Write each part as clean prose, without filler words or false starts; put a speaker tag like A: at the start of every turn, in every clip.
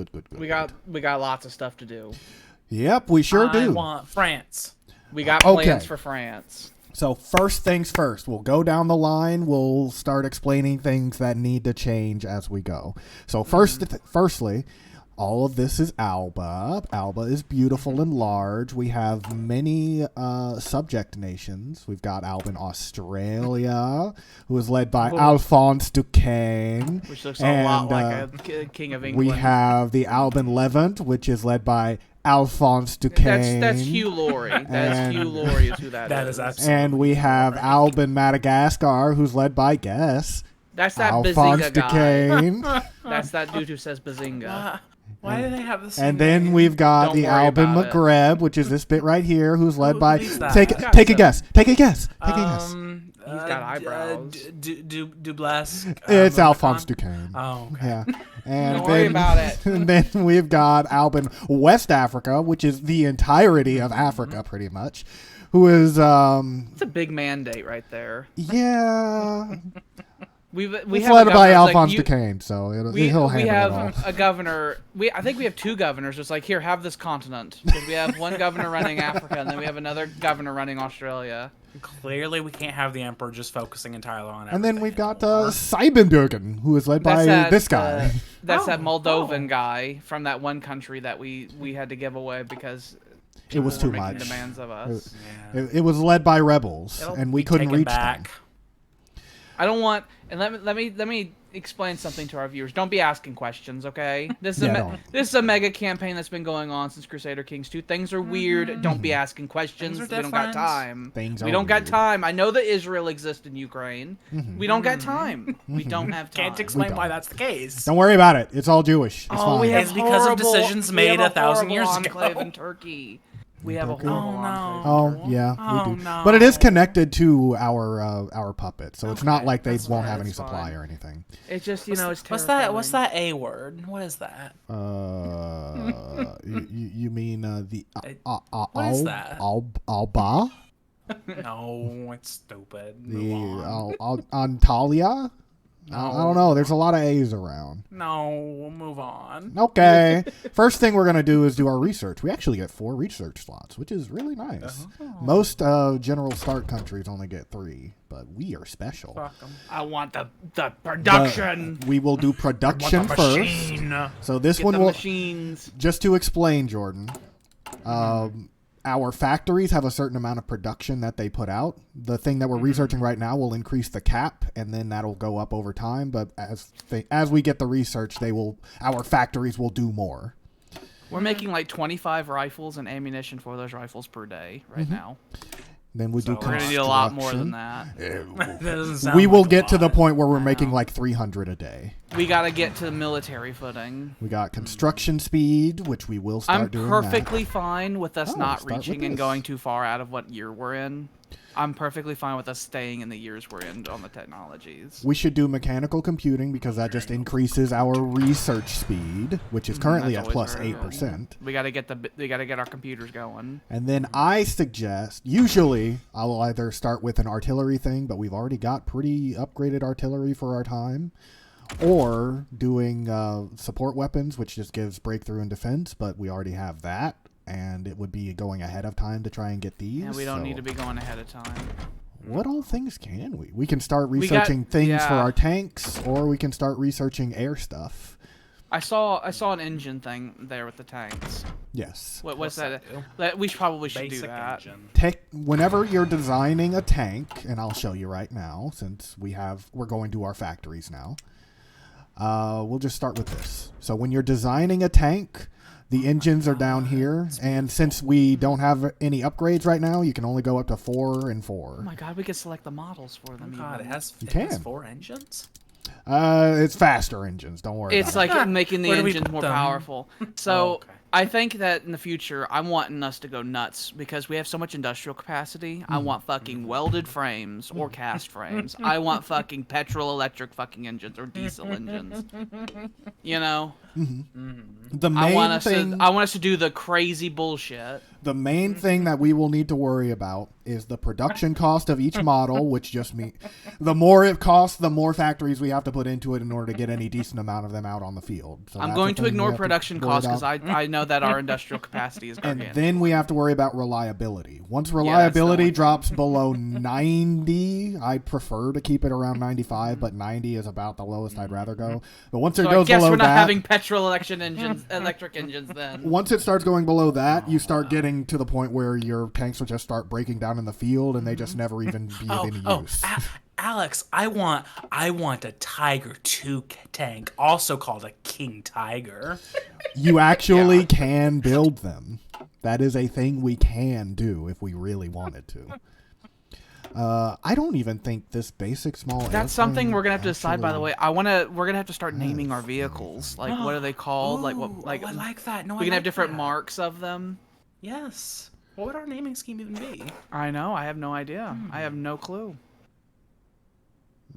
A: Good.
B: We got lots of stuff to do.
A: Yep, we sure do.
C: I want France.
B: We got plans for France.
A: So first things first, we'll go down the line. We'll start explaining things that need to change as we go. So firstly, all of this is Alba. Alba is beautiful and large. We have many subject nations. We've got Alban Australia, who is led by Alphonse Duquesne.
B: Which looks a lot like a king of England.
A: We have the Alban Levant, which is led by Alphonse Duquesne.
B: That's Hugh Laurie. Hugh Laurie is who that is.
C: That is absolutely.
A: And we have
C: right.
A: Alban Madagascar, who's led by Guess.
B: That's that
A: Alphonse
B: Bazinga guy.
A: Duquesne.
B: That's that dude who says Bazinga.
C: Why do they have the same
A: And then
C: name?
A: we've got
B: Don't
A: the
B: worry
A: Alban
B: about it.
A: Maghreb, which is this bit right here, who's led by...
C: leads that?
A: Take a guess. Take a guess. Take a guess.
B: He's got eyebrows.
C: Dublesque.
A: It's
C: Leprechaun?
A: Alphonse Duquesne.
C: Oh, okay.
A: Yeah. And
B: Don't worry about it.
A: And then we've got Alban West Africa, which is the entirety of Africa, pretty much, who is...
B: It's a big mandate right there.
A: Yeah...
B: We
A: It's
B: have
A: led
B: a
A: by
B: governor,
A: Alphonse
B: like,
A: Duquesne, so he'll
B: we
A: handle it all.
B: have a governor. I think we have two governors. It's like, here, have this continent. Because we have one governor running Africa, and then we have another governor running Australia.
C: Clearly, we can't have the emperor just focusing entirely on everything.
A: And then we've got Siebenbürgen, who is led by this guy.
B: That's that Moldovan guy from that one country that we had to give away because
A: It was too
B: were making
A: much.
B: demands of us.
A: It was led by rebels, and we couldn't reach them.
B: I don't want. And let me explain something to our viewers. Don't be asking questions, okay? This is a mega campaign that's been going on since Crusader Kings II. Things are weird. Don't be asking questions. We don't got time. We don't got time. I know that Israel exists in Ukraine. We don't got time. We don't have time.
C: Can't explain why that's the case.
A: Don't worry about it. It's all Jewish. It's fine.
C: It's because of decisions made 1,000 years ago.
B: Enclave in Turkey. We have a horrible enclave.
A: Oh yeah, we do.
C: No.
A: But it is connected to our puppet, so it's not like they won't have any
B: That's
A: supply
B: fine.
A: or anything.
B: It's just it's
C: What's that? What's that A word? What is that?
A: You mean the
C: What is that?
A: Alba?
C: No, it's stupid.
A: The
C: Move on.
A: Antalya? I don't know. There's a lot of A's around.
C: No, we'll move on.
A: Okay. First thing we're going to do is do our research. We actually get 4 research slots, which is really nice. Most general start countries only get 3, but we are special.
C: Fuck 'em.
B: I want the production.
A: We will do production first. So this
B: Get
A: one
B: the
A: will...
B: machines.
A: Just to explain, Jordan, our factories have a certain amount of production that they put out. The thing that we're researching right now will increase the cap, and then that'll go up over time. But as we get the research, our factories will do more.
B: We're making like 25 rifles and ammunition for those rifles per day right now.
A: Then we do
B: We're going to need a lot more than that.
C: That doesn't sound
A: We will
C: like a
A: get to the
C: lot.
A: point where we're making like 300 a day.
B: We got to get to the military footing.
A: We got construction speed, which we will start
B: I'm
A: doing
B: perfectly fine with us not
A: start with
B: reaching and
A: this.
B: going too far out of what year we're in. I'm perfectly fine with us staying in the years we're in on the technologies.
A: We should do mechanical computing because that just increases our research speed, which is currently at
B: That's
A: plus
B: always very
A: 8%.
B: We got to get our computers going.
A: And then I suggest, usually I'll either start with an artillery thing, but we've already got pretty upgraded artillery for our time, or doing support weapons, which just gives breakthrough and defense, but we already have that, and it would be going ahead of time to try and get these.
B: Yeah, we don't need to be going ahead of time.
A: What all things can we? We can start researching things for our tanks, or we can start researching air stuff.
B: I saw an engine thing there with the tanks.
A: Yes.
B: What's that?
C: that
B: We probably should do
C: Basic
B: that.
C: engine.
A: Whenever you're designing a tank, and I'll show you right now, since we're going to our factories now. We'll just start with this. So when you're designing a tank, the engines are down here, and since we don't have any upgrades right now, you can only go up to 4 and 4.
B: Oh my god, we could select the models for them.
C: God,
B: even.
C: it has 4 engines?
A: It's faster engines. Don't worry.
B: It's
A: about
B: like making the
C: Where do we
B: engines
C: put
B: more
C: them?
B: powerful. So
C: okay.
B: I think that in the future, I'm wanting us to go nuts because we have so much industrial capacity. I want fucking welded frames or cast frames. I want fucking petrol electric fucking engines or diesel engines. You know?
A: The main thing
B: I want us to do the crazy bullshit.
A: The main thing that we will need to worry about is the production cost of each model, which just means the more it costs, the more factories we have to put into it in order to get any decent amount of them out on the field. So
B: I'm going to ignore production costs because I know that our industrial capacity is gargantuan.
A: And then we have to worry about reliability. Once reliability drops below 90, I'd prefer to keep it around 95, but 90 is about the lowest I'd rather go. But once it goes below that... I guess we're
B: not having electric engines then.
A: Once it starts going below that, you start getting to the point where your tanks will just start breaking down in the field and they just never even be of any use.
C: Alex, I want a Tiger 2 tank, also called a King Tiger.
A: You actually can build them. That is a thing we can do if we really wanted to. I don't even think this basic small.
B: That's something we're gonna have to decide. By the way, we're gonna have to start naming our vehicles. Like, what are they called?
C: I like that. No,
B: we can have different marks of them.
C: Yes. What would our naming scheme even be?
B: I know. I have no idea. I have no clue.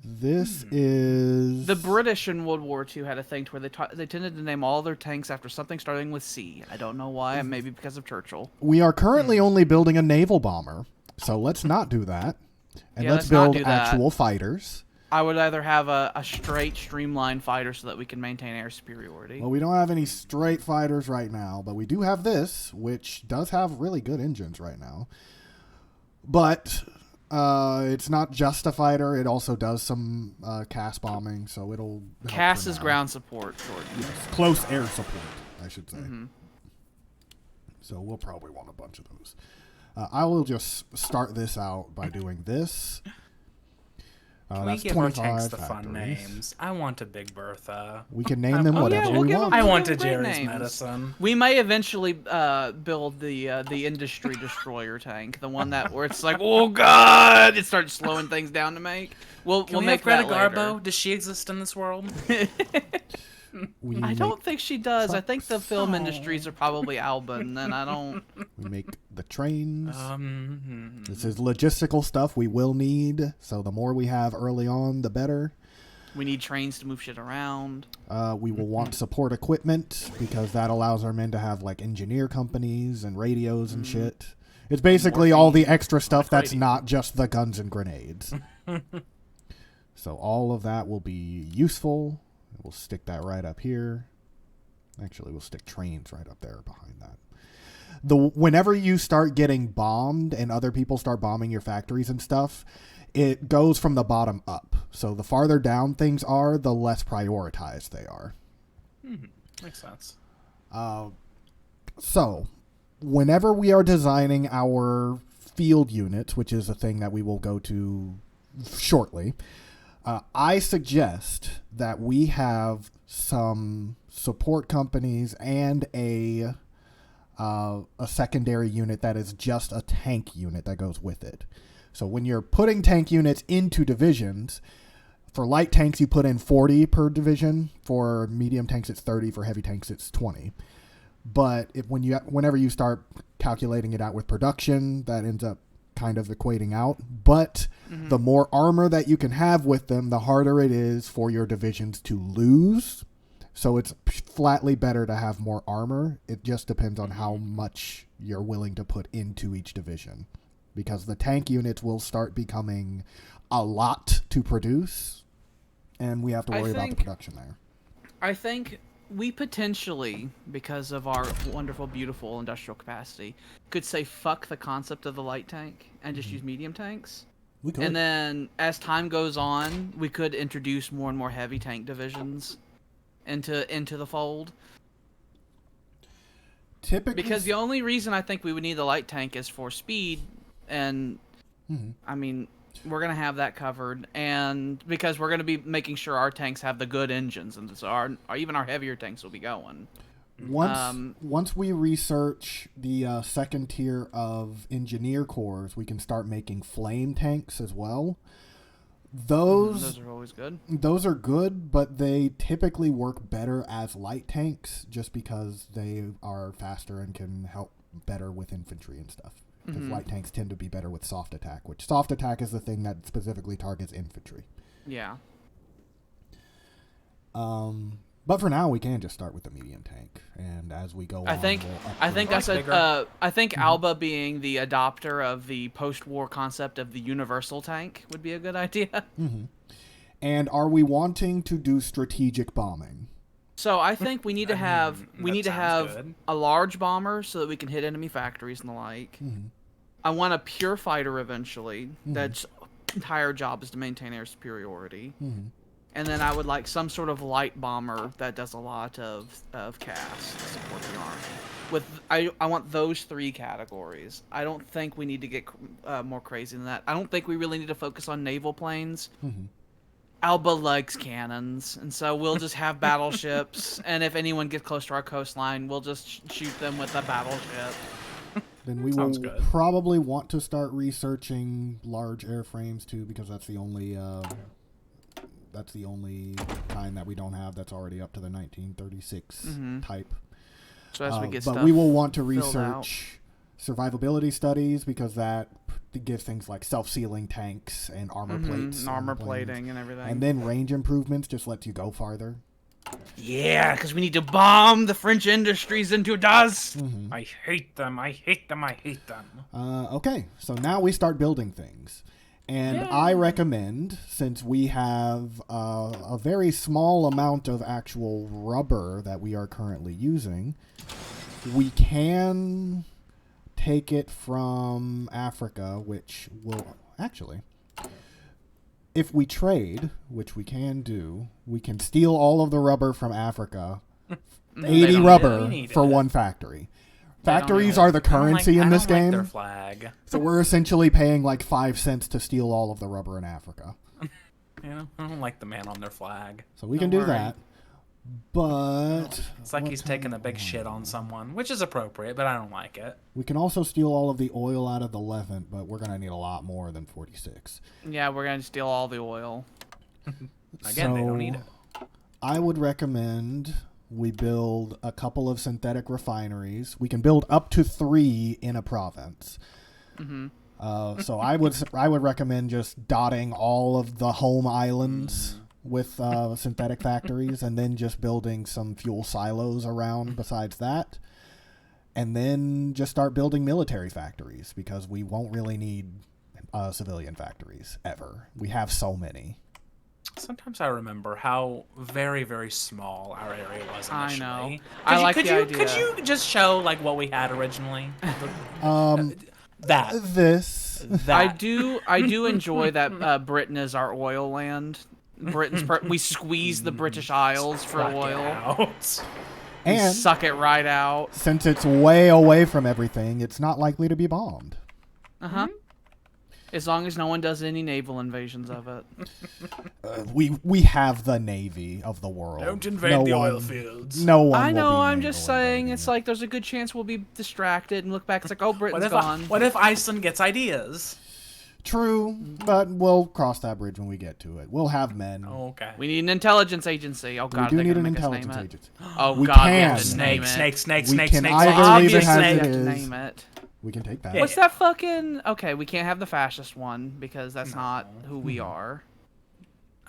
A: This is...
B: The British in World War II had a thing to where they tended to name all their tanks after something starting with C. I don't know why. Maybe because of Churchill.
A: We are currently only building a naval bomber, so let's not do that. And let's build actual fighters.
B: I would either have a straight, streamlined fighter so that we can maintain air superiority.
A: Well, we don't have any straight fighters right now, but we do have this, which does have really good engines right now. But it's not just a fighter. It also does some CAS bombing, so it'll help.
B: CAS is ground support, Jordan.
A: Yes, close air support, I should say. So we'll probably want a bunch of those. I will just start this out by doing this.
C: Can we give our tanks the fun names? I want a Big Bertha.
A: We can name them whatever we want.
C: I want a Jerry's Medicine.
B: We may eventually build the Industry Destroyer tank, the one where it's like, oh god, it starts slowing things down to make. We'll make
C: Greta
B: that
C: Garbo?
B: later.
C: Does she exist in this world?
B: I don't think she does. I think the film industries are probably Alba, and then I don't...
A: We make the trains. This is logistical stuff we will need, so the more we have early on, the better.
B: We need trains to move shit around.
A: We will want support equipment, because that allows our men to have, like, engineer companies and radios and shit. It's basically all the extra stuff that's not just the guns and grenades. So all of that will be useful. We'll stick that right up here. Actually, we'll stick trains right up there behind that. Whenever you start getting bombed and other people start bombing your factories and stuff, it goes from the bottom up. So the farther down things are, the less prioritized they are.
C: Makes sense.
A: So whenever we are designing our field units, which is a thing that we will go to shortly, I suggest that we have some support companies and a secondary unit that is just a tank unit that goes with it. So when you're putting tank units into divisions, for light tanks you put in 40 per division. For medium tanks it's 30. For heavy tanks it's 20. But whenever you start calculating it out with production, that ends up kind of equating out, but the more armor that you can have with them, the harder it is for your divisions to lose. So it's flatly better to have more armor. It just depends on how much you're willing to put into each division, because the tank units will start becoming a lot to produce, and we have to worry about the production there.
B: I think we potentially, because of our wonderful, beautiful industrial capacity, could say fuck the concept of the light tank and just use medium tanks.
A: We could.
B: And then, as time goes on, we could introduce more and more heavy tank divisions into the fold.
A: Typically,
B: because the only reason I think we would need the light tank is for speed, and I mean, we're going to have that covered, and because we're going to be making sure our tanks have the good engines, and so even our heavier tanks will be going.
A: Once we research the second tier of engineer corps, we can start making flame tanks as well. Those
B: are always good.
A: Those are good, but they typically work better as light tanks just because they are faster and can help better with infantry and stuff. Because light tanks tend to be better with soft attack, which soft attack is the thing that specifically targets infantry.
B: Yeah.
A: But for now, we can just start with the medium tank, and as we go
B: I
A: on,
B: think
A: we'll
B: I think I
A: upgrade.
B: said I think Alba being the adopter of the post-war concept of the universal tank would be a good idea.
A: And are we wanting to do strategic bombing?
B: So I think we need to have
C: good.
B: a large bomber so that we can hit enemy factories and the like. I want a pure fighter eventually. That's entire job is to maintain air superiority. And then I would like some sort of light bomber that does a lot of cast to support the army. I want those 3 categories. I don't think we need to get more crazy than that. I don't think we really need to focus on naval planes. Alba likes cannons, and so we'll just have battleships, and if anyone gets close to our coastline, we'll just shoot them with a battleship.
A: Then we will probably want to start researching large airframes too, because that's the only kind that we don't have that's already up to the 1936 type.
B: So as we get
A: but
B: stuff
A: we will want to
B: filled
A: research survivability studies, because that gives things like self-sealing tanks and armor plates,
B: and armor plating and everything.
A: And then range improvements just lets you go farther.
B: Yeah, because we need to bomb the French industries into dust.
C: I hate them. I hate them. I hate them.
A: Okay, so now we start building things. And I recommend, since we have a very small amount of actual rubber that we are currently using, we can take it from Africa, which will actually, if we trade, which we can do, we can steal all of the rubber from Africa, 80 rubber for one factory. Factories are the currency in this game.
C: Their flag.
A: So we're essentially paying like 5 cents to steal all of the rubber in Africa.
C: Yeah, I don't like the man on their flag.
A: So we can do that. But
C: it's like he's taking a big shit on someone, which is appropriate, but I don't like it.
A: We can also steal all of the oil out of the Levant, but we're going to need a lot more than 46.
B: Yeah, we're going to steal all the oil.
C: Again, they don't need it.
A: I would recommend we build a couple of synthetic refineries. We can build up to 3 in a province. So I would recommend just dotting all of the home islands with synthetic factories, and then just building some fuel silos around besides that. And then just start building military factories, because we won't really need civilian factories ever. We have so many.
C: Sometimes I remember how very, very small our area was initially.
B: I know. I like the idea.
C: Could you just show like what we had originally?
A: This.
B: I do enjoy that Britain is our oil land. We squeeze the British Isles for oil. And suck it right out.
A: Since it's way away from everything, it's not likely to be bombed.
B: As long as no one does any naval invasions of it.
A: We have the navy of the world.
C: Don't invade the oil fields.
A: No one.
B: I know. I'm just saying. It's like there's a good chance we'll be distracted and look back. It's like, oh, Britain's gone.
C: What if Iceland gets ideas?
A: True, but we'll cross that bridge when we get to it. We'll have men.
C: Oh, okay.
B: We need an intelligence agency. Oh God,
A: we do need an intelligence agency.
B: Oh
A: we
B: God,
A: can.
B: we have to name it.
C: Snake.
A: We can
C: Snake.
A: either leave it as
B: Obviously,
A: it
B: we have to
A: is.
B: name it.
A: We can take that.
B: What's that fucking? Okay, we can't have the fascist one because that's not who we are.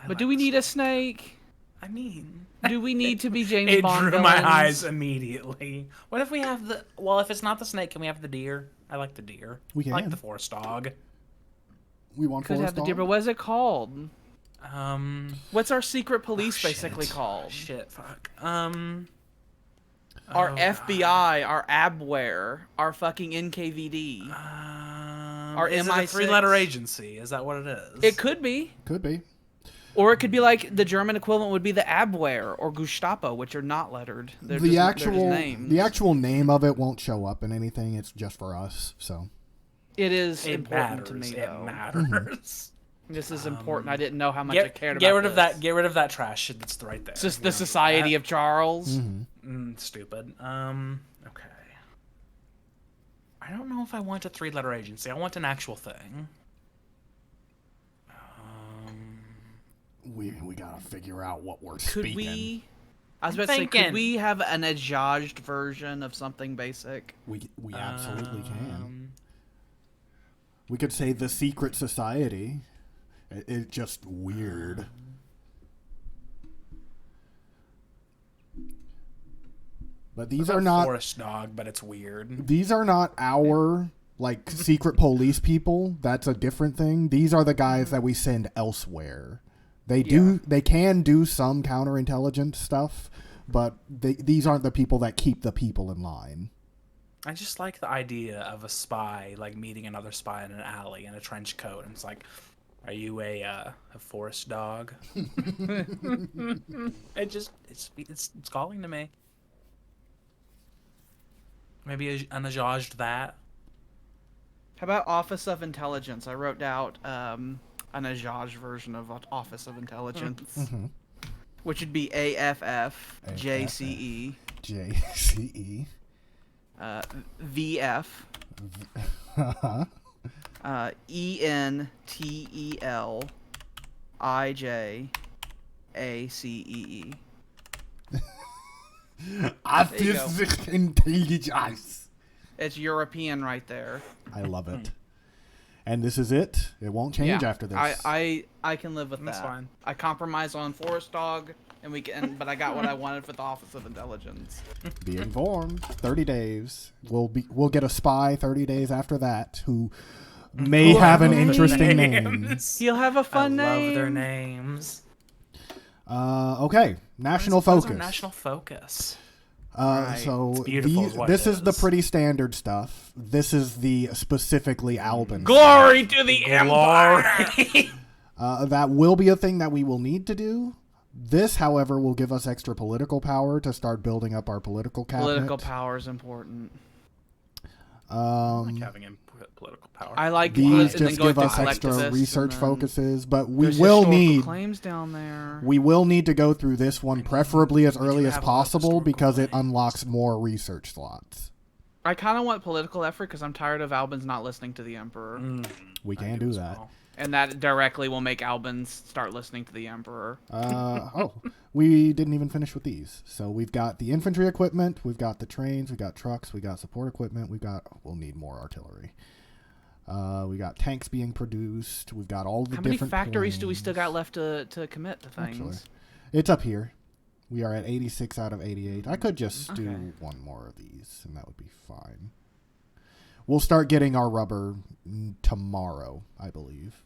B: But do we need a snake?
C: I mean,
B: do we need to be James Bond
C: It drew
B: villains?
C: my eyes immediately. What if we have the? Well, if it's not the snake, can we have the deer? I like the deer.
A: We can.
C: I like the forest dog.
A: We want
B: could
A: forest
B: have the
A: dog?
B: deer, but what is it called? What's our secret police basically
C: shit.
B: called?
C: Shit, fuck.
B: Our FBI, our Abwehr, our fucking NKVD, our
C: is
B: MI6.
C: it a 3-letter agency? Is that what it is?
B: It could be.
A: Could be.
B: Or it could be like the German equivalent would be the Abwehr or Gestapo, which are not lettered. They're
A: The
B: just names.
A: the actual name of it won't show up in anything. It's just for us. So
B: it is
C: it
B: important
C: matters.
B: to me, though.
C: It matters.
B: This is important. I didn't know how much I cared about
C: Get rid of
B: this.
C: that. Get rid of that trash shit that's right there.
B: It's just the Society of Charles.
C: Stupid. Okay. I don't know if I want a 3-letter agency. I want an actual thing.
A: We gotta figure out what we're
B: Could
A: speaking.
B: we? I was about to say, could we have an adjudged version of something basic?
A: We absolutely can. We could say the secret society. It's just weird. But these are not
C: forest dog, but it's weird.
A: These are not our like secret police people. That's a different thing. These are the guys that we send elsewhere. They can do some counterintelligence stuff, but these aren't the people that keep the people in line.
C: I just like the idea of a spy like meeting another spy in an alley in a trench coat, and it's like, "Are you a forest dog?" It's calling to me. Maybe an Ajajed that.
B: How about Office of Intelligence? I wrote out an Ajaj version of Office of Intelligence, which would be AFF-JCE.
A: JCE.
B: VF. ENTELIJACEE.
A: Artificial intelligence.
B: It's European right there.
A: I love it. And this is it. It won't change after this.
B: I can live with
C: That's
B: that.
C: fine.
B: I compromise on Forest Dog, but I got what I wanted for the Office of Intelligence.
A: Be informed. 30 days. We'll get a spy 30 days after that who may have an interesting name.
B: He'll have a fun name.
C: I love their names.
A: Okay. National
C: Those
A: focus.
C: are national focus.
A: So
C: It's beautiful is what
A: this
C: it
A: is the
C: is.
A: pretty standard stuff. This is the specifically Alban.
B: Glory to the Empire!
A: That will be a thing that we will need to do. This, however, will give us extra political power to start building up our political cabinet.
B: Political power is important.
C: I like having political power.
B: I like
A: These
B: and then
A: just
B: going
A: give
B: to
A: us extra
B: collectivists
A: research
B: and then
A: focuses, but we
B: there's
A: will
B: historical
A: need
B: claims down there.
A: we will need to go through this one preferably as early as
C: have a lot of
A: possible
C: historical
A: because it
C: claims.
A: unlocks more research slots.
B: I kind of want political effort because I'm tired of Albans not listening to the Emperor.
A: We can do that.
B: And that directly will make Albans start listening to the Emperor.
A: We didn't even finish with these. So we've got the infantry equipment, we've got the trains, we've got trucks, we got support equipment, we'll need more artillery. We got tanks being produced, we've got all the
B: How many
A: different
B: factories do we
A: planes.
B: still got left to commit to things?
A: Actually, it's up here. We are at 86 out of 88. I could just do one more of these, and that would be fine. We'll start getting our rubber tomorrow, I believe.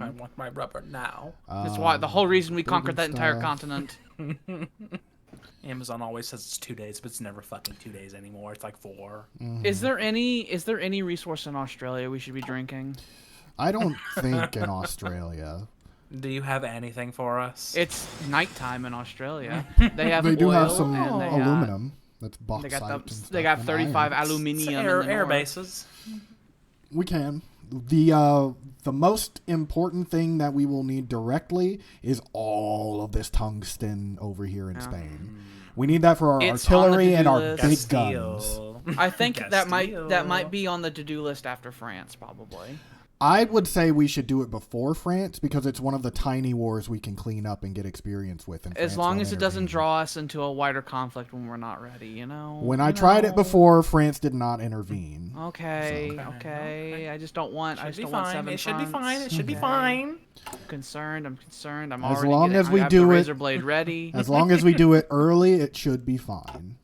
C: I want my rubber now.
B: That's why the whole reason we conquered that entire
A: stuff.
B: continent.
C: Amazon always says it's 2 days, but it's never fucking 2 days anymore. It's like 4.
B: Is there any resource in Australia we should be drinking?
A: I don't think in Australia.
C: Do you have anything for us?
B: It's nighttime in Australia. They have
A: They do have
B: oil
A: some
B: and they
A: aluminum. That's
B: They
A: bauxite.
B: got
A: and stuff,
B: they got
A: and
B: 35
A: iron.
B: aluminium
C: Air,
B: in the
C: air
B: north.
C: bases.
A: We can. The most important thing that we will need directly is all of this tungsten over here in Spain. We need that for our
B: It's on the
A: artillery and
B: to-do
A: our
B: list.
A: big
C: Castile.
A: guns.
B: I think that
C: Castile.
B: might be on the to-do list after France, probably.
A: I would say we should do it before France because it's one of the tiny wars we can clean up and get experience with. And
B: As long as it doesn't draw us into a wider conflict when we're not ready, you know?
A: When I tried it before, France did not intervene.
B: Okay, okay. I just don't want. I just
C: Should be
B: don't want
C: fine.
B: 7
C: It should be
B: fronts.
C: fine. It should be
B: Okay.
C: fine.
B: I'm concerned. I'm
A: As
B: already.
A: long
B: getting,
A: as we
B: I have
A: do
B: the
A: it-
B: razor blade ready.
A: As long as we do it early, it should be fine.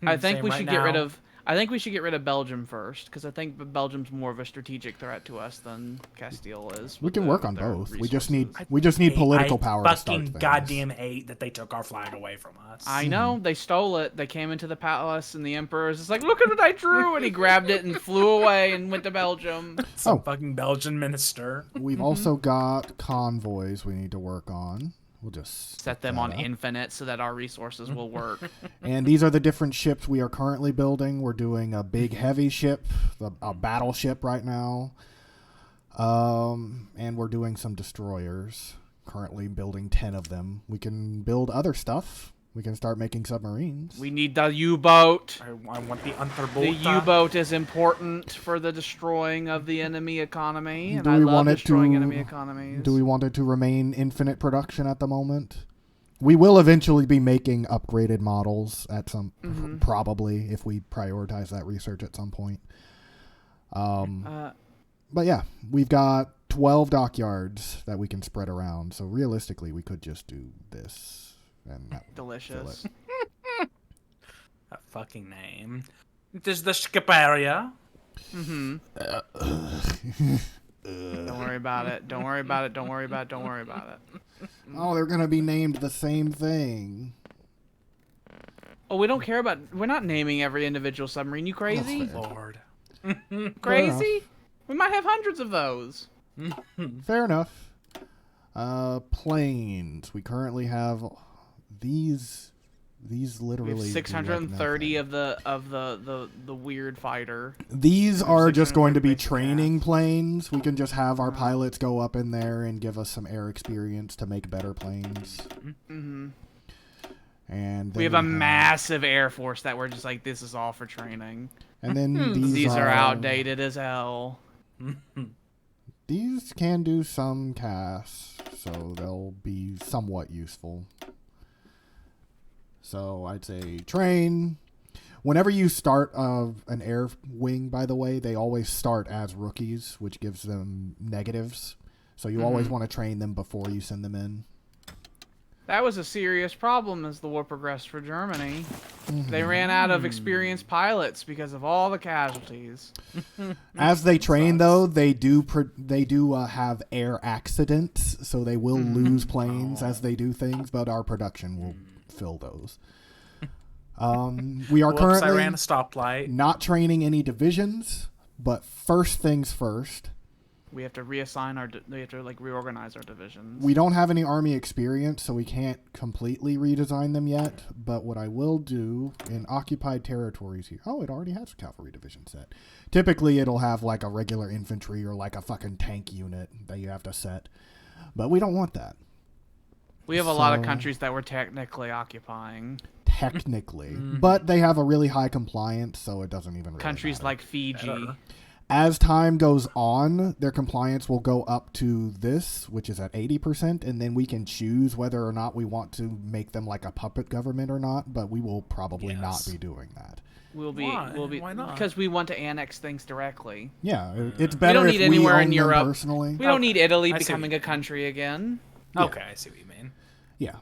B: I think
C: Same
B: we
C: right
B: should get rid
C: now.
B: of. I think we should get rid of Belgium first because I think Belgium's more of a strategic threat to us than Castile is.
A: We
B: with
A: can
B: the-
A: work
B: with
A: on
B: their
A: both. We just need
B: resources.
A: political power to start
C: fucking
A: things.
C: goddamn hate that they took our flag away from us.
B: I know they stole it. They came into the palace, and the emperor's just like, "Look at what I drew!" And he grabbed it and flew away and went to Belgium.
C: Some fucking Belgian minister.
A: We've also got convoys we need to work on. We'll just
B: Set them
A: that
B: on
A: up.
B: infinite so that our resources will work.
A: And these are the different ships we are currently building. We're doing a big heavy ship, a battleship right now. And we're doing some destroyers. Currently building 10 of them. We can build other stuff. We can start making submarines.
B: We need the U-boat.
C: I want the
B: The
C: Unterboot.
B: U-boat is important for the destroying of the enemy economy, and
A: Do
B: I
A: we
B: love
A: want it
B: destroying
A: to-
B: enemy economies.
A: Do we want it to remain infinite production at the moment? We will eventually be making upgraded models at some, probably, if we prioritize that research at some point. But yeah, we've got 12 dockyards that we can spread around. So realistically, we could just do this and that would fill
B: Delicious.
A: it.
C: fucking name. It is the Scaparia.
B: Mm-hmm. Don't worry about it. Don't worry about it. Don't worry about it. Don't worry about it.
A: Oh, they're going to be named the same thing.
B: Oh, we don't care about... We're not naming every individual submarine. You crazy?
C: Oh, Lord.
B: Crazy? We might have hundreds of those.
A: Fair enough. Planes. We currently have these literally
B: We have 630 of the weird fighter.
A: These are just going to be training planes. We can just have our pilots go up in there and give us some air experience to make better planes.
B: Mm-hmm.
A: And
B: we have a massive air force that we're just like, this is all for training.
A: And then
B: these are outdated as hell.
A: These can do some casts, so they'll be somewhat useful. So I'd say train. Whenever you start an air wing, by the way, they always start as rookies, which gives them negatives. So you always want to train them before you send them in.
B: That was a serious problem as the war progressed for Germany. They ran out of experienced pilots because of all the casualties.
A: As they train, though, they do have air accidents, so they will lose planes as they do things, but our production will fill those. We are currently
C: I ran a stoplight.
A: Not training any divisions, but first things first.
B: We have to reassign we have to reorganize our divisions.
A: We don't have any army experience, so we can't completely redesign them yet. But what I will do in occupied territories here... Oh, it already has a cavalry division set. Typically, it'll have like a regular infantry or like a fucking tank unit that you have to set. But we don't want that.
B: We have a lot of countries that we're technically occupying.
A: Technically. But they have a really high compliance, so it doesn't even really
B: Countries
A: matter.
B: like Fiji.
A: As time goes on, their compliance will go up to this, which is at 80%, and then we can choose whether or not we want to make them like a puppet government or not, but we will probably not be doing that.
C: Why not?
B: Because we want to annex things directly.
A: Yeah, it's better
B: we don't need
A: if we
B: anywhere
A: own
B: in
A: them
B: Europe.
A: personally.
B: We don't need Italy becoming a country again.
A: Yeah.
C: Okay, I see what you mean.
A: Yeah.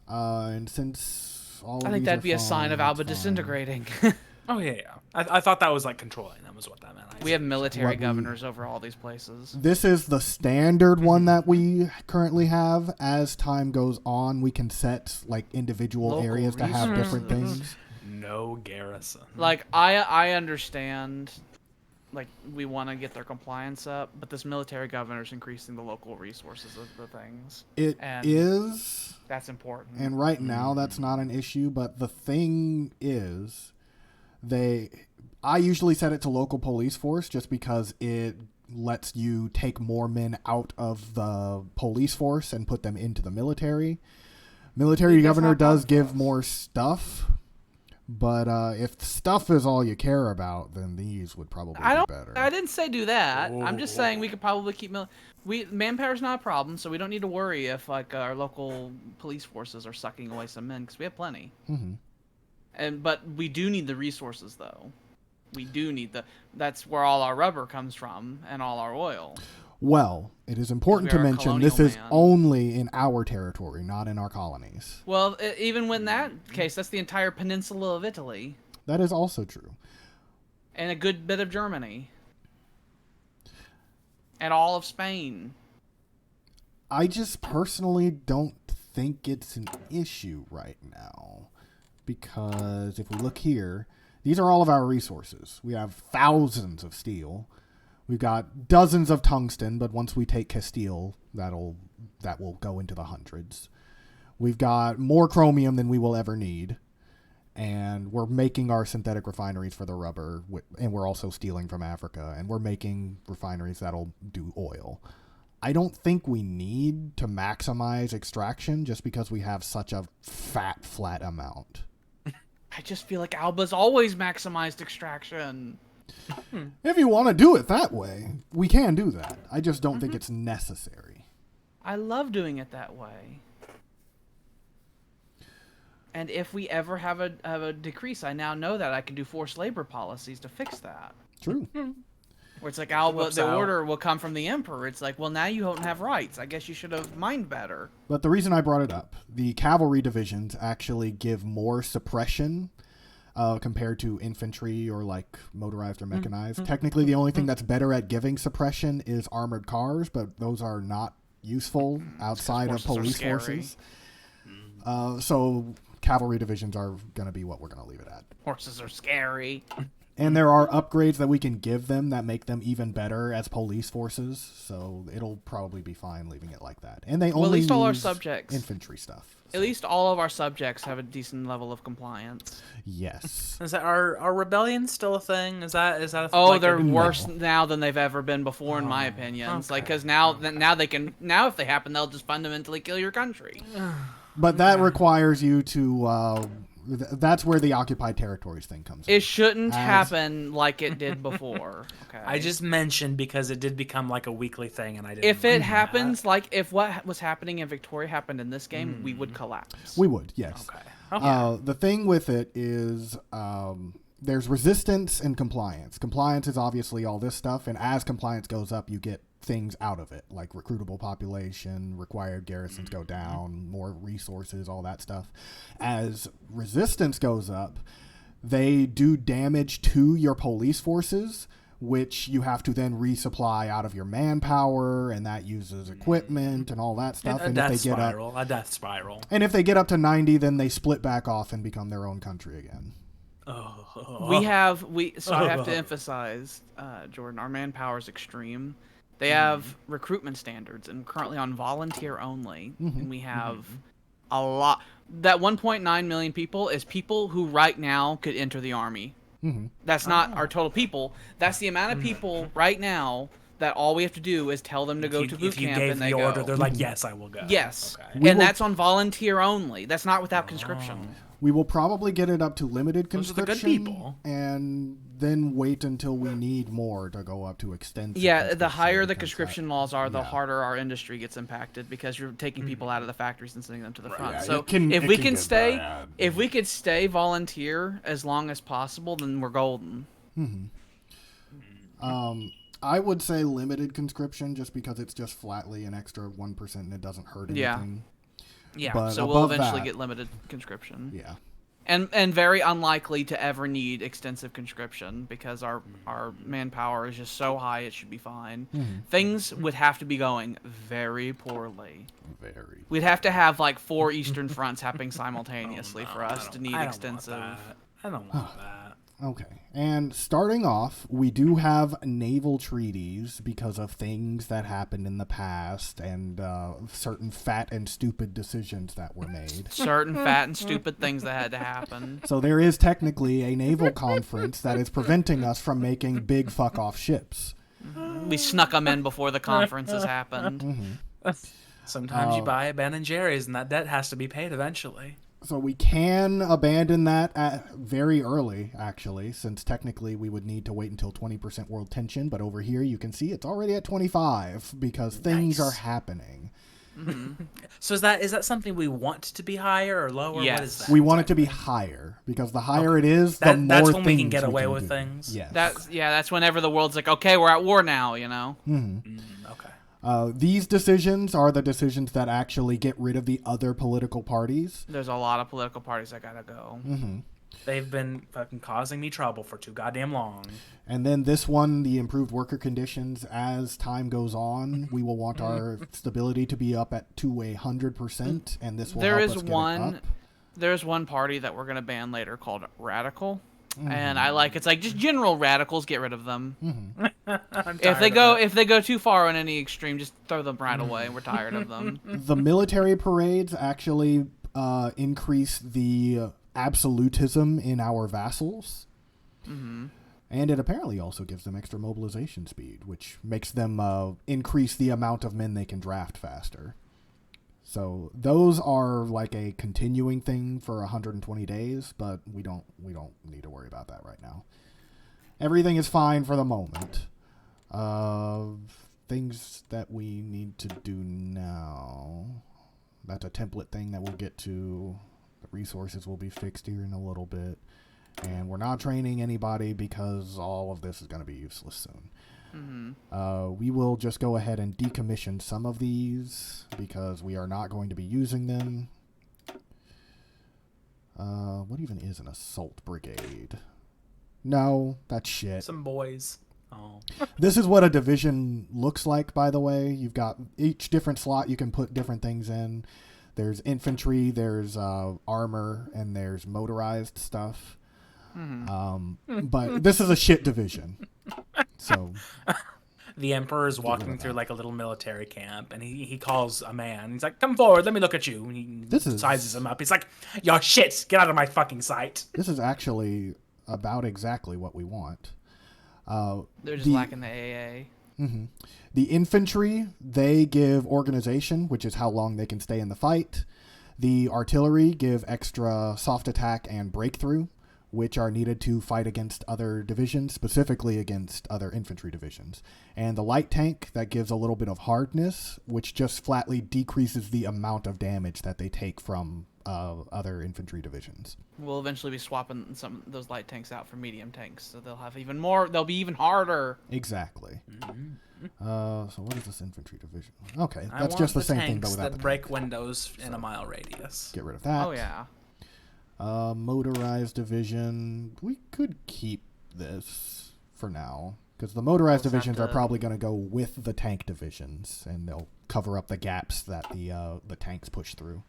A: And since all
B: I think that'd be a sign of Alba disintegrating.
C: Oh, yeah. I thought that was like controlling them, is what that meant.
B: We have military governors over all these places.
A: This is the standard one that we currently have. As time goes on, we can set like individual
B: Local
A: areas to have different things.
C: No garrison.
B: Like, I understand, like, we want to get their compliance up, but this military governor's increasing the local resources of the things.
A: It is.
B: That's important.
A: And right now, that's not an issue, but the thing is, I usually set it to local police force just because it lets you take more men out of the police force and put them into the military. Military governor does give more stuff, but if stuff is all you care about, then these would probably be better.
B: I didn't say do that. I'm just saying we could probably keep manpower's not a problem, so we don't need to worry if like our local police forces are sucking away some men because we have plenty. But we do need the resources, though. We do need that's where all our rubber comes from and all our oil.
A: Well, it is important to mention this is only in our territory, not in our colonies.
B: Well, even in that case, that's the entire peninsula of Italy.
A: That is also true.
B: And a good bit of Germany. And all of Spain.
A: I just personally don't think it's an issue right now. Because if we look here, these are all of our resources. We have thousands of steel. We've got dozens of tungsten, but once we take Castile, that will go into the hundreds. We've got more chromium than we will ever need. And we're making our synthetic refineries for the rubber, and we're also stealing from Africa, and we're making refineries that'll do oil. I don't think we need to maximize extraction just because we have such a flat amount.
B: I just feel like Alba's always maximized extraction.
A: If you want to do it that way, we can do that. I just don't think it's necessary.
B: I love doing it that way. And if we ever have a decrease, I now know that I can do forced labor policies to fix that.
A: True.
B: Where it's like, Alba, the order will come from the emperor. It's like, well, now you don't have rights. I guess you should have mined better.
A: But the reason I brought it up, the cavalry divisions actually give more suppression compared to infantry or like motorized or mechanized. Technically, the only thing that's better at giving suppression is armored cars, but those are not useful outside of police forces. So cavalry divisions are going to be what we're going to leave it at.
B: Horses are scary.
A: And there are upgrades that we can give them that make them even better as police forces. So it'll probably be fine leaving it like that. And they only
B: at least all our
A: use
B: subjects.
A: infantry stuff. So.
B: At least all of our subjects have a decent level of compliance.
A: Yes.
C: Is that are rebellions still a thing? Is that a,
B: oh,
C: like
B: they're
C: a,
B: worse now than they've ever been before, in my opinions.
C: Okay.
B: Like, because now they can if they happen, they'll just fundamentally kill your country.
A: But that requires you to. That's where the occupied territories thing comes in.
B: It shouldn't happen like it did before. Okay.
C: I just mentioned because it did become like a weekly thing, and I didn't.
B: If it happens, like if what was happening in Victoria happened in this game, we would collapse.
A: We would, yes.
C: Okay.
A: The thing with it is there's resistance and compliance. Compliance is obviously all this stuff, and as compliance goes up, you get things out of it, like recruitable population, required garrisons go down, more resources, all that stuff. As resistance goes up, they do damage to your police forces, which you have to then resupply out of your manpower, and that uses equipment and all that stuff.
C: A
A: And
C: death
A: if they get
C: spiral. A death spiral.
A: And if they get up to 90, then they split back off and become their own country again.
B: I have to emphasize, Jordan, our manpower is extreme. They have recruitment standards, and currently on volunteer only. And we have a lot. That 1.9 million people is people who right now could enter the army. That's not our total people. That's the amount of people right now that all we have to do is tell them to go to boot camp, and they go.
C: Order, they're like, yes, I will go.
B: Yes,
C: Okay.
B: and that's on volunteer only. That's not without conscription.
A: We will probably get it up to limited conscription.
C: Those are the good people.
A: And then wait until we need more to go up to extensive.
B: Yeah, the higher the conscription laws are, the harder our industry gets impacted because you're taking people out of the factories and sending them to the front.
A: Yeah,
B: so if we can stay volunteer as long as possible, then we're golden.
A: I would say limited conscription just because it's just flatly an extra 1% and it doesn't hurt anything.
B: Yeah,
A: But
B: so we'll eventually
A: that,
B: get limited conscription.
A: Yeah.
B: And very unlikely to ever need extensive conscription because our manpower is just so high it should be fine. Things would have to be going very poorly. We'd have to have like 4 Eastern fronts happening simultaneously for us to need extensive.
C: I don't want that.
A: Okay. And starting off, we do have naval treaties because of things that happened in the past and certain fat and stupid decisions that were made.
B: Certain fat and stupid things that had to happen.
A: So there is technically a naval conference that is preventing us from making big fuck-off ships.
B: We snuck them in before the conferences happened.
C: Sometimes you buy a Ben & Jerry's and that debt has to be paid eventually.
A: So we can abandon that very early, actually, since technically we would need to wait until 20% world tension. But over here, you can see it's already at 25 because things are happening.
C: So is that something we want to be higher or lower?
B: Yes.
C: What is that?
A: We want it to be higher because the higher it is, the more
C: that's when
A: things
C: we can get away
A: can
C: with
A: do.
C: things.
A: Yes.
B: That's whenever the world's like, okay, we're at war now, you know?
C: Okay.
A: These decisions are the decisions that actually get rid of the other political parties.
B: There's a lot of political parties that gotta go.
C: They've been fucking causing me trouble for too goddamn long.
A: And then this one, the improved worker conditions, as time goes on, we will want our stability to be up to 100%, and this will help us get it up.
B: There's one party that we're gonna ban later called Radical. And it's like just general radicals, get rid of them. If they go too far on any extreme, just throw them right away. We're tired of them.
A: The military parades actually increase the absolutism in our vassals. And it apparently also gives them extra mobilization speed, which makes them increase the amount of men they can draft faster. So those are like a continuing thing for 120 days, but we don't need to worry about that right now. Everything is fine for the moment. Things that we need to do now. That's a template thing that we'll get to. The resources will be fixed here in a little bit. And we're not training anybody because all of this is going to be useless soon. We will just go ahead and decommission some of these because we are not going to be using them. What even is an assault brigade? No, that's shit.
C: Some boys. Oh.
A: This is what a division looks like, by the way. You've got each different slot you can put different things in. There's infantry, there's armor, and there's motorized stuff. But this is a shit division. So
C: the Emperor is walking through like a little military camp, and he calls a man. He's like, "Come forward, let me look at you." And he sizes him up. He's like, "Yo, shit, get out of my fucking sight."
A: This is actually about exactly what we want.
B: They're just lacking the AA.
A: Mm-hmm. The infantry, they give organization, which is how long they can stay in the fight. The artillery give extra soft attack and breakthrough, which are needed to fight against other divisions, specifically against other infantry divisions. And the light tank, that gives a little bit of hardness, which just flatly decreases the amount of damage that they take from other infantry divisions.
B: We'll eventually be swapping some of those light tanks out for medium tanks, so they'll have even more. They'll be even harder.
A: Exactly. So what is this infantry division? Okay, that's just the same thing, but without the
C: break windows in a mile radius.
A: Get rid of that.
B: Oh yeah.
A: Motorized division. We could keep this for now because the motorized divisions are probably going to go with the tank divisions, and they'll cover up the gaps that the tanks push through.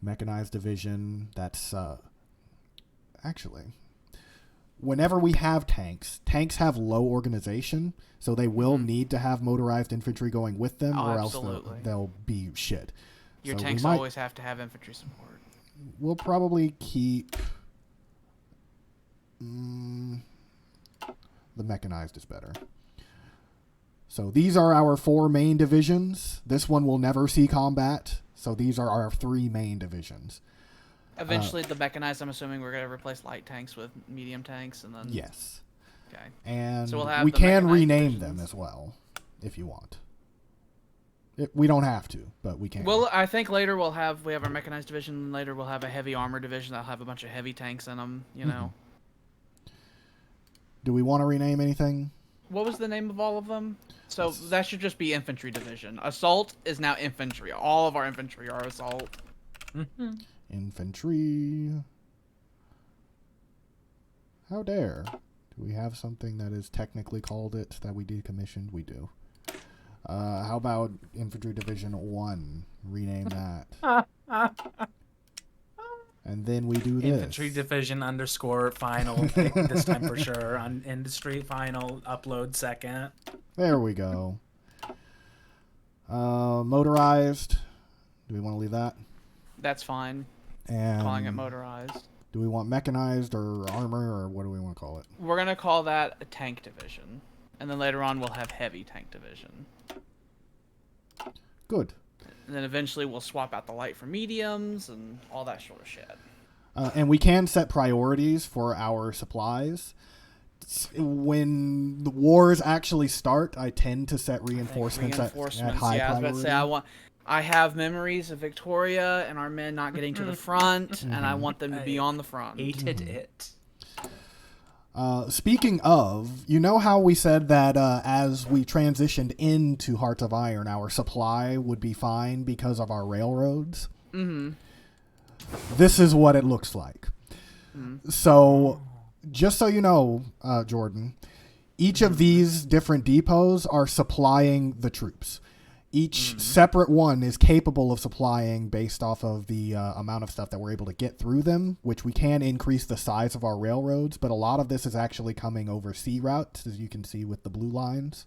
A: Mechanized division. That's actually, whenever we have tanks have low organization, so they will need to have motorized infantry going with them, or else they'll be shit.
B: Your tanks always have to have infantry support.
A: We'll probably keep the mechanized is better. So these are our 4 main divisions. This one will never see combat. So these are our 3 main divisions.
B: Eventually, the mechanized, I'm assuming we're going to replace light tanks with medium tanks, and then...
A: Yes.
B: Okay.
A: And
B: so we'll have
A: we can rename them as well, if you want. We don't have to, but we can.
B: Well, I think later we have our mechanized division, and later we'll have a heavy armor division that'll have a bunch of heavy tanks in them, you know.
A: Do we want to rename anything?
B: What was the name of all of them? So that should just be infantry division. Assault is now infantry. All of our infantry are assault.
A: Infantry. How dare. Do we have something that is technically called it that we decommissioned? We do. How about Infantry Division 1? Rename that. And then we do this.
C: Infantry Division _ final. This time for sure. On Industry final. Upload second.
A: There we go. Motorized. Do we want to leave that?
B: That's fine.
A: And
B: calling it motorized.
A: Do we want mechanized or armor, or what do we want to call it?
B: We're going to call that a tank division. And then later on we'll have heavy tank division.
A: Good.
B: And then eventually we'll swap out the light for mediums and all that sort of shit.
A: And we can set priorities for our supplies. When the wars actually start, I tend to set reinforcements at high priority.
B: I was about to say, I have memories of Victoria and our men not getting to the front, and I want them to be on the front.
C: Hated it.
A: Speaking of, you know how we said that as we transitioned into Hearts of Iron, our supply would be fine because of our railroads?
B: Mm-hmm.
A: This is what it looks like. Mm-hmm. So, just so you know, Jordan, each of these different depots are supplying the troops. Each separate one is capable of supplying based off of the amount of stuff that we're able to get through them, which we can increase the size of our railroads, but a lot of this is actually coming over sea routes, as you can see with the blue lines.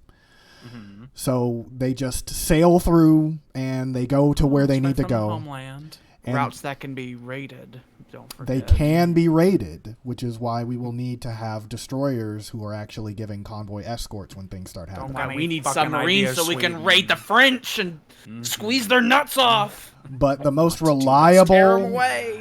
A: Mm-hmm. So they just sail through, and they go to where they need to go.
C: Homeland.
A: And
B: routes that can be raided. Don't forget.
A: They can be raided, which is why we will need to have destroyers who are actually giving convoy escorts when things start happening.
B: We need submarines so we can raid the French and squeeze their nuts off.
A: But the most reliable,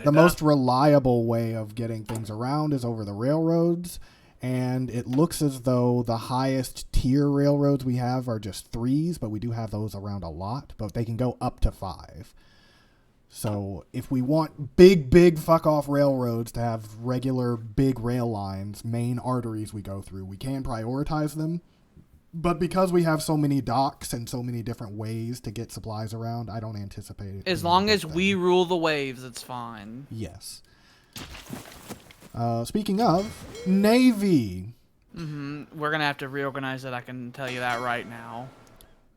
A: most reliable way of getting things around is over the railroads. And it looks as though the highest tier railroads we have are just 3s, but we do have those around a lot. But they can go up to 5. So if we want big fuck off railroads to have regular big rail lines, main arteries we go through, we can prioritize them. But because we have so many docks and so many different ways to get supplies around, I don't anticipate it.
B: As long as we rule the waves, it's fine.
A: Yes. Speaking of, Navy.
B: We're going to have to reorganize it, I can tell you that right now.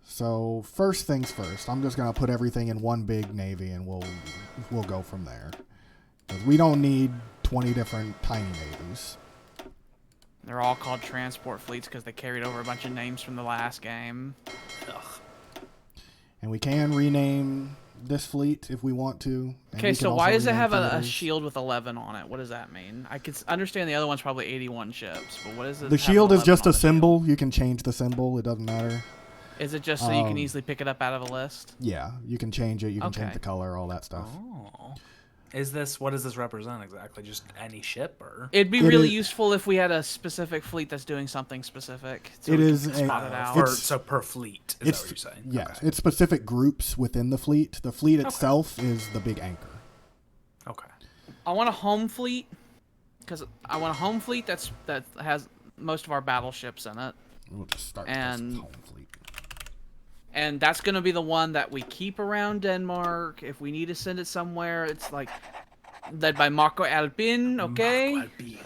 A: So, first things first, I'm just going to put everything in one big Navy and we'll go from there. 'Cause we don't need 20 different tiny navies.
B: They're all called transport fleets because they carried over a bunch of names from the last game.
C: Ugh.
A: And we can rename this fleet if we want to.
B: Okay, so why does it have a shield with 11 on it? What does that mean? I could understand the other one's probably 81 ships, but what is it?
A: The shield is just a symbol. You can change the symbol. It doesn't matter.
B: Is it just so you can easily pick it up out of a list?
A: Yeah, you can change it. You can change the color, all that stuff.
C: Oh. What does this represent exactly? Just any ship, or?
B: It'd be really useful if we had a specific fleet that's doing something specific. So
A: it
B: we
A: is
B: can spot it out.
C: So per fleet, is that what you're saying?
A: Yes, it's specific groups within the fleet. The fleet itself is the big anchor.
C: Okay.
B: I want a home fleet because I want a home fleet that has most of our battleships in it.
A: We'll just start with this home fleet.
B: And that's going to be the one that we keep around Denmark. If we need to send it somewhere, it's like led by Marco Albin, okay?
C: Marco Albin.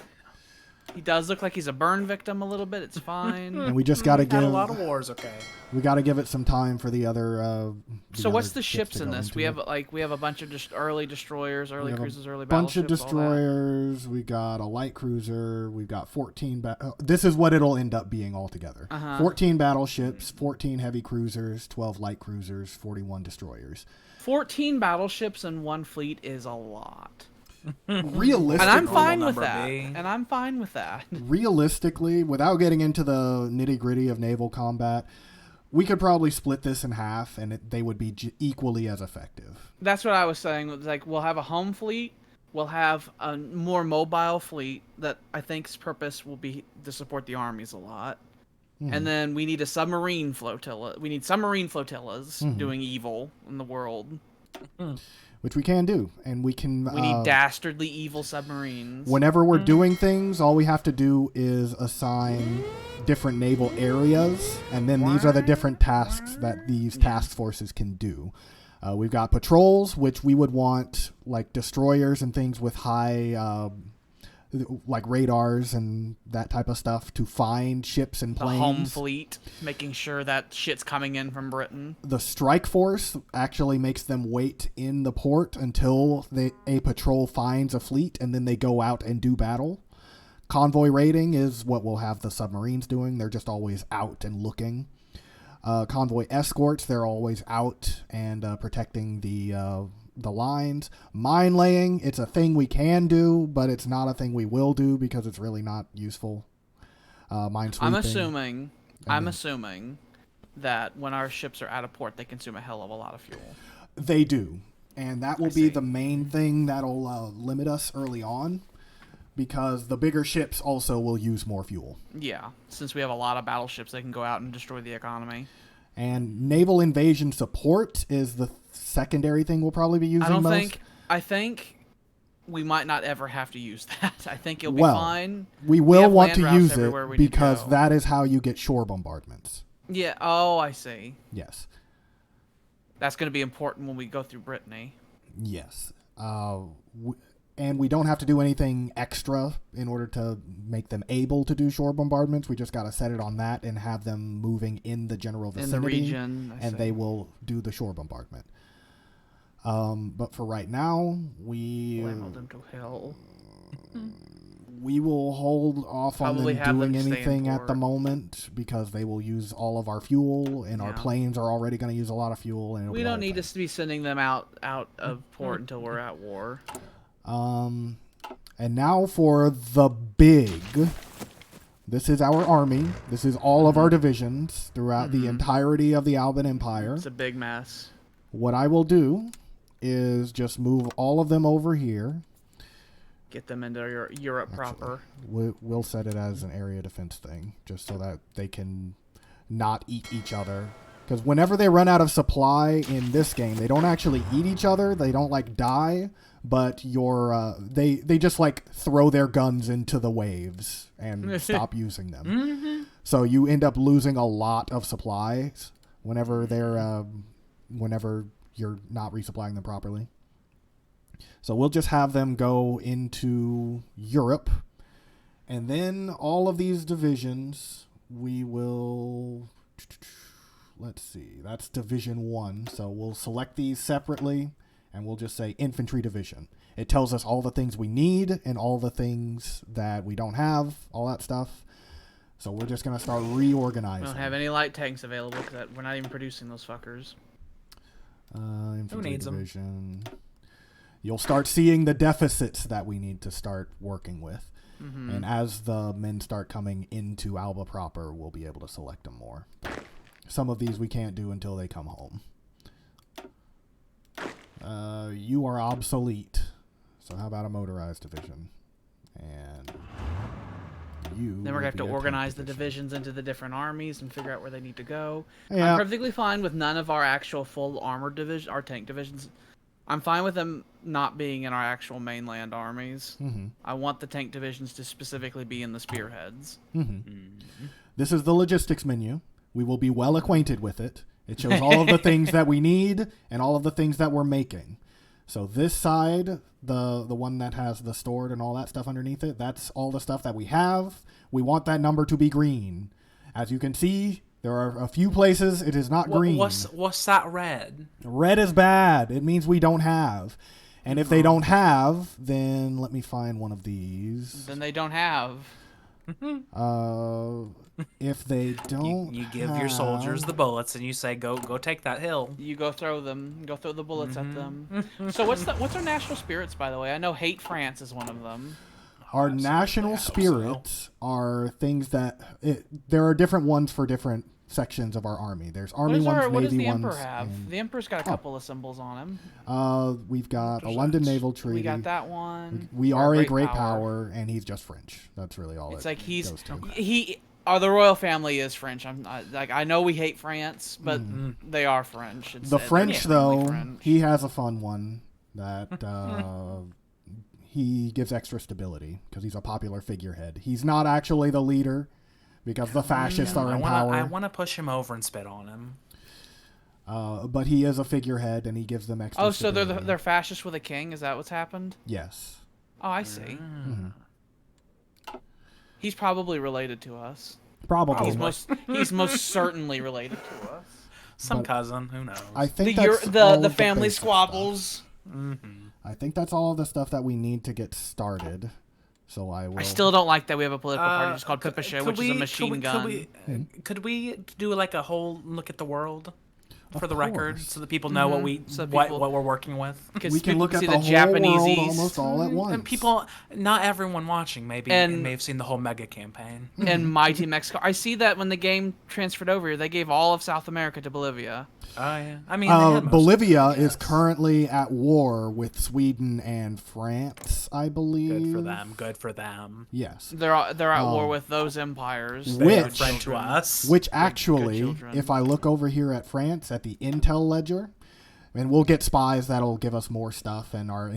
B: He does look like he's a burn victim a little bit. It's fine.
A: And we just got to give
C: a lot of wars, okay.
A: We got to give it some time for the other.
B: So what's the ships in this? We have a bunch of just early destroyers, early cruisers, early
A: battleships.
B: Bunch
A: of destroyers. We got a light cruiser. We've got 14. This is what it'll end up being altogether. 14 battleships, 14 heavy cruisers, 12 light cruisers, 41 destroyers.
B: 14 battleships in one fleet is a lot.
A: Realistically,
B: and I'm fine with that.
A: Realistically, without getting into the nitty-gritty of naval combat, we could probably split this in half, and they would be equally as effective.
B: That's what I was saying. Like, we'll have a home fleet. We'll have a more mobile fleet that I think's purpose will be to support the armies a lot. And then we need a submarine flotilla. We need submarine flotillas doing evil in the world.
A: Which we can do, and we can...
B: We need dastardly evil submarines.
A: Whenever we're doing things, all we have to do is assign different naval areas, and then these are the different tasks that these task forces can do. We've got patrols, which we would want, like, destroyers and things with high... like radars and that type of stuff to find ships and planes.
B: The home fleet, making sure that shit's coming in from Britain.
A: The strike force actually makes them wait in the port until a patrol finds a fleet, and then they go out and do battle. Convoy raiding is what we'll have the submarines doing. They're just always out and looking. Convoy escorts, they're always out and protecting the lines. Mine laying, it's a thing we can do, but it's not a thing we will do because it's really not useful. Mine sweeping.
B: I'm assuming that when our ships are out of port, they consume a hell of a lot of fuel.
A: They do. And that will be the main thing that'll limit us early on, because the bigger ships also will use more fuel. Yeah.
B: Since we have a lot of battleships, they can go out and destroy the economy.
A: And naval invasion support is the secondary thing we'll probably be using
B: I think we might not ever have to use that. I think it'll be fine.
A: We will want to use it because that is how you get shore bombardments.
B: Yeah. Oh, I see.
A: Yes.
B: That's going to be important when we go through Brittany.
A: Yes. And we don't have to do anything extra in order to make them able to do shore bombardments. We just got to set it on that and have them moving in the general vicinity.
B: In the region.
A: And they will do the shore bombardment. But for right now, we will hold off on them doing anything at the moment because they will use all of our fuel, and our planes are already going to use a lot of fuel. And
B: we don't need to be sending them out of port until we're at war.
A: And now for the big. This is our army. This is all of our divisions throughout the entirety of the Alban Empire.
B: It's a big mess.
A: What I will do is just move all of them over here.
B: Get them into Europe proper.
A: We'll set it as an area defense thing, just so that they can not eat each other. Because whenever they run out of supply in this game, they don't actually eat each other. They don't, like, die. But they just, like, throw their guns into the waves and stop using them. So you end up losing a lot of supplies whenever you're not resupplying them properly. So we'll just have them go into Europe. And then all of these divisions, we will... Let's see. That's Division 1. So we'll select these separately, and we'll just say Infantry Division. It tells us all the things we need and all the things that we don't have, all that stuff. So we're just going to start reorganizing.
B: We don't have any light tanks available because we're not even producing those fuckers.
A: Infantry
C: Who needs
A: Division. You'll start seeing the deficits that we need to start working with.
B: Mm-hmm.
A: And as the men start coming into Alba proper, we'll be able to select them more. Some of these we can't do until they come home. You are obsolete. So how about a motorized division? And you...
B: Then we're going to have to organize the divisions into the different armies and figure out where they need to go.
A: Yeah.
B: I'm perfectly fine with none of our actual full armored division, our tank divisions. I'm fine with them not being in our actual mainland armies.
A: Mm-hmm.
B: I want the tank divisions to specifically be in the spearheads.
A: Mm-hmm. Mm-hmm. This is the logistics menu. We will be well acquainted with it. It shows all of the things that we need and all of the things that we're making. So this side, the one that has the stored and all that stuff underneath it, that's all the stuff that we have. We want that number to be green. As you can see, there are a few places it is not green.
C: What's that red?
A: Red is bad. It means we don't have. And if they don't have, then let me find one of these.
B: Then they don't have.
A: If they don't
C: you give your soldiers the bullets and you say, go take that hill.
B: You go throw them. Go throw the bullets at them. So what's our national spirits, by the way? I know hate France is one of them.
A: Our national spirits are things that... there are different ones for different sections of our army. There's army ones, navy ones.
B: What does the Emperor have? The Emperor's got a couple of symbols on him.
A: We've got a London Naval Treaty.
B: We got that one.
A: We are a great power, and he's just French. That's really all
B: it's like
A: goes to.
B: The royal family is French. I know we hate France, but they are French.
A: The French, though, French. He has a fun one that he gives extra stability because he's a popular figurehead. He's not actually the leader because the fascists are in power.
C: I want to push him over and spit on him.
A: But he is a figurehead, and he gives them extra stability.
B: So they're fascists with a king? Is that what's happened?
A: Yes.
B: Oh, I see. He's probably related to us.
A: Probably.
B: He's most certainly related to us.
C: Some cousin, who knows?
A: I think
B: the family squabbles.
A: I think that's all the stuff that we need to get started. So I will.
B: I still don't like that we have a political party just called Pipichet, which is a machine gun.
C: Could we do like a whole look at the world? For the record, so that people know what we're working with.
A: We can look at the whole world almost all at once.
C: And people, not everyone watching, may have seen the whole mega campaign.
B: And Mighty Mexico. I see that when the game transferred over here, they gave all of South America to Bolivia.
C: Oh yeah, I mean,
A: Bolivia is currently at war with Sweden and France, I believe.
C: Good for them.
A: Yes,
B: they're at war with those empires.
A: Which
C: friend to us.
A: Which actually, if I look over here at France at the Intel ledger, and we'll get spies that'll give us more stuff, and our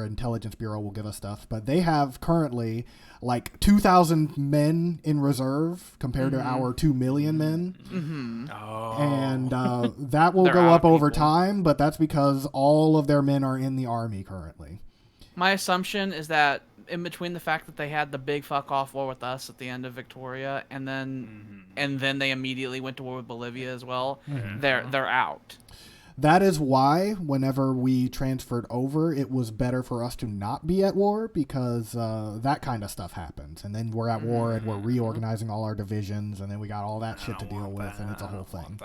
A: intelligence bureau will give us stuff. But they have currently like 2,000 men in reserve compared to our 2 million men.
B: Mm-hmm.
C: Oh.
A: And that will go up over time, but that's because all of their men are in the army currently.
B: My assumption is that in between the fact that they had the big fuck off war with us at the end of Victoria, and then they immediately went to war with Bolivia as well, they're out.
A: That is why whenever we transferred over, it was better for us to not be at war because that kind of stuff happens. And then we're at war and we're reorganizing all our divisions, and then we got all that shit to deal with, and it's a whole thing.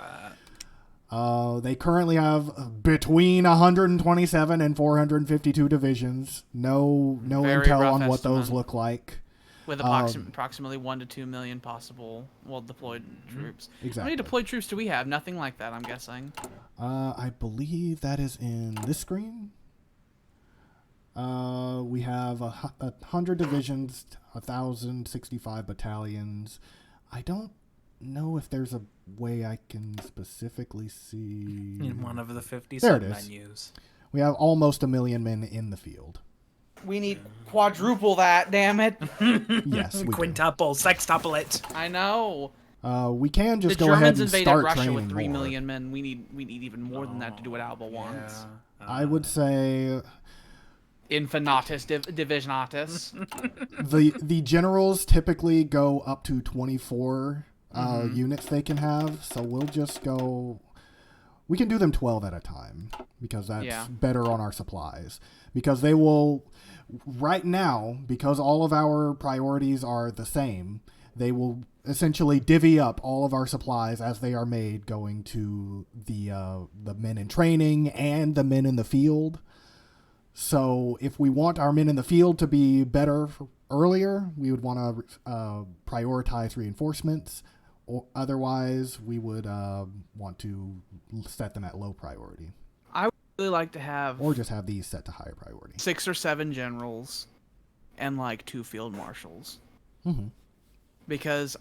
A: They currently have between 127 and 452 divisions. No intel on what those look like.
B: With approximately 1 to 2 million possible deployed troops.
A: Exactly.
B: How many deployed troops do we have? Nothing like that, I'm guessing.
A: I believe that is in this screen. We have 100 divisions, 1,065 battalions. I don't know if there's a way I can specifically see.
C: In one of the 50 menus.
A: We have almost 1 million men in the field.
B: We need quadruple that, damn it.
A: Yes, we
C: quintuple, sextuple it.
B: I know.
A: We can just
B: the
A: go ahead
B: Germans
A: and
B: invaded
A: start
B: Russia
A: training
B: with 3
A: more.
B: million men. We need even more than that to do what Alba wants.
A: I would say
B: Infinitus divisionatus.
A: the generals typically go up to 24 units they can have, so we'll just go. We can do them 12 at a time because that's better on our supplies. Because they will, right now, because all of our priorities are the same, they will essentially divvy up all of our supplies as they are made, going to the men in training and the men in the field. So if we want our men in the field to be better earlier, we would want to prioritize reinforcements. Or otherwise, we would want to set them at low priority.
B: I would really like to have...
A: Or just have these set to higher priority.
B: 6 or 7 generals and, 2 field marshals.
A: Mm-hmm.
B: Because,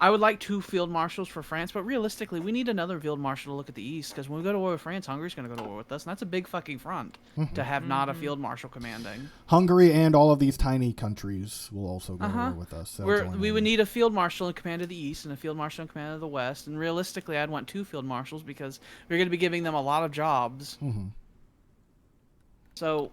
B: I would like 2 field marshals for France, but realistically, we need another field marshal to look at the east, because when we go to war with France, Hungary's going to go to war with us, and that's a big fucking front to have not a field marshal commanding.
A: Hungary and all of these tiny countries will also go to war with us.
B: We would need a field marshal in command of the east and a field marshal in command of the west, and realistically, I'd want 2 field marshals because we're going to be giving them a lot of jobs.
A: Mm-hmm.
B: So,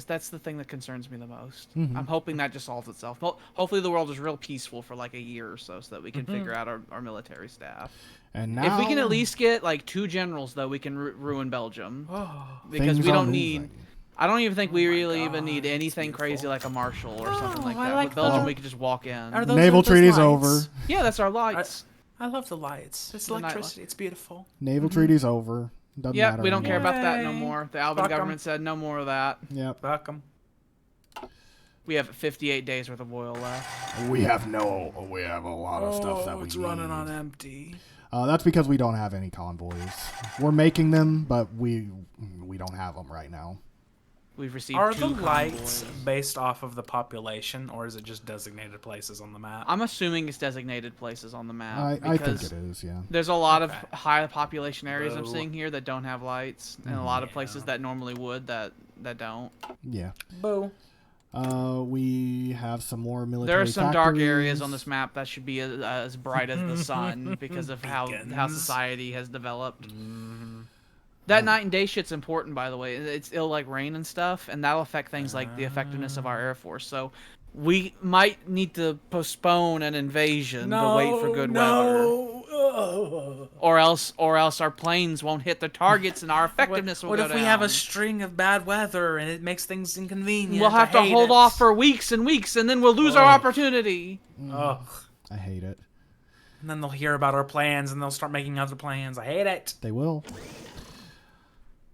B: that's the thing that concerns me the most. Mm-hmm. I'm hoping that just solves itself. Hopefully the world is real peaceful for a year or so that we can figure out our military staff.
A: And now,
B: if we can at least get 2 generals, though, we can ruin Belgium. Because we don't need... I don't even think we really even need anything crazy like a marshal or something like that. With Belgium, we could just walk in.
A: Naval treaty's over.
B: Yeah, that's our lights.
C: I love the lights. It's electricity. It's beautiful.
A: Naval treaty's over. Doesn't matter
B: we don't
A: anymore.
B: care about that no more. The Alban government said no more of that.
A: Yep.
C: Fuck them.
B: We have 58 days worth of oil left.
A: We have a lot of stuff that we
C: it's
A: need.
C: running on empty.
A: That's because we don't have any convoys. We're making them, but we don't have them right now.
B: We've received
C: Are
B: 2
C: the
B: convoys.
C: lights based off of the population, or is it just designated places on the map?
B: I'm assuming it's designated places on the map.
A: I think it is, yeah.
B: There's a lot of high population areas I'm seeing here that don't have lights, and a lot of places that normally would that don't.
A: Yeah.
C: Boo.
A: We have some more military
B: There are some dark
A: factories.
B: areas on this map that should be as bright as the sun because of how society has developed. That night and day shit's important, by the way. It'll rain and stuff, and that'll affect things like the effectiveness of our Air Force. So we might need to postpone an invasion to wait for good weather. Or else our planes won't hit the targets and our effectiveness will go down.
C: What if we have a string of bad weather and it makes things inconvenient?
B: We'll have to hold off for weeks and weeks, and then we'll lose our opportunity.
C: Ugh.
A: I hate it.
C: And then they'll hear about our plans and they'll start making other plans. I hate it.
A: They will.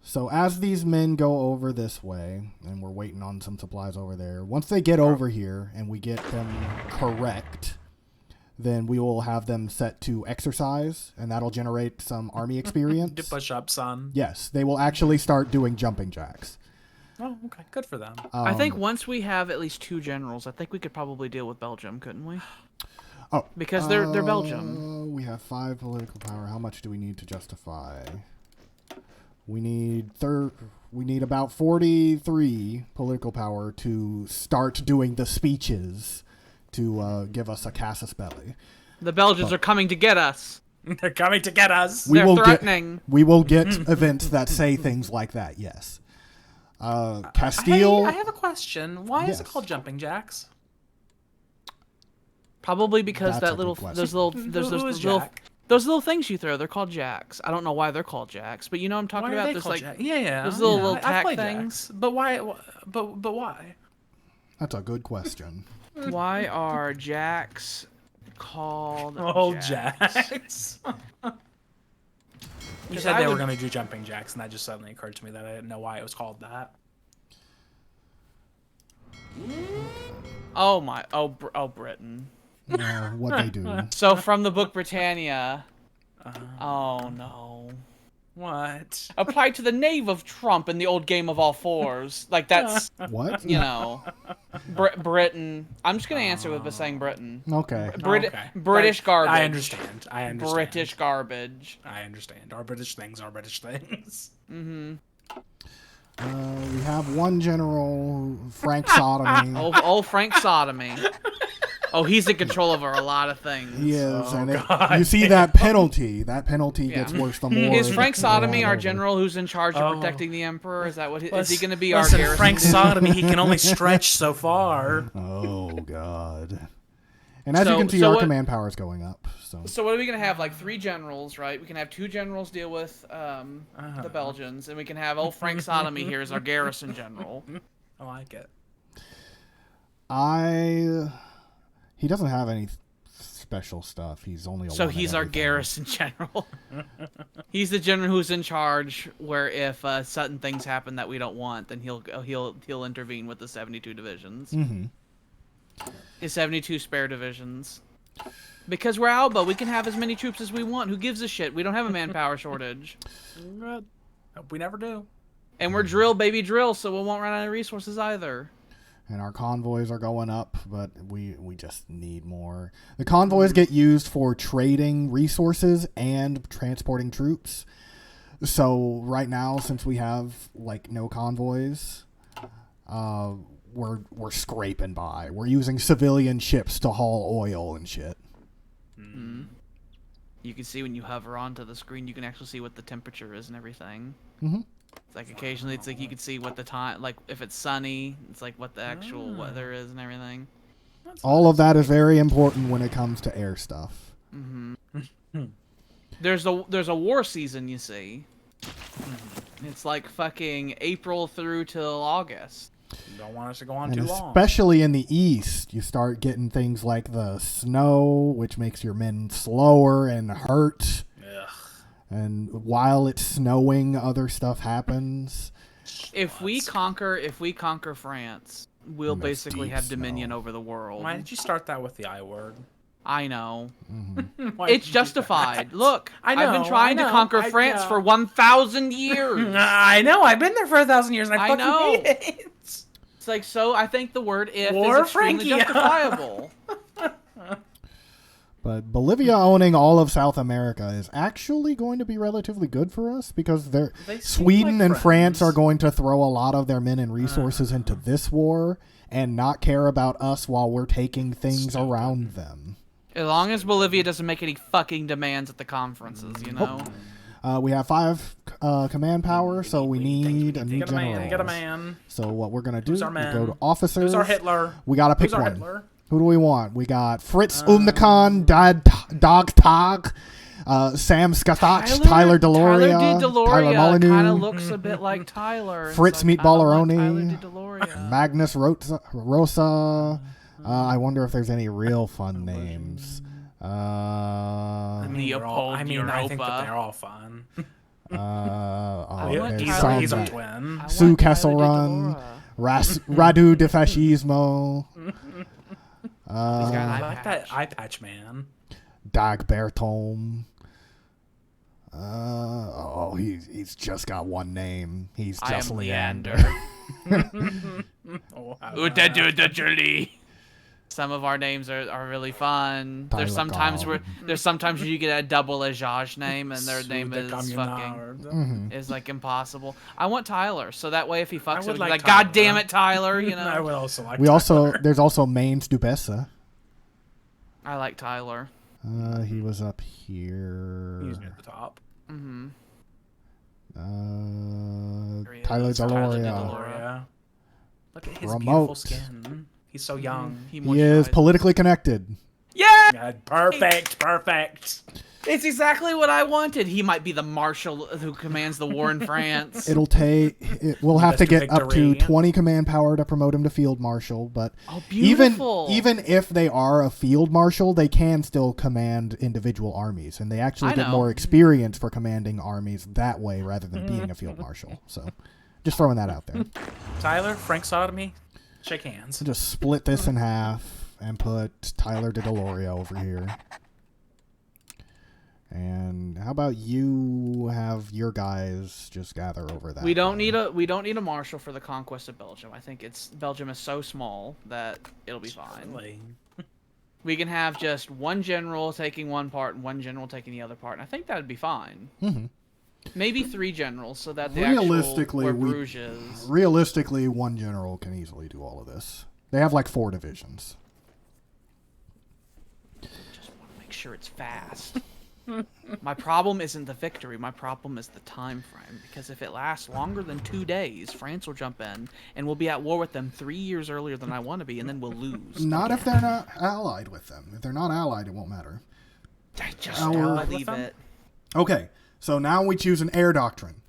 A: So as these men go over this way, and we're waiting on some supplies over there, once they get over here and we get them correct, then we will have them set to exercise, and that'll generate some army experience.
C: To push up, son.
A: Yes, they will actually start doing jumping jacks.
C: Oh, okay. Good for them.
B: I think once we have at least 2 generals, I think we could probably deal with Belgium, couldn't we?
A: Oh,
B: because they're Belgium.
A: We have 5 political power. How much do we need to justify? We need about 43 political power to start doing the speeches to give us a casus belli.
B: The Belgians are coming to get us.
C: They're coming to get us.
B: They're threatening.
A: We will get events that say things like that, yes. Castile...
C: I have a question. Why is it called jumping jacks?
B: Probably because
A: That's a good question.
B: Those little things you throw, they're called jacks. I don't know why they're called jacks, but you know what I'm talking
C: Why are
B: about?
C: they
B: There's
C: called jacks? Yeah.
B: Those little
C: I've
B: tack
C: played
B: things.
C: Jacks. But why? But why?
A: That's a good question.
B: Why are jacks called
C: jacks? You said they were going to do jumping jacks, and that just suddenly occurred to me that I didn't know why it was called that.
B: Britain.
A: What they do.
B: So from the book Britannia. Oh no.
C: What?
B: Applied to the knave of Trump in the old game of all fours. Like that's
A: what?
B: Britain. I'm just gonna answer with saying Britain.
A: Okay.
B: British garbage.
C: I understand.
B: British garbage.
C: I understand. Our British things are British things.
B: Mm-hmm.
A: We have one general, Frank Sodomy.
B: Frank Sodomy. Oh, he's in control over a lot of things.
A: He is, you see that penalty. That penalty gets worse the more.
B: Is Frank Sodomy our general who's in charge of protecting the Emperor? Is that what? Is he going to be our
C: Listen,
B: garrison?
C: Frank Sodomy, he can only stretch so far.
A: Oh God. And as you can see, our command power is going up.
B: So what are we going to have? Like 3 generals, right? We can have 2 generals deal with the Belgians, and we can have old Frank Sodomy here as our garrison general.
C: I like it.
A: He doesn't have any special stuff. He's only a
B: he's our garrison general. He's the general who's in charge. Where if sudden things happen that we don't want, then he'll intervene with the 72 divisions.
A: Mm-hmm.
B: His 72 spare divisions. Because we're Alba, we can have as many troops as we want. Who gives a shit? We don't have a manpower shortage.
C: We never do.
B: And we're drill, baby, drill, so we won't run out of resources either.
A: And our convoys are going up, but we just need more. The convoys get used for trading resources and transporting troops. So right now, since we have like no convoys, we're scraping by. We're using civilian ships to haul oil and shit.
B: Mm-hmm. You can see when you hover onto the screen, you can actually see what the temperature is and everything.
A: Mm-hmm.
B: It's like occasionally, it's like you can see what the time, like if it's sunny, it's like what the actual weather is and everything.
A: All of that is very important when it comes to air stuff.
B: Mm-hmm. There's a war season, you see. It's like fucking April through till August.
C: You don't want us to go on
A: and
C: too long.
A: Especially in the east, you start getting things like the snow, which makes your men slower and hurt.
C: Ugh.
A: And while it's snowing, other stuff happens.
B: If we conquer France, we'll basically have dominion over the world.
C: Why did you start that with the I word?
B: I know.
A: Mm-hmm.
B: It's justified. Look,
C: I know,
B: I've been trying to conquer France for 1,000 years.
C: I know. I've been there for 1,000 years, and I fucking hate it.
B: It's like, so I think the word "if"
C: War
B: is extremely
C: Frankia.
B: justifiable.
A: But Bolivia owning all of South America is actually going to be relatively good for us because Sweden
C: like
A: and France are going to throw a lot of their men and resources into this war and not care about us while we're taking things around them.
B: As long as Bolivia doesn't make any fucking demands at the conferences, you know?
A: We have 5 command power, so we need a new general.
C: You got a man.
A: So what we're going to do is
C: our man?
A: go to officers.
C: Who's our Hitler?
A: We got to pick
C: Who's our
A: one.
C: Hitler?
A: Who do we want? We got Fritz Umnikan, Dog Tag, Sam Skatach, Tyler Deloria, Tyler
B: kind of
A: Molyneux,
B: looks a bit like Tyler.
A: Fritz
B: like,
A: Meatballeroni, Magnus Rosa. I wonder if there's any real fun names.
C: I think that they're all fun. He's our twin.
A: Sue Kesselrun, Radu de Fascismo.
C: I like that eye patch man.
A: Dag Bertholm. He's just got one name. He's just Leander.
B: Some of our names are really fun. There's sometimes you get a double Ajaj name and their name is fucking is like impossible. I want Tyler, so that way if he fucks it, like God damn it, Tyler, you know.
C: I would also like.
A: There's also Mains Dubessa.
B: I like Tyler.
A: He was up here.
C: He's near the top.
B: Mm-hmm.
A: Tyler Deloria.
C: Look at his beautiful skin. He's so young.
A: He is politically connected.
B: Yeah!
C: Perfect.
B: It's exactly what I wanted. He might be the marshal who commands the war in France.
A: We'll have to get up to 20 command power to promote him to field marshal, but even if they are a field marshal, they can still command individual armies, and they actually get more experience for commanding armies that way rather than being a field marshal. So, just throwing that out there.
C: Tyler, Frank Sodomy, shake hands.
A: So just split this in half and put Tyler de Deloria over here. And how about you have your guys just gather over that?
B: We don't need a marshal for the conquest of Belgium. I think Belgium is so small that it'll be fine. We can have just one general taking one part and one general taking the other part, and I think that'd be fine.
A: Mm-hmm.
B: Maybe 3 generals, so that
A: realistically, one general can easily do all of this. They have like 4 divisions.
B: sure it's fast. My problem isn't the victory. My problem is the time frame. Because if it lasts longer than 2 days, France will jump in, and we'll be at war with them 3 years earlier than I want to be, and then we'll lose.
A: Not if they're not allied with them. If they're not allied, it won't matter.
B: I just don't believe it.
A: Okay, so now we choose an air doctrine.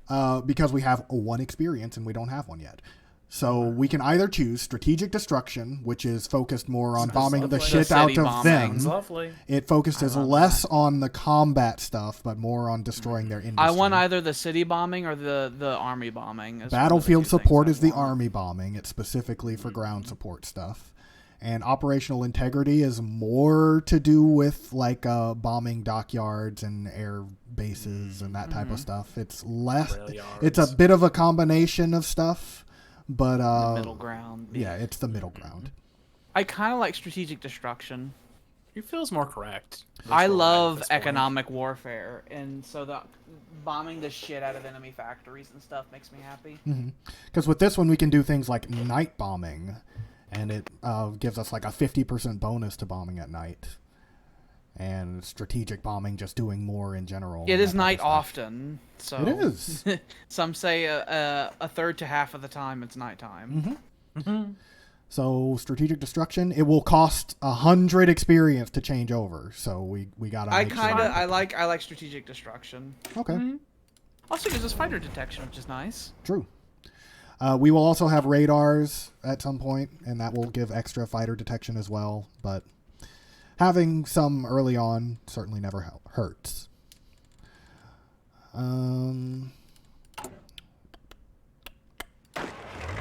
A: Because we have 1 experience and we don't have one yet. So we can either choose strategic destruction, which is focused more on bombing the shit out of them.
C: Lovely.
A: It focuses less on the combat stuff, but more on destroying their industry.
B: I want either the city bombing or the army bombing.
A: Battlefield support is the army bombing. It's specifically for ground support stuff. And operational integrity is more to do with like bombing dockyards and air bases and that type of stuff. It's less. It's a bit of a combination of stuff. But
B: the middle ground.
A: Yeah, it's the middle ground.
B: I kind of like strategic destruction.
C: It feels more correct.
B: I love economic warfare, and so the bombing the shit out of enemy factories and stuff makes me happy.
A: Because with this one, we can do things like night bombing, and it gives us like a 50% bonus to bombing at night. And strategic bombing, just doing more in general.
B: It is night often, so
A: it is.
B: Some say a third to half of the time it's nighttime.
A: So strategic destruction, it will cost 100 experience to change over. So we gotta.
B: I like strategic destruction.
A: Okay.
B: Also gives us fighter detection, which is nice.
A: True. We will also have radars at some point, and that will give extra fighter detection as well. But having some early on certainly never hurts.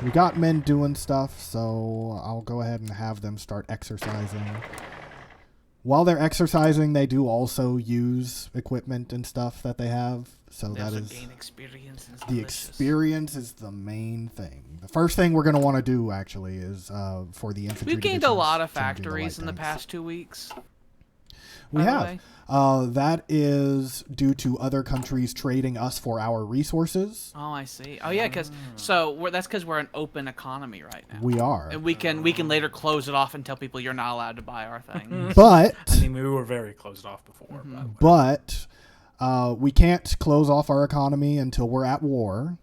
A: We got men doing stuff, so I'll go ahead and have them start exercising. While they're exercising, they do also use equipment and stuff that they have. So
B: they
A: that
B: also
A: is
B: gain experience. And
A: the experience is the main thing. The first thing we're going to want to do actually is for the infantry.
B: We've gained a lot of factories in the past 2 weeks.
A: We have. That is due to other countries trading us for our resources.
B: Oh, I see. Oh, yeah, because that's because we're an open economy right now.
A: We are,
B: and we can later close it off and tell people you're not allowed to buy our thing.
A: But
C: I mean, we were very closed off before.
A: But we can't close off our economy until we're at war,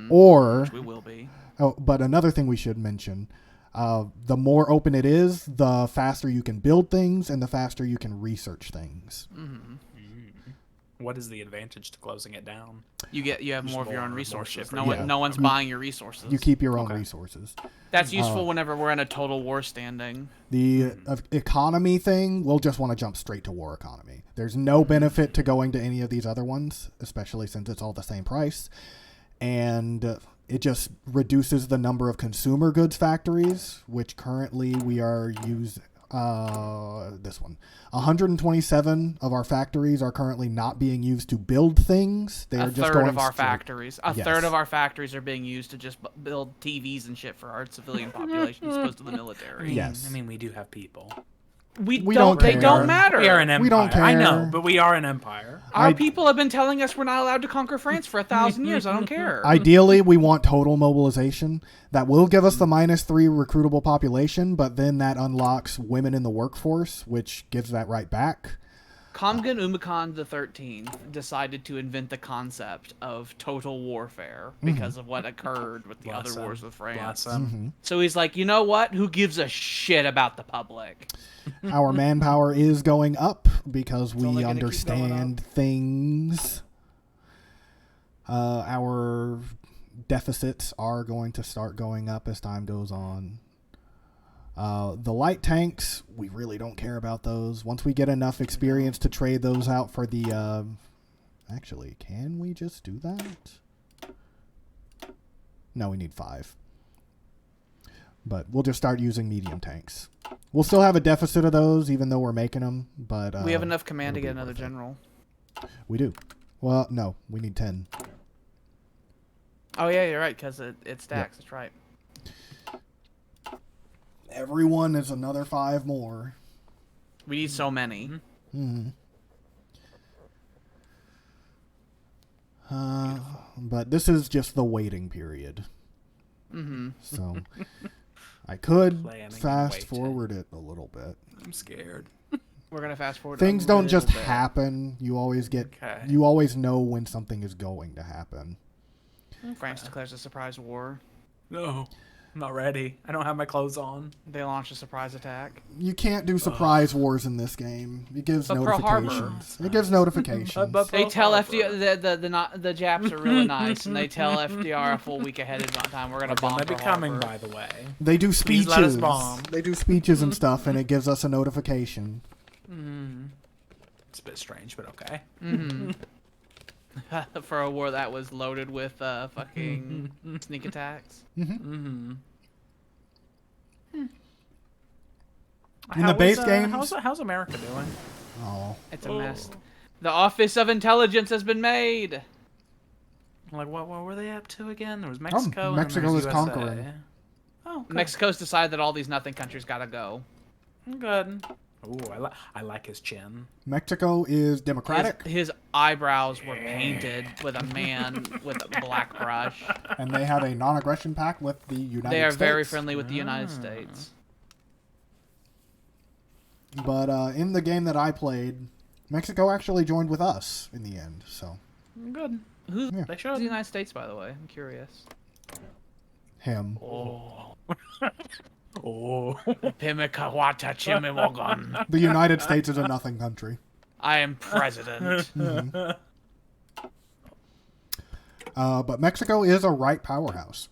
A: or
B: which we will be.
A: Oh, but another thing we should mention. The more open it is, the faster you can build things and the faster you can research things.
C: What is the advantage to closing it down?
B: You have more of your own resources. No one's buying your resources.
A: You keep your own resources.
B: That's useful whenever we're in a total war standing.
A: The economy thing, we'll just want to jump straight to war economy. There's no benefit to going to any of these other ones, especially since it's all the same price. And it just reduces the number of consumer goods factories, which currently we are using. This one. 127 of our factories are currently not being used to build things. They are just going
B: A third of our factories are being used to just build TVs and shit for our civilian population as opposed to the military.
A: Yes.
C: I mean, we do have people.
A: We don't care.
B: They don't matter.
C: We are an empire.
A: We don't care.
C: I know, but we are an empire.
B: Our people have been telling us we're not allowed to conquer France for 1,000 years. I don't care.
A: Ideally, we want total mobilization. That will give us the -3 recruitable population, but then that unlocks women in the workforce, which gives that right back.
B: Kamgan Umakan XIII decided to invent the concept of total warfare because of what occurred with the other wars with France. So he's like, you know what? Who gives a shit about the public?
A: Our manpower is going up because we understand things. Our deficits are going to start going up as time goes on. The light tanks, we really don't care about those. Once we get enough experience to trade those out for the... Actually, can we just do that? No, we need 5. But we'll just start using medium tanks. We'll still have a deficit of those, even though we're making them. But
B: we have enough command to get another general.
A: We do. Well, no, we need 10.
B: Oh, yeah, you're right, because it stacks. That's right.
A: Everyone is another 5 more.
B: We need so many.
A: But this is just the waiting period. So I could fast forward it a little bit.
C: I'm scared.
B: We're gonna fast forward.
A: Things don't just happen. You always get.
C: Okay.
A: You always know when something is going to happen.
B: France declares a surprise war.
C: No, I'm not ready. I don't have my clothes on.
B: They launch a surprise attack.
A: You can't do surprise wars in this game. It gives notifications. It gives notifications.
B: They tell FDR the Japs are really nice, and they tell FDR a full week ahead of time we're gonna bomb.
C: They be coming, by the way.
A: They do speeches.
C: Please let us bomb.
A: They do speeches and stuff, and it gives us a notification.
C: It's a bit strange, but okay.
B: For a war that was loaded with fucking sneak attacks.
A: In the base games,
C: how's America doing?
A: Oh,
B: It's a mess. The Office of Intelligence has been made.
C: Like, what were they up to again? There was Mexico.
A: Mexico is
C: USA.
A: conquering.
C: Oh, good.
B: Mexico's decided that all these nothing countries gotta go.
C: Good. Ooh, I like his chin.
A: Mexico is democratic,
B: His eyebrows were painted with a man with a black brush.
A: and they have a non-aggression pact with the United States.
B: They are very friendly with the United States.
A: But in the game that I played, Mexico actually joined with us in the end. So
C: Good.
B: They showed the United States, by the way. I'm curious.
A: him.
C: Oh. Oh.
B: Pimikawata Chimiwogon.
A: The United States is a nothing country.
B: I am president.
A: But Mexico is a right powerhouse.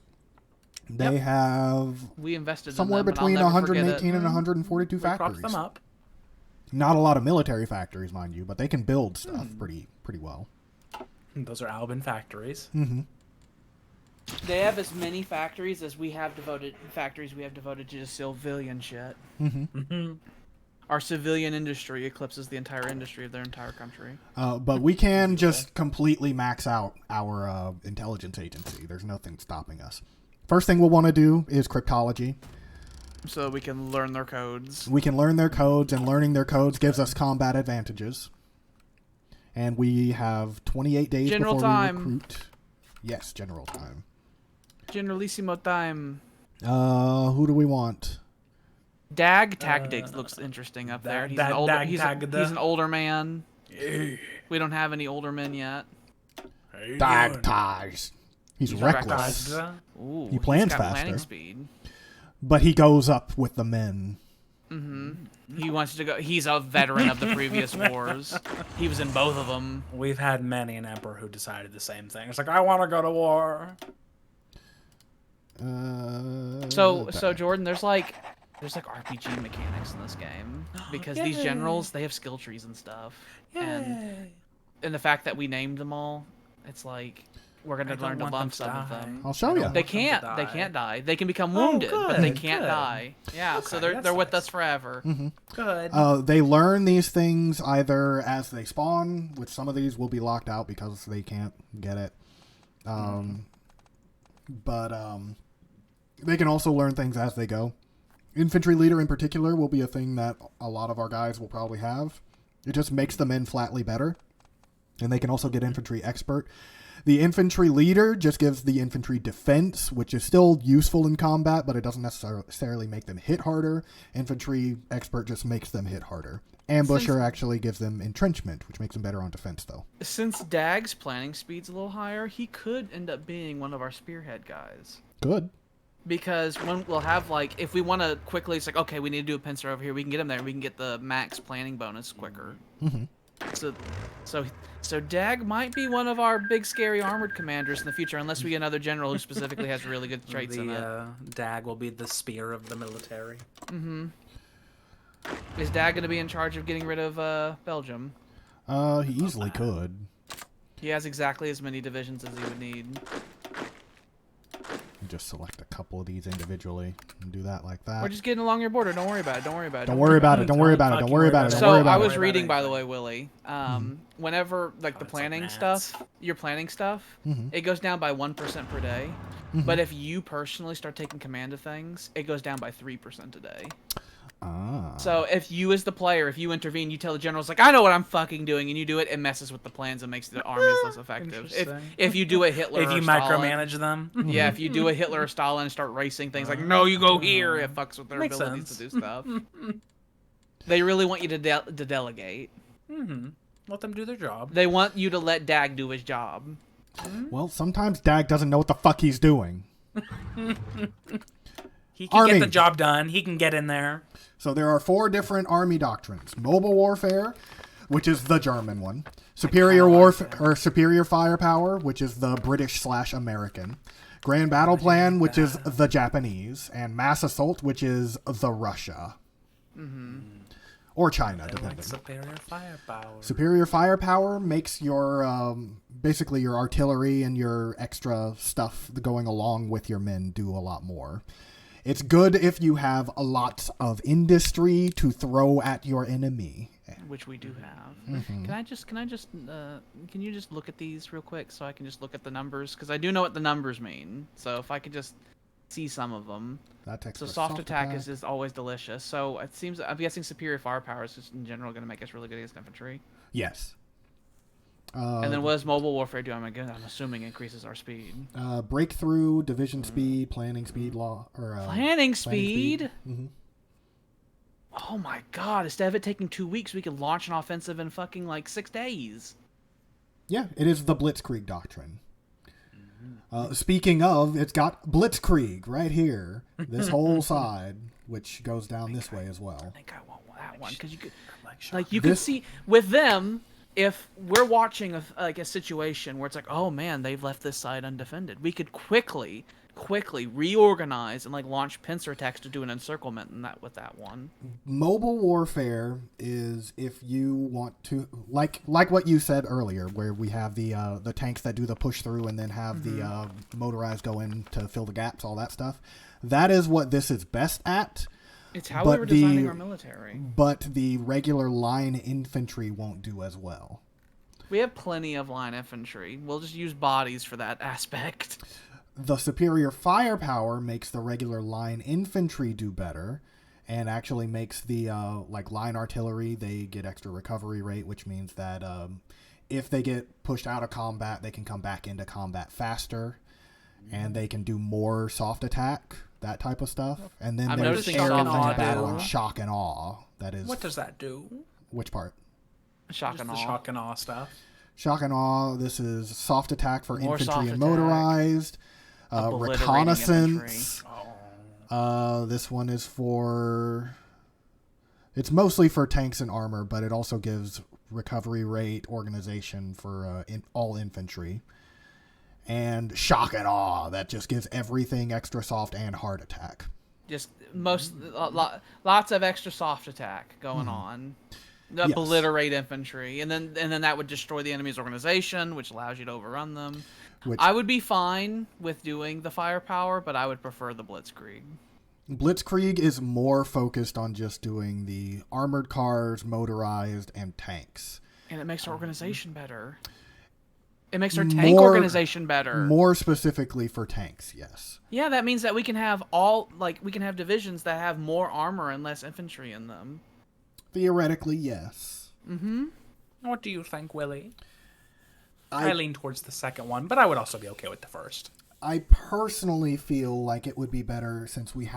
A: They have
B: We invested
A: somewhere
B: in them,
A: between
B: and I'll never
A: 118 and 142
C: Propped
A: factories.
C: them up.
A: Not a lot of military factories, mind you, but they can build stuff pretty well.
C: Those are Alban factories.
B: They have as many factories as we have devoted to just civilian shit. Our civilian industry eclipses the entire industry of their entire country.
A: But we can just completely max out our intelligence agency. There's nothing stopping us. First thing we'll want to do is cryptology.
B: So we can learn their codes.
A: We can learn their codes, and learning their codes gives us combat advantages. And we have 28 days
B: General
A: before
B: time.
A: we recruit. Yes, general time.
B: Generalissimo time.
A: Who do we want?
B: Tactics looks interesting up there. He's an older man. We don't have any older men yet.
A: Ties. He's reckless.
B: Ooh,
A: He plans
B: he's got
A: faster.
B: planning speed.
A: But he goes up with the men.
B: He wants to go. He's a veteran of the previous wars. He was in both of them.
C: We've had many an emperor who decided the same thing. It's like, I want to go to war.
B: So Jordan, there's like RPG mechanics in this game because these generals, they have skill trees and stuff. And the fact that we named them all, it's like we're gonna learn to love some of them.
A: I'll show you.
B: They can't die. They can become wounded, but they can't die. Yeah, so they're with us forever.
C: Good.
A: They learn these things either as they spawn, which some of these will be locked out because they can't get it. But they can also learn things as they go. Infantry leader in particular will be a thing that a lot of our guys will probably have. It just makes the men flatly better. And they can also get infantry expert. The infantry leader just gives the infantry defense, which is still useful in combat, but it doesn't necessarily make them hit harder. Infantry expert just makes them hit harder. Ambusher actually gives them entrenchment, which makes them better on defense, though.
B: Since Dag's planning speed's a little higher, he could end up being one of our spearhead guys.
A: Good.
B: Because when we'll have, like, if we want to quickly, it's like, okay, we need to do a pincer over here. We can get him there. And we can get the max planning bonus quicker. So Dag might be one of our big, scary armored commanders in the future, unless we get another general who specifically has really good traits in it.
C: Dag will be the spear of the military.
B: Is Dag going to be in charge of getting rid of Belgium?
A: He easily could.
B: He has exactly as many divisions as he would need.
A: Just select a couple of these individually and do that like that.
B: We're just getting along your border. Don't worry about it.
A: Don't worry about it.
B: So I was reading, by the way, Willie. Whenever like the planning stuff, your planning stuff, it goes down by 1% per day. But if you personally start taking command of things, it goes down by 3% a day. So if you as the player, if you intervene, you tell the generals like, I know what I'm fucking doing, and you do it, it messes with the plans and makes the armies less effective. If you do a Hitler,
C: if you micromanage them,
B: yeah, if you do a Hitler or Stalin and start racing things like, no, you go here, it fucks with their abilities to do stuff. They really want you to delegate.
C: Mm-hmm. Let them do their job.
B: They want you to let Dag do his job.
A: Well, sometimes Dag doesn't know what the fuck he's doing.
C: He can get the job done. He can get in there.
A: So there are 4 different army doctrines. Mobile warfare, which is the German one. Superior warfare or superior firepower, which is the British/American. Grand battle plan, which is the Japanese, and mass assault, which is the Russia. Mm-hmm. Or China, depending.
C: Superior firepower.
A: Superior firepower makes your basically your artillery and your extra stuff going along with your men do a lot more. It's good if you have a lot of industry to throw at your enemy,
B: which we do have.
A: Mm-hmm.
B: Can you just look at these real quick so I can just look at the numbers, because I do know what the numbers mean. So if I could just see some of them.
A: So
B: soft attack is always delicious. So it seems, I'm guessing superior firepower is just in general going to make us really good against infantry.
A: Yes.
B: And then what does mobile warfare do? I'm assuming increases our speed.
A: Breakthrough, division speed, planning speed,
B: planning speed?
A: Mm-hmm.
B: Oh my god, instead of it taking 2 weeks, we could launch an offensive in fucking like 6 days.
A: Yeah, it is the Blitzkrieg doctrine. Speaking of, it's got Blitzkrieg right here. This whole side, which goes down this way as well.
B: I think I want that one, because you could, you can see with them, if we're watching a situation where it's like, oh man, they've left this side undefended, we could quickly reorganize and launch pincer attacks to do an encirclement with that one.
A: Mobile warfare is if you want to, like what you said earlier, where we have the tanks that do the push through and then have the motorized go in to fill the gaps, all that stuff. That is what this is best at.
B: It's how we were designing our military.
A: But the regular line infantry won't do as well.
B: We have plenty of line infantry. We'll just use bodies for that aspect.
A: The superior firepower makes the regular line infantry do better, and actually makes the line artillery, they get extra recovery rate, which means that if they get pushed out of combat, they can come back into combat faster, and they can do more soft attack, that type of stuff. And then there's air battle and shock and awe. That is.
C: What does that do?
A: Which part?
B: Shock and awe.
C: The shock and awe stuff.
A: Shock and awe. This is soft attack for more infantry and motorized. Reconnaissance. This one is for. It's mostly for tanks and armor, but it also gives recovery rate organization for all infantry. And shock and awe, that just gives everything extra soft and hard attack.
B: Just lots of extra soft attack going on. Obliterate infantry, and then that would destroy the enemy's organization, which allows you to overrun them. I would be fine with doing the firepower, but I would prefer the Blitzkrieg.
A: Blitzkrieg is more focused on just doing the armored cars, motorized, and tanks.
B: And it makes our organization better. It makes our tank organization better.
A: More specifically for tanks, yes.
B: Yeah, that means that we can have we can have divisions that have more armor and less infantry in them.
A: Theoretically, yes.
B: Mm-hmm.
C: What do you think, Willie? I lean towards the second one, but I would also be okay with the first.
A: I personally feel like it would be better, since we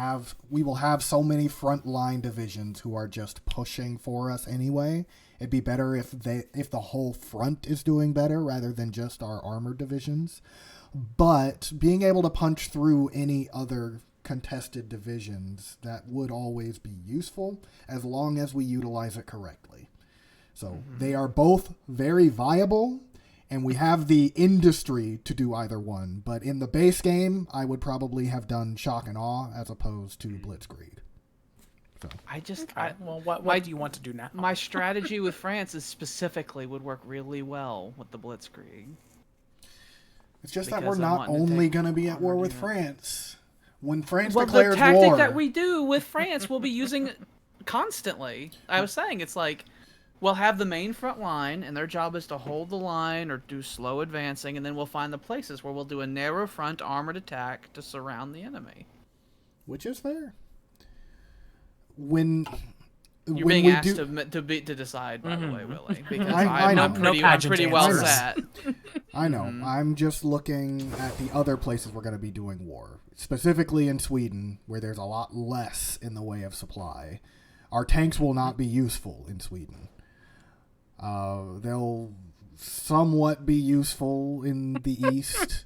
A: will have so many frontline divisions who are just pushing for us anyway. It'd be better if the whole front is doing better rather than just our armored divisions. But being able to punch through any other contested divisions, that would always be useful as long as we utilize it correctly. So they are both very viable, and we have the industry to do either one. But in the base game, I would probably have done shock and awe as opposed to Blitzkrieg. So.
C: Why do you want to do now?
B: My strategy with France is specifically would work really well with the Blitzkrieg.
A: It's just that we're not only going to be at war with France. When France declares war...
B: the tactic that we do with France, we'll be using constantly. I was saying, it's like, we'll have the main front line, and their job is to hold the line or do slow advancing, and then we'll find the places where we'll do a narrow front armored attack to surround the enemy.
A: Which is fair.
B: You're being asked to decide, by the way, Willie, because I'm pretty well set.
A: I know. I'm just looking at the other places we're going to be doing war, specifically in Sweden, where there's a lot less in the way of supply. Our tanks will not be useful in Sweden. They'll somewhat be useful in the east.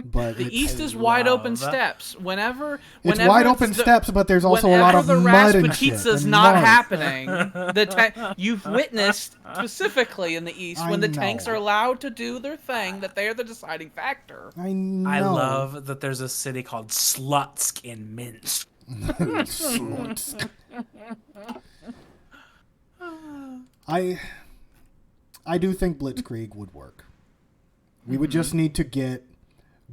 A: But
B: the east is wide open steppes. Whenever
A: it's wide open steppes, but there's also a lot of mud and shit.
B: Rasputitsa's not happening. You've witnessed specifically in the east when the tanks are allowed to do their thing that they are the deciding factor.
A: I know.
C: I love that there's a city called Slutsk in Minsk.
A: Slutsk. I do think Blitzkrieg would work. We would just need to get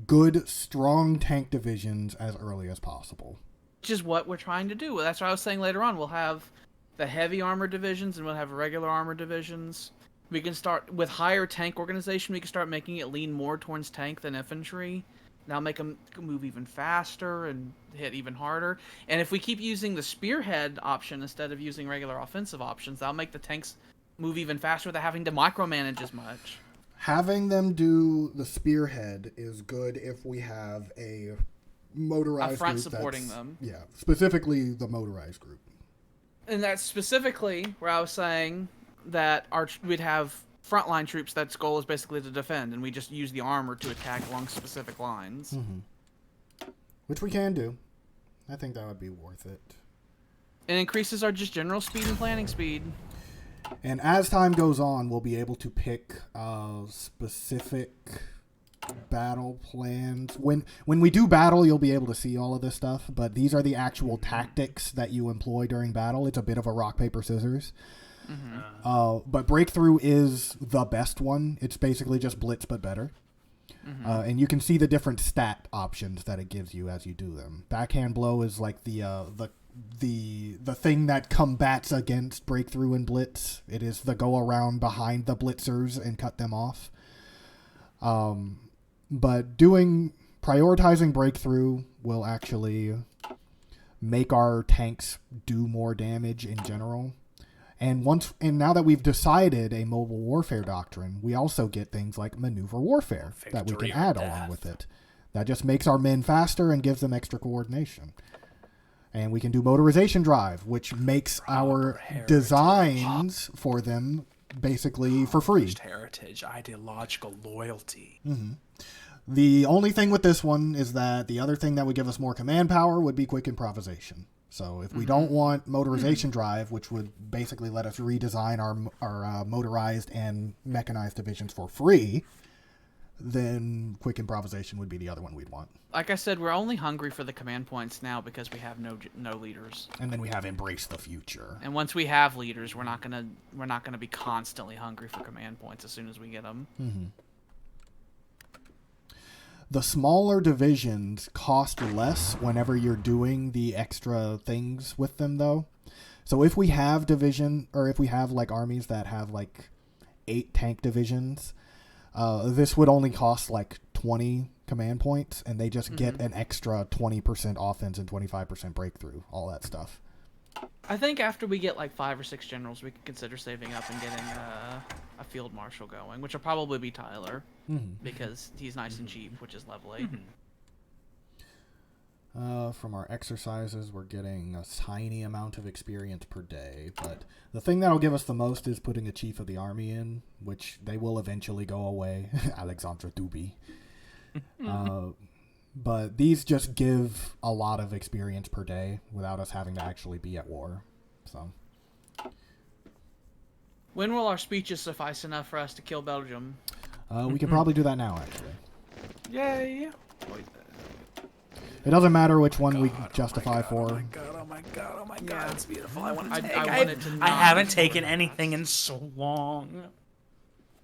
A: good, strong tank divisions as early as possible.
B: Which is what we're trying to do. That's what I was saying later on. We'll have the heavy armor divisions and we'll have regular armor divisions. We can start with higher tank organization. We can start making it lean more towards tank than infantry. Now make them move even faster and hit even harder. And if we keep using the spearhead option instead of using regular offensive options, that'll make the tanks move even faster without having to micromanage as much.
A: Having them do the spearhead is good if we have a motorized
B: front
A: group
B: supporting them.
A: Yeah, specifically the motorized group.
B: And that's specifically where I was saying that we'd have frontline troops that's goal is basically to defend, and we just use the armor to attack along specific lines.
A: Mm-hmm. Which we can do. I think that would be worth it.
B: It increases our just general speed and planning speed.
A: And as time goes on, we'll be able to pick specific battle plans. When we do battle, you'll be able to see all of this stuff, but these are the actual tactics that you employ during battle. It's a bit of a rock, paper, scissors. Mm-hmm. But Breakthrough is the best one. It's basically just Blitz, but better. Mm-hmm. And you can see the different stat options that it gives you as you do them. Backhand Blow is like the thing that combats against Breakthrough and Blitz. It is the go around behind the blitzers and cut them off. But prioritizing Breakthrough will actually make our tanks do more damage in general. And now that we've decided a mobile warfare doctrine, we also get things like maneuver warfare that we can add along with it. That just makes our men faster and gives them extra coordination. And we can do motorization drive, which makes our designs for them basically for free.
C: Heritage, ideological loyalty.
A: Mm-hmm. The only thing with this one is that the other thing that would give us more command power would be quick improvisation. So if we don't want motorization drive, which would basically let us redesign our motorized and mechanized divisions for free, then quick improvisation would be the other one we'd want.
B: Like I said, we're only hungry for the command points now because we have no leaders.
A: And then we have embrace the future.
B: And once we have leaders, we're not gonna be constantly hungry for command points as soon as we get them.
A: Mm-hmm. The smaller divisions cost less whenever you're doing the extra things with them, though. So if we have like armies that have like 8 tank divisions, this would only cost like 20 command points, and they just get an extra 20% offense and 25% breakthrough, all that stuff.
B: I think after we get like 5 or 6 generals, we could consider saving up and getting a field marshal going, which will probably be Tyler, because he's nice and cheap, which is lovely.
A: From our exercises, we're getting a tiny amount of experience per day, but the thing that'll give us the most is putting a chief of the army in, which they will eventually go away. Alexandra Duby. But these just give a lot of experience per day without us having to actually be at war. So,
B: when will our speeches suffice enough for us to kill Belgium?
A: We can probably do that now, actually.
B: Yay!
A: It doesn't matter which one we justify for.
C: Oh my god, it's beautiful.
B: I
C: haven't taken anything in so long.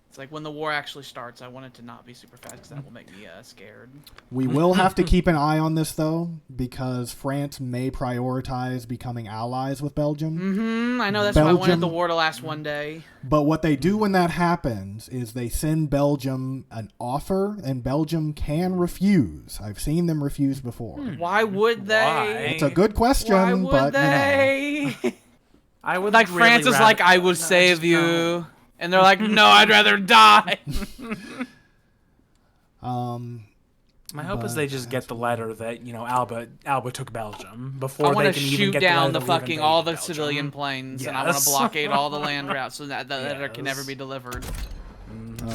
B: It's like when the war actually starts, I want it to not be super fast because that will make me scared.
A: We will have to keep an eye on this, though, because France may prioritize becoming allies with Belgium.
B: I know, that's why I wanted the war to last one day.
A: But what they do when that happens is they send Belgium an offer, and Belgium can refuse. I've seen them refuse before.
B: Why would they?
C: Why?
A: It's a good question,
B: Why would
A: but
B: they?
A: You know.
C: I would
B: like
C: really
B: France is
C: rather...
B: like, I will save you. No. And they're like, no, I'd rather die.
C: My hope is they just get the letter that Alba took Belgium
B: I
C: before
B: want
C: they
B: to
C: can even
B: shoot
C: get
B: down
C: the
B: the
C: letter
B: fucking all the
C: Belgium.
B: civilian planes, and I want to
C: Yes.
B: blockade all the land routes so that the letter can never
C: Yes.
B: be delivered.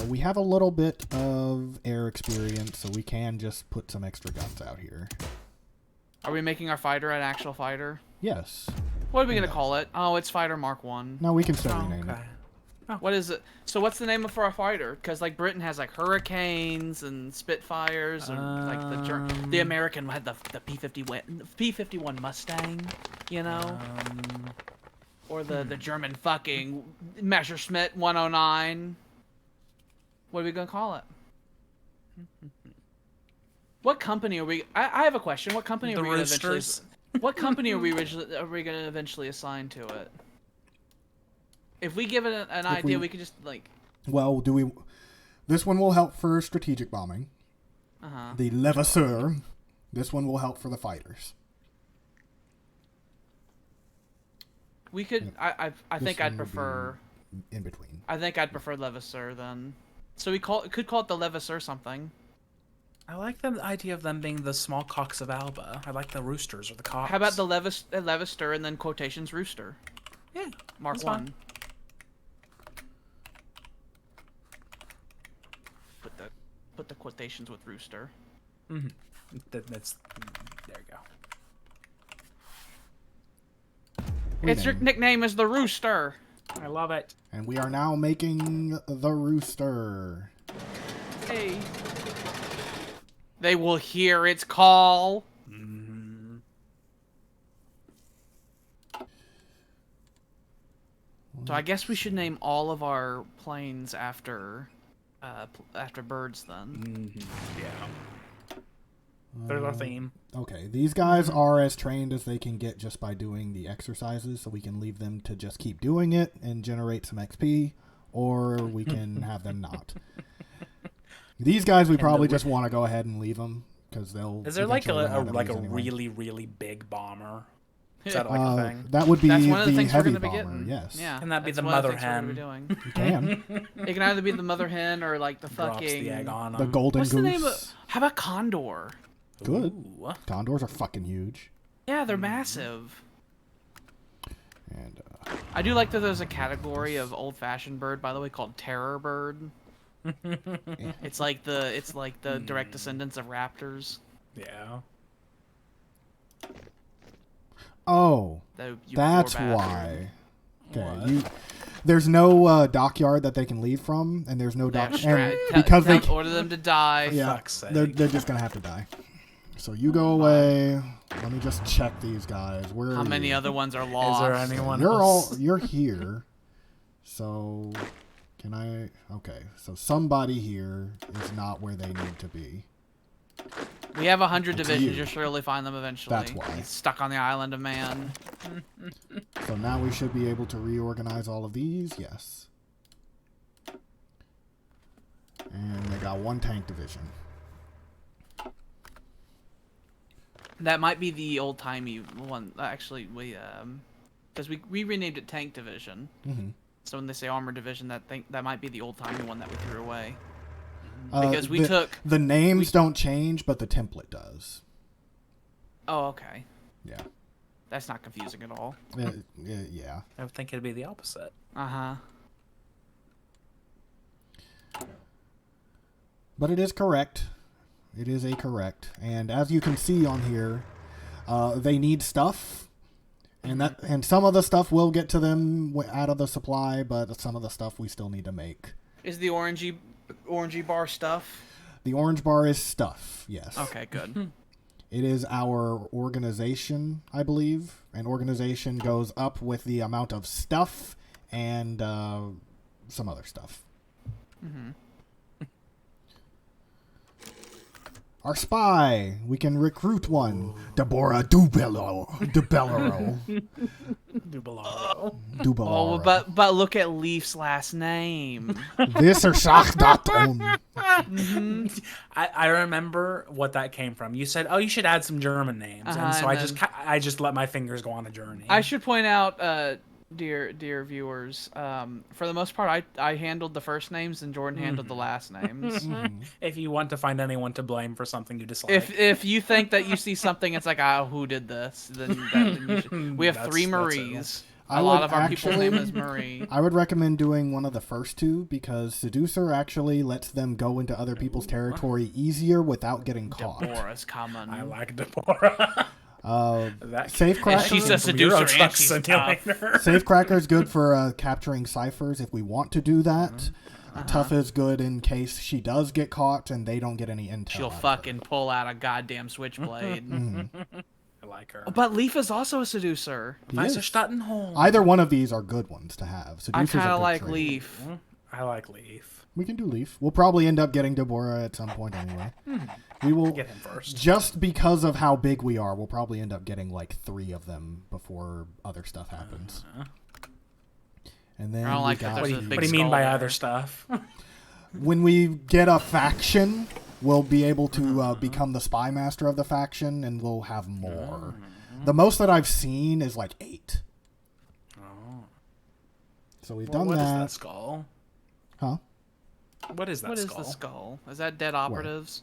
A: We have a little bit of air experience, so we can just put some extra guns out here.
B: Are we making our fighter an actual fighter?
A: Yes.
B: What are we gonna call it? Oh, it's Fighter Mark 1.
A: No, we can still rename it.
B: What is it? So what's the name for our fighter? Because like Britain has like Hurricanes and Spitfires, or like the American had the P-51 Mustang, you know, or the German fucking Messerschmitt 109. What are we gonna call it? What company are we? I have a question. What company are we gonna eventually? What company are we gonna eventually assign to it? If we give it an idea, we could just like.
A: Well, this one will help for strategic bombing. The Levasseur. This one will help for the fighters.
B: We could. I think I'd prefer.
A: In between.
B: I think I'd prefer Levasseur then. So we could call it the Levasseur something.
C: I like the idea of them being the small cocks of Alba. I like the roosters or the cocks.
B: How about the Levasseur and then quotations rooster?
C: Yeah,
B: Mark 1. Put the quotations with rooster.
C: Mm-hmm. That's there you go.
B: Its nickname is the Rooster.
C: I love it.
A: And we are now making the Rooster.
B: Hey. They will hear its call.
C: Mm-hmm.
B: So I guess we should name all of our planes after birds then.
C: Mm-hmm. Yeah. There's our theme.
A: Okay, these guys are as trained as they can get just by doing the exercises, so we can leave them to just keep doing it and generate some XP, or we can have them not. These guys, we probably just want to go ahead and leave them because they'll.
C: Is there like a
A: anyway.
C: really big bomber? Is that like a thing?
A: That would be
B: That's one of the
A: the
B: things we're
A: heavy
B: gonna be
A: bomber.
B: getting.
A: Yes.
B: Yeah.
C: Can that be
B: that's
C: the
B: one of
C: mother
B: things we're gonna be
C: hen?
B: doing.
A: You can.
B: It can either be the mother hen or like the
C: Drops
B: fucking
C: the egg on
A: The
C: them.
A: golden
B: What's
A: goose.
B: the name of? How about condor?
A: Good.
C: Ooh.
A: Condors are fucking huge.
B: Yeah, they're massive.
A: And
B: I do like that there's a category of old-fashioned bird, by the way, called terror bird. It's like the direct descendants of raptors.
C: Yeah.
A: oh,
B: You
A: that's
B: poor bastard.
A: why. Okay,
C: What?
A: there's no dockyard that they can leave from, and there's no dock
B: Because they order them to die.
A: yeah,
C: fuck's sake.
A: they're just gonna have to die. So you go away. Let me just check these guys. Where
B: How
A: are
B: many
A: you?
B: other ones are lost?
C: Is there anyone
A: You're
C: else?
A: you're here. So can I? Okay, so somebody here is not where they need to be.
B: We have 100
A: It's
B: divisions.
A: you.
B: You'll surely find them eventually.
A: That's why.
B: He's stuck on the island of man.
A: So now we should be able to reorganize all of these. Yes. And they got one tank division.
B: That might be the old-timey one. Actually, because we renamed it Tank Division.
A: Mm-hmm.
B: So when they say Armor Division, that might be the old-timey one that we threw away. Because we took...
A: The names don't change, but the template does.
B: Oh, okay.
A: Yeah.
B: That's not confusing at all.
A: Yeah.
C: I would think it'd be the opposite.
B: Uh-huh.
A: But it is correct. It is a correct. And as you can see on here, they need stuff. And some of the stuff will get to them out of the supply, but some of the stuff we still need to make.
B: Is the orangey bar stuff?
A: The orange bar is stuff, yes.
B: Okay, good.
A: It is our organization, I believe. And organization goes up with the amount of stuff and some other stuff.
B: Mm-hmm.
A: Our spy. We can recruit one. Deborah Dubello. Dubellero.
B: Oh, but look at Leaf's last name.
A: This is Schachdatum.
C: I remember what that came from. You said, "Oh, you should add some German names," and so
B: and
C: I just let my fingers go on a journey.
B: I should point out, dear viewers. For the most part, I handled the first names and Jordan handled the last names.
C: If you want to find anyone to blame for something you dislike.
B: If you think that you see something, it's like, who did this? Then you should. We have 3 Maries. A lot of our people's name is Marie.
A: I would recommend doing one of the first 2 because Seducer actually lets them go into other people's territory easier without getting caught.
B: Deborah's coming.
C: I like Deborah.
A: Safecracker.
B: She's a seducer and she's tough.
A: Safecracker is good for capturing ciphers if we want to do that. Tough is good in case she does get caught and they don't get any intel.
B: She'll fucking pull out a goddamn switchblade.
C: I like her.
B: But Leaf is also a seducer.
A: Either one of these are good ones to have.
B: I kind of like Leaf.
C: I like Leaf.
A: We can do Leaf. We'll probably end up getting Deborah at some point anyway. We will
C: get him first.
A: Just because of how big we are, we'll probably end up getting like 3 of them before other stuff happens. And then
B: I don't like
C: what do you mean by other stuff?
A: When we get a faction, we'll be able to become the spy master of the faction, and we'll have more. The most that I've seen is like 8. So we've done that.
C: What is that skull?
A: Huh?
C: What is that
B: What
C: skull?
B: is the skull? Is that dead operatives?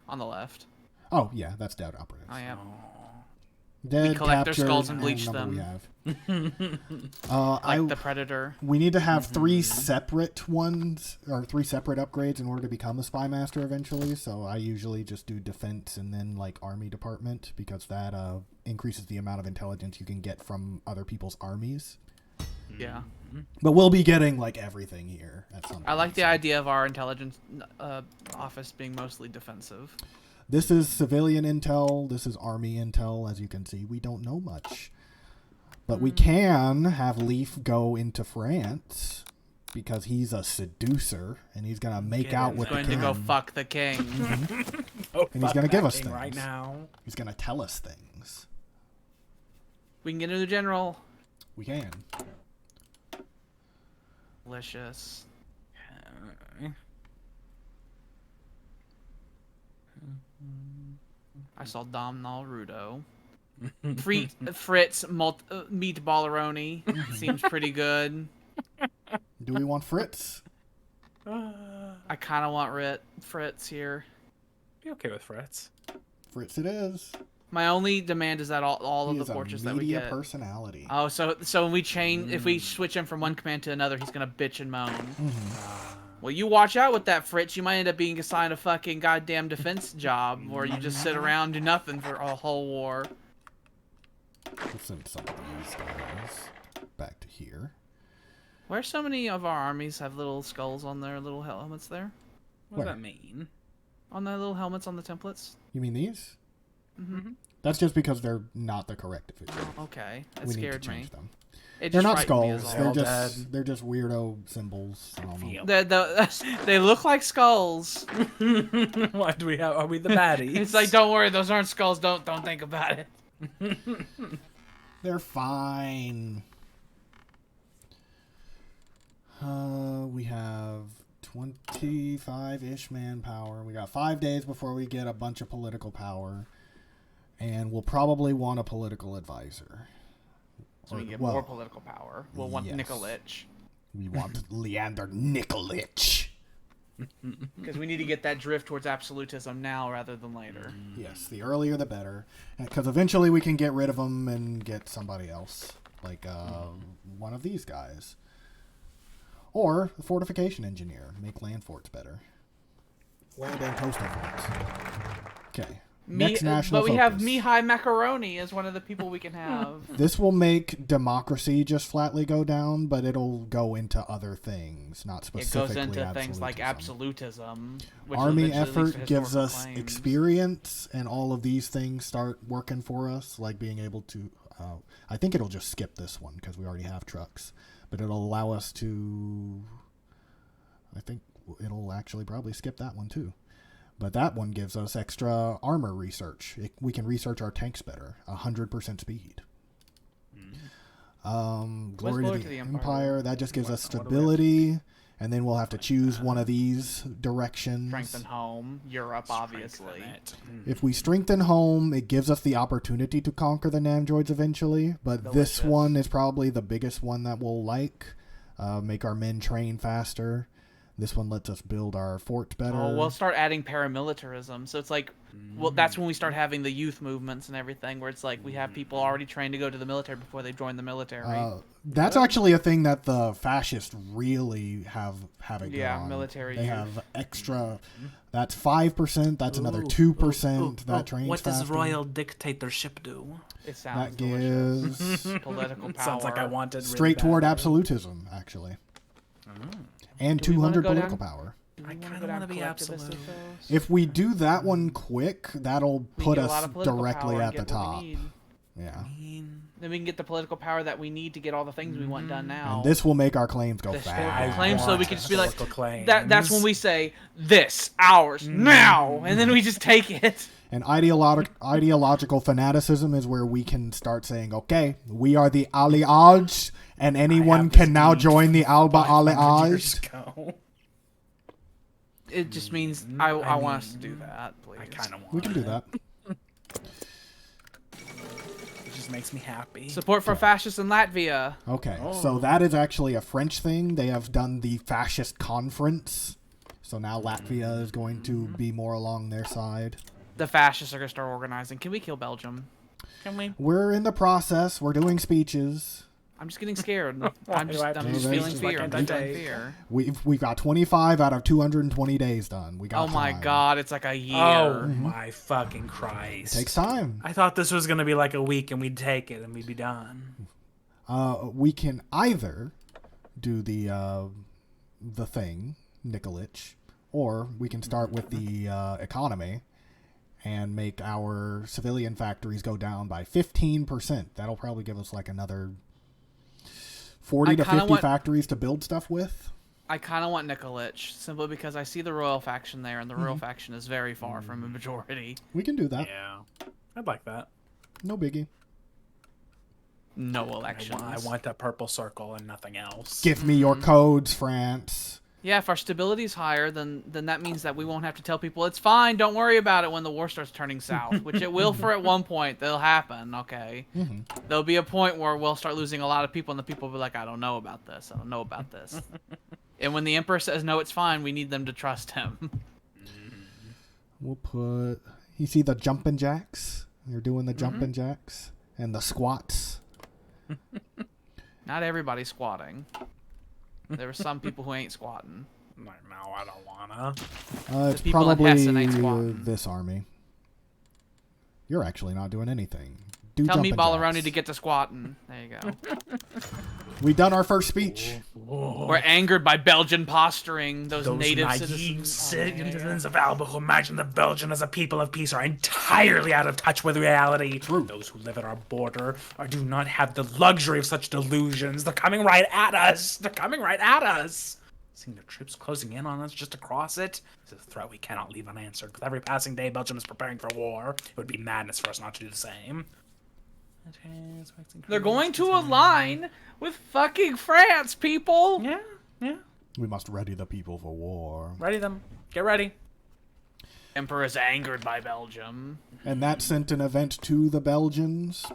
B: On the left.
A: Oh, yeah, that's dead operatives.
B: I am.
A: Dead,
B: We collect their
A: captured,
B: skulls and bleach them.
A: We have.
B: Like the Predator.
A: We need to have 3 separate ones, or 3 separate upgrades in order to become a spy master eventually. So I usually just do defense and then like army department because that increases the amount of intelligence you can get from other people's armies.
B: Yeah.
A: But we'll be getting like everything here at some point.
B: I like the idea of our intelligence office being mostly defensive.
A: This is civilian intel. This is army intel. As you can see, we don't know much. But we can have Leaf go into France because he's a seducer and he's going to make out with the king.
B: He's going to go fuck the king.
A: And he's going to give us things.
C: Right now.
A: He's going to tell us things.
B: We can get into the general.
A: We can.
B: Delicious. I saw Domhnall Rudo. Fritz meatballeroni seems pretty good.
A: Do we want Fritz?
B: I kind of want Fritz here.
C: Be okay with Fritz.
A: Fritz it is.
B: My only demand is that all of the fortress that we get.
A: Personality.
B: Oh, so when we change, if we switch him from one command to another, he's gonna bitch and moan. Well, you watch out with that, Fritz. You might end up being assigned a fucking goddamn defense job, where you just sit around and do nothing for a whole war.
A: Let's send some of these guys back to here.
B: Where so many of our armies have little skulls on their little helmets there?
C: What does that mean?
B: On their little helmets on the templates?
A: You mean these?
B: Mm-hmm.
A: That's just because they're not the correct definition.
B: Okay, that
A: We need to
B: scared me.
A: change them.
B: They're
A: not skulls.
B: Well.
A: They're just weirdo symbols. I don't
B: know. They look like skulls.
C: Why do we have? Are we the baddies?
B: It's like, don't worry, those aren't skulls. Don't think about it.
A: They're fine. We have 25-ish manpower. We got 5 days before we get a bunch of political power, and we'll probably want a political advisor.
B: So we get more political power. We'll want Nikolic.
A: We want Leander Nikolic.
B: Because we need to get that drift towards absolutism now rather than later.
A: Yes, the earlier the better. Because eventually we can get rid of them and get somebody else. Like one of these guys. Or a fortification engineer. Make land forts better. Land and coastal forts. Okay. Next national
B: but we
A: focus.
B: have Mihai Macaroni as one of the people we can have.
A: This will make democracy just flatly go down, but it'll go into other things, not specifically
B: It goes into
A: absolutism.
B: things like absolutism. Which
A: Army effort gives us experience, and all of these things start working for us, like being able to... I think it'll just skip this one, because we already have trucks. But it'll allow us to... I think it'll actually probably skip that one, too. But that one gives us extra armor research. We can research our tanks better. 100% speed. Glory to the Empire. That just gives us stability. And then we'll have to choose one of these directions.
B: Strengthen home, Europe, obviously.
A: If we strengthen home, it gives us the opportunity to conquer the Namdroids eventually. But this one is probably the biggest one that we'll like. Make our men train faster. This one lets us build our forts better.
B: Oh, we'll start adding paramilitarism. So it's like, well, that's when we start having the youth movements and everything, where it's like we have people already trained to go to the military before they join the military.
A: That's actually a thing that the fascists really have it going on.
B: Military.
A: They have extra. That's 5%. That's another 2% that trains
C: What does
A: faster.
C: royal dictatorship do?
B: It sounds
A: That gives
B: political power.
C: Sounds like I wanted
A: straight
C: really
A: toward
C: bad.
A: absolutism, actually. And 200 political power.
C: I kind of want to be absolute.
A: If we do that one quick, that'll put
B: get a lot
A: us
B: of political
A: directly
B: power
A: at
B: and
A: the
B: get what we
A: top.
B: need.
A: Yeah.
B: Then we can get the political power that we need to get all the things we want done now.
A: And this will make our claims go
B: Historical
A: fast.
B: claims, so we can just be like,
C: claims.
B: that's when we say, this, ours, now, and then we just take it.
A: And ideological fanaticism is where we can start saying, okay, we are the Alliage, and anyone can now join the Alba Alliage.
B: It just means I want us to do that, please.
C: I kind of want.
A: We can do that.
C: It just makes me happy.
B: Support for fascists in Latvia.
A: Okay, so that is actually a French thing. They have done the fascist conference. So now Latvia is going to be more along their side.
B: The fascists are going to start organizing. Can we kill Belgium? Can we?
A: We're in the process. We're doing speeches.
B: I'm just getting scared. I'm just feeling fear. I'm just feeling fear.
A: We've got 25 out of 220 days done. We got
B: Oh my
A: time.
B: God, it's like a year.
C: Oh my fucking Christ.
A: It takes time.
C: I thought this was going to be like a week and we'd take it and we'd be done.
A: We can either do the thing, Nikolic, or we can start with the economy and make our civilian factories go down by 15%. That'll probably give us like another 40 to 50 factories to build stuff with.
B: I kind of want Nikolic, simply because I see the royal faction there, and the royal faction is very far from a majority.
A: We can do that.
C: Yeah. I'd like that.
A: No biggie.
B: No elections.
C: I want that purple circle and nothing else.
A: Give me your codes, France.
B: Yeah, if our stability is higher, then that means that we won't have to tell people, it's fine, don't worry about it when the war starts turning south, which it will for at one point. They'll happen, okay? There'll be a point where we'll start losing a lot of people, and the people will be like, I don't know about this. I don't know about this. And when the Emperor says, no, it's fine, we need them to trust him.
A: We'll put... You see the jumping jacks? You're doing the jumping jacks? And the squats?
B: Not everybody's squatting. There are some people who ain't squatting.
C: No, I don't wanna.
A: It's
B: people in
A: probably
B: Hessen ain't squatting.
A: this army. You're actually not doing anything. Do
B: Tell me,
A: jumping
B: Balleroni,
A: jacks.
B: to get to squatting. There you go.
A: We done our first speech.
B: We're angered by Belgian posturing. Those native
C: naive
B: citizens.
C: of Alba who imagine that Belgium as a people of peace are entirely out of touch with reality.
A: True.
C: Those who live at our border do not have the luxury of such delusions. They're coming right at us. They're coming right at us. Seeing their troops closing in on us just across it is a threat we cannot leave unanswered. With every passing day, Belgium is preparing for war. It would be madness for us not to do the same.
B: They're going to align with fucking France, people.
C: Yeah.
A: We must ready the people for war.
C: Ready them. Get ready.
B: Emperor is angered by Belgium.
A: And that sent an event to the Belgians.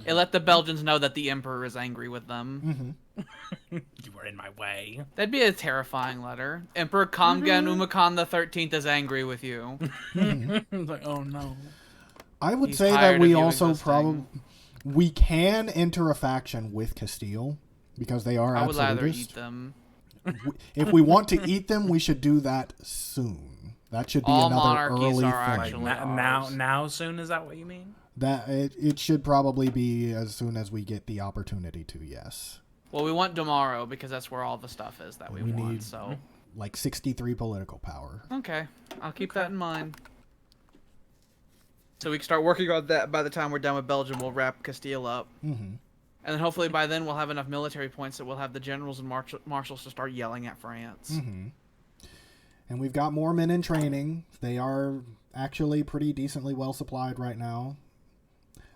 B: It let the Belgians know that the Emperor is angry with them.
C: You were in my way.
B: That'd be a terrifying letter. Emperor Kamgan Umakan the 13th is angry with you.
C: It's like, oh no.
A: I would
B: He's
A: say
B: tired
A: that we
B: of you
A: also
B: existing.
A: we can enter a faction with Castile because they are
B: I would rather
A: absolutist.
B: eat them.
A: If we want to eat them, we should do that soon. That should be
B: All
A: another
B: monarchies
A: early
B: are
A: thing.
B: actually
C: Now soon, is that what you mean?
A: That it should probably be as soon as we get the opportunity to. Yes.
B: Well, we want tomorrow because that's where all the stuff is that we want.
A: need-
B: So
A: Like 63 political power.
B: okay, I'll keep that in mind. So we can start working on that. By the time we're done with Belgium, we'll wrap Castile up. And then hopefully by then we'll have enough military points that we'll have the generals and marshals to start yelling at France.
A: And we've got more men in training. They are actually pretty decently well supplied right now.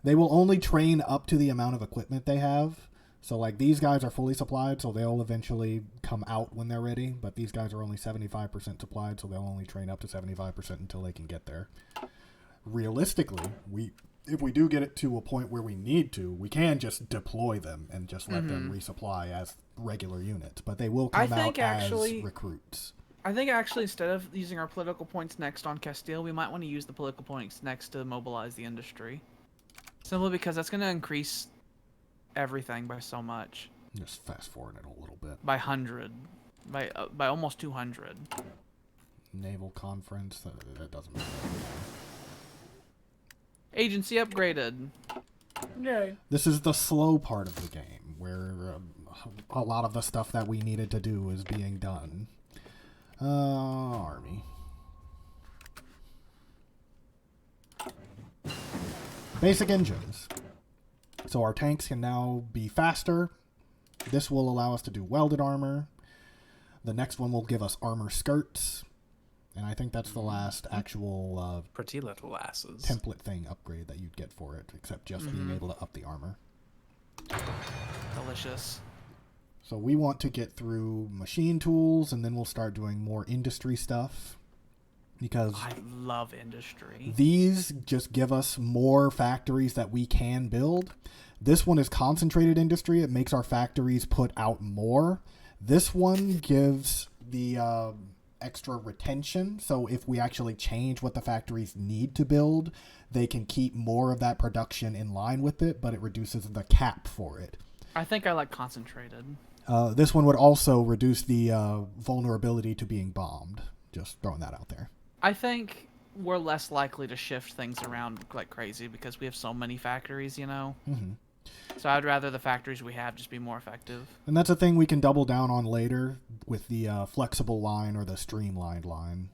A: They will only train up to the amount of equipment they have. So, like, these guys are fully supplied, so they'll eventually come out when they're ready. But these guys are only 75% supplied, so they'll only train up to 75% until they can get there. Realistically, if we do get it to a point where we need to, we can just deploy them and just let them resupply as regular units. But they will come out as recruits.
B: I think actually instead of using our political points next on Castile, we might want to use the political points next to mobilize the industry. Simply because that's going to increase everything by so much.
A: Just fast forward it a little bit.
B: By 100. By almost 200.
A: Naval conference, that doesn't matter.
B: Agency upgraded.
C: Yay.
A: This is the slow part of the game, where a lot of the stuff that we needed to do is being done. Army. Basic engines. So our tanks can now be faster. This will allow us to do welded armor. The next one will give us armor skirts. And I think that's the last actual
C: pretty little asses
A: template thing upgrade that you'd get for it, except just being able to up the armor.
B: Delicious.
A: So we want to get through machine tools, and then we'll start doing more industry stuff. Because
B: I love industry.
A: These just give us more factories that we can build. This one is concentrated industry. It makes our factories put out more. This one gives the extra retention. So if we actually change what the factories need to build, they can keep more of that production in line with it, but it reduces the cap for it.
B: I think I like concentrated.
A: This one would also reduce the vulnerability to being bombed. Just throwing that out there.
B: I think we're less likely to shift things around like crazy because we have so many factories, you know?
A: Mm-hmm.
B: So I'd rather the factories we have just be more effective.
A: And that's a thing we can double down on later with the flexible line or the streamlined line.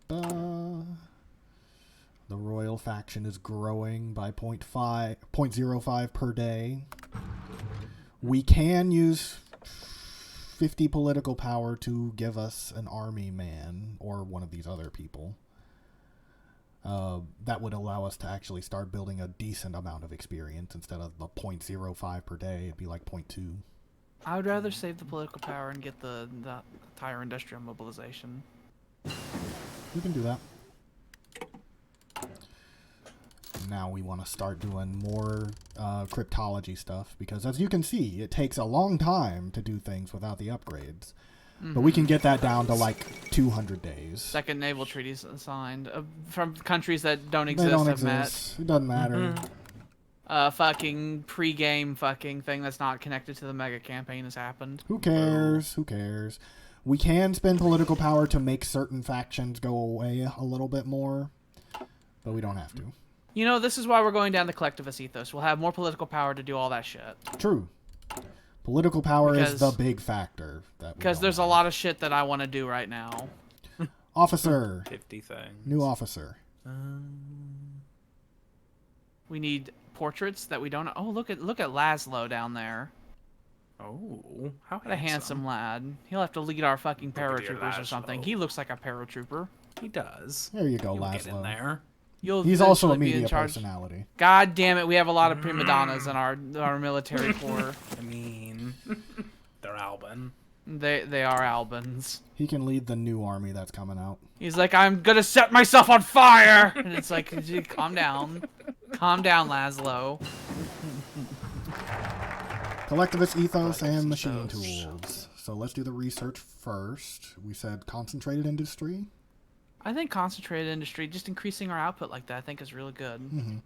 A: The royal faction is growing by 0.05 per day. We can use 50 political power to give us an army man or one of these other people. That would allow us to actually start building a decent amount of experience instead of the 0.05 per day. It'd be like 0.2.
B: I would rather save the political power and get the entire industrial mobilization.
A: We can do that. Now we want to start doing more cryptology stuff because, as you can see, it takes a long time to do things without the upgrades. But we can get that down to like 200 days.
B: Second naval treaties signed from countries that don't exist.
A: They don't
B: have
A: exist. It doesn't matter.
B: Fucking pre-game fucking thing that's not connected to the mega campaign has happened.
A: Who cares? Who cares? We can spend political power to make certain factions go away a little bit more, but we don't have to.
B: You know, this is why we're going down the collectivist ethos. We'll have more political power to do all that shit.
A: True. Political power is the big factor.
B: Because there's a lot of shit that I want to do right now.
A: Officer.
C: 50 things.
A: New officer.
B: We need portraits that we don't... Oh, look at Laszlo down there.
C: Oh, how
B: What a handsome lad. He'll have to lead our fucking
C: Brigadier
B: paratroopers or something.
C: Laszlo.
B: He looks like a paratrooper.
C: He does.
A: There you go,
C: He'll get in
A: Laszlo.
C: there.
A: He's also a
B: eventually be in
A: media
B: charge.
A: personality.
B: God damn it, we have a lot of prima donnas in our military corps.
C: I mean, they're Alban.
B: They are Albans.
A: He can lead the new army that's coming out.
B: He's like, I'm gonna set myself on fire! And it's like, calm down. Calm down, Laszlo.
A: Collectivist ethos and machine tools. So let's do the research first. We said concentrated industry.
B: I think concentrated industry, just increasing our output like that, I think is really good.
A: Mm-hmm.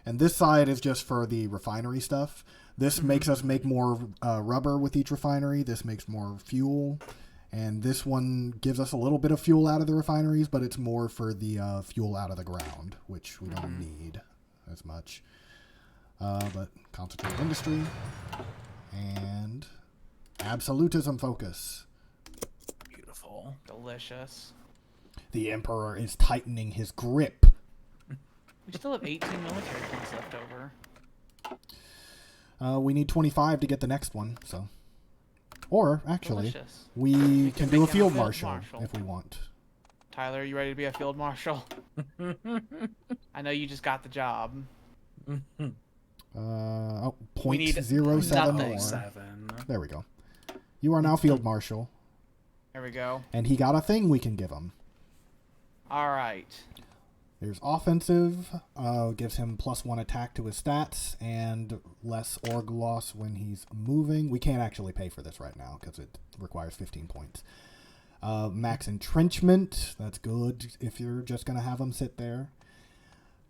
A: And this side is just for the refinery stuff. This makes us make more rubber with each refinery. This makes more fuel. And this one gives us a little bit of fuel out of the refineries, but it's more for the fuel out of the ground, which we don't need as much. But concentrated industry and absolutism focus.
C: Beautiful.
B: Delicious.
A: The Emperor is tightening his grip.
B: We still have 18 military points left over.
A: We need 25 to get the next one, so. Or, actually,
B: Delicious.
A: we can do a
B: make him
A: field
B: a field
A: marshal
B: marshal.
A: if we want.
B: Tyler, you ready to be a field marshal? I know you just got the job. We need
A: 0.07
B: nothing.
A: more.
C: 7.
A: There we go. You are now Field Marshal.
B: There we go.
A: And he got a thing we can give him.
B: All right.
A: There's offensive, gives him +1 attack to his stats, and less org loss when he's moving. We can't actually pay for this right now because it requires 15 points. Max entrenchment, that's good if you're just going to have him sit there.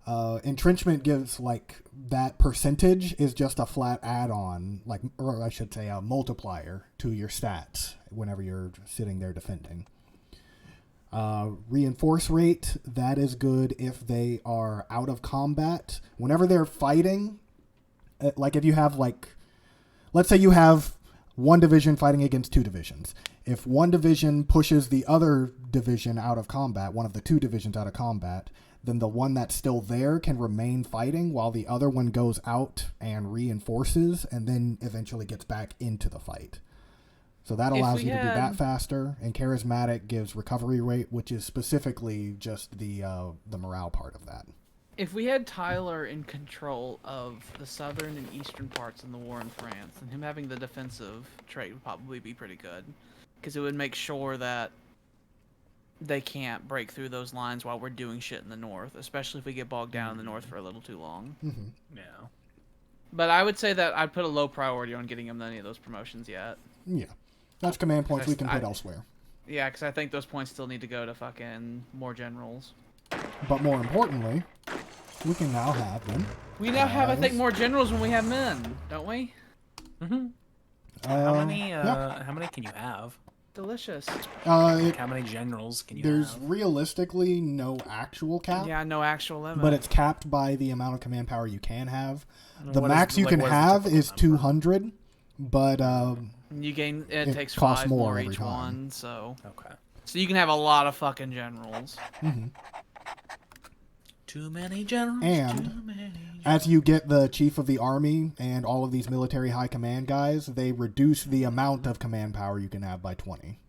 A: Entrenchment gives, like, that percentage is just a flat add-on, like, or I should say a multiplier to your stats whenever you're sitting there defending. Reinforce rate, that is good if they are out of combat. Whenever they're fighting, like if you have, like, let's say you have one division fighting against 2 divisions. If one division pushes the other division out of combat, one of the 2 divisions out of combat, then the one that's still there can remain fighting while the other one goes out and reinforces and then eventually gets back into the fight. So that allows you to do that faster, and charismatic gives recovery rate, which is specifically just the morale part of that.
B: If we had Tyler in control of the southern and eastern parts in the war in France, then him having the defensive trait would probably be pretty good, because it would make sure that they can't break through those lines while we're doing shit in the north, especially if we get bogged down in the north for a little too long.
A: Mm-hmm.
C: Yeah.
B: But I would say that I'd put a low priority on getting him any of those promotions yet.
A: Yeah. That's command points we can put elsewhere.
B: Yeah, because I think those points still need to go to fucking more generals.
A: But more importantly, we can now have them.
B: We now have, I think, more generals when we have men, don't we?
C: Mm-hmm. How many can you have?
B: Delicious.
C: How many generals can you have?
A: There's realistically no actual cap.
B: Yeah, no actual limit.
A: But it's capped by the amount of command power you can have. The max you can have is 200, but
B: you gain it takes
A: costs
B: 5 more each
A: time.
B: one, so
C: Okay.
B: So you can have a lot of fucking generals.
A: Mm-hmm.
C: Too many generals.
A: And as you get the chief of the army and all of these military high command guys, they reduce the amount of command power you can have by 20.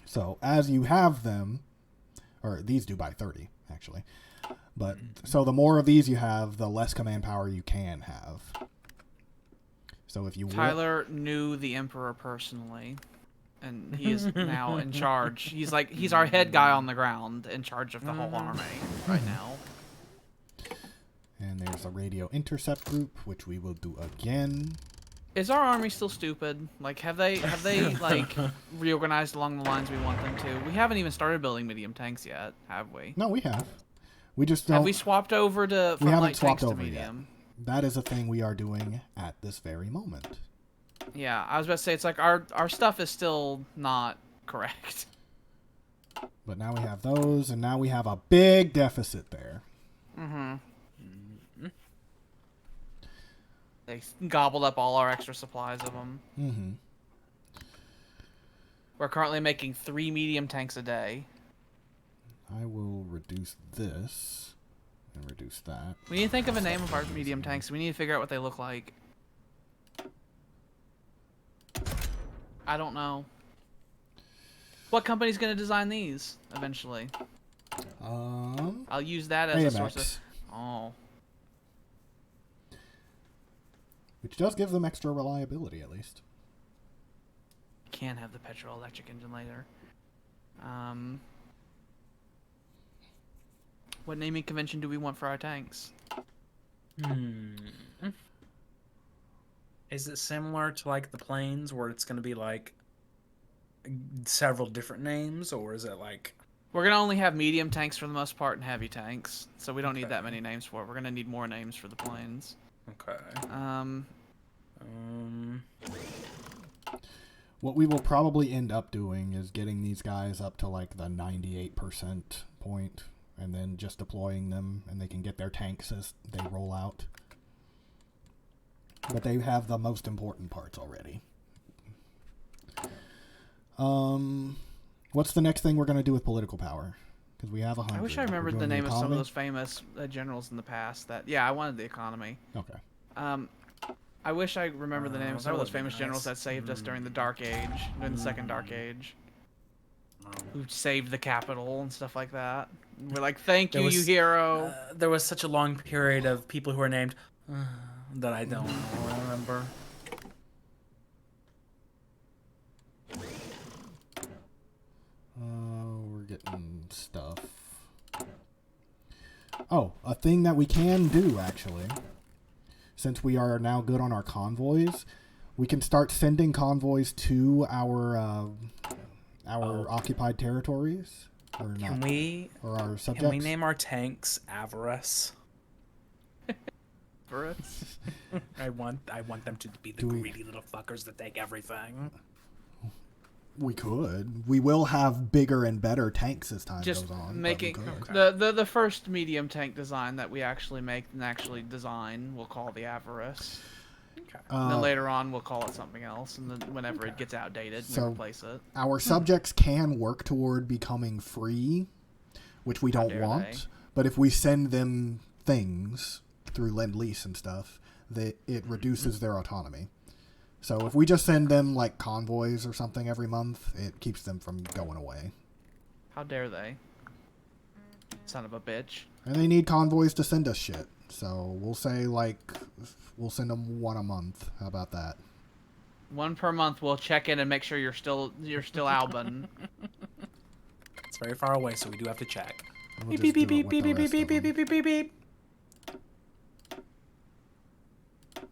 A: So as you have them, or these do by 30 actually, but so the more of these you have, the less command power you can have. So if you
B: Tyler knew the Emperor personally, and he is now in charge. He's our head guy on the ground, in charge of the whole army right now.
A: And there's a radio intercept group, which we will do again.
B: Is our army still stupid? Like, have they like reorganized along the lines we want them to? We haven't even started building medium tanks yet, have we?
A: No, we have. We just don't.
B: Have we swapped over to from light tanks to medium?
A: That is a thing we are doing at this very moment.
B: Yeah, I was about to say, it's like our stuff is still not correct.
A: But now we have those, and now we have a big deficit there.
B: Mm-hmm. They gobbled up all our extra supplies of them.
A: Mm-hmm.
B: We're currently making 3 medium tanks a day.
A: I will reduce this and reduce that.
B: We need to think of a name of our medium tanks. We need to figure out what they look like. I don't know. What company's going to design these eventually? I'll use that as
A: AMX.
B: a source of... Oh.
A: Which does give them extra reliability, at least.
B: Can have the petrol electric engine later. What naming convention do we want for our tanks?
C: Is it similar to like the planes where it's going to be like several different names, or is it like...
B: We're going to only have medium tanks for the most part and heavy tanks, so we don't need that many names for it. We're going to need more names for the planes.
C: Okay.
A: What we will probably end up doing is getting these guys up to like the 98% point and then just deploying them, and they can get their tanks as they roll out. But they have the most important parts already. What's the next thing we're going to do with political power? Because we have 100.
B: I wish I remembered the name of some of those famous generals in the past. I wanted the economy.
A: Okay.
B: I wish I remembered the name of some of those famous generals that saved us during the Dark Age, during the Second Dark Age. Who saved the capital and stuff like that. We're like, thank you, you hero.
C: There was such a long period of people who were named that I don't remember.
A: We're getting stuff. Oh, a thing that we can do, actually. Since we are now good on our convoys, we can start sending convoys to our occupied territories. Or
C: Can we?
A: Or our subjects.
C: Can we name our tanks Avarice?
B: Avarice?
C: I want them to be the greedy little fuckers that take everything.
A: We could. We will have bigger and better tanks as time goes on.
B: Making the first medium tank design that we actually make and actually design, we'll call the Avarice. Okay. And then later on, we'll call it something else, and then whenever it gets outdated, we replace it.
A: Our subjects can work toward becoming free, which we don't want. But if we send them things through Lend-Lease and stuff, it reduces their autonomy. So if we just send them like convoys or something every month, it keeps them from going away.
B: How dare they? Son of a bitch.
A: And they need convoys to send us shit. So we'll say we'll send them one a month. How about that?
B: One per month. We'll check in and make sure you're still Alban.
C: It's very far away, so we do have to check.
A: Beep beep beep beep beep beep beep beep beep beep beep.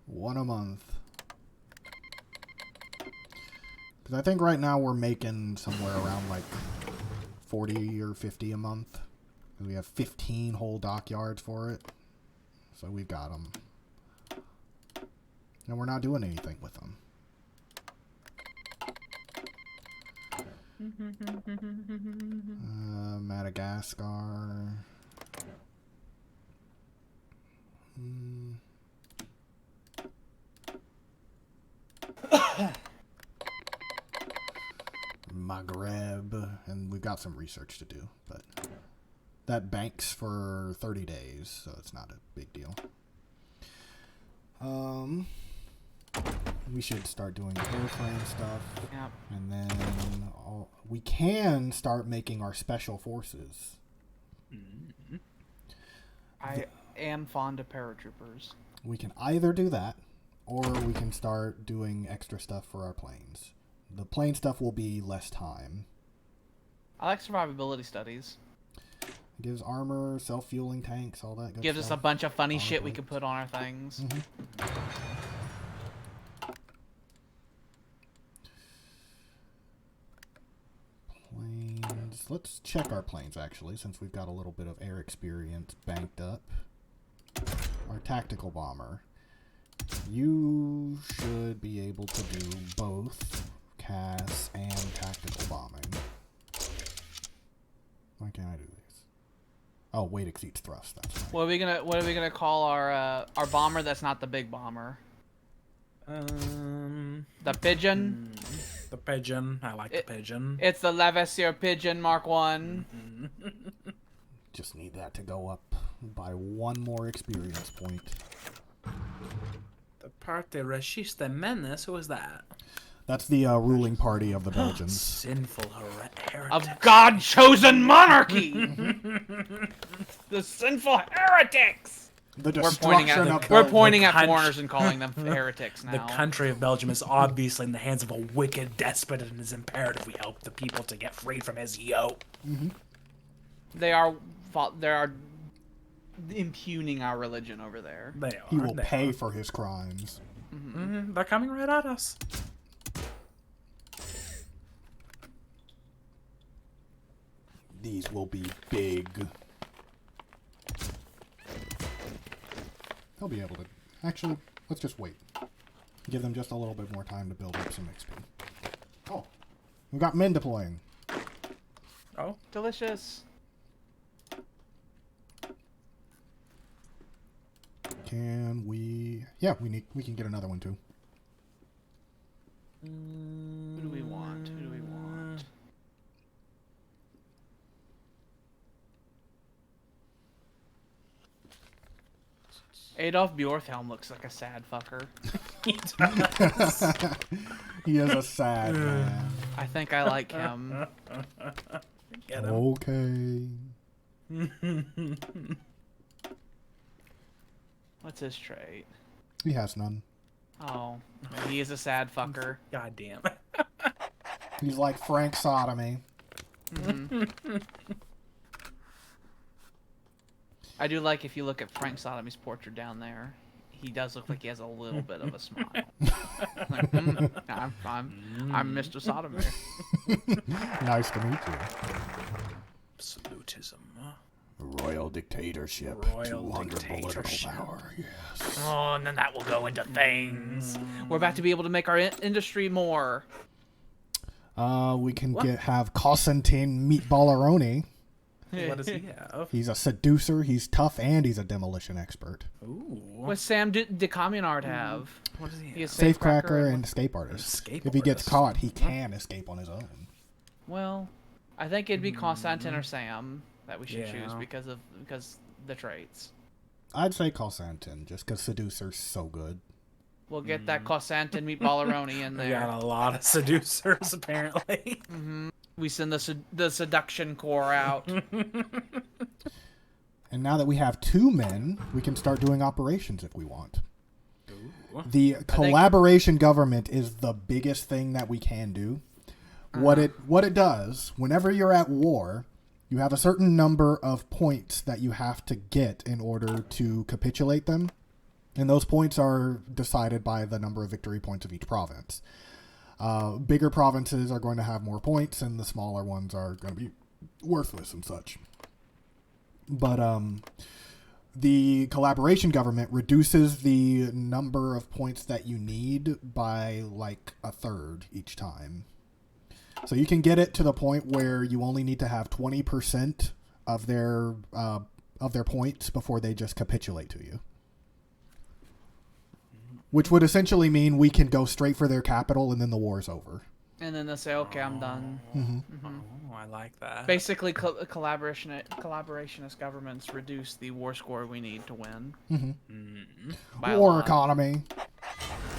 A: One a month. Because I think right now we're making somewhere around like 40 or 50 a month. We have 15 whole dockyards for it. So we've got them. And we're not doing anything with them. Madagascar. Maghreb, and we've got some research to do, but that banks for 30 days, so it's not a big deal. We should start doing airframe stuff, and then we can start making our special forces.
B: I am fond of paratroopers.
A: We can either do that, or we can start doing extra stuff for our planes. The plane stuff will be less time.
B: I like survivability studies.
A: It gives armor, self-fueling tanks, all that good
B: Gives
A: stuff.
B: us a bunch of funny shit we can put on our things.
A: Planes. Let's check our planes, actually, since we've got a little bit of air experience banked up. Our tactical bomber. You should be able to do both CAS and tactical bombing. Why can't I do these? Oh, weight exceeds thrust. That's right.
B: What are we gonna call our bomber that's not the big bomber? The pigeon.
C: The pigeon. I like the pigeon.
B: It's the Lavessier Pigeon Mark 1.
A: Just need that to go up by one more experience point.
C: The Parti Raciste Menace. Who is that?
A: That's the ruling party of the Belgians.
C: Sinful heretics.
B: Of God-chosen monarchy! The sinful heretics!
A: The
B: We're pointing at foreigners and calling them heretics now.
C: The country of Belgium is obviously in the hands of a wicked despot, and it is imperative we help the people to get freed from his yoke.
B: They are impugning our religion over there.
C: They are.
A: He will pay for his crimes.
C: They're coming right at us.
A: These will be big. They'll be able to... Actually, let's just wait. Give them just a little bit more time to build up some XP. Oh, we've got men deploying.
C: Oh,
B: delicious.
A: Can we... Yeah, we can get another one too.
B: Who do we want? Who do we want? Adolf Bjorthelm looks like a sad fucker.
A: He is a sad man.
B: I think I like him.
A: Okay.
B: What's his trait?
A: He has none.
B: Oh, he is a sad fucker.
C: God damn.
A: He's like Frank Sodomy.
B: I do like if you look at Frank Sodomy's portrait down there. He does look like he has a little bit of a smile. Like, I'm Mr. Sodomy.
A: Nice to meet you.
C: Absolutism.
A: Royal dictatorship.
C: Royal
A: 200
C: dictatorship.
A: political power. Yes.
C: Oh, and then that will go into things.
B: We're about to be able to make our industry more.
A: We can have Constantine Meatballeroni.
C: What does he have?
A: He's a seducer, he's tough, and he's a demolition expert.
C: Ooh.
B: What Sam de Communard have?
C: What does he
B: He has
C: have?
A: Safecracker and escape artist. If he gets caught, he can escape on his own.
B: Well, I think it'd be Constantine or Sam that we should
C: Yeah.
B: choose because the traits.
A: I'd say Constantine, just because seducer's so good.
B: We'll get that Constantine Meatballeroni in
C: We
B: there.
C: got a lot of seducers, apparently.
B: We send the seduction core out.
A: And now that we have 2 men, we can start doing operations if we want.
C: Ooh.
A: The collaboration government is the biggest thing that we can do. What it does, whenever you're at war, you have a certain number of points that you have to get in order to capitulate them. And those points are decided by the number of victory points of each province. Bigger provinces are going to have more points, and the smaller ones are going to be worthless and such. But the collaboration government reduces the number of points that you need by like a third each time. So you can get it to the point where you only need to have 20% of their points before they just capitulate to you. Which would essentially mean we can go straight for their capital and then the war's over.
B: And then they'll say, okay, I'm done.
C: Oh, I like that.
B: Basically, collaborationist governments reduce the war score we need to win. By a
A: War
B: lot.
A: economy.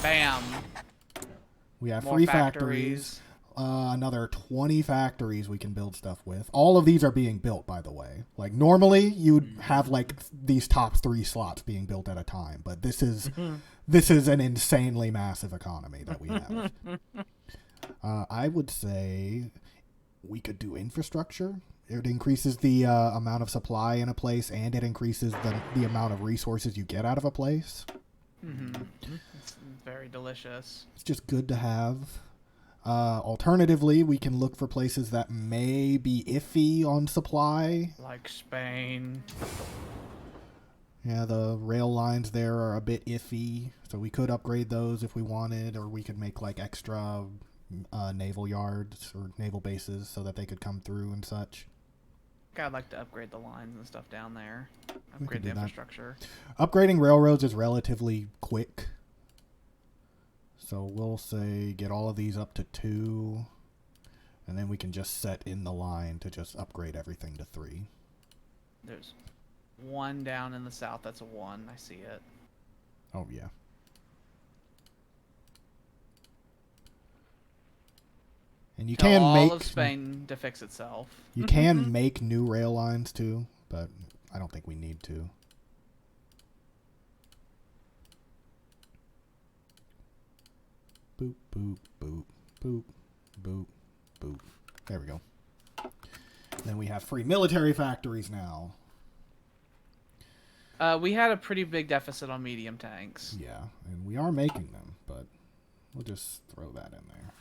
B: Bam.
A: We have
B: More
A: free factories. Another 20 factories we can build stuff with. All of these are being built, by the way. Like, normally, you'd have, like, these top 3 slots being built at a time. But this is an insanely massive economy that we have. I would say we could do infrastructure. It increases the amount of supply in a place, and it increases the amount of resources you get out of a place.
B: It's very delicious.
A: It's just good to have. Alternatively, we can look for places that may be iffy on supply.
B: Like Spain.
A: Yeah, the rail lines there are a bit iffy, so we could upgrade those if we wanted, or we could make like extra naval yards or naval bases so that they could come through and such.
B: I'd like to upgrade the lines and stuff down there. Upgrade the infrastructure.
A: Upgrading railroads is relatively quick. So we'll say get all of these up to 2, and then we can just set in the line to just upgrade everything to 3.
B: There's one down in the south. That's a 1. I see it.
A: Oh, yeah. And you can
B: all
A: make
B: of Spain to fix itself.
A: You can make new rail lines too, but I don't think we need to. Boop, boop, boop, boop, boop, boop. There we go. Then we have free military factories now.
B: We had a pretty big deficit on medium tanks.
A: Yeah, and we are making them, but we'll just throw that in there.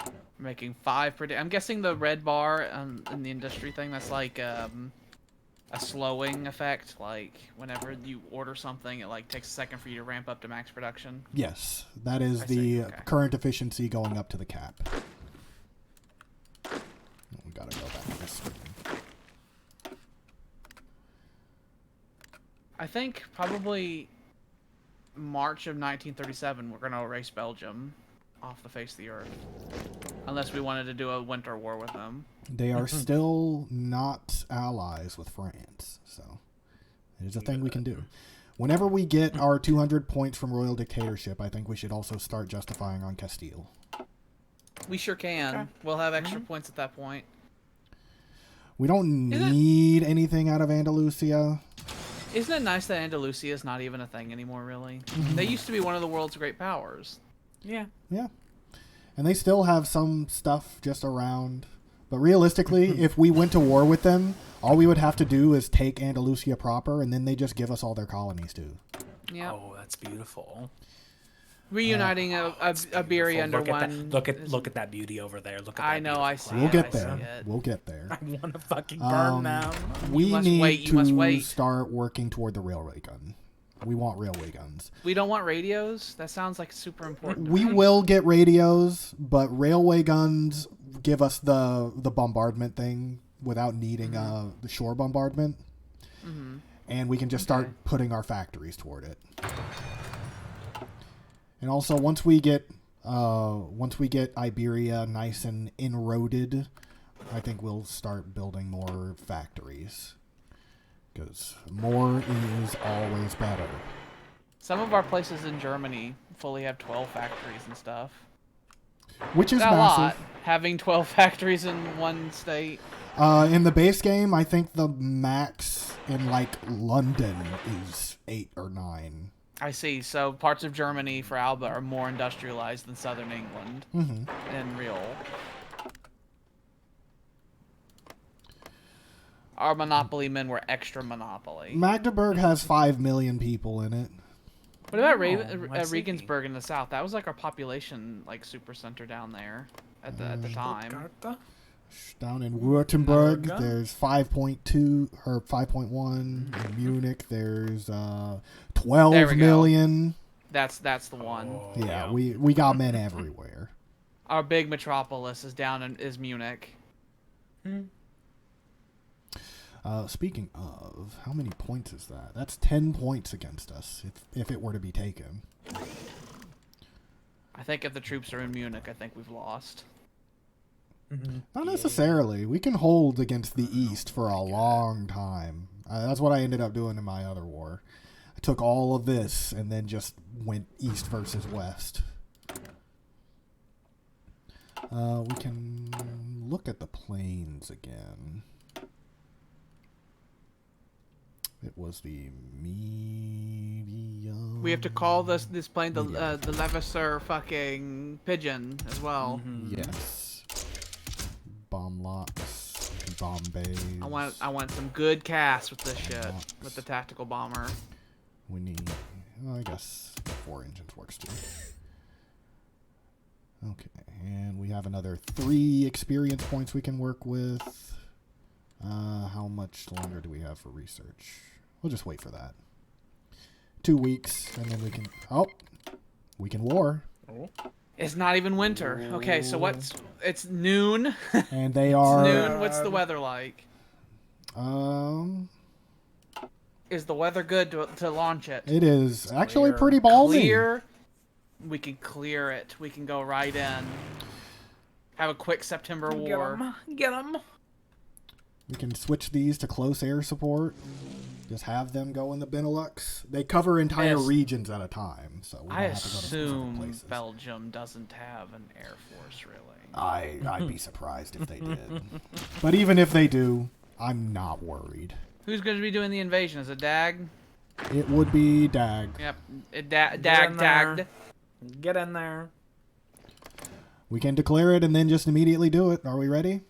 B: We're making 5 per day. I'm guessing the red bar in the industry thing, that's like a slowing effect. Like whenever you order something, it like takes a second for you to ramp up to max production.
A: Yes, that is
B: Okay.
A: current efficiency going up to the cap. We gotta go back to this screen.
B: I think probably March of 1937 we're going to erase Belgium off the face of the earth. Unless we wanted to do a winter war with them.
A: They are still not allies with France, so there's a thing we can do. Whenever we get our 200 points from Royal Dictatorship, I think we should also start justifying on Castile.
B: We sure can. Okay. We'll have extra points at that point.
A: We don't need anything out of Andalusia.
B: Isn't it nice that Andalusia is not even a thing anymore, really? They used to be one of the world's great powers.
C: Yeah.
A: Yeah. And they still have some stuff just around. But realistically, if we went to war with them, all we would have to do is take Andalusia proper, and then they just give us all their colonies too.
B: Yeah.
C: Oh, that's beautiful.
B: Reuniting Iberia under one.
C: Look at that beauty over there. Look at that.
B: I know. I see.
A: We'll
B: it,
A: get
B: I
A: there.
B: see it.
A: We'll get there.
C: I want to fucking burn them.
A: We
B: must
A: need
B: wait, you must
A: to
B: wait.
A: start working toward the railway gun. We want railway guns.
B: We don't want radios. That sounds like super important.
A: We will get radios, but railway guns give us the bombardment thing without needing the shore bombardment. And we can just start putting our factories toward it. And also, once we get Iberia nice and inroaded, I think we'll start building more factories. Because more is always better.
B: Some of our places in Germany fully have 12 factories and stuff.
A: Which is
B: Not
A: massive.
B: a lot, having 12 factories in one state.
A: In the base game, I think the max in like London is 8 or 9.
B: I see. So parts of Germany for Alba are more industrialized than southern England in real. Our monopoly men were extra monopoly.
A: Magdeburg has 5 million people in it.
B: What about
C: I see.
B: Regensburg in the south? That was like our population like super center down there at the time.
A: Down in Württemberg,
C: There we go.
A: there's 5.2 or 5.1. In Munich, there's 12
B: There we go.
A: million.
B: That's the one.
C: Oh,
A: Yeah, we got men everywhere.
B: Our big metropolis is Munich.
A: Speaking of, how many points is that? That's 10 points against us if it were to be taken.
B: I think if the troops are in Munich, I think we've lost.
A: Not necessarily. We can hold against the East for a long time. That's what I ended up doing in my other war. I took all of this and then just went East versus West. We can look at the plains again. It was the medium.
B: We have to call this plane the Levasseur fucking pigeon as well.
A: Yes. Bomb locks, bomb bays.
B: I want some good cast with this shit with the tactical bomber.
A: We need. Well, I guess 4 engines works too. Okay, and we have another 3 experience points we can work with. How much longer do we have for research? We'll just wait for that. 2 weeks, and then we can. Oh, we can war.
B: It's not even winter. Okay, so it's noon.
A: And they are.
B: It's noon. What's the weather like? Is the weather good to launch it?
A: It is actually
C: Clear.
A: pretty balmy.
B: Clear. We can clear it. We can go right in. Have a quick September war.
C: Get them.
A: We can switch these to close air support. Just have them go in the Benelux. They cover entire
B: Yes.
A: regions at a time, so we don't
B: I
A: have to go to specific
B: assume
A: places.
B: Belgium doesn't have an air force, really.
A: I'd be surprised if they did. But even if they do, I'm not worried.
B: Who's going to be doing the invasion? Is it Dag?
A: It would be Dag.
B: Yep.
C: in
B: Dag
C: there.
B: tagged.
C: Get in there.
A: We can declare it and then just immediately do it. Are we ready?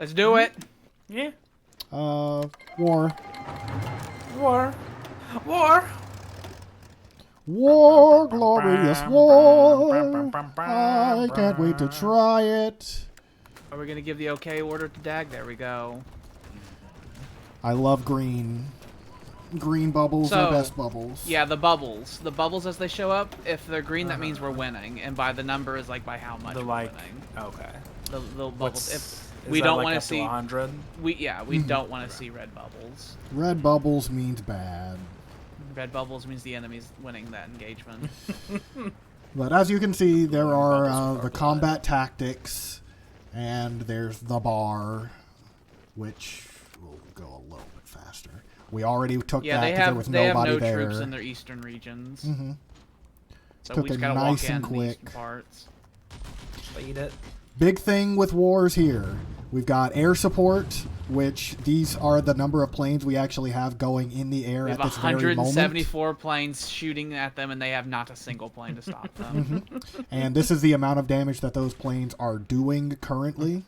B: Let's do it.
C: Yeah.
A: War.
C: War. War.
A: War, glorious war. I can't wait to try it.
B: Are we going to give the okay order to Dag? There we go.
A: I love green. Green bubbles are
B: So,
A: best bubbles.
B: Yeah, the bubbles. The bubbles as they show up, if they're green, that means we're winning. And by the number is like by how much
C: The
B: we're
C: like.
B: winning.
C: Okay.
B: The little bubbles. If
C: Is
B: we
C: that
B: don't
C: like
B: want
C: up
B: to see
C: 100.
B: we don't want to see red bubbles.
A: Red bubbles means bad.
B: Red bubbles means the enemy's winning that engagement.
A: But as you can see, there are
C: bubbles
A: the
C: are
A: combat tactics, and there's the bar, which will go a little bit faster. We already took
B: Yeah,
A: that
B: they
A: because there
B: have
A: was
B: they have
A: nobody
B: no
A: there.
B: troops in their eastern regions.
A: Mm-hmm.
B: So
A: Took
B: we just
A: it
B: gotta
A: nice
B: walk
A: and
B: in the eastern
A: quick.
B: parts.
C: Just eat it.
A: Big thing with wars here. We've got air support, which these are the number of planes we actually have going in the air at this very moment.
B: 174 planes shooting at them, and they have not a single plane to stop them.
A: And this is the amount of damage that those planes are doing currently.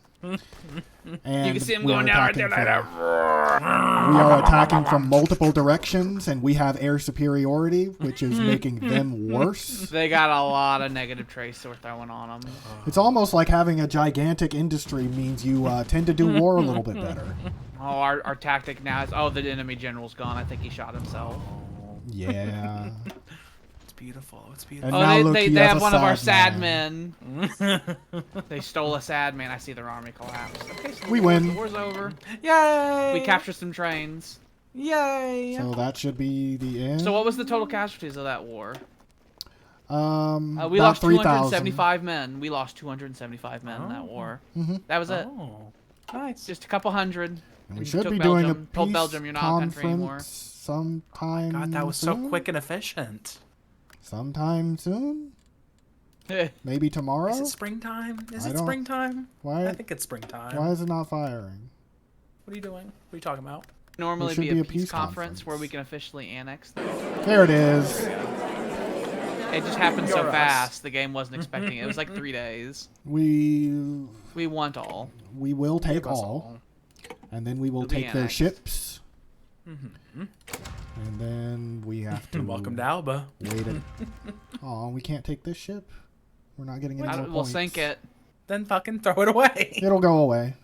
A: And
B: you can see them going down right there.
A: We are attacking from multiple directions, and we have air superiority, which is making them worse.
B: They got a lot of negative trace we're throwing on them.
A: It's almost like having a gigantic industry means you tend to do war a little bit better.
B: Oh, our tactic now is, the enemy general's gone. I think he shot himself.
A: Yeah.
C: It's beautiful. It's beautiful.
A: And
B: they have one of our sad men. They stole a sad man. I see their army collapse. Okay, so
A: We win.
B: The war's over.
C: Yay!
B: We captured some trains.
C: Yay!
A: So that should be the end.
B: So what was the total casualties of that war? We
A: about
B: lost
A: 3,000.
B: 275 men. We lost 275 men in that war. That was it.
C: Oh, nice.
B: Just a couple hundred.
A: And we
B: You
A: should
B: took
A: be
B: Belgium,
A: doing a
B: told
A: peace
B: Belgium you're not a country anymore.
A: conference sometime
C: God, that was
A: soon?
C: so quick and efficient.
A: Sometime soon? Maybe tomorrow?
C: Is it springtime? Is
A: I
C: it
A: don't-
C: springtime?
A: Why?
C: I think it's springtime.
A: Why is it not firing?
C: What are you doing? What are you talking about?
B: Normally
A: should
B: be a peace conference where we can officially annex them.
A: There it is.
B: It just happened so
C: You're us.
B: fast. The game wasn't expecting it. It was like 3 days.
A: We
B: want all.
A: will take
C: Give us
A: all, and then we will
B: It'll be
A: take their
B: annexed.
A: ships, and then we have to
C: Welcome to Alba.
A: wait. Oh, we can't take this ship. We're not getting any more
B: We'll
A: points.
B: sink it.
C: Then fucking throw it away.
A: It'll go away.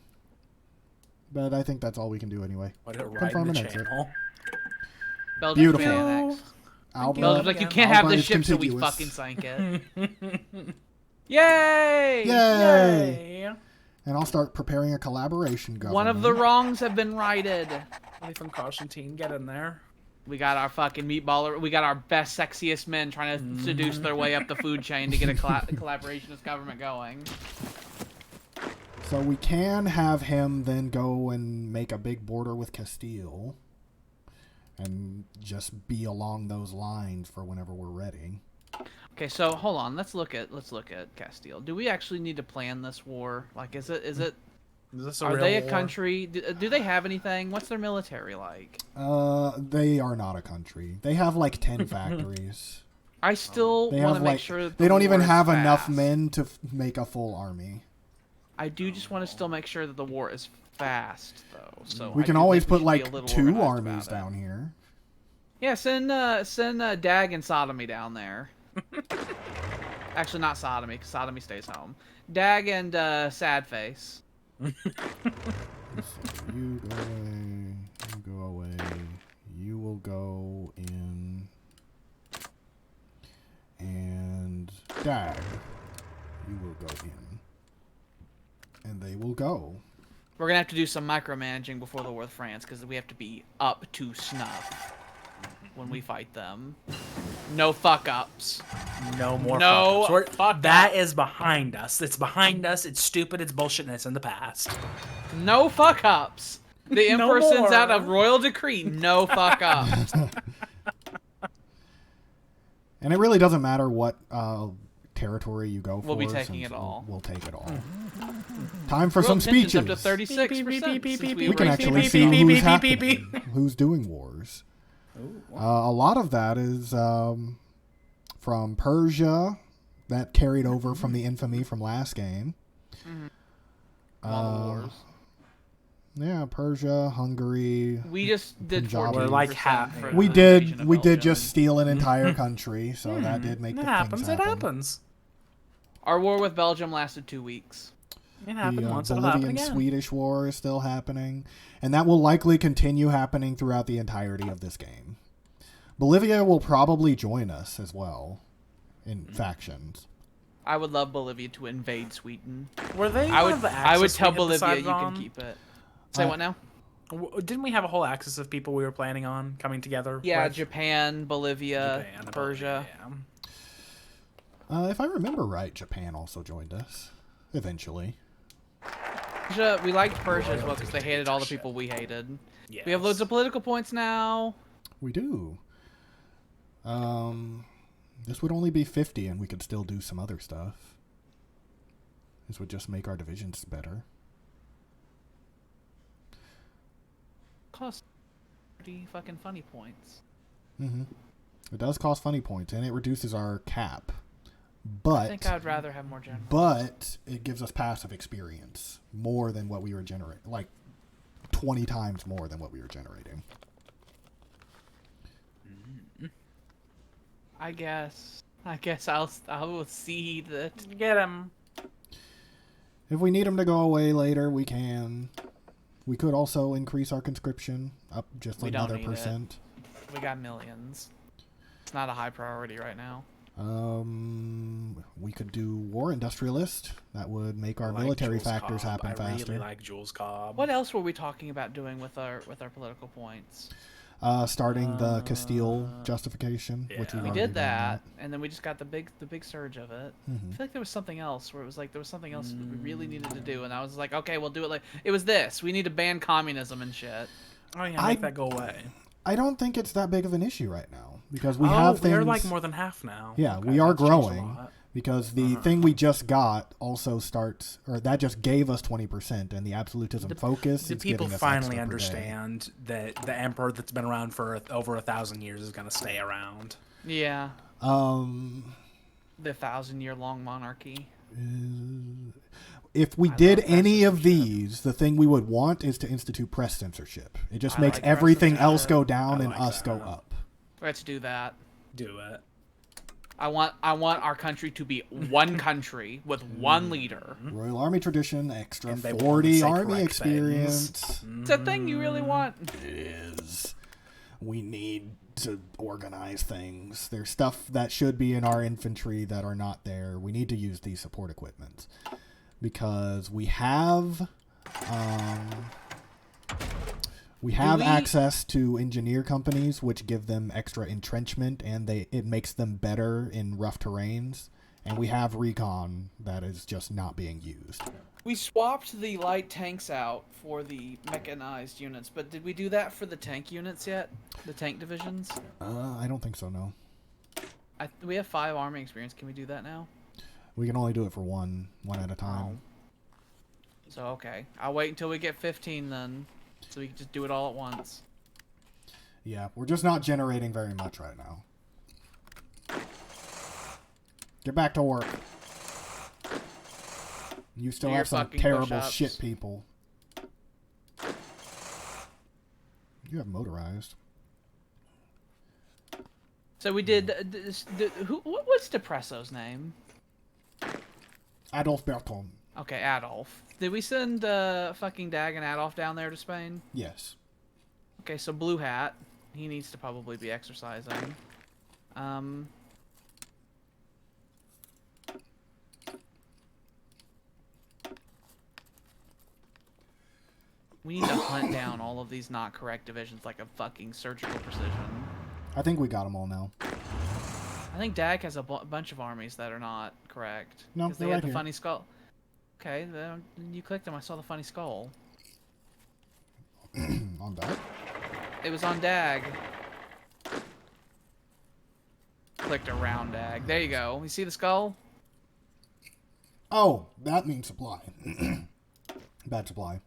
A: But I think that's all we can do anyway.
C: Let it ride
A: Confirm
C: the
A: and exit.
C: channel.
B: Belgium's been
A: Beautiful.
B: annexed.
A: Alba,
B: Belgium's like, you can't
A: Alba
B: have this
A: is
B: ship, so we
A: contiguous.
B: fucking sank it. Yay!
A: Yay!
C: Yay!
A: And I'll start preparing a collaboration government.
B: One of the wrongs have been righted.
C: Somebody from Constantine, get in there.
B: We got our fucking meatballer. We got our best, sexiest men trying to seduce their way up the food chain to get a collaborationist government going.
A: So we can have him then go and make a big border with Castile. And just be along those lines for whenever we're ready.
B: Okay, so hold on. Let's look at Castile. Do we actually need to plan this war? Like, is it?
C: Is this a
B: Are
C: real
B: they a
C: war?
B: country? Do they have anything? What's their military like?
A: They are not a country. They have like 10 factories.
B: I still
A: They
B: want
A: have
B: to make
A: like
B: sure that
A: they
B: the
A: don't even
B: war is
A: have enough
B: fast.
A: men to make a full army.
B: I do just want to still make sure that the war is fast, though. So
A: We
B: I
A: can
B: do
A: always
B: think we
A: put
B: should be
A: like
B: a little
A: 2
B: organized
A: armies
B: about it.
A: down here.
B: Yeah, send Dag and Sodomy down there. Actually, not Sodomy, because Sodomy stays home. Dag and Sad Face.
A: Let's see, you go away. You go away. You will go in. And Dag, you will go in. And they will go.
B: We're gonna have to do some micromanaging before the war with France, because we have to be up to snuff when we fight them. No fuck ups.
C: No more.
B: No
C: fuck-ups.
B: fuck
C: That is behind us. It's behind us. It's stupid. It's bullshit, and it's in the past.
B: No fuck ups. The
C: No
B: Emperor sends
C: more.
B: out a royal decree. No fuck ups.
A: And it really doesn't matter what territory you go for.
B: We'll be taking
A: since
B: it all.
A: We'll take it all. Time for
B: Royal
A: some
B: tension's
A: speeches.
B: Up to 36%.
A: We can actually see who's happening, who's doing wars. A lot of that is from Persia, that carried over from the infamy from last game.
B: Wars.
A: Yeah, Persia, Hungary.
B: We just did
A: Punjabi.
B: 14%
A: We're
C: like
B: for
C: half-
B: the
A: We
B: invasion
A: did.
B: of
A: We did
B: Belgium.
A: just steal an entire country, so that did make
C: It
A: the
C: happens.
A: things
C: It
A: happen.
C: happens.
B: Our war with Belgium lasted 2 weeks.
C: It happened
A: The
C: once. It'll happen again.
A: Bolivian-Swedish war is still happening, and that will likely continue happening throughout the entirety of this game. Bolivia will probably join us as well in factions.
B: I would love Bolivia to invade Sweden.
C: Were they?
B: I
C: one
B: would.
C: of the
B: I would
C: axis
B: tell
C: we had
B: Bolivia
C: decided
B: you
C: on?
B: can keep it. Say what now?
C: Didn't we have a whole axis of people we were planning on coming together?
B: Yeah,
C: with?
B: Japan, Bolivia,
C: Japan,
B: Persia.
C: yeah.
A: If I remember right, Japan also joined us eventually.
B: Persia. We liked Persia as well because they hated all the people we hated.
C: Yes.
B: We have loads of political points now.
A: We do. This would only be 50, and we could still do some other stuff. This would just make our divisions better.
B: Cost pretty fucking funny points.
A: Mm-hmm. It does cost funny points, and it reduces our cap. But
B: I think I'd rather have more generals.
A: But it gives us passive experience more than what we were generating, like 20 times more than what we were generating.
B: I guess I will cede that.
C: Get him.
A: If we need them to go away later, we can. We could also increase our conscription up just
B: We
A: another
B: don't need
A: percent.
B: We got millions. It's not a high priority right now.
A: We could do war industrialist. That would make our
C: Like
A: military
C: Jules
A: factors
C: Cobb.
A: happen
C: I
A: faster.
C: really like Jules Cobb.
B: What else were we talking about doing with our political points?
A: Starting the Castile justification, which
C: yeah.
A: we've
B: We
A: already
B: did
A: done
B: that, and then we just got the big surge of it.
A: Mm-hmm.
B: I feel like there was something else where it was like there was something else we really needed to do, and I was like, okay, we'll do it. Like it was this. We need to ban communism and shit.
C: Oh yeah, make that go away.
A: I don't think it's that big of an issue right now because we have things.
C: We're like more than half now.
A: Yeah,
C: Okay,
A: we are
C: that's changed a
A: growing
C: lot.
A: because the thing we just got also starts, or that just gave us 20%, and the absolutism focus.
C: The
A: is
C: people
A: getting us
C: finally
A: extra per day.
C: understand that the emperor that's been around for over 1,000 years is going to stay around.
B: Yeah, the 1,000-year-long monarchy.
A: If we
B: I
A: did
B: love press
A: any of
B: censorship.
A: these, the thing we would want is to institute press censorship. It just
B: I
A: makes
B: like press
A: everything else
B: censorship.
A: go down
C: I
A: and
C: like
A: us
C: that.
A: go up.
B: Let's do that.
C: Do it.
B: I want our country to be one country with one leader.
A: Royal Army tradition, extra
C: And they will
A: 40
C: say
A: Army
C: correct
A: experience.
C: things.
B: It's a thing you really want.
A: It is. We need to organize things. There's stuff that should be in our infantry that are not there. We need to use these support equipment because we have access to engineer companies, which give them extra entrenchment, and it makes them better in rough terrains. And we have recon that is just not being used.
B: We swapped the light tanks out for the mechanized units, but did we do that for the tank units yet? The tank divisions?
A: I don't think so, no.
B: We have 5 army experience. Can we do that now?
A: We can only do it for one at a time.
B: So, okay. I'll wait until we get 15 then, so we can just do it all at once.
A: Yeah, we're just not generating very much right now. Get back to work. You still
B: Do your
A: have some
B: fucking
A: terrible
B: push-ups.
A: shit people. You have motorized.
B: So we did... what's Depresso's name?
A: Adolf Berton.
B: Okay, Adolf. Did we send fucking Dag and Adolf down there to Spain?
A: Yes.
B: Okay, so Blue Hat. He needs to probably be exercising. We need to hunt down all of these not correct divisions like a fucking surgical precision.
A: I think we got them all now.
B: I think Dag has a bunch of armies that are not correct.
A: No,
B: because they
A: they're
B: had
A: right
B: the
A: here.
B: funny skull. Okay, then you clicked them. I saw the funny skull.
A: On that.
B: It was on Dag. Clicked around Dag. There you go. You see the skull?
A: Oh, that means supply. Bad supply.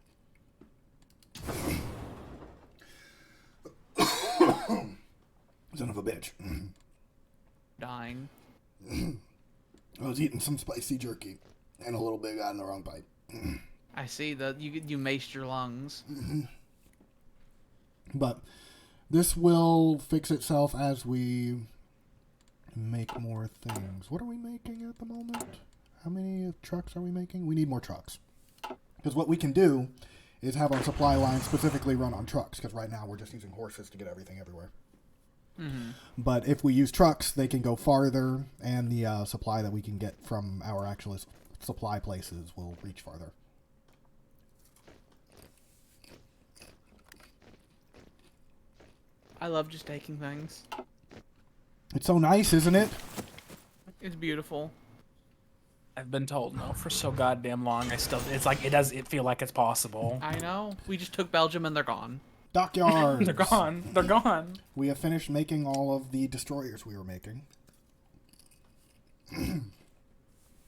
A: Son of a bitch.
B: Dying.
A: I was eating some spicy jerky, and a little bit got in the wrong bite.
B: I see that you maced your lungs.
A: But this will fix itself as we make more things. What are we making at the moment? How many trucks are we making? We need more trucks. Because what we can do is have our supply line specifically run on trucks, because right now we're just using horses to get everything everywhere.
B: Mm-hmm.
A: But if we use trucks, they can go farther, and the supply that we can get from our actual supply places will reach farther.
B: I love just taking things.
A: It's so nice, isn't it?
B: It's beautiful.
C: I've been told no for so goddamn long. It feel like it's possible.
B: I know. We just took Belgium and they're gone.
A: Dockyards.
C: They're gone. They're gone.
A: We have finished making all of the destroyers we were making.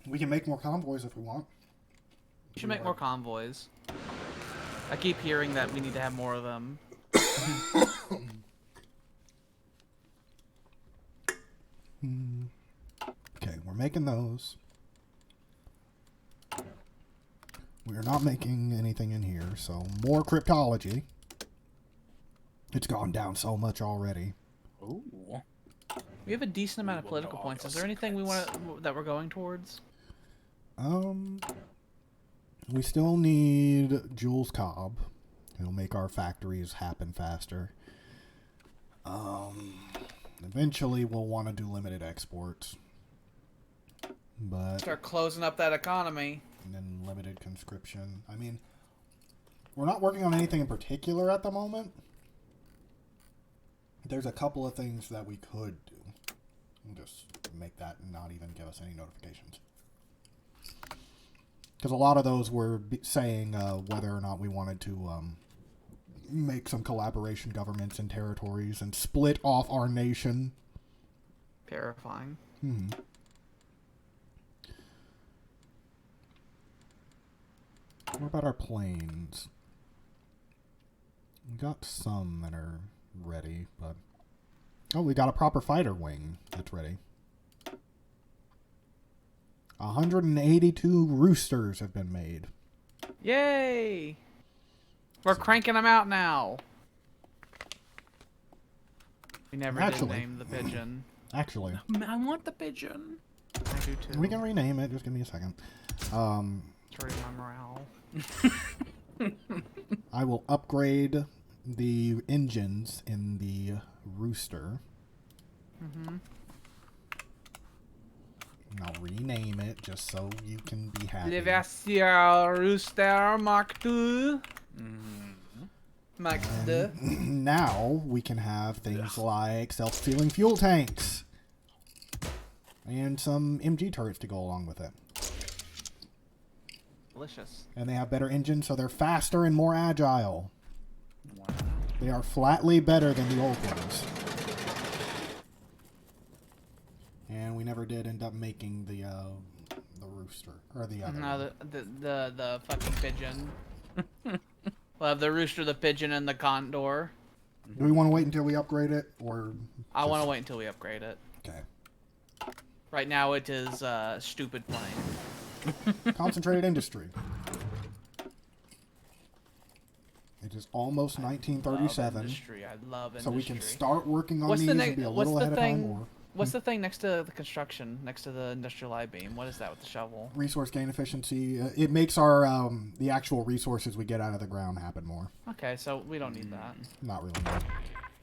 A: We can make more convoys if we want.
B: We should make more convoys. I keep hearing that we need to have more of them.
A: Okay, we're making those. We're not making anything in here, so more cryptology. It's gone down so much already.
C: Ooh.
B: We have a decent amount of political points. Is there anything we want that we're going towards?
A: We still need Jules Cobb. He'll make our factories happen faster. Eventually we'll want to do limited exports. But
B: Start closing up that economy.
A: and then limited conscription. I mean, we're not working on anything in particular at the moment. There's a couple of things that we could do. We'll just make that not even give us any notifications. Because a lot of those were saying whether or not we wanted to make some collaboration governments and territories and split off our nation.
B: Terrifying.
A: What about our planes? We got some that are ready, but... Oh, we got a proper fighter wing that's ready. 182 roosters have been made.
B: Yay! We're cranking them out now. We never did name the pigeon.
A: Actually,
C: I want the pigeon.
B: I do too.
A: we can rename it. Just give me a second.
B: It's hurting my morale.
A: I will upgrade the engines in the rooster. And I'll rename it just so you can be happy.
B: Levacia Rooster Mark II. Mark II.
A: Now we can have things like self-fueling fuel tanks. And some MG turrets to go along with it.
B: Delicious.
A: And they have better engines, so they're faster and more agile.
C: Wow.
A: They are flatly better than the old ones. And we never did end up making the rooster or the other.
B: No, the fucking pigeon. We'll have the rooster, the pigeon, and the condor.
A: Do we want to wait until we upgrade it, or?
B: I want to wait until we upgrade it.
A: Okay.
B: Right now, it is stupid plane.
A: Concentrated industry. It is almost
B: Love
A: 1937.
B: industry. I love industry.
A: So we can start working on
B: What's
A: these
B: the
A: and be a little ahead of time. Or
B: What's the thing next to the construction, next to the industrial I-beam? What is that with the shovel?
A: resource gain efficiency. It makes our the actual resources we get out of the ground happen more.
B: Okay, so we don't need that.
A: Not really.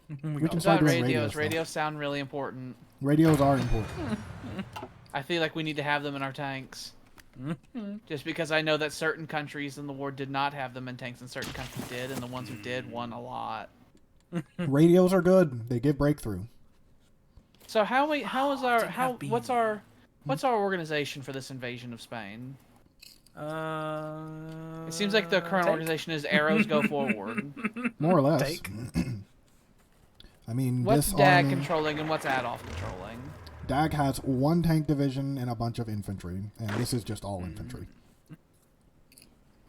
A: We can
B: What
A: start
B: about
A: doing
B: radios?
A: stuff.
B: Radios sound really important.
A: Radios are important.
B: I feel like we need to have them in our tanks. Just because I know that certain countries in the war did not have them in tanks and certain countries did, and the ones who did won a lot.
A: Radios are good. They give breakthrough.
B: So what's our organization for this invasion of Spain? It seems like the current organization is arrows go forward.
A: More or less.
C: Take.
A: I mean,
B: What's
A: this
B: DAG
A: army,
B: controlling and what's Adolf controlling?
A: DAG has one tank division and a bunch of infantry, and this is just all infantry.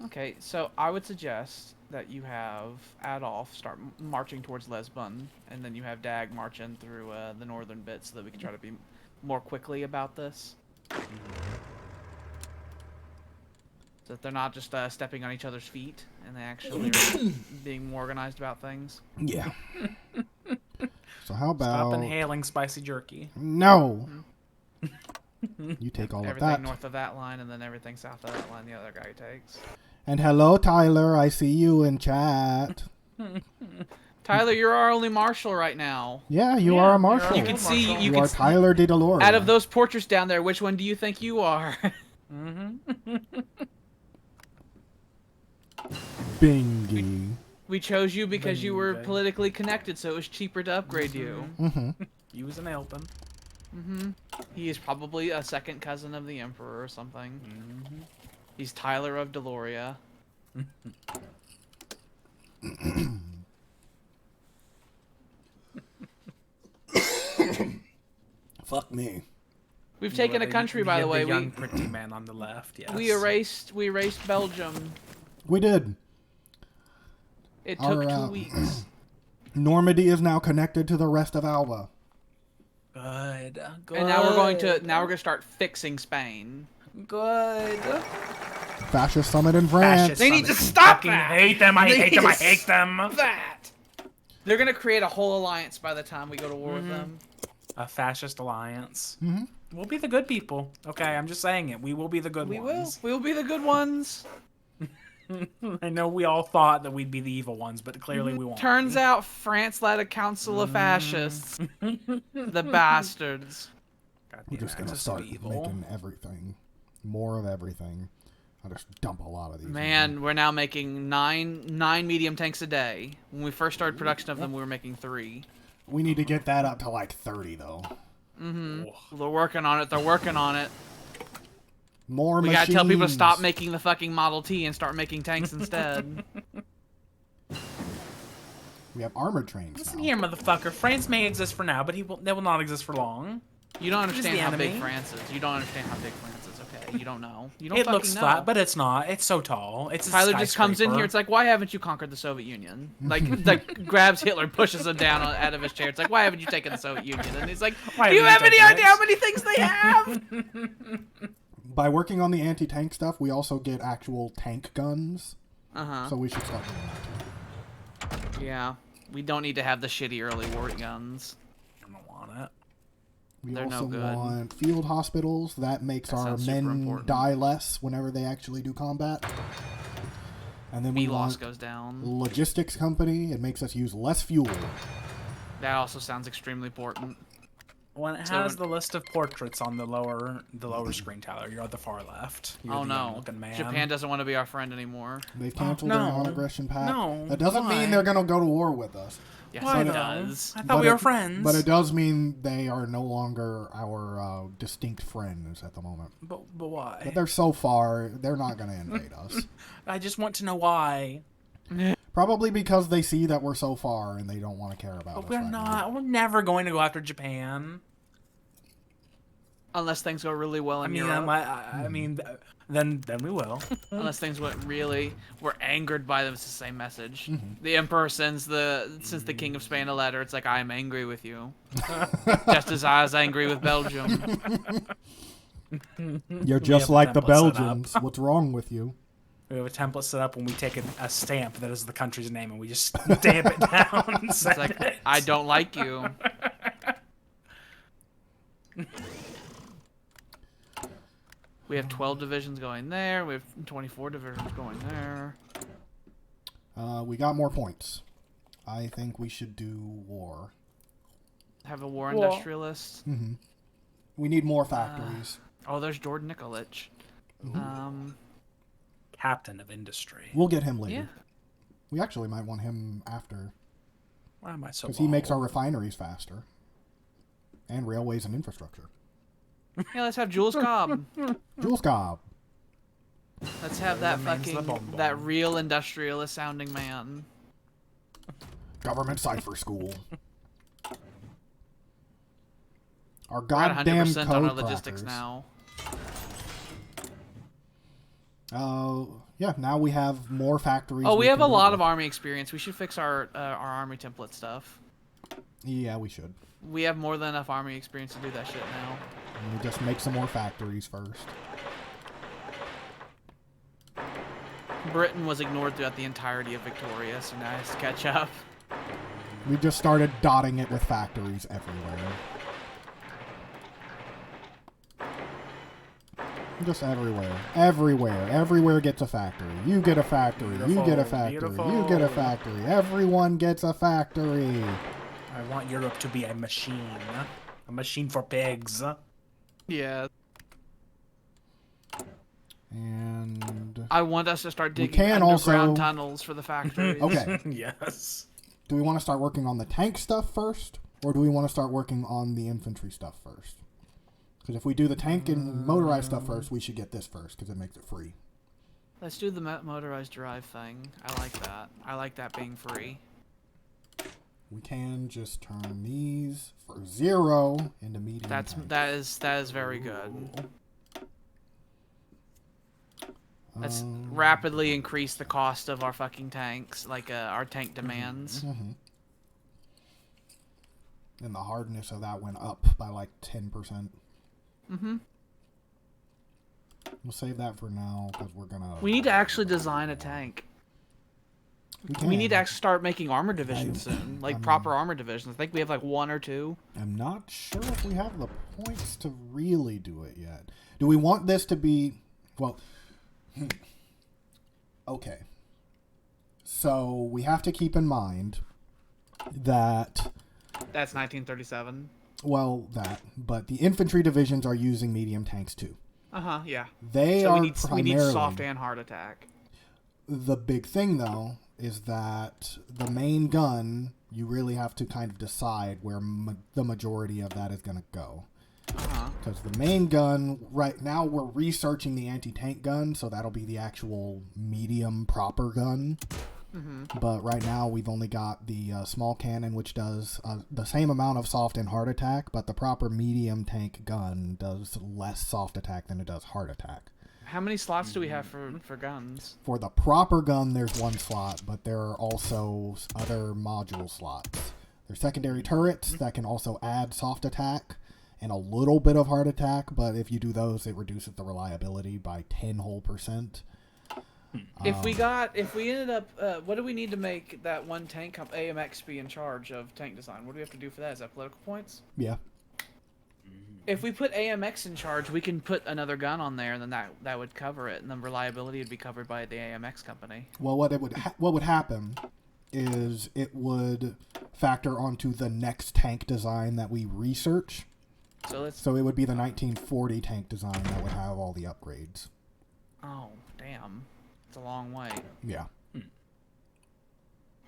B: Okay, so I would suggest that you have Adolf start marching towards Lisbon, and then you have DAG marching through the northern bit so that we can try to be more quickly about this. So that they're not just stepping on each other's feet, and they actually are being more organized about things.
A: Yeah. So how about...
C: Stop inhaling spicy jerky.
A: No! You take all of
B: Everything
A: that.
B: north of that line, and then everything south of that line the other guy takes.
A: And hello, Tyler. I see you in chat.
B: Tyler, you're our only marshal right now.
A: Yeah, you are a
C: you're
A: marshal.
B: You can see,
A: You
B: can
A: are
B: see,
A: Tyler de Deloria.
B: out of those portraits down there, which one do you think you are?
A: Bingy.
B: We chose you because you were politically connected, so it was cheaper to upgrade you.
C: He was an Alban.
B: He is probably a second cousin of the Emperor or something. He's Tyler of Deloria.
A: Fuck me.
B: We've taken a country, by the way.
C: The young pretty man on the left. Yes.
B: We erased Belgium.
A: We did.
B: It took 2 weeks.
A: Normandy is now connected to the rest of Alba.
C: Good.
B: And now we're going to start fixing Spain.
C: Good.
A: Fascist summit in France.
B: They need to stop that.
C: I hate them. I hate them.
B: That. They're gonna create a whole alliance by the time we go to war with them.
C: A fascist alliance. We'll be the good people. Okay, I'm just saying it. We will be the good ones.
B: We will be the good ones.
C: I know we all thought that we'd be the evil ones, but clearly we won't.
B: Turns out France led a council of fascists. The bastards.
A: We're just gonna start making everything. More of everything. I'll just dump a lot of these.
B: Man, we're now making nine medium tanks a day. When we first started production of them, we were making 3.
A: We need to get that up to like 30, though.
B: They're working on it. They're working on it.
A: More
B: We
A: machines.
B: gotta tell people to stop making the fucking Model T and start making tanks instead.
A: We have armored trains
C: Listen
A: now.
C: here, motherfucker. France may exist for now, but they will not exist for long.
B: You don't understand how big
C: enemy.
B: France is. You don't understand how big France is, okay? You don't know. You don't
C: It
B: fucking
C: looks
B: know.
C: flat, but it's not. It's so tall. It's a
B: Tyler just comes in
C: skyscraper.
B: here. It's like, why haven't you conquered the Soviet Union? Like grabs Hitler, pushes him down out of his chair. It's like, why haven't you taken the Soviet Union? And he's like, do you have any idea how many things they have?
A: By working on the anti-tank stuff, we also get actual tank guns.
B: Uh-huh.
A: So we should start doing that too.
B: Yeah. We don't need to have the shitty early war guns.
C: I don't want it.
A: We
B: They're
A: also
B: no good.
A: want field hospitals. That makes our
B: sounds super
A: men
B: important.
A: die less whenever they actually do combat. And then we
B: loss
A: want
B: goes down.
A: logistics company. It makes us use less fuel.
B: That also sounds extremely important.
C: When it has the list of portraits on the lower screen, Tyler, you're at the far left. You're
B: Oh
C: the
B: no,
C: young-looking man.
B: Japan doesn't want to be our friend anymore.
A: They've canceled
C: no.
A: their non-aggression pact.
C: No,
A: That doesn't
C: why?
A: mean they're going to go to war with us.
B: Yes,
C: Why
B: it
C: though?
B: does.
C: I thought we were friends.
A: But it does mean they are no longer our distinct friends at the moment.
C: But why?
A: But they're so far, they're not going to invade us.
C: I just want to know why.
A: Probably because they see that we're so far and they don't want to care about us.
C: But we're
A: right
C: not. We're never going to go after Japan.
B: Unless things go really well in Europe.
C: I mean, then we will.
B: Unless things we're angered by them. It's the same message. The emperor sends the king of Spain a letter. It's like, I am angry with you, just as I was angry with Belgium.
A: You're just
C: have a
A: like the
C: template set up.
A: Belgians. What's wrong with you?
C: We have a template set up when we take a stamp that is the country's name and we just stamp it down. And
B: It's
C: send
B: like,
C: it.
B: I don't like you. We have 12 divisions going there. We have 24 divisions going there.
A: We got more points. I think we should do war.
B: Have a war industrialist.
A: We need more factories.
B: Oh, there's Jordan Nikolic.
C: Captain of industry.
A: We'll get him later.
B: Yeah.
A: We actually might want him after.
C: Why am I so
A: Because he makes our refineries faster. And railways and infrastructure.
B: Yeah, let's have Jules Cobb.
A: Jules Cobb.
B: Let's have that
C: Remains the
B: fucking
C: bomb-bomb.
B: that real industrialist sounding man.
A: Government Cipher School. Our
B: We're at
A: goddamn
B: 100% on our
A: code
B: logistics
A: crackers.
B: now.
A: Yeah, now we have more factories.
B: Oh, we have
A: can
B: a
A: do
B: lot
A: with.
B: of army experience. We should fix our army template stuff.
A: Yeah, we should.
B: We have more than enough army experience to do that shit now.
A: And we just make some more factories first.
B: Britain was ignored throughout the entirety of Victoria, so now it has to catch up.
A: We just started dotting it with factories everywhere. Just everywhere. Everywhere. Everywhere gets a factory. You get a factory. You get a factory. You get a factory. Everyone gets a factory.
C: I want Europe to be a machine. A machine for pigs.
B: Yeah.
A: And
B: I want us to start digging
A: can
B: underground
A: also-
B: tunnels for the factories.
A: okay.
C: Yes.
A: Do we want to start working on the tank stuff first, or do we want to start working on the infantry stuff first? Because if we do the tank and motorized stuff first, we should get this first because it makes it free.
B: Let's do the motorized drive thing. I like that. I like that being free.
A: We can just turn these for 0 into medium tanks.
B: That is very good. Let's rapidly increase the cost of our fucking tanks, like our tank demands.
A: Mm-hmm. And the hardness of that went up by like 10%.
B: Mm-hmm.
A: We'll save that for now because we're gonna.
B: We need to actually design a tank. We need to actually start making armor divisions soon, like proper armor divisions. I think we have like 1 or 2.
A: I'm not sure if we have the points to really do it yet. Do we want this to be? Well, okay. So we have to keep in mind that.
B: That's 1937.
A: Well, but the infantry divisions are using medium tanks too.
B: Yeah.
A: They
B: so
A: are
B: we need soft and hard attack.
A: The big thing, though, is that the main gun, you really have to kind of decide where the majority of that is going to go. Because the main gun, right now we're researching the anti-tank gun, so that'll be the actual medium proper gun. But right now we've only got the small cannon, which does the same amount of soft and hard attack, but the proper medium tank gun does less soft attack than it does hard attack.
B: How many slots do we have for guns?
A: For the proper gun, there's 1 slot, but there are also other module slots. There's secondary turrets that can also add soft attack and a little bit of hard attack, but if you do those, it reduces the reliability by 10%.
B: If we ended up, what do we need to make that one tank AMX be in charge of tank design? What do we have to do for that? Is that political points?
A: Yeah.
B: If we put AMX in charge, we can put another gun on there, and then that would cover it, and then reliability would be covered by the AMX company.
A: Well, what would happen is it would factor onto the next tank design that we research. So it would be the 1940 tank design that would have all the upgrades.
B: Oh, damn. It's a long way.
A: Yeah.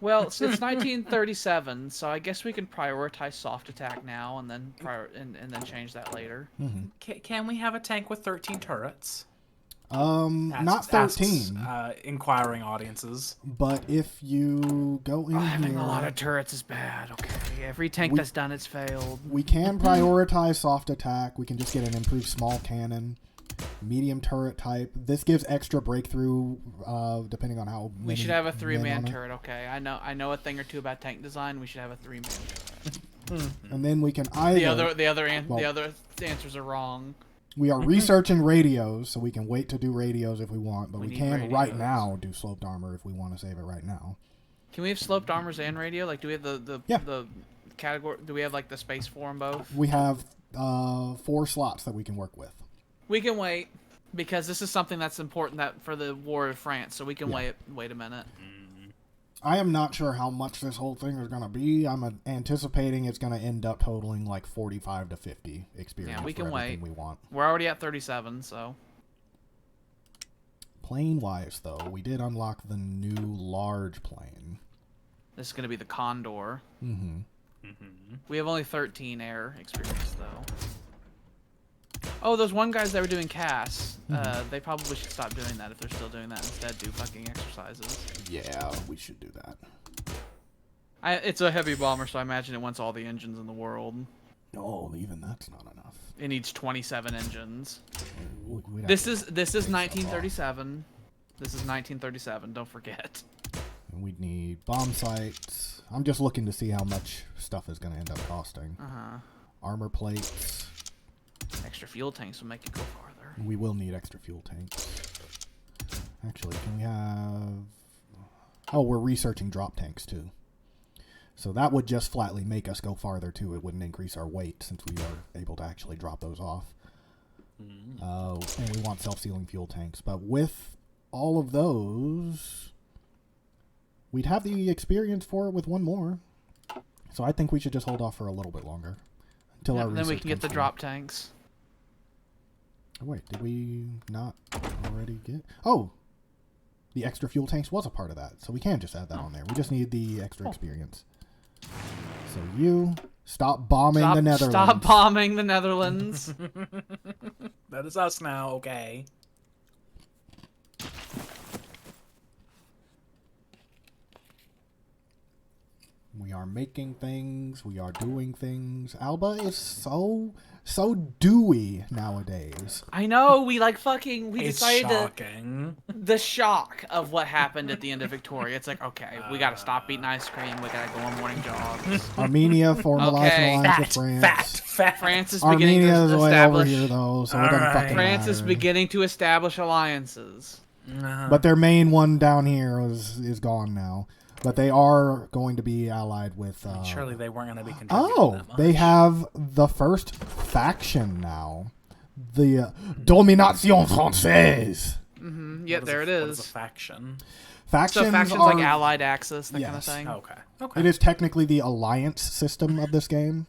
B: Well, so it's 1937, so I guess we can prioritize soft attack now, and then and then change that later.
C: Can we have a tank with 13 turrets?
A: Not 13.
C: Inquiring audiences.
A: But if you go in
B: having
A: here,
B: a lot of turrets is bad. Okay, every tank that's done it's failed.
A: We can prioritize soft attack. We can just get an improved small cannon. Medium turret type. This gives extra breakthrough, depending on how many.
B: We should have a 3-man turret. Okay, I know a thing or two about tank design. We should have a 3-man turret.
A: And then we can either.
B: The other answers are wrong.
A: We are researching radios, so we can wait to do radios if we want, but we can radios. Right now do sloped armor if we want to save it right now.
B: Can we have sloped armors and radio? Like, do we have the category? Do we have like the space for them both?
A: We have 4 slots that we can work with.
B: We can wait because this is something that's important for the War of France. So we can wait a minute.
A: I am not sure how much this whole thing is going to be. I'm anticipating it's going to end up totaling like 45 to 50 experience.
B: Yeah, we can wait.
A: We want.
B: We're already at 37, so.
A: Plane-wise, though, we did unlock the new large plane.
B: This is going to be the Condor. We have only 13 air experience, though. Oh, those one guys that were doing CAS, they probably should stop doing that if they're still doing that. Instead, do fucking exercises.
A: Yeah, we should do that.
B: It's a heavy bomber, so I imagine it wants all the engines in the world.
A: No, even that's not enough.
B: It needs 27 engines.
A: This
B: is 1937. This is 1937. Don't forget.
A: And we'd need bomb sights. I'm just looking to see how much stuff is going to end up costing. Armor plates.
B: Extra fuel tanks will make it go farther.
A: We will need extra fuel tanks. Actually, can we have... Oh, we're researching drop tanks, too. So that would just flatly make us go farther, too. It wouldn't increase our weight, since we are able to actually drop those off. And we want self-sealing fuel tanks. But with all of those, we'd have the experience for it with 1 more. So I think we should just hold off for a little bit longer. Until our
B: then we can get the drop tanks.
A: Oh, wait, did we not already get... Oh! The extra fuel tanks was a part of that, so we can just add that on there. We just need the extra experience. So you stop bombing the Netherlands.
B: Stop bombing the Netherlands.
C: That is us now, okay.
A: We are making things. We are doing things. Alba is so dewy nowadays.
B: I know, we
C: It's
B: decided
C: shocking.
B: the shock of what happened at the end of Victoria. It's like, okay, we gotta stop eating ice cream. We gotta go on morning jogs.
A: Armenia formalized
B: Okay.
A: an alliance with France.
C: Fat.
B: France is beginning
A: Armenia is
B: to
A: way over
B: establish.
A: here though, so it doesn't fucking
B: France is
A: matter.
B: beginning to establish alliances.
A: But their main one down here is gone now. But they are going to be allied with.
C: Surely they weren't going to be contributing that much.
A: They have the first faction now, the Domination Française.
B: Yeah, there it
C: What
B: is.
C: is a faction?
A: Factions
B: So factions
A: are,
B: like Allied Axis, that kind of
A: Yes.
B: thing.
C: Okay.
A: It is technically the alliance system of this game.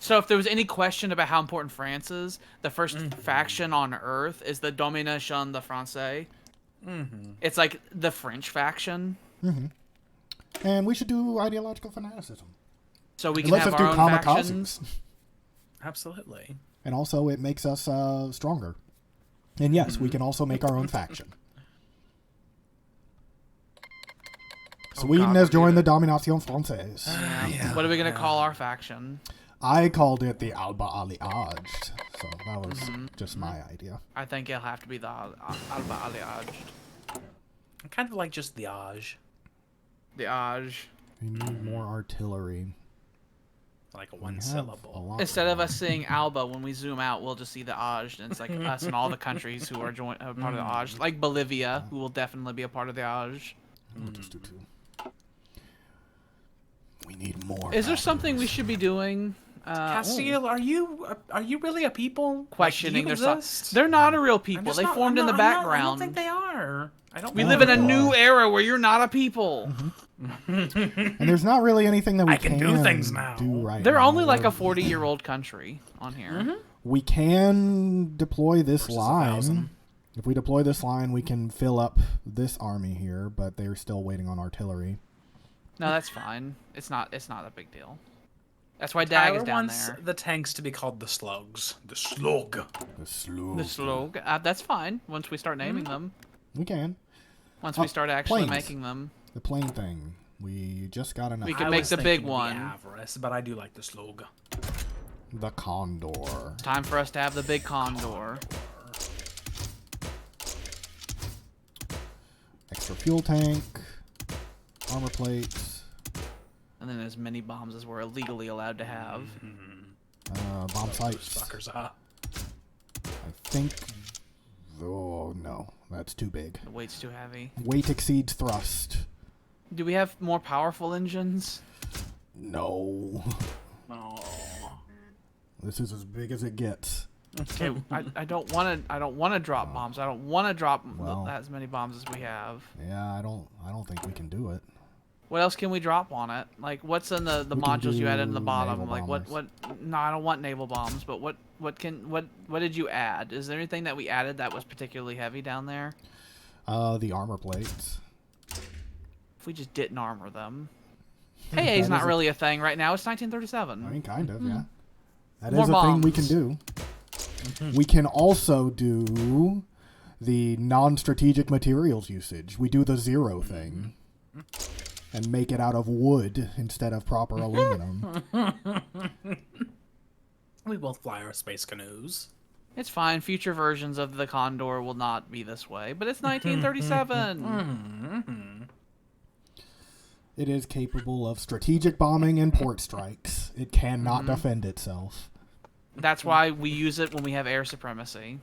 B: So if there was any question about how important France is, the first faction on Earth is the Domination de Francais. It's like the French faction.
A: And we should do ideological fanaticism.
B: So we can
A: Let's
B: have
A: just do
B: our own
A: kamikazes.
B: factions.
C: Absolutely.
A: And also, it makes us stronger. And yes, we can also make our own faction. Sweden has joined the Domination Française.
B: What are we going to call our faction?
A: I called it the Alba Alliage, so that was just my idea.
B: I think it'll have to be the Alba Alliage.
C: I kind of like just the Aj.
B: The Aj.
A: We need more artillery.
C: Like a
A: We
C: one
A: have
C: syllable.
A: a lot
B: Instead of
A: more.
B: us seeing Alba, when we zoom out, we'll just see the Aj, and it's like us and all the countries who are part of the Aj. Like Bolivia, who will definitely be a part of the Aj.
A: We'll just do two. We need more.
B: Is there something we should be doing?
C: Castile, are you really a people?
B: Questioning
C: like,
B: their
C: exist?
B: stuff. They're not a real
C: I'm
B: people.
C: just
B: They
C: not-
B: formed
C: I'm
B: in the
C: not- I'm not-
B: background.
C: I don't think they are. I don't.
B: We
A: Oh,
B: live in a
A: they
B: new
A: are.
B: era where you're not a people.
A: And there's not really anything that we
C: I can do things now.
A: do right
B: They're
A: now.
B: only like a 40-year-old country on here.
A: We can deploy this
C: Versus
A: line.
C: 1,000.
A: If we deploy this line, we can fill up this army here, but they're still waiting on artillery.
B: No, that's fine. It's not a big deal. That's why Dag
C: Tyler
B: is down
C: wants
B: there.
C: the tanks to be called the slugs. The slug.
A: The slug.
B: The slog. That's fine. Once we start naming them.
A: We can.
B: Once we start actually
A: planes.
B: making them.
A: The plane thing. We just got enough.
B: We can
C: I
B: make
C: was
B: the big
C: thinking
B: one.
C: Avarice, but I do like the slug.
A: The Condor.
B: Time for us to have the big condor.
A: Extra fuel tank. Armor plates.
B: And then as many bombs as we're illegally allowed to have.
A: Bomb
C: Those
A: sights.
C: fuckers, huh?
A: I think. Oh no, that's too big.
B: The weight's too heavy.
A: Weight exceeds thrust.
B: Do we have more powerful engines?
A: No.
C: Oh.
A: This is as big as it gets.
B: Okay, I don't want to drop bombs. I don't want to drop
A: Well.
B: as many bombs as we have.
A: Yeah, I don't think we can do it.
B: What else can we drop on it? Like, what's in the
A: We can
B: modules you added in the
A: do
B: bottom?
A: naval
B: Like, what?
A: bombers.
B: No, I don't want naval bombs. But what did you add? Is there anything that we added that was particularly heavy down there?
A: The armor plates.
B: If we just didn't armor them.
A: That
B: AA is
A: is
B: not
A: a-
B: really a thing right now. It's
A: I
B: 1937.
A: mean, kind of, yeah. That
B: More
A: is a thing we can
B: bombs.
A: do. We can also do the non-strategic materials usage. We do the zero thing. And make it out of wood instead of proper aluminum.
C: We both fly our space canoes.
B: It's fine. Future versions of the Condor will not be this way. But it's 1937.
A: It is capable of strategic bombing and port strikes. It cannot defend itself.
B: That's why we use it when we have air supremacy.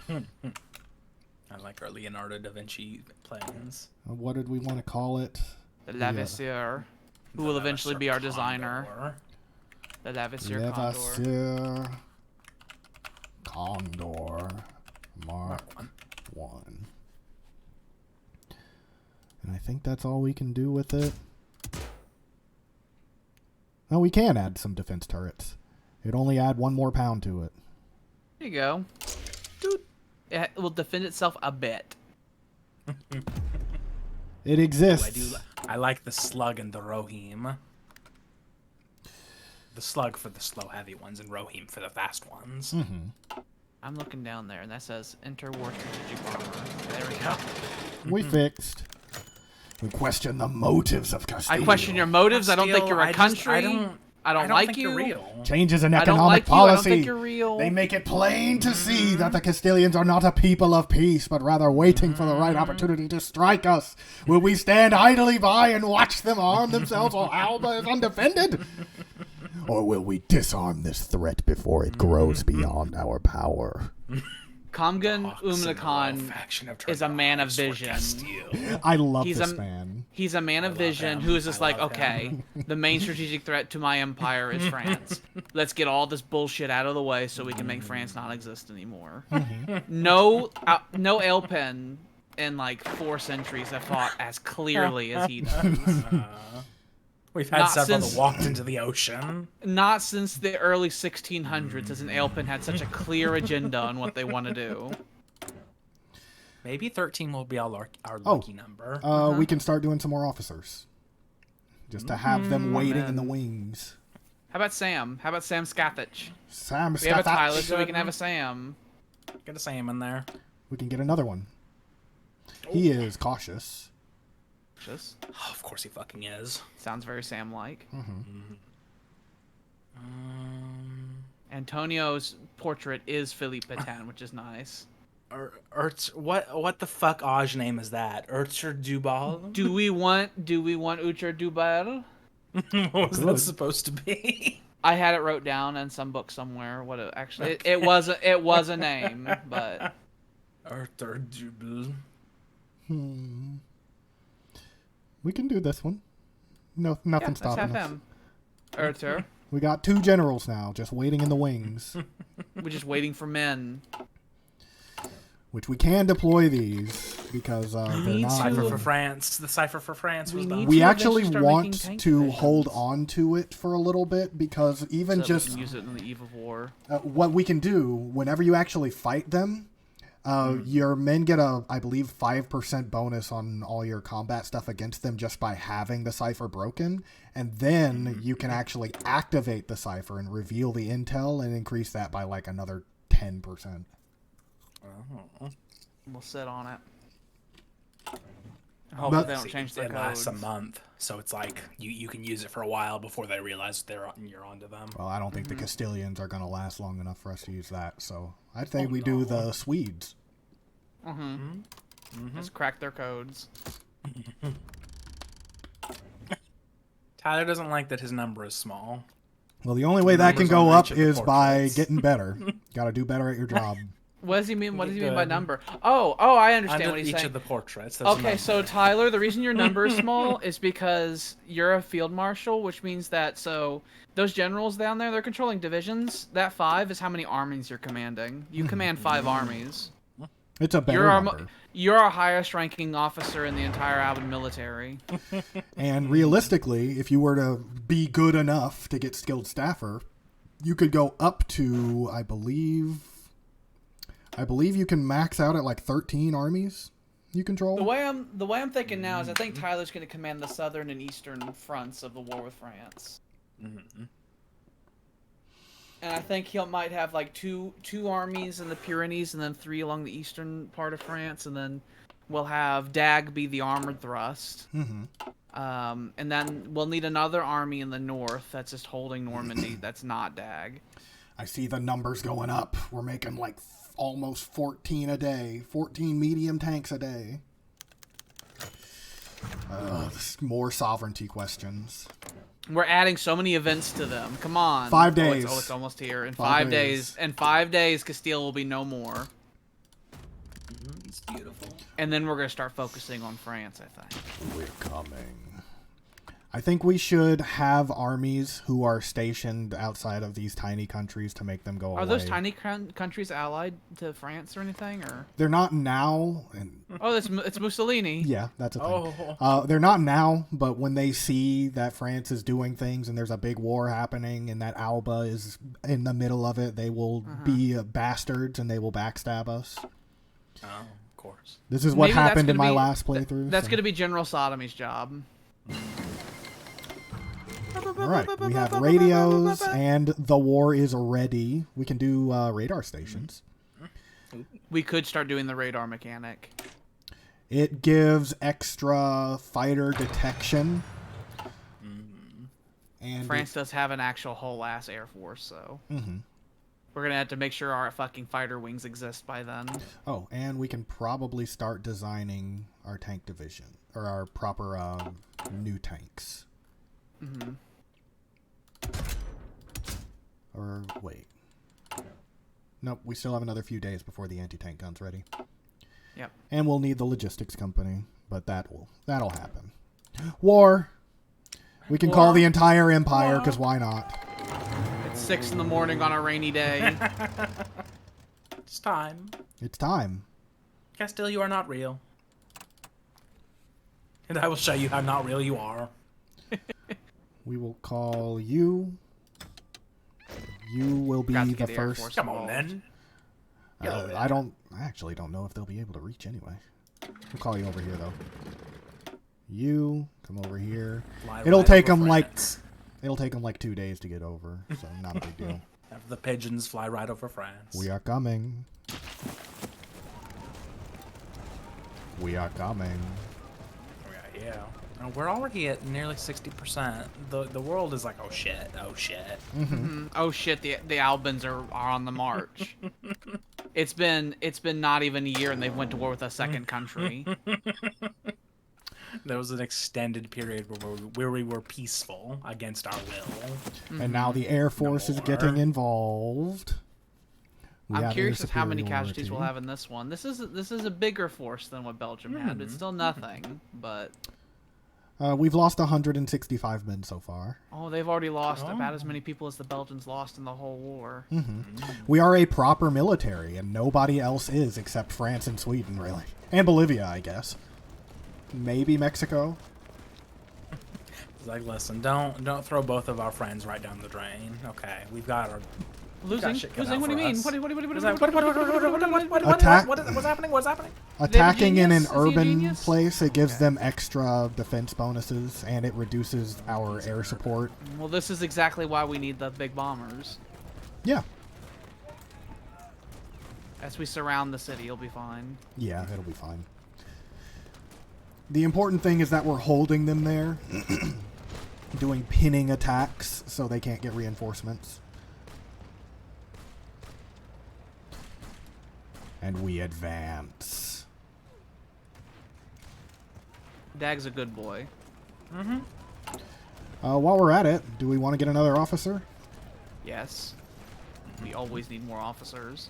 C: I like our Leonardo da Vinci planes.
A: What did we want to call it?
B: The Lavisier, who will eventually be our designer. The Lavisier Condor.
A: Levasseur Condor Mark 1. And I think that's all we can do with it. Oh, we can add some defense turrets. It'd only add 1 more pound to it.
B: There you go. Dude. It will defend itself a bit.
A: It
C: Oh,
A: exists.
C: I like the slug and the Rohim. The slug for the slow heavy ones and Rohim for the fast ones.
B: I'm looking down there, and that says interwar strategic armor. There we go.
A: We fixed. We question the motives of Castile.
B: I question your motives. I don't think you're a country. I don't like
C: think
B: you.
C: You're real.
A: Changes in
B: I don't
A: economic
B: like you. I don't
A: policy.
B: think you're real.
A: They make it plain to see that the Castilians are not a people of peace, but rather waiting for the right opportunity to strike us. Will we stand idly by and watch them arm themselves while Alba is undefended? Or will we disarm this threat before it grows beyond our power?
B: Kamgan Umlakan is a man of vision.
A: I love this man.
B: He's a man of vision who is just like, okay, the main strategic threat to my empire is France. Let's get all this bullshit out of the way so we can make France not exist anymore. No Elpen in like 4 centuries have fought as clearly as he does.
C: We've had several that walked into the ocean.
B: Not since the early 1600s has an Elpen had such a clear agenda on what they want to do.
C: Maybe 13 will be our lucky number.
A: We can start doing some more officers. Just to have them waiting in the wings.
B: How about Sam? How about Sam Scathach?
A: We
B: have a Tyler, so we can have a Sam.
C: Get a Sam in there.
A: We can get another one. He is cautious.
C: Oh, of course he fucking is.
B: Sounds very Sam-like. Antonio's portrait is Philippe Pétain, which is nice.
C: What the fuck Aj name is that? Urcher Dubal?
B: Do we want Urcher Dubal?
C: What was that supposed to be?
B: I had it wrote down in some book somewhere. What it was a name, but
C: Urcher Dubal.
A: We can do this one. No, nothing stopping us.
B: Let's have him. Urter.
A: We got 2 generals now, just waiting in the wings.
B: We're just waiting for men.
A: Which we can deploy these because they're not.
C: Cipher for France. The cipher for France was done.
A: We actually want to hold on to it for a little bit because even
B: so
A: just
B: we can use it in the eve of war.
A: What we can do whenever you actually fight them. Your men get I believe 5% bonus on all your combat stuff against them just by having the cipher broken, and then you can actually activate the cipher and reveal the intel and increase that by like another 10%.
B: We'll sit on it. I
A: But-
B: hope that they don't change their
C: It lasts
B: codes.
C: a month, so it's like you can use it for a while before they realize you're onto them.
A: Well, I don't think the Castilians are going to last long enough for us to use that, so I think we do the Swedes.
B: Let's crack their codes.
C: Tyler doesn't like that his number is small.
A: Well, the only way that can
C: Numbers
A: go
C: on
A: up
C: each of the
A: is by
C: portraits.
A: getting better. Got to do better at your job.
B: What does he mean? What does he mean by
C: Good.
B: number? Oh, I understand
C: Under
B: what he's
C: each
B: saying.
C: of the portraits. there's a
B: Okay,
C: number.
B: so Tyler, the reason your number is small is because you're a field marshal, which means that those generals down there, they're controlling divisions. That 5 is how many armies you're commanding. You command 5 armies.
A: It's a better number.
B: You're our highest ranking officer in the entire Alban military.
A: And realistically, if you were to be good enough to get skilled staffer, you could go up to, I believe you can max out at like 13 armies you control.
B: The way I'm thinking now is I think Tyler's going to command the southern and eastern fronts of the war with France. And I think he might have like two armies in the Pyrenees and then 3 along the eastern part of France, and then we'll have Dag be the armored thrust. And then we'll need another army in the north that's just holding Normandy. That's not Dag.
A: I see the numbers going up. We're making like almost 14 a day. 14 medium tanks a day. More sovereignty questions.
B: We're adding so many events to them. Come on.
A: 5 days.
B: It's almost here. In
A: 5
B: 5 days. In 5 days, Castile will be no more.
C: It's beautiful.
B: And then we're going to start focusing on France, I think.
A: We're coming. I think we should have armies who are stationed outside of these tiny countries to make them go away.
B: Are those tiny countries allied to France or anything? Or
A: They're not now. And
B: it's Mussolini.
A: yeah, that's a thing. They're not now, but when they see that France is doing things and there's a big war happening and that Alba is in the middle of it, they will be bastards and they will backstab us.
C: Oh, of course.
A: This is what
B: Maybe that's
A: happened in
B: gonna
A: my
B: be-
A: last playthrough.
B: That's going to be General Sodomy's job.
A: All right, we have radios, and the war is ready. We can do radar stations.
B: We could start doing the radar mechanic.
A: It gives extra fighter detection. And
B: France does have an actual whole ass air force, so
A: Mm-hmm.
B: we're gonna have to make sure our fucking fighter wings exist by then.
A: Oh, and we can probably start designing our tank division or our proper new tanks.
B: Mm-hmm.
A: Or wait, nope. We still have another few days before the anti-tank gun's ready.
B: Yep.
A: And we'll need the logistics company, but that'll happen. War. We can call the entire empire, because why not?
B: It's 6 in the morning on a rainy day.
C: It's time.
A: It's time.
C: Castile, you are not real. And I will show you how not real you are.
A: We will call you. You will be
B: Got to
A: the
B: get the Air
A: first.
B: Force
C: Come on,
B: involved.
C: then.
A: I actually don't know if they'll be able to reach anyway. We'll call you over here though. You come over here. It'll take them like 2 days to get over, so not a big deal.
C: Have the pigeons fly right over France.
A: We are coming. We are coming.
C: Yeah. We're already at nearly 60%. The world is like, oh shit, oh shit.
B: Mm-hmm. Oh shit, the Albans are on the march. It's been not even a year and they've went to war with a second country.
C: There was an extended period where we were peaceful against our will.
A: And now the Air Force is getting involved.
B: I'm curious as how many casualties we'll have in this one. This is a bigger force than what Belgium had. It's still nothing, but
A: we've lost 165 men so far.
B: oh, they've already lost about as many people as the Belgians lost in the whole war.
A: We are a proper military, and nobody else is except France and Sweden, really, and Bolivia, I guess. Maybe Mexico.
C: It's like, listen, don't throw both of our friends right down the drain. Okay, we've got our
B: Losing? What do you mean?
C: What's happening? What's happening?
A: Attacking in an
B: genius? Is he a
A: urban
B: genius?
A: place, it gives them extra defense bonuses, and it reduces our air support.
B: Well, this is exactly why we need the big bombers.
A: Yeah.
B: As we surround the city, you'll be fine.
A: Yeah, it'll be fine. The important thing is that we're holding them there, doing pinning attacks so they can't get reinforcements. And we advance.
B: Dag's a good boy.
A: While we're at it, do we want to get another officer?
B: Yes. We always need more officers.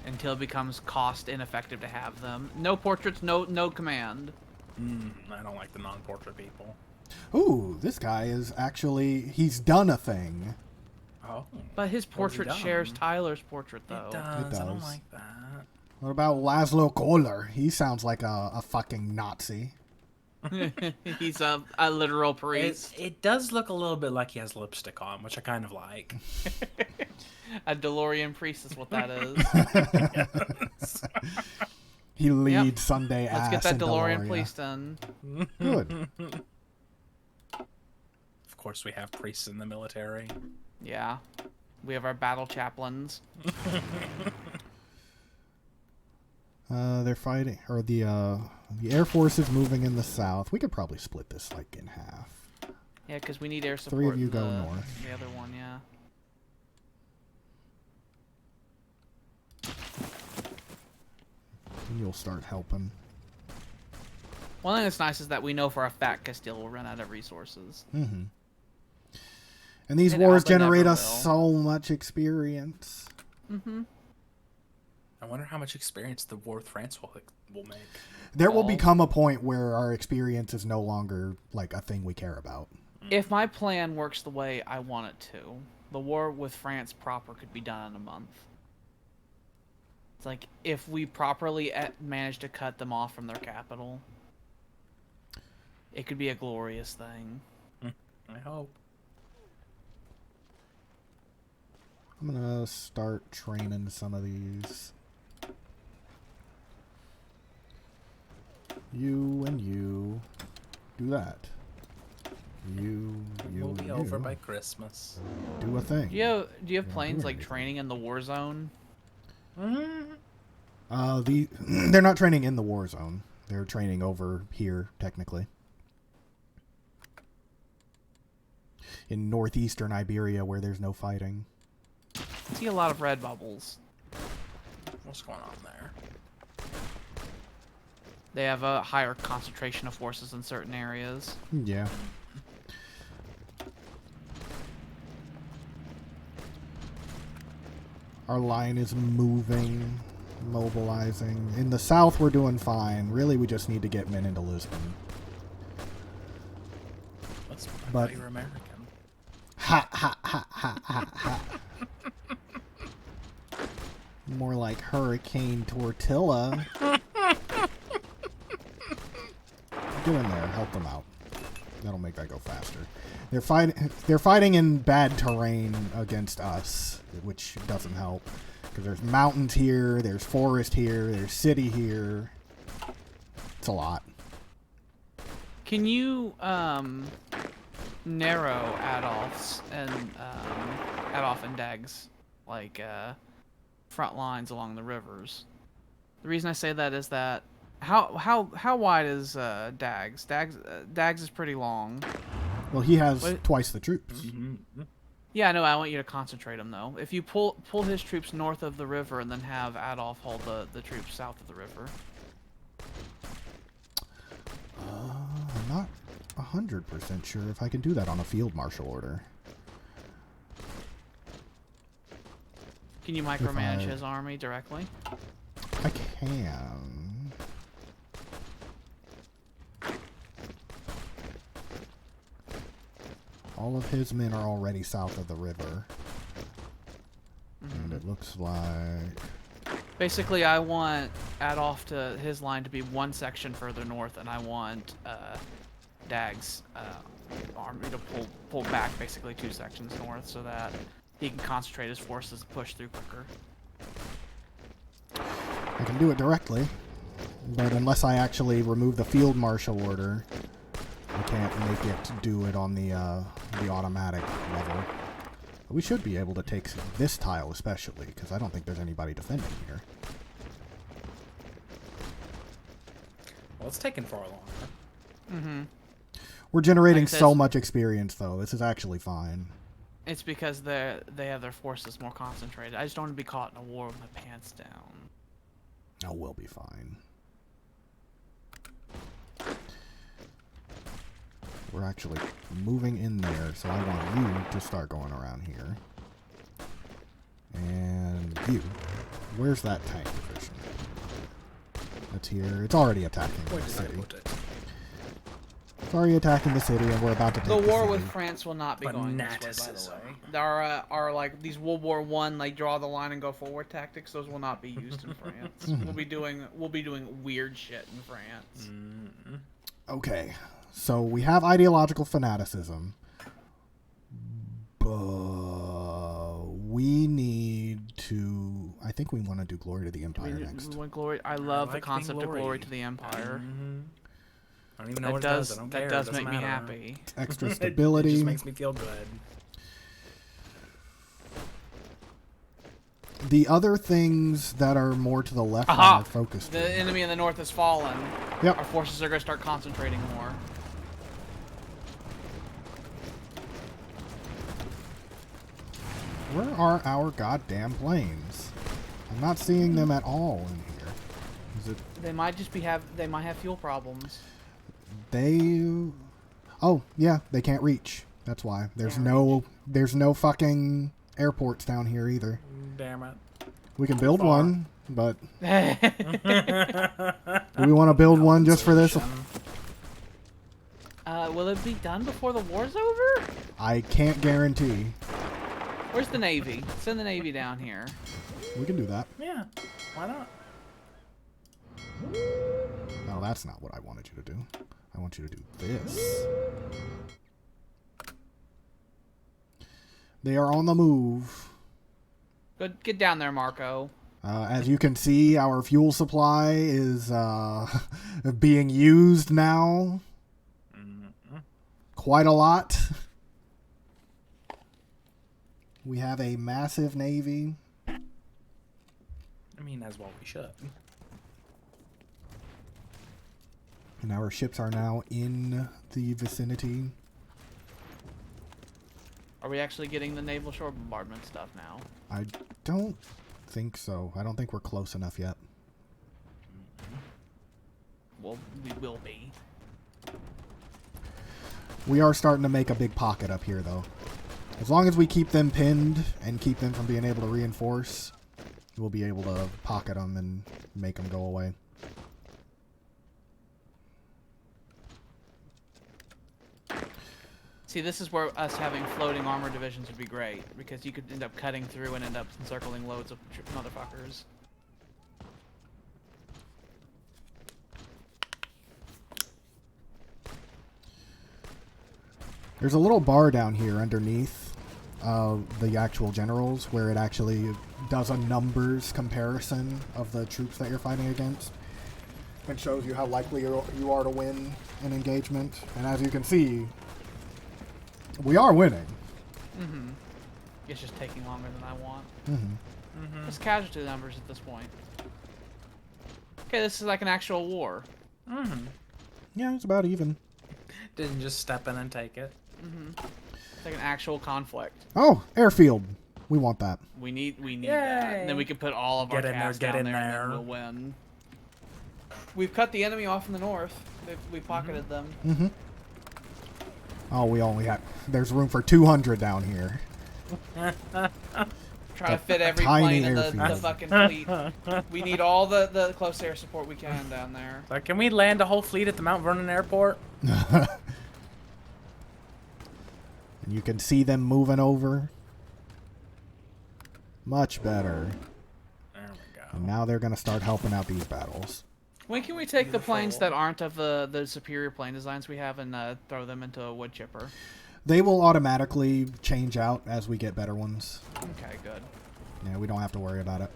B: Until it becomes cost ineffective to have them. No portraits, no command.
C: I don't like the non-portrait people.
A: Ooh, this guy is actually, he's done a thing.
C: Oh.
B: But his portrait shares Tyler's portrait, though.
C: It does. I don't
A: does.
C: like that.
A: What about Laszlo Kohler? He sounds like a fucking Nazi.
B: He's a literal priest.
C: It does look a little bit like he has lipstick on, which I kind of like.
B: A DeLorean priest is what that is.
C: Yes.
A: He leads Sunday
B: Let's
A: ass
B: get that
A: in
B: DeLorean
A: Deloria.
B: priest in.
A: Good.
C: Of course, we have priests in the military.
B: Yeah. We have our battle chaplains.
A: They're fighting, or the Air Force is moving in the south. We could probably split this like in half.
B: Yeah, because we need air support.
A: 3 of you
B: in
A: go
B: the,
A: north.
B: The other one, yeah.
A: And you'll start helping.
B: One thing that's nice is that we know for a fact Castile will run out of resources.
A: Mm-hmm. And these
B: And
A: wars
B: Alba
A: generate
B: never
A: us so much experience.
B: Mm-hmm.
C: I wonder how much experience the war with France will make.
A: There will
B: Well-
A: become a point where our experience is no longer like a thing we care about.
B: If my plan works the way I want it to, the war with France proper could be done in a month. It's like, if we properly manage to cut them off from their capital, it could be a glorious thing.
C: I hope.
A: I'm gonna start training some of these. You and you do that. You
C: We'll be
A: and
C: over
A: you
C: by Christmas.
A: do a thing.
B: Do you have
A: Yeah,
B: planes like
A: weird.
B: training in the war zone?
A: They're not training in the war zone. They're training over here, technically. In northeastern Iberia, where there's no fighting.
B: I see a lot of red bubbles.
C: What's going on there?
B: They have a higher concentration of forces in certain areas.
A: Yeah. Our line is moving, mobilizing. In the south, we're doing fine. Really, we just need to get men into Lisbon.
C: I thought you were American.
A: Ha, ha, ha, ha, ha, ha. More like Hurricane Tortilla. Get in there, help them out. That'll make that go faster. They're fighting in bad terrain against us, which doesn't help. Because there's mountains here, there's forest here, there's city here. It's a lot.
B: Can you narrow Adolf's and Adolf and Dag's like front lines along the rivers? The reason I say that is that how wide is Dag's? Dag's is pretty long.
A: Well, he has twice the troops.
C: Mm-hmm.
B: Yeah, I know. I want you to concentrate him though. If you pull his troops north of the river and then have Adolf hold the troops south of the river.
A: I'm not 100% sure if I can do that on a field marshal order.
B: Can you micromanage his army directly?
A: I can. All of his men are already south of the river. And it looks like...
B: Basically, I want Adolf to his line to be one section further north, and I want Dag's army to pull back basically 2 sections north so that he can concentrate his forces and push through quicker.
A: I can do it directly, but unless I actually remove the field marshal order, I can't make it do it on the automatic level. But we should be able to take this tile especially, because I don't think there's anybody defending here.
C: Well, it's taken far longer.
B: Mm-hmm.
A: We're generating so much experience, though. This is actually fine.
B: It's because they have their forces more concentrated. I just don't want to be caught in a war with my pants down.
A: Oh, we'll be fine. We're actually moving in there, so I want you to start going around here. And you. Where's that tank division? That's here. It's already attacking the city. It's already attacking the city, and we're about to take
B: the war
A: city.
B: with France will not be going this way, by the way. There are like these World War I, like draw the line and go forward tactics. Those will not be used in France. We'll be doing weird shit in France.
C: Mm-hmm.
A: Okay, so we have ideological fanaticism, but we need to. I think we want to do glory to the Empire next.
B: We want glory. I love the concept of glory to the Empire.
C: Mm-hmm. I don't even know what it does. I don't care.
B: That does make me happy.
A: It's extra stability.
C: It just makes me feel good.
A: The other things that are more to the left are focused.
B: The enemy in the north has fallen.
A: Yep.
B: Our forces are going to start concentrating more.
A: Where are our goddamn planes? I'm not seeing them at all in here. Is it?
B: They might just they might have fuel problems.
A: Oh yeah, they can't reach. That's why. There's no fucking airports down here either.
C: Damn it.
A: We can build one, but do we want to build one just for this?
B: Will it be done before the war's over?
A: I can't guarantee.
B: Where's the Navy? Send the Navy down here.
A: We can do that.
C: Yeah, why not?
A: No, that's not what I wanted you to do. I want you to do this. They are on the move.
B: Good, get down there, Marco.
A: As you can see, our fuel supply is being used now.
C: Mm-hmm.
A: Quite a lot. We have a massive navy.
C: I mean, as well we should.
A: And our ships are now in the vicinity.
B: Are we actually getting the naval shore bombardment stuff now?
A: I don't think so. I don't think we're close enough yet.
B: Well, we will be.
A: We are starting to make a big pocket up here, though. As long as we keep them pinned and keep them from being able to reinforce, we'll be able to pocket them and make them go away.
B: See, this is where us having floating armor divisions would be great, because you could end up cutting through and end up encircling loads of motherfuckers.
A: There's a little bar down here underneath the actual generals where it actually does a numbers comparison of the troops that you're fighting against and shows you how likely you are to win an engagement. And as you can see, we are winning.
B: Mm-hmm. It's just taking longer than I want.
A: Mm-hmm.
B: Mm-hmm. It's casualty numbers at this point. Okay, this is like an actual war.
C: Mm-hmm.
A: Yeah, it's about even.
C: Didn't just step in and take it.
B: Mm-hmm. It's like an actual conflict.
A: Oh, airfield. We want that.
B: We need
C: Yay.
B: that. And then we can put all of our cast down there, and then we'll win. We've cut the enemy off in the north. We pocketed them.
A: Mm-hmm. Oh, we only have... There's room for 200 down here.
B: Try to fit every plane in the fucking fleet. We need all the close air support we can down there.
C: So can we land a whole fleet at the Mount Vernon airport?
A: And you can see them moving over. Much better.
C: There we go.
A: And now they're going to start helping out these battles.
B: When can we take the planes that aren't of the superior plane designs we have and throw them into a wood chipper?
A: They will automatically change out as we get better ones.
B: Okay, good.
A: Yeah, we don't have to worry about it.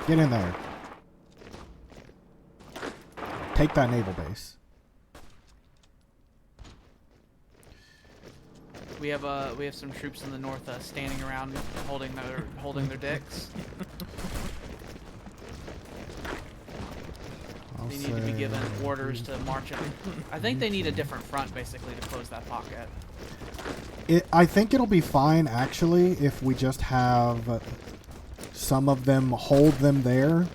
A: Get in there. Take that naval base.
B: We have some troops in the north standing around holding their dicks. They need to be given orders to march in. I think they need a different front basically to close that pocket.
A: I think it'll be fine actually if we just have some of them hold them there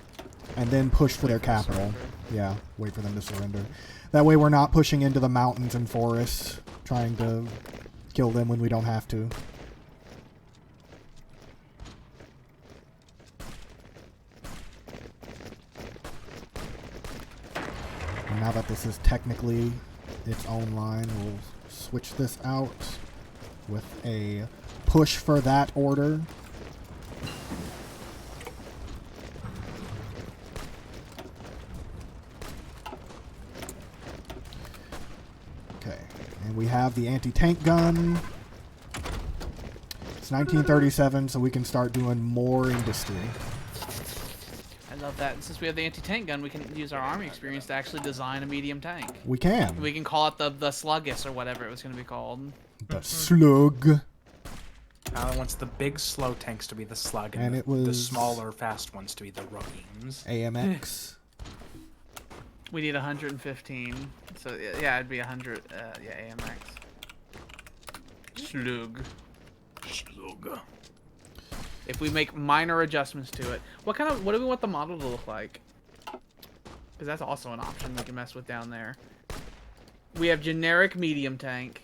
A: and then push for their capital. Yeah, wait for them to surrender. That way we're not pushing into the mountains and forests trying to kill them when we don't have to. And now that this is technically its own line, we'll switch this out with a push for that order. Okay, and we have the anti-tank gun. It's 1937, so we can start doing more industry.
B: I love that. And since we have the anti-tank gun, we can use our army experience to actually design a medium tank.
A: We can.
B: We can call it the Sluggus or whatever it was going to be called.
A: The Slug.
C: Alan wants the big slow tanks to be the Slug, and
A: it was
C: the smaller fast ones to be the Ruggings.
A: AMX.
B: We need 115. So yeah, it'd be 100. Yeah, AMX. Slug.
C: Slug.
B: If we make minor adjustments to it, what do we want the model to look like? Because that's also an option we can mess with down there. We have generic medium tank.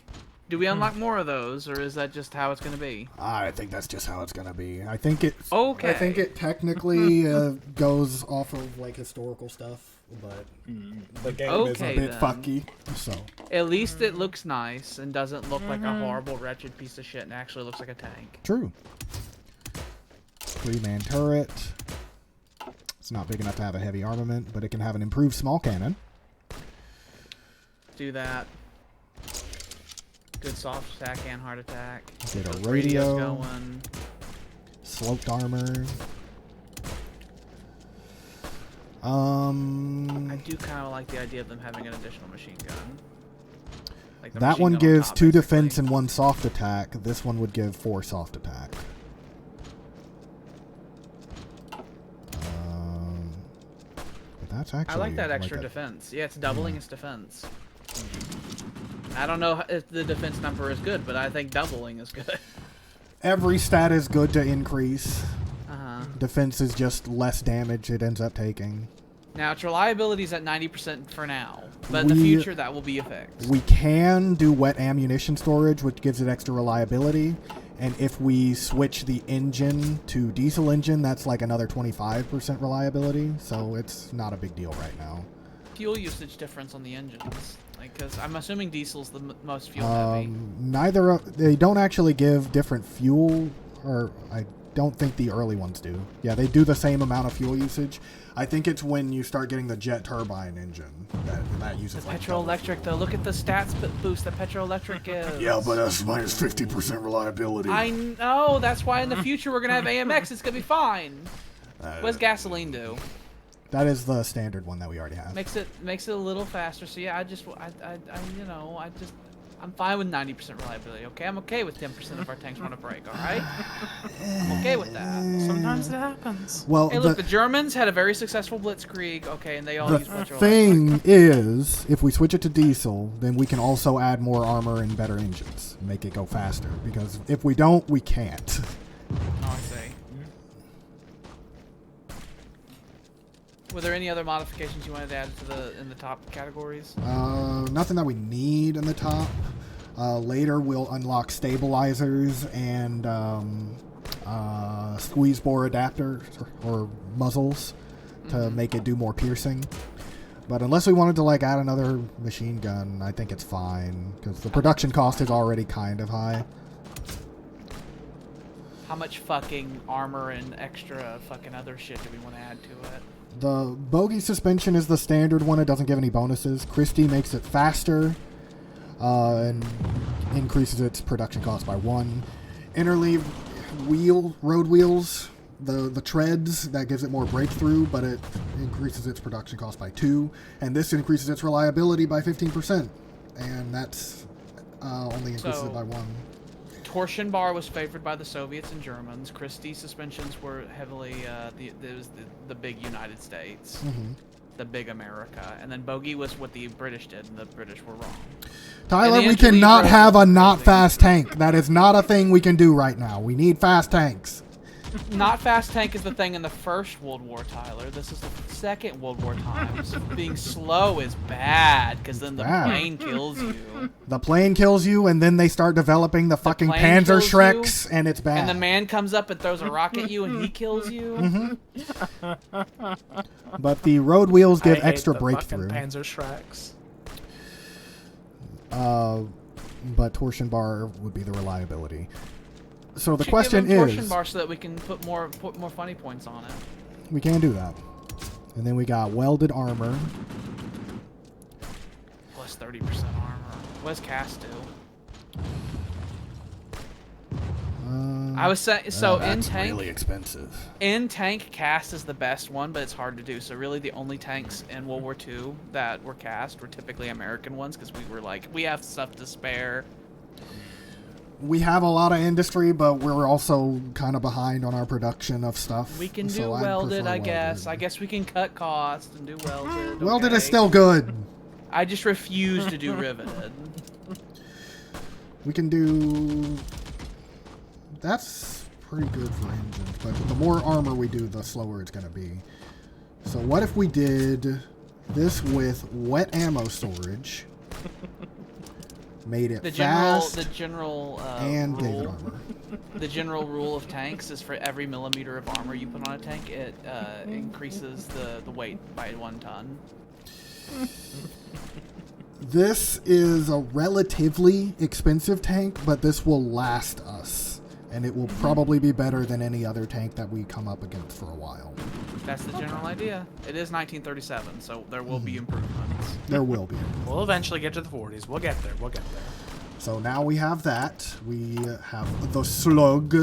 B: Do we unlock more of those, or is that just how it's going to be?
A: I think that's just how it's going to be. I think it.
B: Okay.
A: I think it technically goes off of like historical stuff, but the game is a bit fucky. So
B: at least it looks nice and doesn't look like a horrible, wretched piece of shit, and actually looks like a tank.
A: True. 3-man turret. It's not big enough to have a heavy armament, but it can have an improved small cannon.
B: Do that. Good soft attack and hard attack.
A: Get a
B: Radio's
A: radio.
B: going.
A: Sloped armor.
B: I do kind of like the idea of them having an additional machine gun. Like
A: that one gives 2 defense and 1 soft attack. This one would give 4 soft attack. It's actually
B: I like that extra
A: like
B: defense. Yeah, it's doubling its defense. I don't know if the defense number is good, but I think doubling is good.
A: Every stat is good to increase.
B: Uh-huh.
A: Defense is just less damage it ends up taking.
B: Now, its reliability is at 90% for now, but in the future, that will be fixed.
A: We can do wet ammunition storage, which gives it extra reliability. And if we switch the engine to diesel engine, that's like another 25% reliability. So it's not a big deal right now.
B: Fuel usage difference on the engines, because I'm assuming diesel's the most fuel heavy.
A: They don't actually give different fuel, or I don't think the early ones do. Yeah, they do the same amount of fuel usage. I think it's when you start getting the jet turbine engine that uses like
B: petrol electric though. Look at the stats boost that petrol electric gives.
A: Yeah, but that's minus 50% reliability.
B: I know. That's why in the future we're gonna have AMX. It's gonna be fine. What does gasoline do?
A: That is the standard one that we already have.
B: Makes it a little faster. So yeah, I'm fine with 90% reliability. Okay, I'm okay with 10% of our tanks want to break. All right, I'm okay with that.
C: Sometimes it happens.
A: Well,
B: hey, look, the Germans had a very successful blitzkrieg. Okay, and they all use petrol.
A: The thing is, if we switch it to diesel, then we can also add more armor and better engines, make it go faster. Because if we don't, we can't.
B: Oh, I see. Were there any other modifications you wanted to add in the top categories?
A: Nothing that we need in the top. Later, we'll unlock stabilizers and squeeze bore adapters or muzzles to make it do more piercing. But unless we wanted to like add another machine gun, I think it's fine because the production cost is already kind of high.
B: How much fucking armor and extra fucking other shit do we want to add to it?
A: The bogey suspension is the standard one. It doesn't give any bonuses. Christie makes it faster and increases its production cost by 1. Interleave road wheels, the treads, that gives it more breakthrough, but it increases its production cost by 2. And this increases its reliability by 15%. And that's only increases it by 1.
B: Torsion bar was favored by the Soviets and Germans. Christie suspensions were heavily the big United States, the big America, and then bogey was what the British did, and the British were wrong.
A: Tyler, we cannot have a not fast tank. That is not a thing we can do right now. We need fast tanks.
B: Not fast tank is the thing in the First World War, Tyler. This is the Second World War times. Being slow is bad, because then the plane kills you.
A: The plane kills you, and then they start developing the fucking Panzerschrecks, and it's bad.
B: And the man comes up and throws a rock at you, and he kills you.
A: But the road wheels give extra breakthrough.
C: Panzerschrecks.
A: But torsion bar would be the reliability. So the question is,
B: torsion bar so that we can put more funny points on it.
A: We can do that. And then we got welded armor.
B: Plus 30% armor. What does cast do? I was saying, so in tank,
A: really expensive.
B: In tank, cast is the best one, but it's hard to do. So really, the only tanks in World War II that were cast were typically American ones, because we were like, we have stuff to spare.
A: We have a lot of industry, but we're also kind of behind on our production of stuff.
B: We can do welded, I guess. I guess we can cut costs and do welded.
A: Welded is still good.
B: I just refuse to do riveted.
A: We can do... That's pretty good for engines, but the more armor we do, the slower it's going to be. So what if we did this with wet ammo storage? Made it fast.
B: The general
A: and
B: rule,
A: gave it armor.
B: The general rule of tanks is for every millimeter of armor you put on a tank, it increases the weight by 1 ton.
A: This is a relatively expensive tank, but this will last us. And it will probably be better than any other tank that we come up against for a while.
B: That's the general idea. It is 1937, so there will be improvements.
A: There will be.
C: We'll eventually get to the 40s. We'll get there. We'll get there.
A: So now we have that. We have the slug.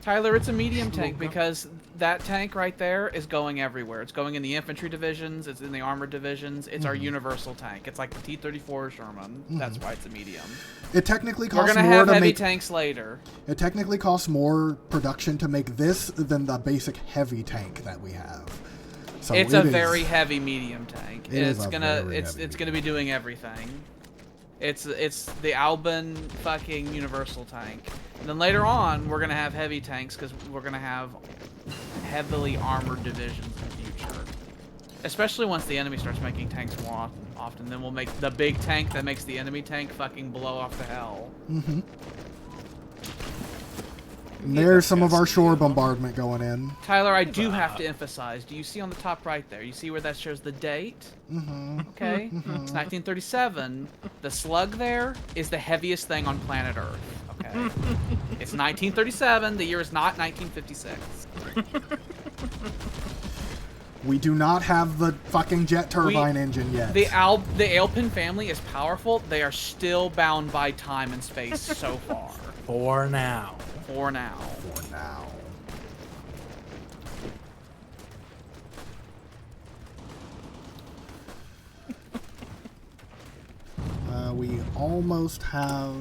B: Tyler, it's a medium tank because that tank right there is going everywhere. It's going in the infantry divisions. It's in the armored divisions. It's our universal tank. It's like the T-34 Sherman. That's why it's a medium.
A: It technically costs more to make...
B: We're going to have heavy tanks later.
A: It technically costs more production to make this than the basic heavy tank that we have. So
B: it's a very heavy medium tank.
A: It's
B: gonna be doing everything. It's the Alban fucking universal tank. And then later on, we're gonna have heavy tanks because we're gonna have heavily armored divisions in the future. Especially once the enemy starts making tanks more often, then we'll make the big tank that makes the enemy tank fucking blow off the hell.
A: Mm-hmm. And there's some of our shore bombardment going in.
B: Tyler, I do have to emphasize, do you see on the top right there, you see where that shows the date?
A: Mm-hmm.
B: Okay,
A: Mm-hmm.
B: It's 1937. The slug there is the heaviest thing on planet Earth. Okay, it's 1937. The year is not 1956.
A: We do not have the fucking jet turbine engine yet.
B: The Alpin family is powerful. They are still bound by time and space so far.
C: For now.
B: For now.
A: For now. We almost have...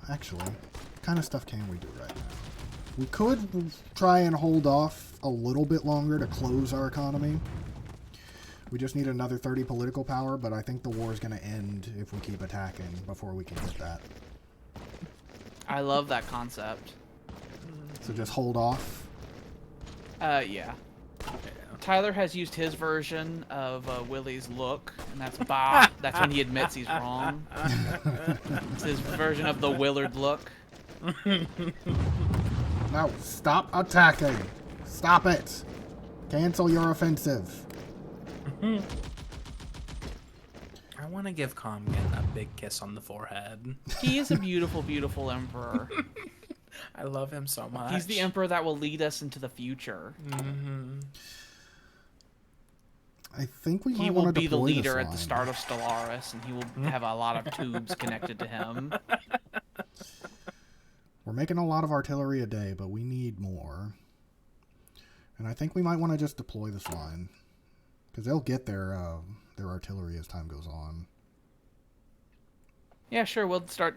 A: Actually, what kind of stuff can we do right now? We could try and hold off a little bit longer to close our economy. We just need another 30 political power, but I think the war is going to end if we keep attacking before we can get that.
B: I love that concept.
A: So just hold off?
B: Yeah. Tyler has used his version of Willie's look, and that's bah. That's when he admits he's wrong. It's his version of the Willard look.
A: No, stop attacking. Stop it. Cancel your offensive.
C: I want to give Comgan a big kiss on the forehead.
B: He is a beautiful, beautiful emperor.
C: I love him so much.
B: He's the emperor that will lead us into the future.
C: Mm-hmm.
A: I think we might
B: He will
A: want to
B: be the
A: deploy this
B: leader at the
A: line.
B: start of Stellaris, and he will have a lot of tubes connected to him.
A: We're making a lot of artillery a day, but we need more. And I think we might want to just deploy this line. Because they'll get their artillery as time goes on.
B: Yeah, sure, we'll start...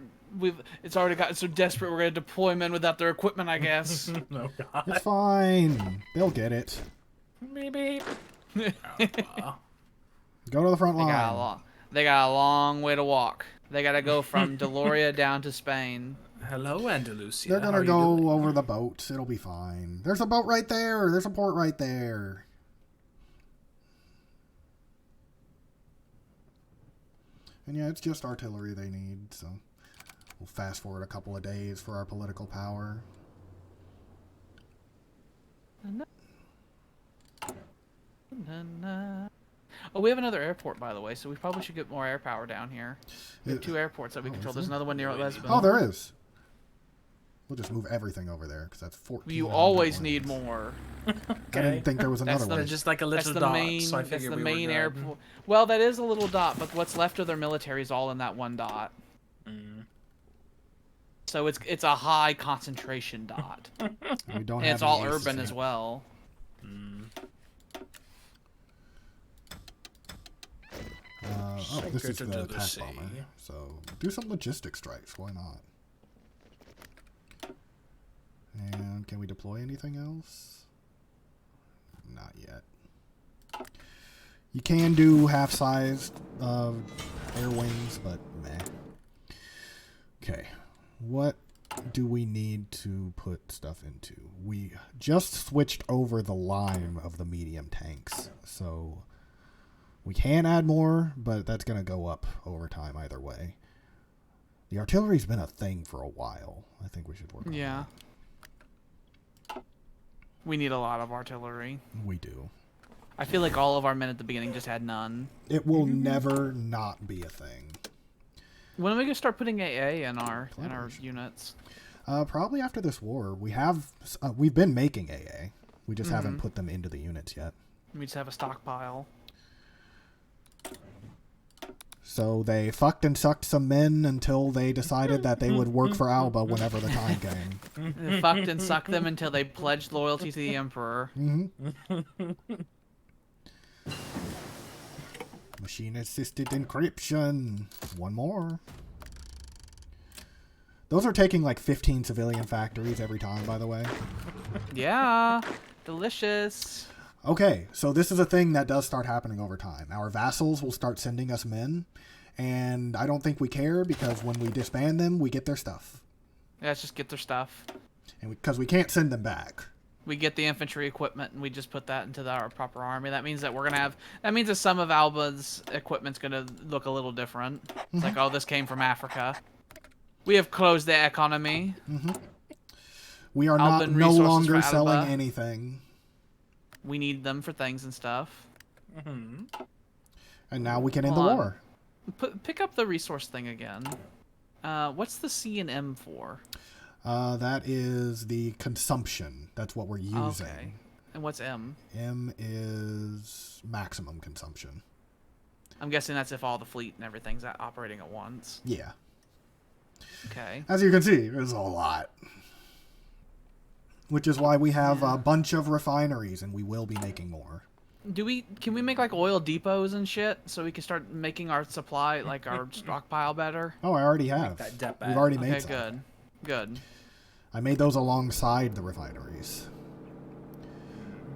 B: It's already gotten so desperate we're going to deploy men without their equipment, I guess.
C: Oh, God.
A: It's fine. They'll get it.
C: Maybe.
A: Go to the front line.
B: They got a long way to walk. They got to go from Deloria down to Spain.
C: Hello, Andalusia.
A: They're going to go over the boats. It'll be fine. There's a boat right there. There's a port right there. And yeah, it's just artillery they need, so we'll fast forward a couple of days for our political power.
B: Oh, we have another airport, by the way, so we probably should get more air power down here. We have 2 airports that we control. There's another one near Lisbon.
A: Oh, there is. We'll just move everything over there, because that's 14.
B: You always need more.
C: Okay.
A: I didn't think there was another one.
C: Just like a little dot, so I figured
B: that's the
C: we
B: main
C: were
B: airport. Well, that is a little dot, but what's left of their military is all in that one dot.
C: Mm.
B: So it's a high concentration dot.
A: We don't
B: And
A: have
B: it's all
A: any aces
B: urban
A: yet.
B: as well.
C: Mm.
A: Oh, this is
C: Secret
A: the
C: to the
A: attack
C: sea.
A: bomber. So do some logistic strikes. Why not? And can we deploy anything else? Not yet. You can do half-sized air wings, but meh. Okay, what do we need to put stuff into? We just switched over the line of the medium tanks, so we can add more, but that's going to go up over time either way. The artillery's been a thing for a while. I think we should work on
B: Yeah. We need a lot of artillery.
A: that. We do.
B: I feel like all of our men at the beginning just had none.
A: It will never not be a thing.
B: When are we gonna start putting AA in our units?
A: Probably after this war. We've been making AA. We just haven't put them into the units yet.
B: We just have a stockpile.
A: So they fucked and sucked some men until they decided that they would work for Alba whenever the time came.
B: They fucked and sucked them until they pledged loyalty to the Emperor.
A: Machine-assisted encryption. One more. Those are taking like 15 civilian factories every time, by the way.
B: Yeah, delicious.
A: Okay, so this is a thing that does start happening over time. Our vassals will start sending us men, and I don't think we care because when we disband them, we get their stuff.
B: Yeah, let's just get their stuff.
A: And because we can't send them back.
B: We get the infantry equipment, and we just put that into our proper army. That means that we're going to have... That means that some of Alba's equipment's going to look a little different. It's like, oh, this came from Africa. We have closed the economy.
A: We are no longer selling anything.
B: We need them for things and stuff.
A: And now we can end the war.
B: Pick up the resource thing again. What's the C and M for?
A: That is the consumption. That's what we're using.
B: Okay. And what's M?
A: M is maximum consumption.
B: I'm guessing that's if all the fleet and everything's operating at once.
A: Yeah.
B: Okay.
A: As you can see, there's a lot. Which is why we have a bunch of refineries, and we will be making more.
B: Can we make like oil depots and shit so we can start making our supply, like our stockpile better?
A: Oh, I already have. We've already made some.
B: Okay, good.
A: I made those alongside the refineries.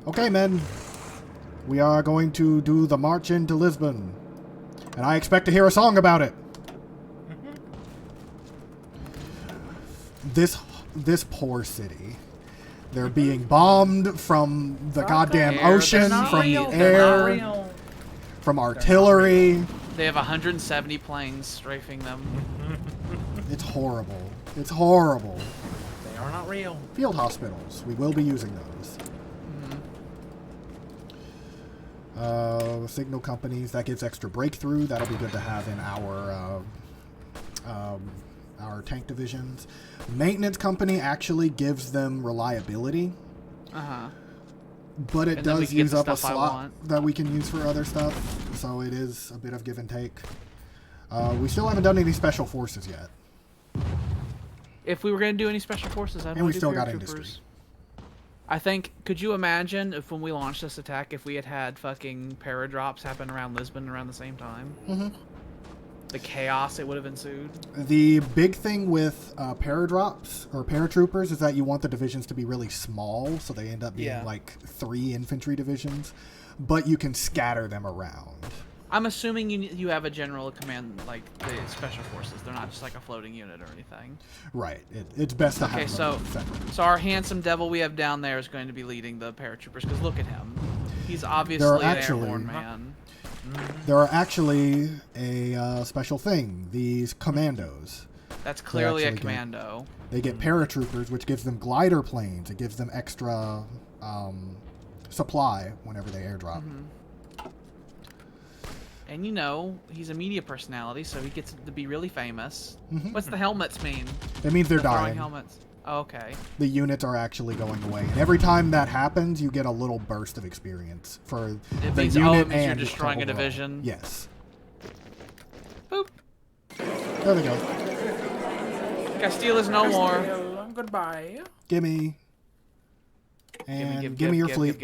A: Okay, men. We are going to do the march into Lisbon. And I expect to hear a song about it. This poor city. They're being bombed from the goddamn ocean, from the air, from artillery.
B: They have 170 planes strafing them.
A: It's horrible. It's horrible.
C: They are not real.
A: Field hospitals. We will be using those. Signal companies. That gives extra breakthrough. That'll be good to have in our tank divisions. Maintenance company actually gives them reliability. But it does use up a slot that we can use for other stuff. So it is a bit of give and take. We still haven't done any special forces yet.
B: If we were going to do any special forces, I'd
A: and we still got industry.
B: I think, could you imagine if when we launched this attack, if we had fucking paradrops happen around Lisbon around the same time? The chaos it would have ensued.
A: The big thing with paradrops or paratroopers is that you want the divisions to be really small, so they end up being like 3 infantry divisions, but you can scatter them around.
B: I'm assuming you have a general command like the special forces. They're not just like a floating unit or anything.
A: Right. It's best to have them
B: separate. So our handsome devil we have down there is going to be leading the paratroopers, because look at him. He's obviously an airborne man.
A: There are actually a special thing. These commandos.
B: That's clearly a commando.
A: They get paratroopers, which gives them glider planes. It gives them extra supply whenever they airdrop.
B: And you know, he's a media personality, so he gets to be really famous. What's the helmets mean?
A: It means they're dying.
B: Helmets. Oh, okay.
A: The units are actually going away. And every time that happens, you get a little burst of experience for the unit
B: it means
A: and
B: you're destroying a division.
A: Yes.
B: Boop.
A: There we go.
B: Castile is no more.
C: Goodbye.
A: Gimme. And give me your fleet.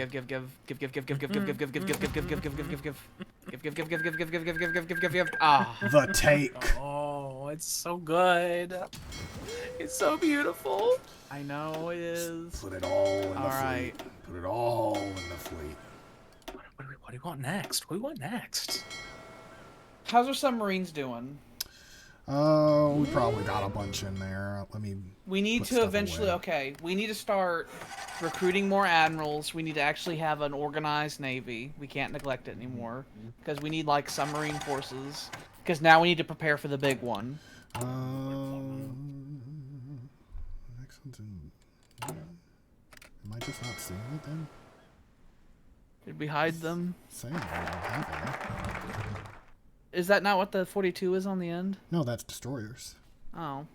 B: Ah.
A: The take.
C: Oh, it's so good. It's so beautiful.
B: I know it is.
A: Put it all in the fleet. Put it all in the fleet.
C: What do you want next? What do you want next?
B: How's our submarines doing?
A: We probably got a bunch in there.
B: We need to eventually. Okay, we need to start recruiting more admirals. We need to actually have an organized navy. We can't neglect it anymore because we need like submarine forces. Because now we need to prepare for the big one.
A: Next one's in. Am I just not seeing it then?
B: Did we hide them?
A: Saying I don't have them.
B: Is that not what the 42 is on the end?
A: No, that's destroyers.
B: Oh.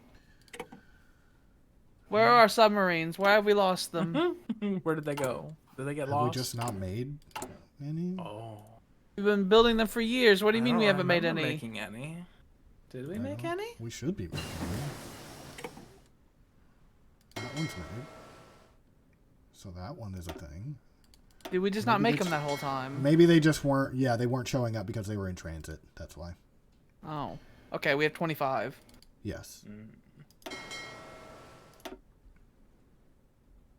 B: Where are our submarines? Why have we lost them?
C: Where did they go? Did they get
A: Have
C: lost?
A: we just not made any?
C: Oh.
B: We've been building them for years. What do you mean we haven't made any?
C: Making any? Did we make any?
A: We should be making any. That one's made. So that one is a thing.
B: Did we just not make them that whole time?
A: Maybe they just weren't. Yeah, they weren't showing up because they were in transit. That's why.
B: Oh. Okay, we have 25.
A: Yes.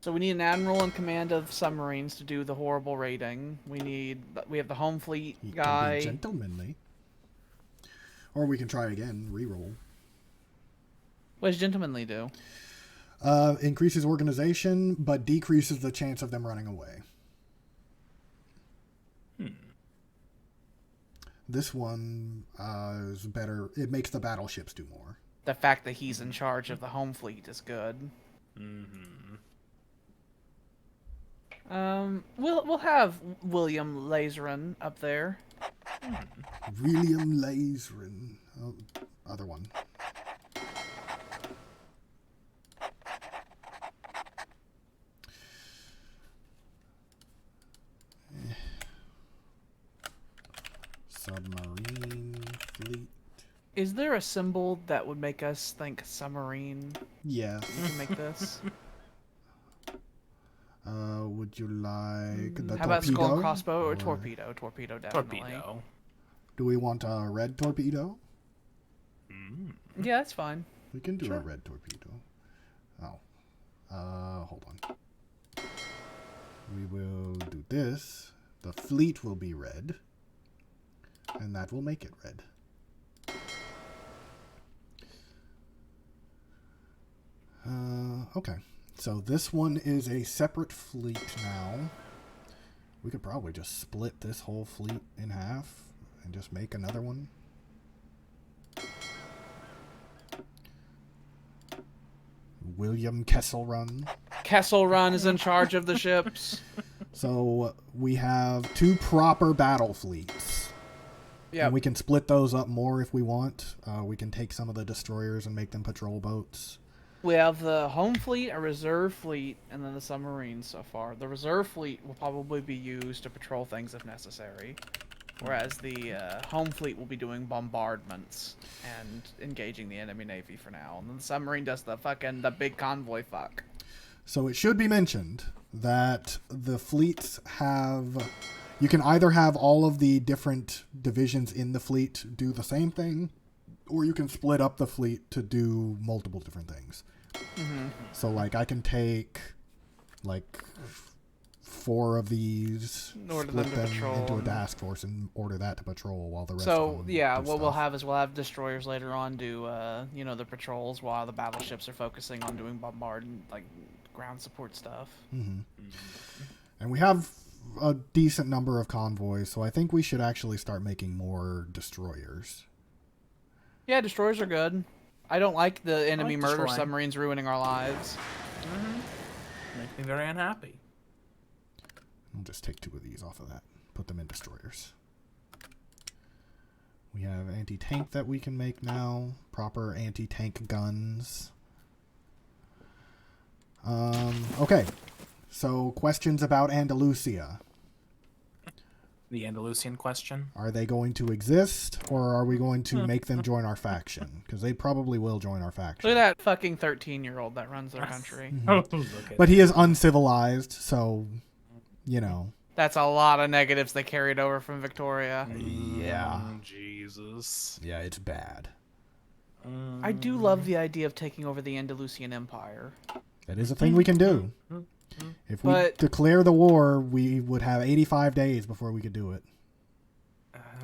B: So So we need an admiral in command of submarines to do the horrible raiding. We have the home fleet
A: He
B: guy.
A: can be gentlemanly. Or we can try again, reroll.
B: What does gentlemanly do?
A: Increases organization, but decreases the chance of them running away. This one is better. It makes the battleships do more.
B: The fact that he's in charge of the home fleet is good. We'll have William Laserin up there.
A: William Laserin. Oh, other one. Submarine fleet.
B: Is there a symbol that would make us think submarine?
A: Yes.
B: We can make this.
A: Would you like the
B: How about
A: torpedo?
B: skull and crossbow or torpedo? Torpedo, definitely.
C: Torpedo.
A: Do we want a red torpedo?
B: Yeah, that's fine.
A: We can do a red torpedo. Oh. Hold on. We will do this. The fleet will be red. And that will make it red. Okay. So this one is a separate fleet now. We could probably just split this whole fleet in half and just make another one. William Kesselrun.
B: Kessel Run is in charge of the ships.
A: So we have 2 proper battle fleets.
B: Yeah.
A: And we can split those up more if we want. We can take some of the destroyers and make them patrol boats.
B: We have the home fleet, a reserve fleet, and then the submarines so far. The reserve fleet will probably be used to patrol things if necessary, whereas the home fleet will be doing bombardments and engaging the enemy navy for now. And then the submarine does the big convoy fuck.
A: So it should be mentioned that the fleets have... You can either have all of the different divisions in the fleet do the same thing, or you can split up the fleet to do multiple different things. So, like, I can take, like, 4 of these, split them into a task force, and order that to patrol while the rest of them
B: yeah,
A: do
B: what we'll
A: stuff.
B: have is we'll have destroyers later on do, the patrols while the battleships are focusing on doing ground support stuff.
A: And we have a decent number of convoys, so I think we should actually start making more destroyers.
B: Yeah, destroyers are good. I don't like the enemy murder
C: destroying.
B: submarines ruining our lives.
C: Make me very unhappy.
A: I'll just take 2 of these off of that. Put them in destroyers. We have anti-tank that we can make now. Proper anti-tank guns. Okay. So, questions about Andalusia.
C: The Andalusian question.
A: Are they going to exist, or are we going to make them join our faction? Because they probably will join our faction.
B: Look at that fucking 13-year-old that runs their country.
A: But he is uncivilized, so, you know.
B: That's a lot of negatives they carried over from Victoria.
A: Yeah.
C: Jesus.
A: Yeah, it's bad.
B: I do love the idea of taking over the Andalusian Empire.
A: That is a thing we can do. If we declare the war, we would have 85 days before we could do it.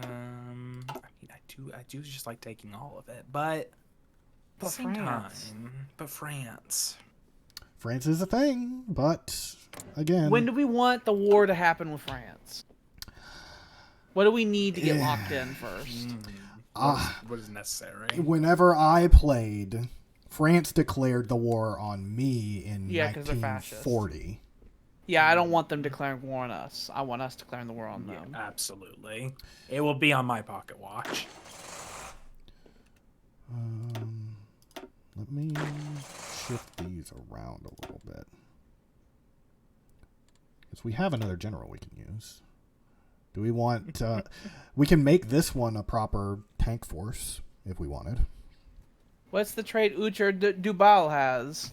C: I do just like taking all of it, but France.
A: France is a thing, but again,
B: When do we want the war to happen with France? What do we need to get locked in first?
C: What is necessary?
A: Whenever I played, France declared the war on me in 1940.
B: Yeah, I don't want them declaring war on us. I want us declaring the war on them.
C: Absolutely. It will be on my pocket watch.
A: Let me shift these around a little bit. Because we have another general we can use. Do we want... we can make this one a proper tank force, if we wanted.
B: What's the trait Ucher Dubal has?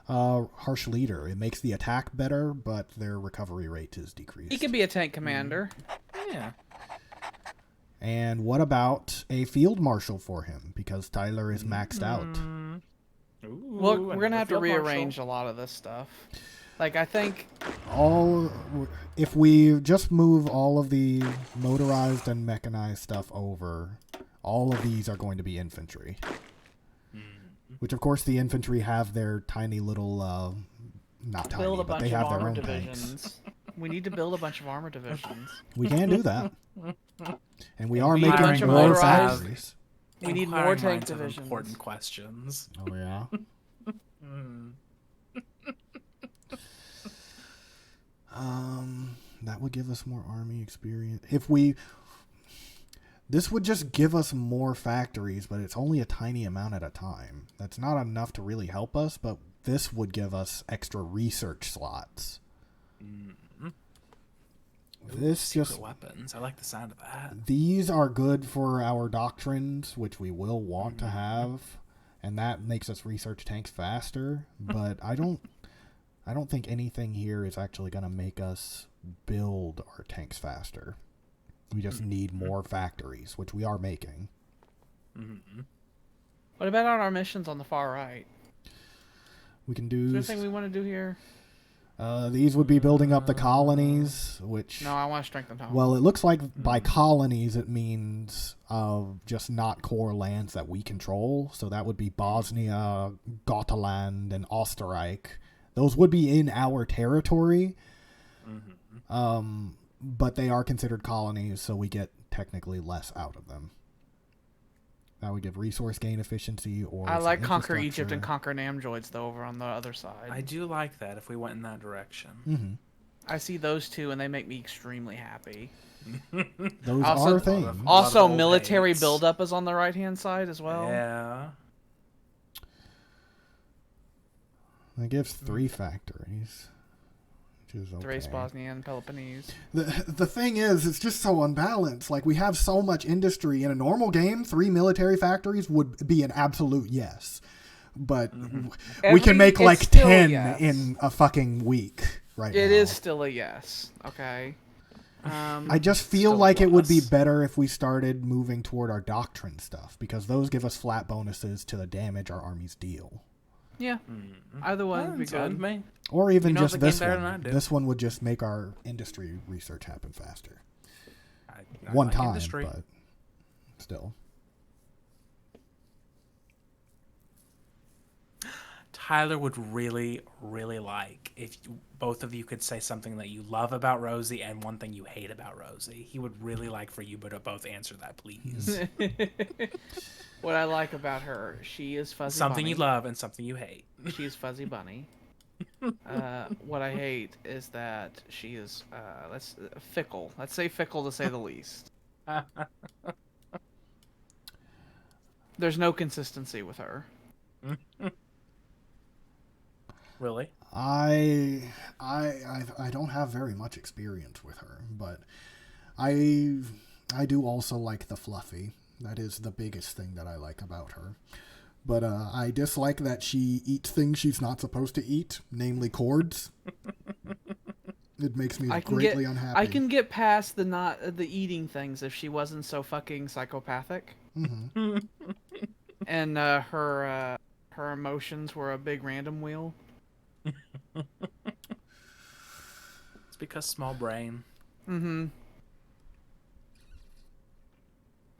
A: Harsh leader. It makes the attack better, but their recovery rate is decreased.
B: He could be a tank commander.
C: Yeah.
A: And what about a field marshal for him? Because Tyler is maxed out.
B: Look, we're going to have to rearrange a lot of this stuff. Like, I think
A: if we just move all of the motorized and mechanized stuff over, all of these are going to be infantry. Which, of course, the infantry have their tiny little, not tiny, but they have their own tanks.
B: We need to build a bunch of armor divisions.
A: We can do that. And we are making more factories.
B: We need more tank divisions.
C: Important questions.
A: Oh, yeah? That would give us more army experience. This would just give us more factories, but it's only a tiny amount at a time. That's not enough to really help us, but this would give us extra research slots. This just
C: weapons. I like the sound of that.
A: These are good for our doctrines, which we will want to have, and that makes us research tanks faster. But I don't think anything here is actually going to make us build our tanks faster. We just need more factories, which we are making.
B: What about on our missions on the far right?
A: We can do.
B: Is there anything we want to do here?
A: These would be building up the colonies, which...
B: No, I want to strengthen home.
A: Well, it looks like by colonies it means just not core lands that we control. So that would be Bosnia, Gotaland, and Österreich. Those would be in our territory. But they are considered colonies, so we get technically less out of them. That would give resource gain efficiency or...
B: I like conquer Egypt and conquer Namjoids, though, over on the other side.
C: I do like that if we went in that direction.
B: I see those two, and they make me extremely happy.
A: Those are things.
B: Also, military buildup is on the right-hand side as well.
C: Yeah.
A: It gives 3 factories. Okay.
B: Thrace, Bosnia, and Peloponnese.
A: The thing is, it's just so unbalanced. Like, we have so much industry. In a normal game, 3 military factories would be an absolute yes. But we can make like 10 in a fucking week right now.
B: It is still a yes. Okay.
A: I just feel like it would be better if we started moving toward our doctrine stuff, because those give us flat bonuses to the damage our armies deal.
B: Yeah. Either one would be good.
A: Or even just this one. This one would just make our industry research happen faster. One time, but still.
C: Tyler would really, really like if both of you could say something that you love about Rosie and one thing you hate about Rosie. He would really like for you to both answer that, please.
B: What I like about her, she is fuzzy
C: something
B: bunny.
C: You love and something you hate.
B: She is fuzzy bunny. What I hate is that she is fickle. Let's say fickle to say the least. There's no consistency with her.
C: Really?
A: I don't have very much experience with her, but I do also like the fluffy. That is the biggest thing that I like about her. But I dislike that she eats things she's not supposed to eat, namely cords. It makes me greatly unhappy.
B: I can get past the eating things if she wasn't so fucking psychopathic. And her emotions were a big random wheel.
C: It's because small brain.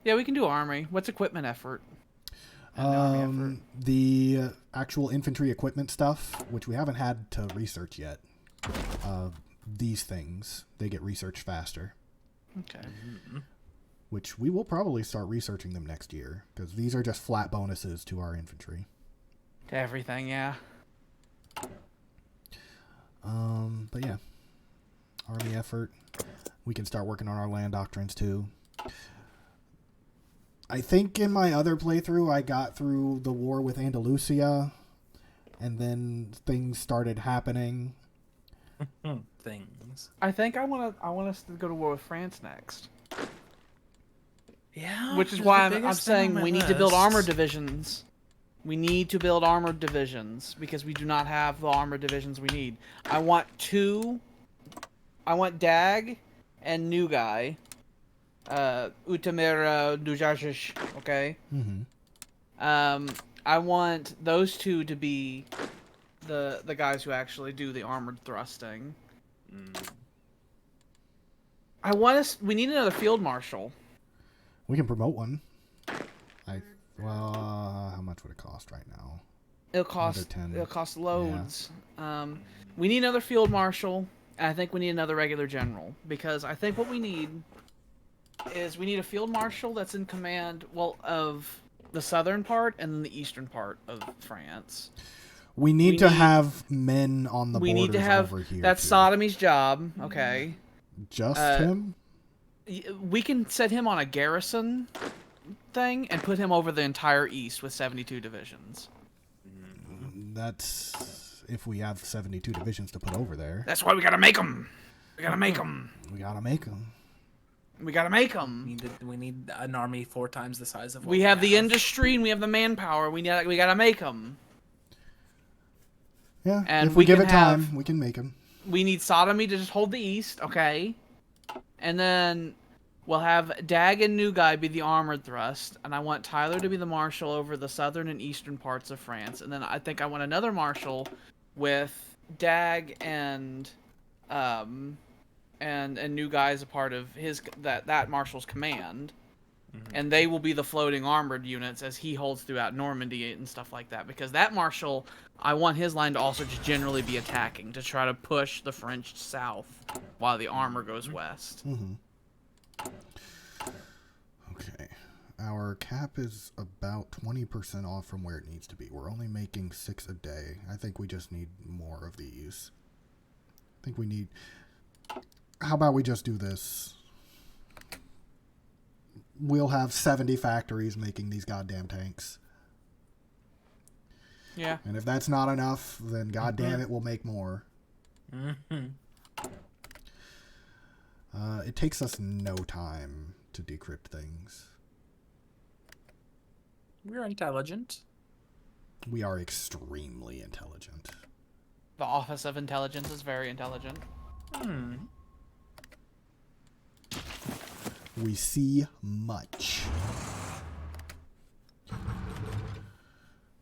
B: Yeah, we can do armory. What's equipment effort?
A: The actual infantry equipment stuff, which we haven't had to research yet. These things, they get researched faster.
B: Okay.
A: Which we will probably start researching them next year, because these are just flat bonuses to our infantry.
B: To everything, yeah.
A: But yeah. Army effort. We can start working on our land doctrines too. I think in my other playthrough, I got through the war with Andalusia, and then things started happening.
B: I think I want us to go to war with France next.
C: Yeah.
B: Which is why I'm saying we need to build armor divisions. We need to build armor divisions because we do not have the armor divisions we need. I want Dag and New Guy. Utamir Dujajish, okay? I want those two to be the guys who actually do the armored thrusting. We need another field marshal.
A: We can promote one. How much would it cost right now?
B: It'll cost loads. Yeah. We need another field marshal, and I think we need another regular general, because I think what we need is we need a field marshal that's in command, of the southern part and then the eastern part of France.
A: We need to have men on the borders.
B: We need to have
A: over here
B: that's
A: too.
B: Sodomy's job. Okay.
A: Just him?
B: We can set him on a garrison thing and put him over the entire east with 72 divisions.
A: That's if we have 72 divisions to put over there.
B: That's why we gotta make them. We gotta make them.
A: We gotta make them.
B: We gotta make them.
C: We need an army 4 times the size of.
B: We have the industry and we have the manpower. We gotta make them.
A: Yeah,
B: and
A: if we give it time, we can make them.
B: We need Sodomy to just hold the east, okay? And then we'll have Dag and New Guy be the armored thrust, and I want Tyler to be the marshal over the southern and eastern parts of France. And then I think I want another marshal with Dag and New Guy as a part of his that marshal's command. And they will be the floating armored units as he holds throughout Normandy and stuff like that. Because that marshal, I want his line to also just generally be attacking, to try to push the French south while the armor goes west.
A: Okay. Our cap is about 20% off from where it needs to be. We're only making 6 a day. I think we just need more of these. I think we need... How about we just do this? We'll have 70 factories making these goddamn tanks.
B: Yeah.
A: And if that's not enough, then goddamn it, we'll make more. It takes us no time to decrypt things.
C: We're intelligent.
A: We are extremely intelligent.
B: The Office of Intelligence is very intelligent.
A: We see much.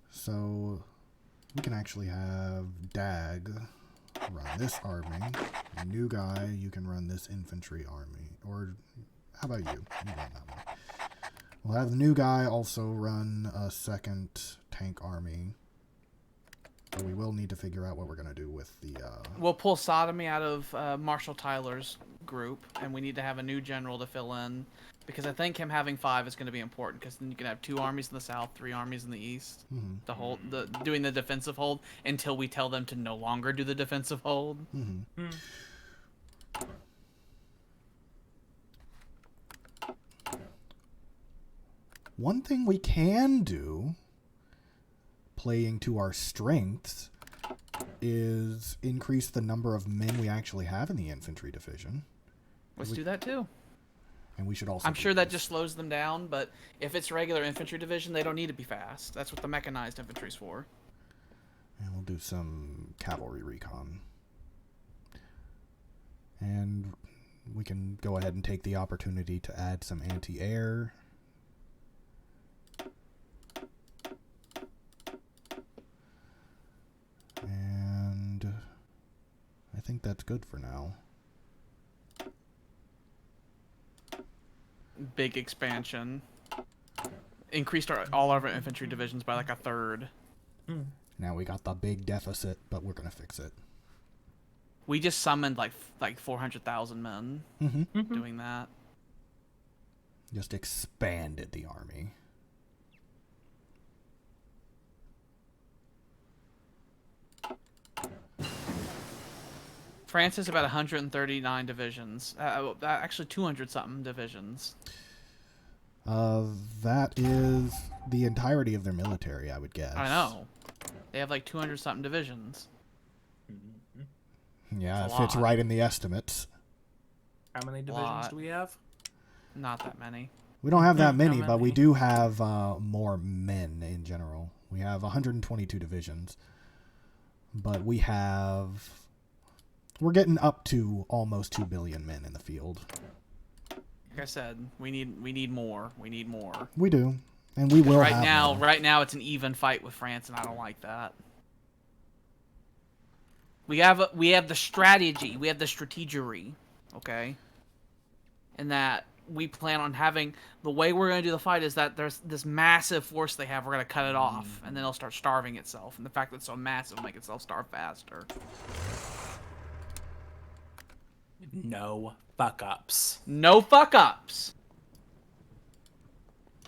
A: So we can actually have Dag run this army. New Guy, you can run this infantry army. Or how about you? You run that one. We'll have the New Guy also run a second tank army. But we will need to figure out what we're going to do with the...
B: We'll pull Sodomy out of Marshal Tyler's group, and we need to have a new general to fill in, because I think him having 5 is going to be important, because then you can have 2 armies in the south, 3 armies in the east, doing the defensive hold until we tell them to no longer do the defensive hold.
A: One thing we can do, playing to our strengths, is increase the number of men we actually have in the infantry division.
B: Let's do that too.
A: And we should also...
B: I'm sure that just slows them down, but if it's regular infantry division, they don't need to be fast. That's what the mechanized infantry's for.
A: And we'll do some cavalry recon. And we can go ahead and take the opportunity to add some anti-air. And I think that's good for now.
B: Big expansion. Increased all our infantry divisions by like a third.
A: Now we got the big deficit, but we're gonna fix it.
B: We just summoned like 400,000 men doing that.
A: Just expanded the army.
B: France is about 139 divisions. Actually, 200-something divisions.
A: That is the entirety of their military, I would guess.
B: I know. They have like 200-something divisions.
A: Yeah, it fits right in the estimates.
C: How many divisions do we have?
B: Not that many.
A: We don't have that many, but we do have more men in general. We have 122 divisions. But we have... We're getting up to almost 2 billion men in the field.
B: Like I said, we need more. We need more.
A: We do. And we will
B: right now it's an even fight with France, and I don't like that. We have the strategy. We have the strategery. Okay. And that we plan on having the way we're going to do the fight is that there's this massive force they have. We're going to cut it off, and then it'll start starving itself. And the fact that it's so massive will make itself starve faster.
C: No fuck ups.
B: No fuck ups.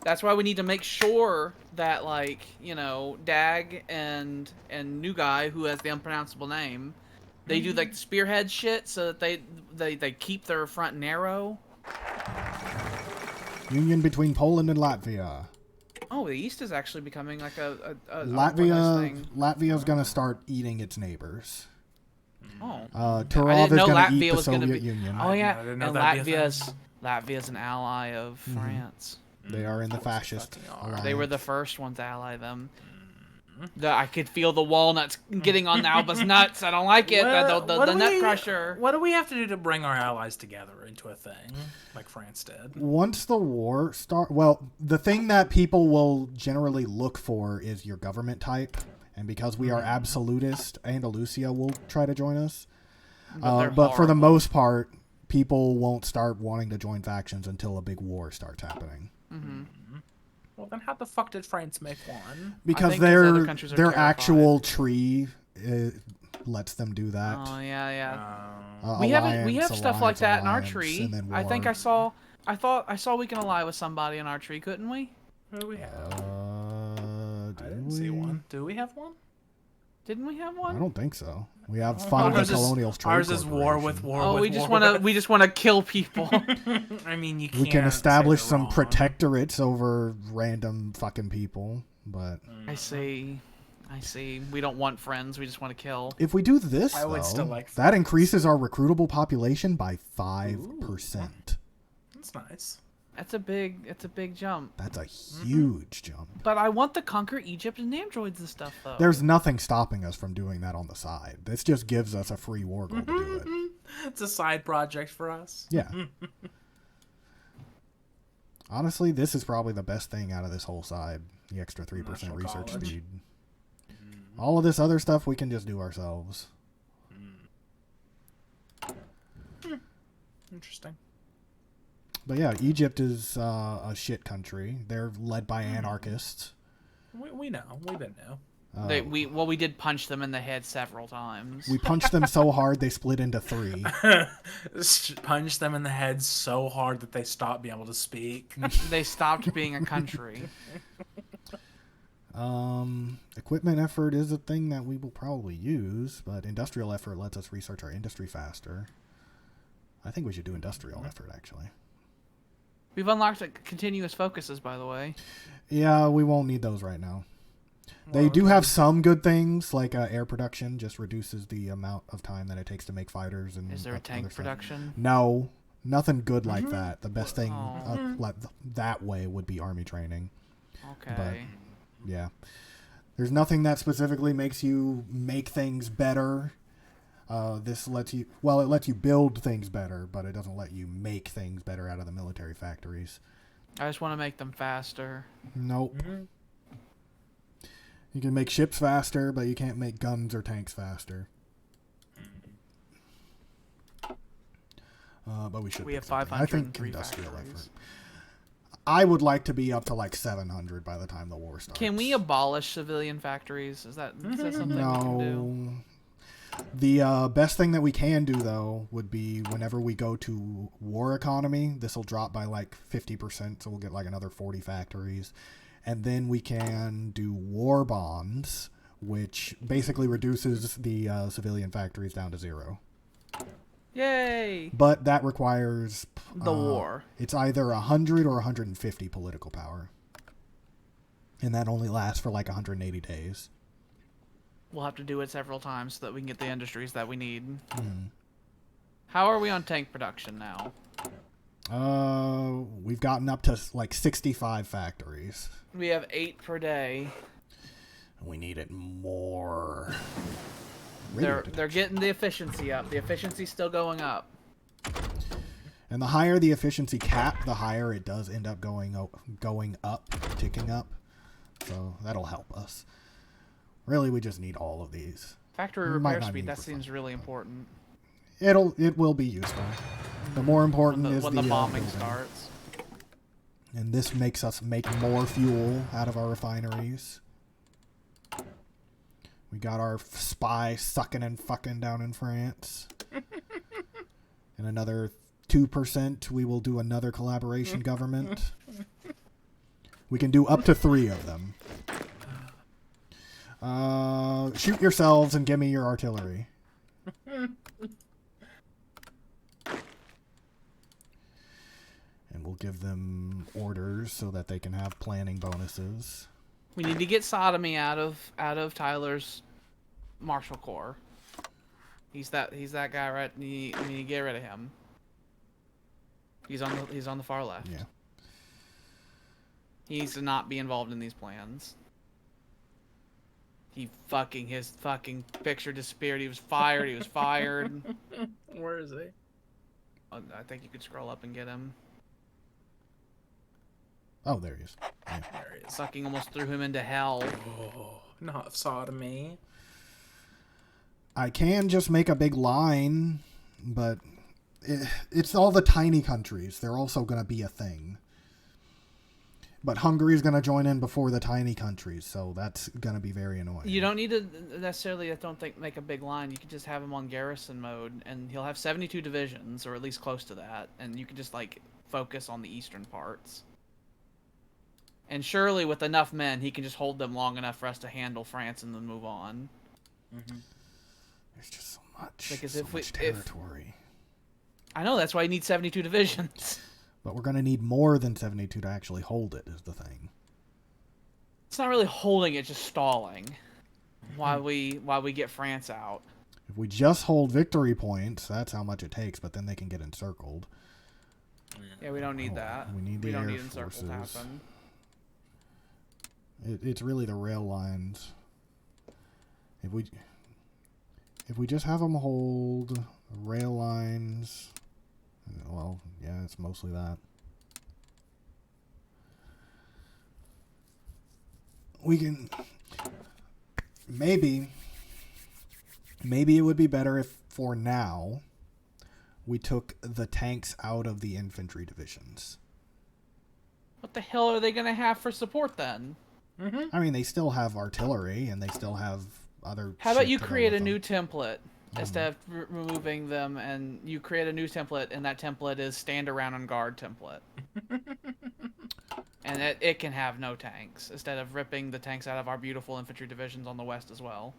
B: That's why we need to make sure that, like, you know, Dag and new guy who has the unpronounceable name, they do like the spearhead shit so that they keep their front narrow.
A: Union between Poland and Latvia.
B: Oh, the East is actually becoming like a
A: Latvia's gonna start eating its neighbors.
B: Oh,
A: Turov is gonna eat the Soviet Union.
B: Oh yeah, and Latvia's an ally of France.
A: They are in the fascist alliance.
B: They were the first ones to ally them. I could feel the walnuts getting on the Alba's nuts. I don't like it. The nut crusher.
C: What do we have to do to bring our allies together into a thing, like France did?
A: Once the war starts, well, the thing that people will generally look for is your government type. And because we are absolutist, Andalusia will try to join us. But for the most part, people won't start wanting to join factions until a big war starts happening.
B: Mm-hmm.
C: Well, then how the fuck did France make one?
A: Because their actual tree lets them do that.
B: Oh yeah. We have stuff like that in our tree. I think I thought I saw we can ally with somebody in our tree, couldn't we?
C: Who do we have? I didn't see one. Do we have one?
B: Didn't we have one?
A: I don't think so. We have Fund the Colonials Trade
C: Ours is war with war.
B: Oh,
C: with
B: we just want to kill people.
C: I mean, you can't.
A: We can establish some protectorates over random fucking people, but
B: I see. We don't want friends. We just want to kill.
A: If we do this,
C: I would still like
A: that increases our recruitable population by 5%.
C: That's nice.
B: It's a big jump.
A: That's a huge jump.
B: But I want to conquer Egypt and androids and stuff, though.
A: There's nothing stopping us from doing that on the side. This just gives us a free war goal to do it.
C: It's a side project for us.
A: Yeah. Honestly, this is probably the best thing out of this whole side. The extra 3% research speed. All of this other stuff we can just do ourselves.
C: Interesting.
A: But yeah, Egypt is a shit country. They're led by anarchists.
C: We know. We've been know.
B: We did punch them in the head several times.
A: We punched them so hard they split into 3.
C: Punched them in the head so hard that they stopped being able to speak.
B: They stopped being a country.
A: Equipment effort is a thing that we will probably use, but industrial effort lets us research our industry faster. I think we should do industrial effort, actually.
B: We've unlocked continuous focuses, by the way.
A: Yeah, we won't need those right now. They do have some good things, like air production just reduces the amount of time that it takes to make fighters. And
B: is there a tank production?
A: No, nothing good like that. The best thing like that way would be army training.
B: Okay.
A: But, yeah. There's nothing that specifically makes you make things better. This lets you, well, it lets you build things better, but it doesn't let you make things better out of the military factories.
B: I just want to make them faster.
A: Nope. You can make ships faster, but you can't make guns or tanks faster. But we should.
B: We have 500.
A: I think industrial effort. I would like to be up to like 700 by the time the war starts.
B: Can we abolish civilian factories? Is that something we can do?
A: The best thing that we can do, though, would be whenever we go to war economy, this will drop by like 50%, so we'll get like another 40 factories. And then we can do war bonds, which basically reduces the civilian factories down to 0.
B: Yay!
A: But that requires...
B: the war.
A: It's either 100 or 150 political power. And that only lasts for like 180 days.
B: We'll have to do it several times so that we can get the industries that we need. How are we on tank production now?
A: We've gotten up to like 65 factories.
B: We have 8 per day.
A: We need it more.
B: They're getting the efficiency up. The efficiency's still going up.
A: And the higher the efficiency cap, the higher it does end up going up, ticking up. So that'll help us. Really, we just need all of these.
B: Factory
A: We
B: repair
A: might not
B: speed,
A: need
B: that
A: for
B: seems
A: fun,
B: really
A: but-
B: important.
A: It will be useful. The more important
B: When
A: is
B: the bombing
A: building.
B: starts.
A: And this makes us make more fuel out of our refineries. We got our spy sucking and fucking down in France. And another 2%, we will do another collaboration government. We can do up to 3 of them. Shoot yourselves and give me your artillery. And we'll give them orders so that they can have planning bonuses.
B: We need to get sodomy out of Tyler's Marshall Corps. He's that guy, right? We need to get rid of him. He's on the far left.
A: Yeah.
B: He needs to not be involved in these plans. His fucking picture disappeared. He was fired. He was fired.
C: Where is he?
B: I think you could scroll up and get him.
A: Oh, there he is. Yeah.
C: There he is.
B: Sucking almost threw him into hell.
C: Oh, not sodomy.
A: I can just make a big line, but it's all the tiny countries. They're also going to be a thing. But Hungary's going to join in before the tiny countries, so that's going to be very annoying.
B: You don't need to necessarily, I don't think, make a big line. You could just have him on garrison mode, and he'll have 72 divisions, or at least close to that, and you can just, like, focus on the eastern parts. And surely, with enough men, he can just hold them long enough for us to handle France and then move on.
C: Mm-hmm.
A: There's just so much,
B: Because
A: so much territory.
B: I know, that's why you need 72 divisions.
A: But we're going to need more than 72 to actually hold it, is the thing.
B: It's not really holding it, just stalling. While we get France out.
A: If we just hold victory points, that's how much it takes, but then they can get encircled.
B: Yeah, we don't need that.
A: We need the
B: we don't
A: air
B: need encircle to
A: forces.
B: happen.
A: It's really the rail lines. If we just have them hold rail lines, well, yeah, it's mostly that. We can maybe it would be better if for now we took the tanks out of the infantry divisions.
B: What the hell are they going to have for support then?
C: Mm-hmm.
A: I mean, they still have artillery and they still have other.
B: How about
A: shit
B: you
A: to go
B: create a
A: with
B: new
A: them.
B: template instead of removing them, and you create a new template, and that template is stand around and guard template. And it can have no tanks, instead of ripping the tanks out of our beautiful infantry divisions on the west as well.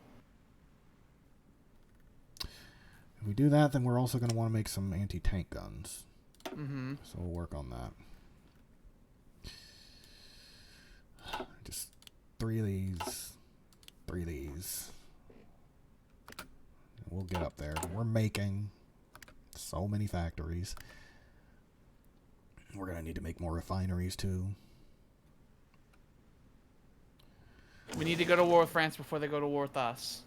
A: If we do that, then we're also going to want to make some anti-tank guns.
B: Mm-hmm.
A: So we'll work on that. Just 3 of these. 3 of these. We'll get up there. We're making so many factories. We're going to need to make more refineries, too.
B: We need to go to war with France before they go to war with us.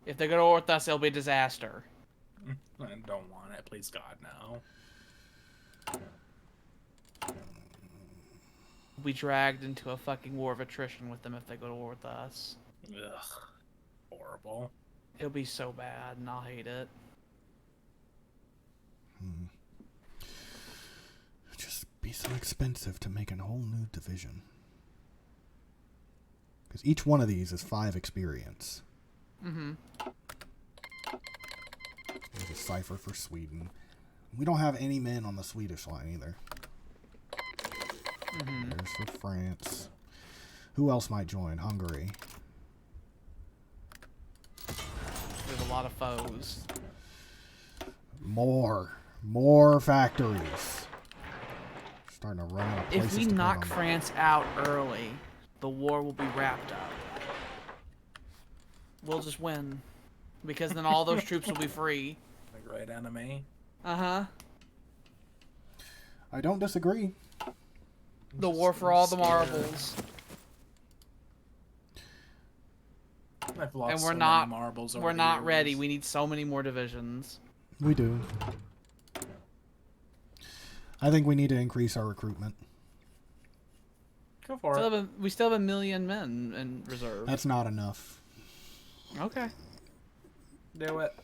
B: If they go to war with us, it'll be a disaster.
C: I don't want it. Please, God, no.
B: We'll be dragged into a fucking war of attrition with them if they go to war with us.
C: Ugh. Horrible.
B: It'll be so bad, and I'll hate it.
A: It'd just be so expensive to make a whole new division. Because each one of these is 5 experience.
B: Mm-hmm.
A: There's a cipher for Sweden. We don't have any men on the Swedish line either.
B: Mm-hmm.
A: There's for France. Who else might join? Hungary.
B: We have a lot of foes.
A: More factories. Starting to run out of places
B: If we
A: to put
B: knock
A: them.
B: France out early, the war will be wrapped up. We'll just win. Because then all those troops will be free.
C: The great enemy.
B: Uh-huh.
A: I don't disagree.
B: The war for all the marbles.
C: I've lost
B: And
C: so
B: we're
C: many
B: not
C: marbles over
B: we're
C: the
B: not
C: years.
B: ready. We need so many more divisions.
A: We do. I think we need to increase our recruitment.
C: Go for it.
B: We still have a million men in reserve.
A: That's not enough.
B: Okay.
C: Do it.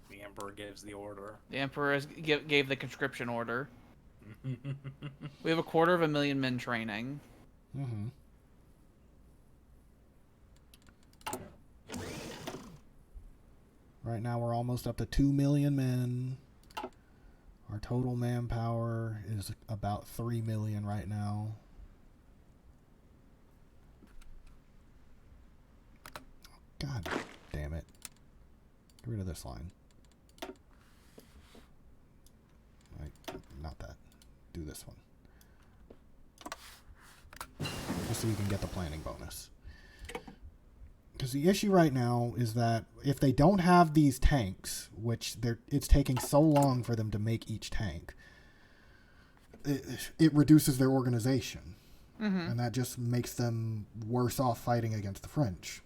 C: The Emperor gives the order.
B: The Emperor gave the conscription order. We have 250,000 men training.
A: Mm-hmm. Right now we're almost up to 2 million men. Our total manpower is about 3 million right now. God damn it. Get rid of this line. Right, not that. Do this one. Just so you can get the planning bonus. Because the issue right now is that if they don't have these tanks, which it's taking so long for them to make each tank, it reduces their organization. Mm-hmm. And that just makes them worse off fighting against the French.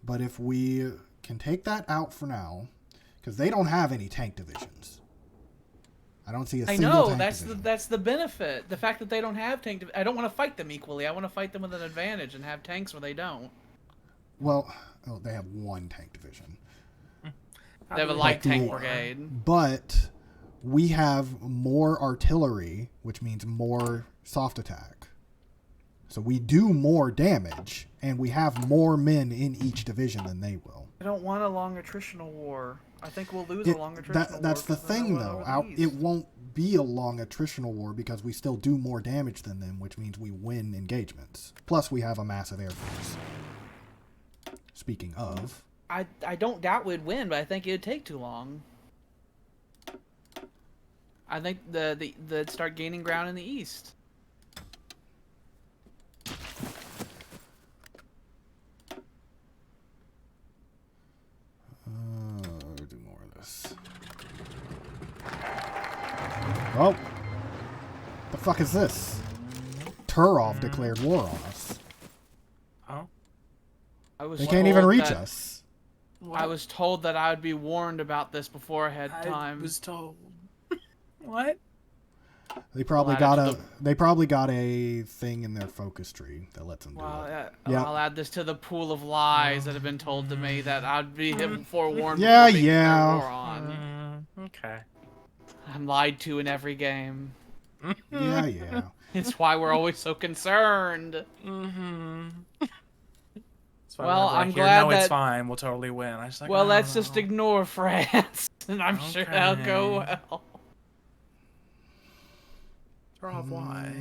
A: But if we can take that out for now, because they don't have any tank divisions. I don't see a single tank division.
B: That's the benefit. The fact that they don't have tank I don't want to fight them equally. I want to fight them with an advantage and have tanks where they don't.
A: Well, they have one tank division.
B: They have a light tank brigade.
A: But we have more artillery, which means more soft attack. So we do more damage, and we have more men in each division than they will.
B: I don't want a long attritional war. I think we'll lose a long attritional war.
A: That's the thing, though. It won't be a long attritional war because we still do more damage than them, which means we win engagements. Plus, we have a massive air force. Speaking of...
B: I don't doubt we'd win, but I think it'd take too long. I think they'd start gaining ground in the east.
A: Do more of this. Oh! The fuck is this? Turov declared war on us.
C: Oh?
A: They can't even reach us.
B: What? I was told that I would be warned about this before I had time.
C: I was told. What?
A: They probably got a thing in their focus tree that lets them do it.
B: Yeah. I'll add this to the pool of lies that have been told to me that I'd be forewarned.
A: Yeah.
B: War on.
C: Okay.
B: I'm lied to in every game.
A: Yeah.
B: It's why we're always so concerned.
C: Mm-hmm.
B: Well, I'm glad
C: no,
B: that...
C: it's fine. We'll totally win.
B: Let's just ignore France, and I'm sure that'll go well.
C: Why?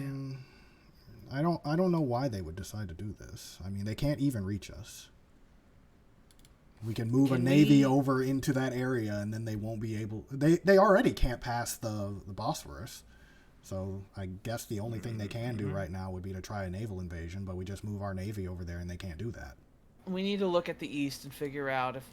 A: I don't know why they would decide to do this. I mean, they can't even reach us. We can move a navy over into that area, and then they won't be able... They already can't pass the Bosphorus. So I guess the only thing they can do right now would be to try a naval invasion, but we just move our navy over there, and they can't do that.
B: We need to look at the east and figure out if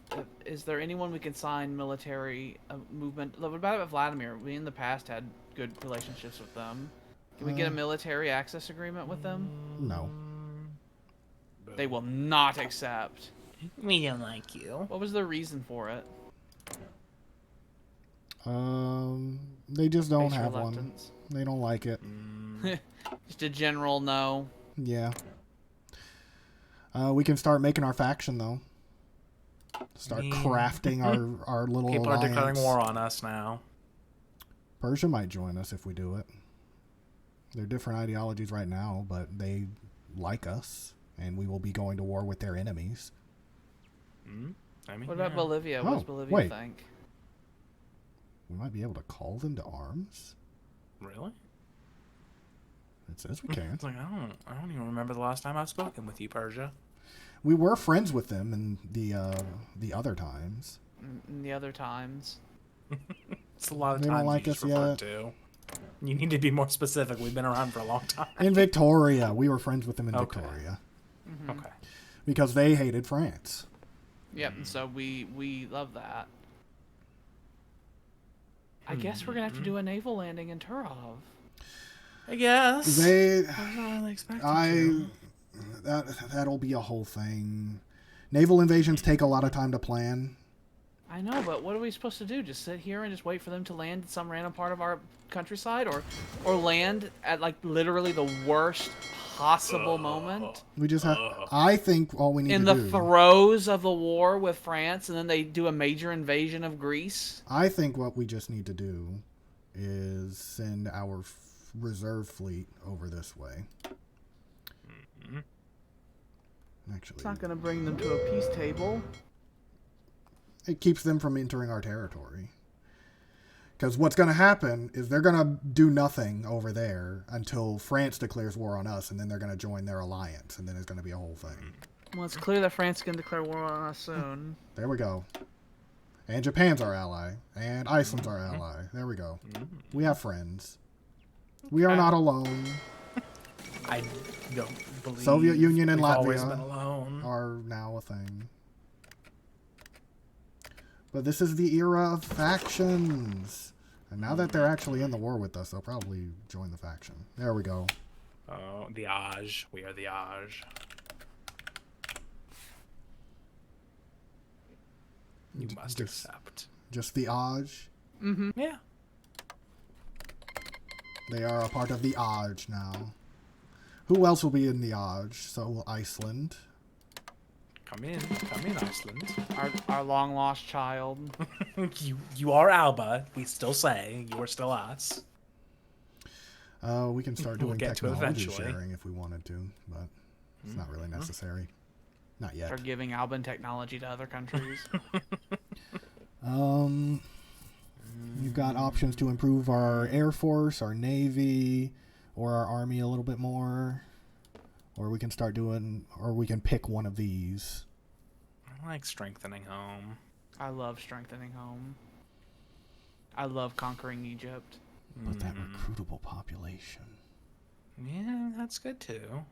B: is there anyone we can sign military movement. What about Vladimir? We in the past had good relationships with them. Can we get a military access agreement with them?
A: No.
B: They will not accept.
C: We don't like you.
B: What was the reason for it?
A: They just don't have one. They don't like it.
B: Just a general no.
A: Yeah. We can start making our faction, though. Start crafting our little
C: People
A: alliance.
C: are declaring war on us now.
A: Persia might join us if we do it. They're different ideologies right now, but they like us, and we will be going to war with their enemies.
C: I mean,
B: what about Bolivia? What does Bolivia think?
A: We might be able to call them to arms.
C: Really?
A: It says we can.
C: It's like I don't even remember the last time I've spoken with you, Persia.
A: We were friends with them in the other times.
B: In the other times.
C: It's a lot of
A: they
C: times
A: don't like
C: you
A: us
C: yet. To. You need to be more specific. We've been around for a long time.
A: In Victoria. We were friends with them in Victoria.
B: Mm-hmm.
C: Okay.
A: Because they hated France.
B: Yep, and so we love that. I guess we're going to have to do a naval landing in Turov.
C: I guess.
A: I
C: was not really expecting
A: that'll be a whole thing. Naval invasions take a lot of time to plan.
B: I know, but what are we supposed to do? Just sit here and just wait for them to land in some random part of our countryside, or land at like literally the worst possible moment.
A: We just have. I think all we need
B: in
A: to
B: the
A: do.
B: throes of the war with France, and then they do a major invasion of Greece.
A: I think what we just need to do is send our reserve fleet over this way. Actually,
B: It's not going to bring them to a peace table.
A: It keeps them from entering our territory. Because what's going to happen is they're going to do nothing over there until France declares war on us, and then they're going to join their alliance, and then it's going to be a whole thing.
B: Well, it's clear that France can declare war on us soon.
A: There we go. And Japan's our ally, and Iceland's our ally. There we go. We have friends. We are not alone.
C: I don't believe
A: Soviet Union and
C: we've always been
A: Latvia
C: alone.
A: are now a thing. But this is the era of factions. And now that they're actually in the war with us, they'll probably join the faction. There we go.
C: Oh, the Aj. We are the Aj. You must accept.
A: Just the Aj.
B: Mm-hmm.
C: Yeah.
A: They are a part of the Aj now. Who else will be in the Aj? So will Iceland.
C: Come in, Iceland.
B: Our long lost child.
C: you are Alba. We still say you are still us.
A: We can start doing
C: get to it
A: technology
C: eventually.
A: sharing if we wanted to, but it's not really necessary. Not yet.
B: Start giving Alban technology to other countries.
A: You've got options to improve our Air Force, our Navy, or our Army a little bit more. Or we can start doing, or we can pick one of these.
C: I like strengthening home.
B: I love strengthening home. I love conquering Egypt.
A: But that recruitable population.
C: Yeah, that's good too.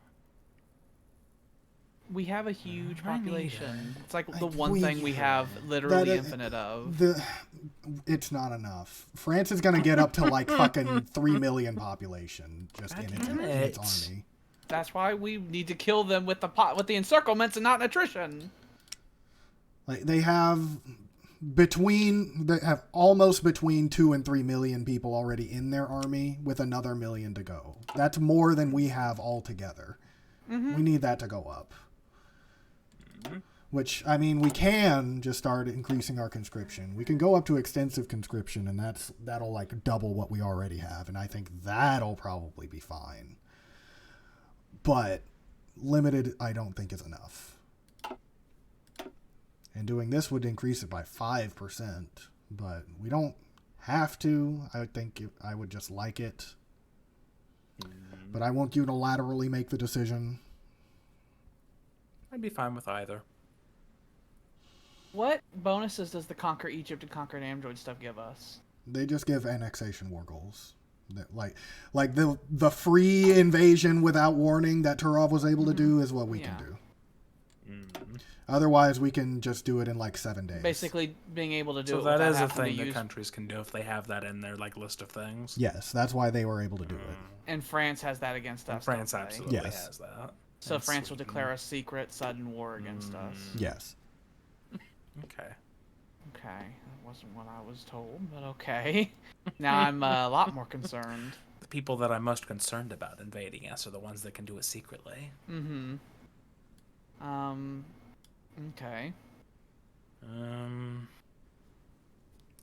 B: We have a huge
C: I need
B: population. It's like the
A: Like,
B: one thing we have literally infinite of.
A: It's not enough. France is going to get up to like fucking 3 million population just in its army.
B: That's why we need to kill them with the encirclements and not attrition.
A: Like they have almost between 2 and 3 million people already in their army with another million to go. That's more than we have altogether. Mm-hmm. We need that to go up. Which, I mean, we can just start increasing our conscription. We can go up to extensive conscription, and that'll like double what we already have, and I think that'll probably be fine. But limited, I don't think is enough. And doing this would increase it by 5%, but we don't have to. I think I would just like it. But I won't unilaterally make the decision.
C: I'd be fine with either.
B: What bonuses does the Conquer Egypt and Conquer Android stuff give us?
A: They just give annexation war goals. Like the free invasion without warning that Turov was able to do is what we can do. Mm-hmm. Otherwise, we can just do it in like 7 days.
B: Basically, being able to do it.
C: So that is a thing that countries can do if they have that in their like list of things.
A: Yes, that's why they were able to do it.
B: And France has that against us.
C: France absolutely has that.
B: So France will declare a secret, sudden war against us.
A: Yes.
C: Okay.
B: Okay, that wasn't what I was told, but okay. Now I'm a lot more concerned.
C: The people that I'm most concerned about invading us are the ones that can do it secretly.
B: Mm-hmm. Okay.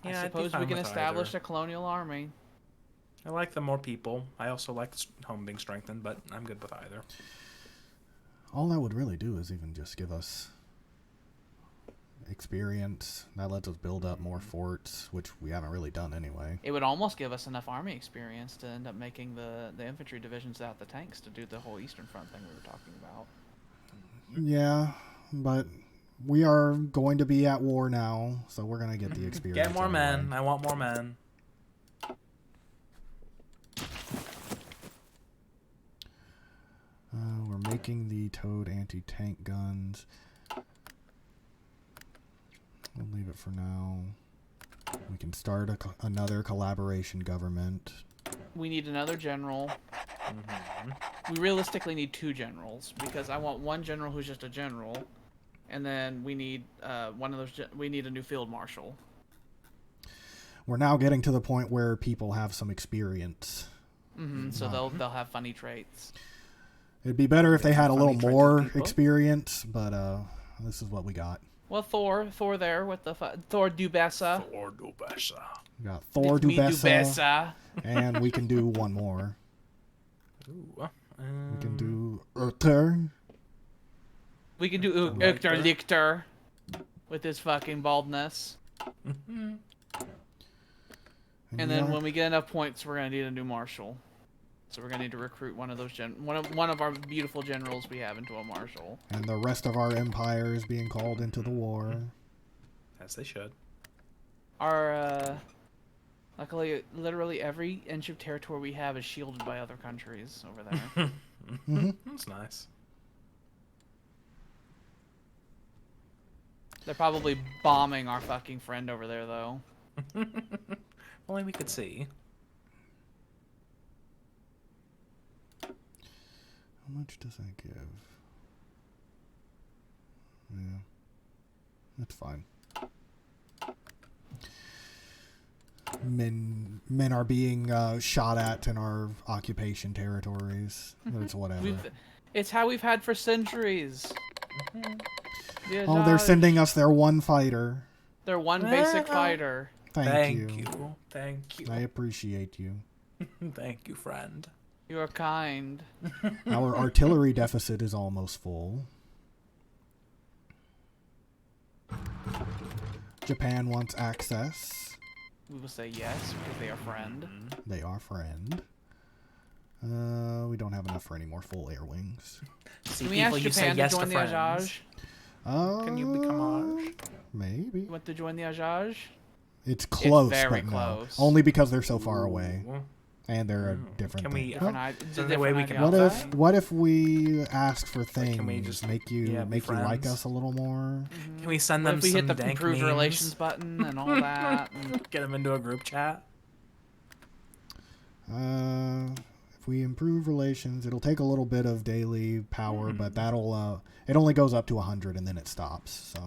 B: I suppose we can establish a colonial army.
C: I like the more people. I also like home being strengthened, but I'm good with either.
A: All that would really do is even just give us experience. That lets us build up more forts, which we haven't really done anyway.
B: It would almost give us enough army experience to end up making the infantry divisions out the tanks to do the whole Eastern Front thing we were talking about.
A: Yeah, but we are going to be at war now, so we're going to get the experience.
C: Get more men. I want more men.
A: We're making the towed anti-tank guns. We'll leave it for now. We can start another collaboration government.
B: We need another general. Mm-hmm. We realistically need 2 generals, because I want one general who's just a general, and then we need one of those. We need a new field marshal.
A: We're now getting to the point where people have some experience.
B: Mm-hmm. So they'll have funny traits.
A: It'd be better if they had a little
C: Funny
A: more
C: trendy people.
A: experience, but this is what we got.
B: Well, Thor there with the Thor Dubessa.
C: Thor Dubessa.
A: We got Thor
B: It's me,
A: Dubessa, and we can do one more.
C: Ooh,
A: We can do Urter.
B: We can do Uchter Lichter with his fucking baldness. And then when we get enough points, we're gonna need a new marshal. So we're gonna need to recruit one of those one of our beautiful generals we have into a marshal.
A: And the rest of our empire is being called into the war.
C: As they should.
B: Our luckily, literally every inch of territory we have is shielded by other countries over there.
C: That's nice.
B: They're probably bombing our fucking friend over there, though.
C: Only we could see.
A: How much does that give? Yeah. That's fine. Men are being shot at in our occupation territories. It's whatever.
B: It's how we've had for centuries.
A: Oh, they're sending us their one fighter.
B: Their one basic fighter.
A: Thank you.
C: Thank you.
A: I appreciate you.
C: Thank you, friend.
B: You are kind.
A: Our artillery deficit is almost full. Japan wants access.
B: We will say yes because they are friend.
A: They are friend. We don't have enough for any more full air wings.
B: Can we ask Japan to join the Ajaj?
C: Can you become ours?
A: Maybe.
B: You want to join the Ajaj?
A: It's close,
B: very
A: but
B: close.
A: no. Only because they're so far away. And they're a different
C: Can
A: thing.
C: we?
B: Different
C: Is there any way we can?
A: What if we ask for things?
C: Can we just
A: make you like us a little more?
C: Can we send
B: What
C: them
B: if we
C: some
B: hit the
C: dank
B: improved
C: memes?
B: relations button and all that?
C: Get them into a group chat.
A: If we improve relations, it'll take a little bit of daily power, but that'll it only goes up to 100 and then it stops. So.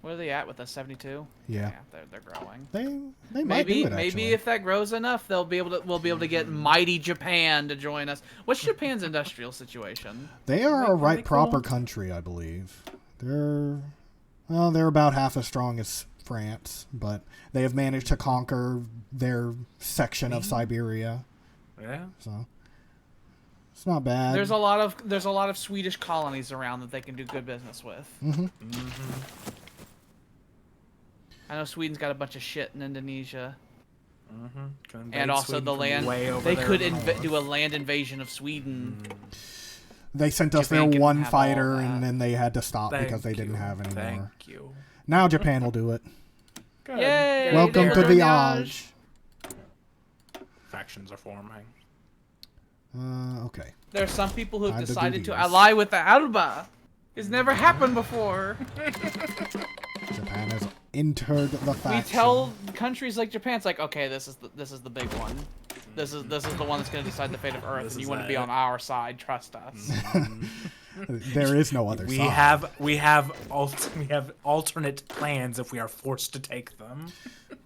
B: Where are they at with us? 72?
A: Yeah.
B: They're growing.
A: They might do it,
B: maybe
A: actually.
B: if that grows enough, we'll be able to get mighty Japan to join us. What's Japan's industrial situation?
A: They are a
C: Are they
A: proper
C: cool?
A: country, I believe. They're about half as strong as France, but they have managed to conquer their section of Siberia.
C: Yeah.
A: So it's not bad.
B: There's a lot of Swedish colonies around that they can do good business with. I know Sweden's got a bunch of shit in Indonesia. And also the land. They could do a land invasion of Sweden.
A: They sent us
B: Japan
A: their
B: can
A: one
B: have
A: fighter,
B: all that.
A: and then they had to stop because they didn't have any more.
C: Thank you.
A: Now Japan will do it.
C: Good.
B: Yay!
A: Welcome to the Aj.
C: Factions are forming.
A: Okay.
B: There's some people who've
A: Time to do
B: decided to
A: these.
B: ally with the Alba. It's never happened before.
A: Japan has entered the faction.
B: We tell countries like Japan, it's like, okay, this is the big one. This is the one that's going to decide the fate of Earth,
C: This
B: and you
C: is
B: want to be
C: it.
B: on our side. Trust us.
A: There is no other
C: We
A: side.
C: have alternate plans if we are forced to take them.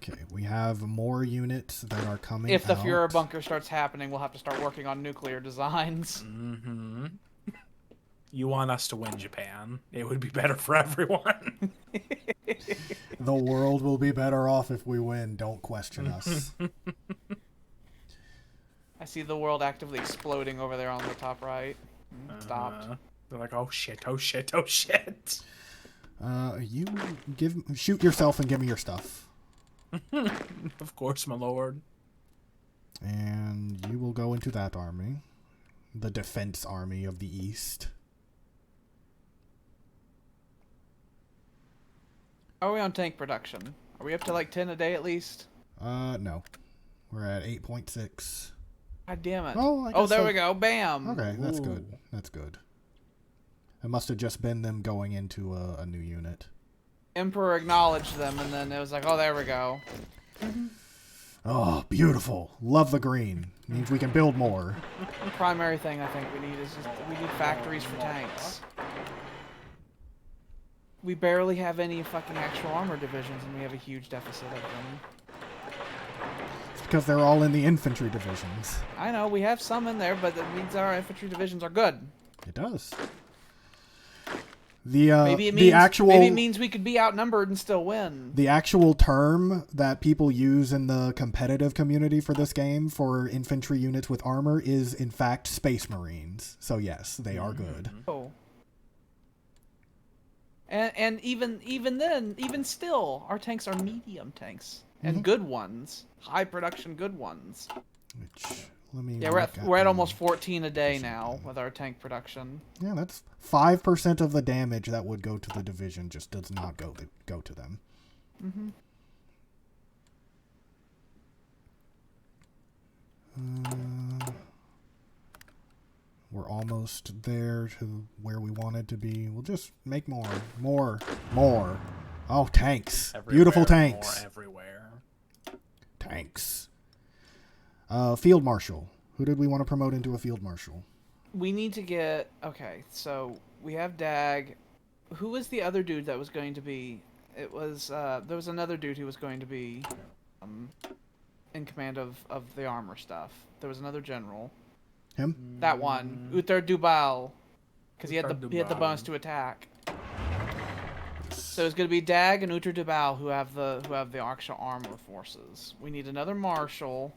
A: Okay, we have more units that are coming
B: If the
A: out.
B: Führer bunker starts happening, we'll have to start working on nuclear designs.
C: You want us to win, Japan? It would be better for everyone.
A: The world will be better off if we win. Don't question us.
B: I see the world actively exploding over there on the top right. Stopped.
C: They're like, oh shit, oh shit, oh shit.
A: You shoot yourself and give me your stuff.
C: Of course, my lord.
A: And you will go into that army. The defense army of the East.
B: How are we on tank production? Are we up to like 10 a day at least?
A: No. We're at 8.6.
B: God damn it.
A: Oh,
B: Oh, there we go. Bam.
A: Okay, that's good. That's good. It must have just been them going into a new unit.
B: Emperor acknowledged them, and then it was like, oh, there we go.
A: Oh, beautiful. Love the green. Means we can build more.
B: The primary thing I think we need is we need factories for tanks. We barely have any fucking actual armor divisions, and we have a huge deficit of them.
A: It's because they're all in the infantry divisions.
B: I know, we have some in there, but that means our infantry divisions are good.
A: It does. The
B: maybe it means we could be outnumbered and still win.
A: The actual term that people use in the competitive community for this game for infantry units with armor is, in fact, Space Marines. So yes, they are good.
B: Oh. And even still, our tanks are medium tanks and good ones, high production good ones.
A: Which let me.
B: Yeah, we're at almost 14 a day now with our tank production.
A: Yeah, that's 5% of the damage that would go to the division just does not go to them.
B: Mm-hmm.
A: We're almost there to where we wanted to be. We'll just make more. Oh, tanks.
C: Everywhere,
A: Beautiful tanks.
C: More everywhere.
A: Tanks. Field Marshal. Who did we want to promote into a Field Marshal?
B: We need to get... Okay, so we have Dag. Who was the other dude that was going to be... It was... there was another dude who was going to be in command of the armor stuff. There was another general.
A: Him?
B: That one. Uther Dubal. Because he had the bonus to attack. So it's going to be Dag and Uther Dubal who have the actual armor forces. We need another marshal.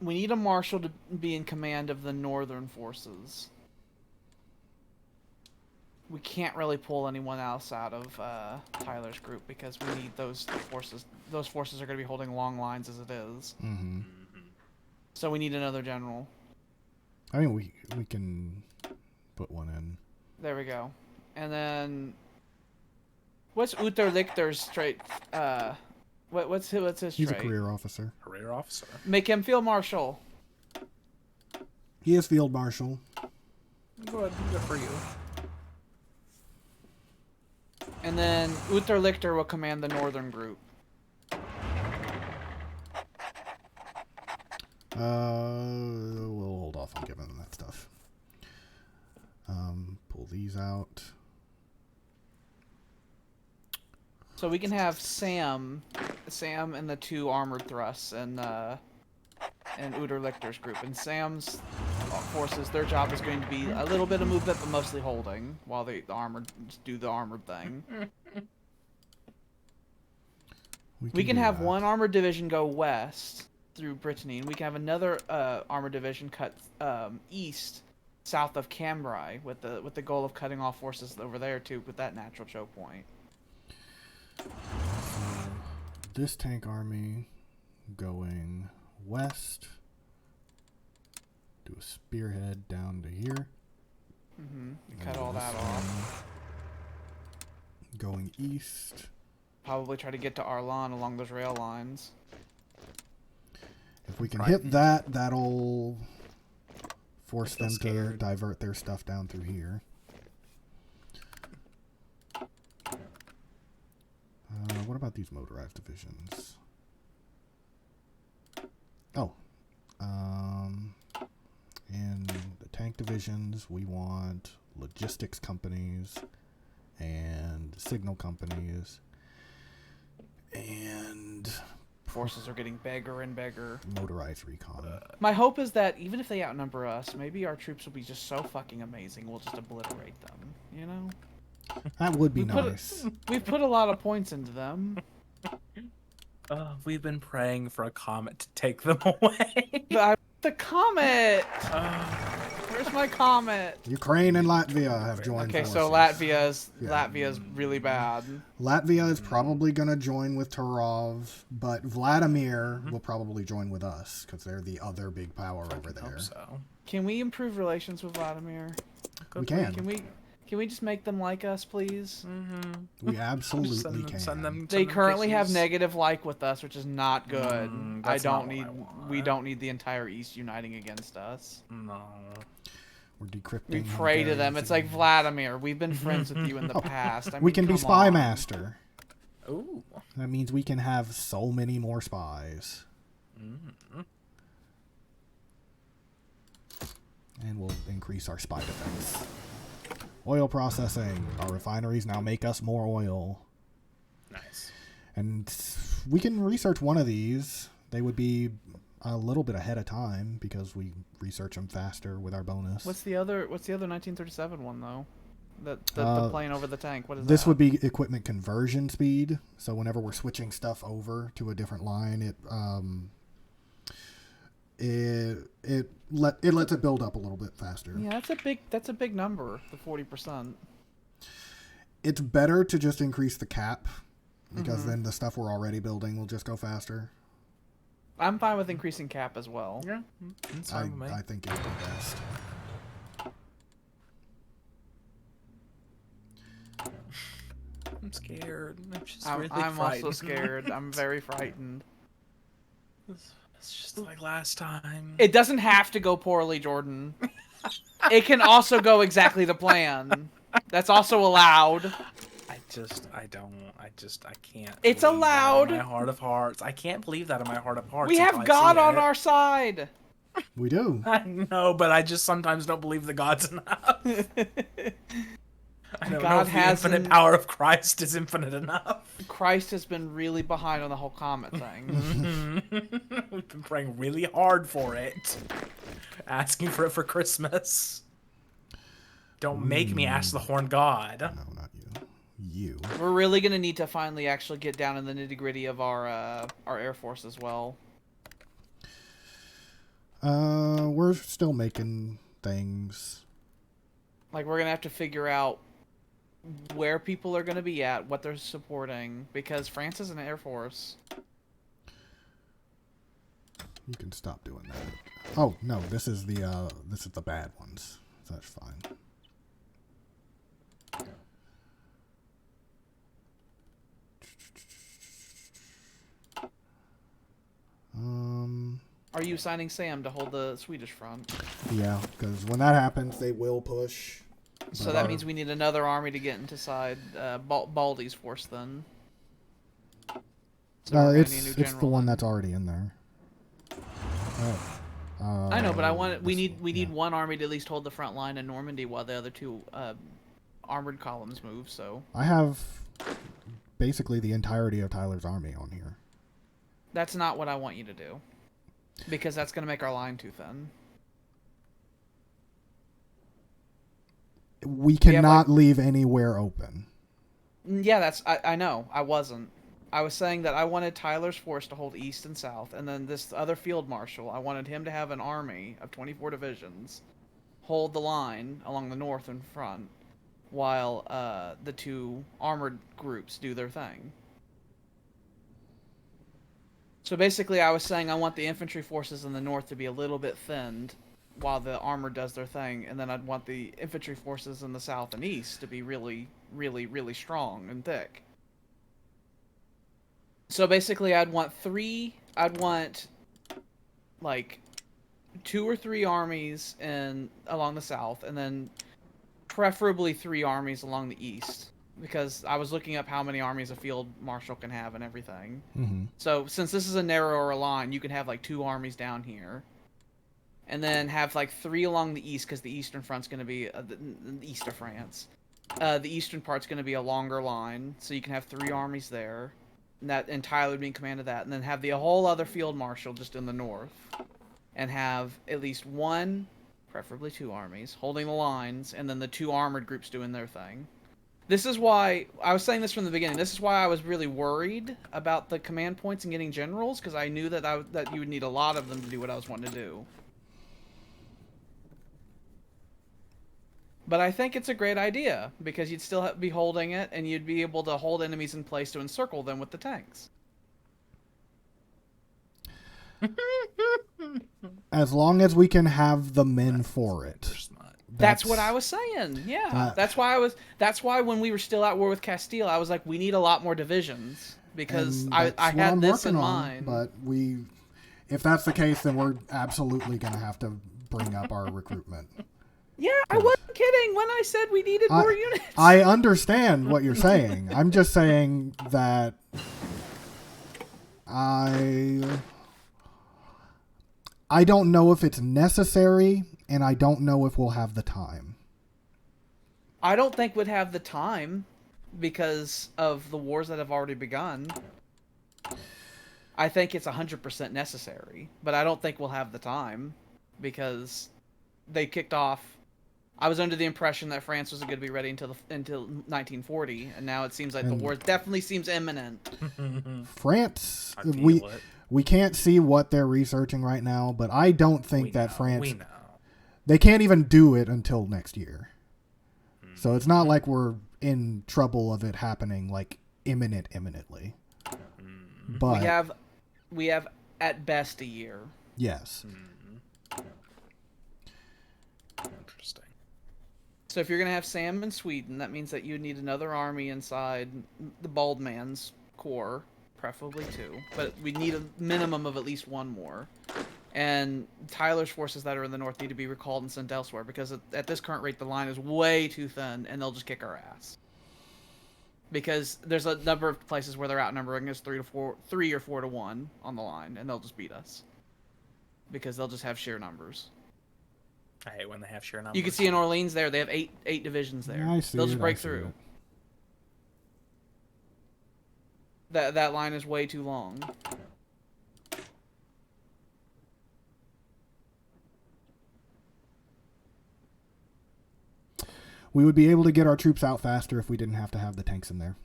B: We need a marshal to be in command of the northern forces. We can't really pull anyone else out of Tyler's group because we need those forces. Those forces are going to be holding long lines as it is.
A: Mm-hmm.
B: So we need another general.
A: I mean, we can put one in.
B: There we go. And then what's Uther Lichter's trait? What's his trait?
A: He's a career officer.
C: Career officer.
B: Make him field marshal.
A: He is Field Marshal.
C: Go ahead, good for you.
B: And then Uther Lichter will command the northern group.
A: We'll hold off on giving them that stuff. Pull these out.
B: So we can have Sam and the two armored thrusts and Uther Lichter's group. And Sam's forces, their job is going to be a little bit of movement, but mostly holding, while the armored do the armored thing. We can have one armored division go west through Brittany, and we can have another armored division cut east, south of Cambrai, with the goal of cutting off forces over there too, with that natural choke point.
A: So this tank army going west. Do a spearhead down to here.
B: Mm-hmm. Cut all that off.
A: Going east.
B: Probably try to get to Arlan along those rail lines.
A: If we can hit that, that'll force them to divert their stuff down through here. What about these motorized divisions? Oh. In the tank divisions, we want logistics companies and signal companies. And
B: forces are getting bigger and bigger.
A: Motorized recon.
B: My hope is that even if they outnumber us, maybe our troops will be just so fucking amazing, we'll just obliterate them, you know?
A: That would be nice.
B: We've put a lot of points into them.
C: We've been praying for a comet to take them away.
B: The comet! Where's my comet?
A: Ukraine and Latvia have joined forces.
B: So Latvia's really bad.
A: Latvia is probably going to join with Tarov, but Vladimir will probably join with us because they're the other big power over there.
C: Hope so.
B: Can we improve relations with Vladimir?
A: We can.
B: Can we just make them like us, please?
C: Mm-hmm.
A: We absolutely can.
C: Send them
B: they currently have negative like with us, which is not good. We don't need the entire East uniting against us.
C: No.
A: We're decrypting.
B: We pray to them. It's like, Vladimir, we've been friends with you in the past. I mean,
A: we can be spy master.
C: Ooh.
A: That means we can have so many more spies.
C: Mm-hmm.
A: And we'll increase our spy defense. Oil processing. Our refineries now make us more oil.
C: Nice.
A: And we can research one of these. They would be a little bit ahead of time because we research them faster with our bonus.
B: What's the other 1937 one though? The plane over the tank. What is
A: this
B: that?
A: would be equipment conversion speed. So whenever we're switching stuff over to a different line, it lets it build up a little bit faster.
B: Yeah, that's a big number, the 40%.
A: It's better to just increase the cap because then the stuff we're already building will just go faster.
B: I'm fine with increasing cap as well.
C: Yeah, that's fine with me.
A: I think it's the best.
C: I'm scared.
B: I'm also scared. I'm very frightened.
C: It's just like last time.
B: It doesn't have to go poorly, Jordan. It can also go exactly the plan. That's also allowed.
C: I can't.
B: It's
C: believe
B: allowed.
C: That in my heart of hearts. I can't believe that in my heart of hearts.
B: We have God on our side.
A: We do.
C: I know, but I just sometimes don't believe the God's enough. I don't know if the infinite power of Christ is infinite enough.
B: Christ has been really behind on the whole comet thing.
C: We've been praying really hard for it. Asking for it for Christmas. Don't make me ask the Horn God.
A: No, not you. You.
B: We're really going to need to finally actually get down in the nitty-gritty of our Air Force as well.
A: We're still making things.
B: Like, we're going to have to figure out where people are going to be at, what they're supporting, because France is an Air Force.
A: You can stop doing that. Oh, no, this is the bad ones. So that's fine.
B: Are you assigning Sam to hold the Swedish front?
A: Yeah, because when that happens, they will push.
B: So that means we need another army to get into side Baldy's force then. So
A: it's the one that's already in there.
B: I know, but we need one army to at least hold the front line in Normandy while the other two armored columns move. So
A: I have basically the entirety of Tyler's army on here.
B: That's not what I want you to do, because that's going to make our line too thin.
A: We cannot leave anywhere open.
B: Yeah, I know. I wasn't. I was saying that I wanted Tyler's force to hold east and south, and then this other field marshal, I wanted him to have an army of 24 divisions, hold the line along the north and front, while the two armored groups do their thing. So basically, I was saying I want the infantry forces in the north to be a little bit thinned, while the armor does their thing, and then I'd want the infantry forces in the south and east to be really, really, really strong and thick. So basically, I'd want like 2 or 3 armies along the south, and then preferably 3 armies along the east, because I was looking up how many armies a field marshal can have and everything.
A: Mm-hmm.
B: So since this is a narrower line, you can have like 2 armies down here. And then have like 3 along the east, because the eastern front's going to be the east of France. The eastern part's going to be a longer line, so you can have 3 armies there. And Tyler would be in command of that. And then have the whole other field marshal just in the north. And have at least 1, preferably 2 armies, holding the lines, and then the 2 armored groups doing their thing. This is why, I was saying this from the beginning, this is why I was really worried about the command points and getting generals, because I knew that you would need a lot of them to do what I was wanting to do. But I think it's a great idea, because you'd still be holding it, and you'd be able to hold enemies in place to encircle them with the tanks.
A: As long as we can have the men for it.
B: That's what I was saying. Yeah. That's why when we were still at war with Castile, I was like, we need a lot more divisions, because I had this in mind.
A: But if that's the case, then we're absolutely going to have to bring up our recruitment.
B: Yeah, I wasn't kidding when I said we needed more units.
A: I understand what you're saying. I'm just saying that I don't know if it's necessary, and I don't know if we'll have the time.
B: I don't think we'd have the time because of the wars that have already begun. I think it's 100% necessary, but I don't think we'll have the time because they kicked off. I was under the impression that France wasn't going to be ready until 1940, and now it seems like the war definitely seems imminent.
A: France, we can't see what they're researching right now, but I don't think France. They can't even do it until next year. So it's not like we're in trouble of it happening like imminently. But
B: we have at best a year.
A: Yes.
C: Interesting.
B: So if you're going to have Sam in Sweden, that means that you need another army inside the Bald Man's core, preferably 2. But we need a minimum of at least 1 more. And Tyler's forces that are in the north need to be recalled and sent elsewhere because at this current rate, the line is way too thin, and they'll just kick our ass. Because there's a number of places where they're outnumbering us 3 or 4 to 1 on the line, and they'll just beat us. Because they'll just have sheer numbers.
C: I hate when they have sheer numbers.
B: You can see in Orleans there, they have eight divisions there. They'll just break through. That line is way too long.
A: We would be able to get our troops out faster if we didn't have to have the tanks in there.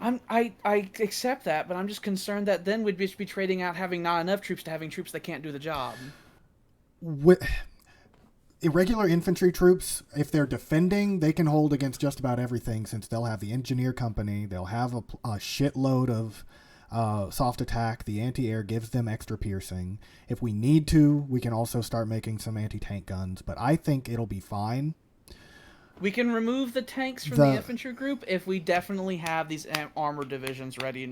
B: I accept that, but I'm just concerned that then we'd just be trading out having not enough troops to having troops that can't do the job.
A: Irregular infantry troops, if they're defending, they can hold against just about everything since they'll have the engineer company. They'll have a shitload of soft attack. The anti-air gives them extra piercing. If we need to, we can also start making some anti-tank guns, but I think it'll be fine.
B: We can remove the tanks from the infantry group if we definitely have these armored divisions ready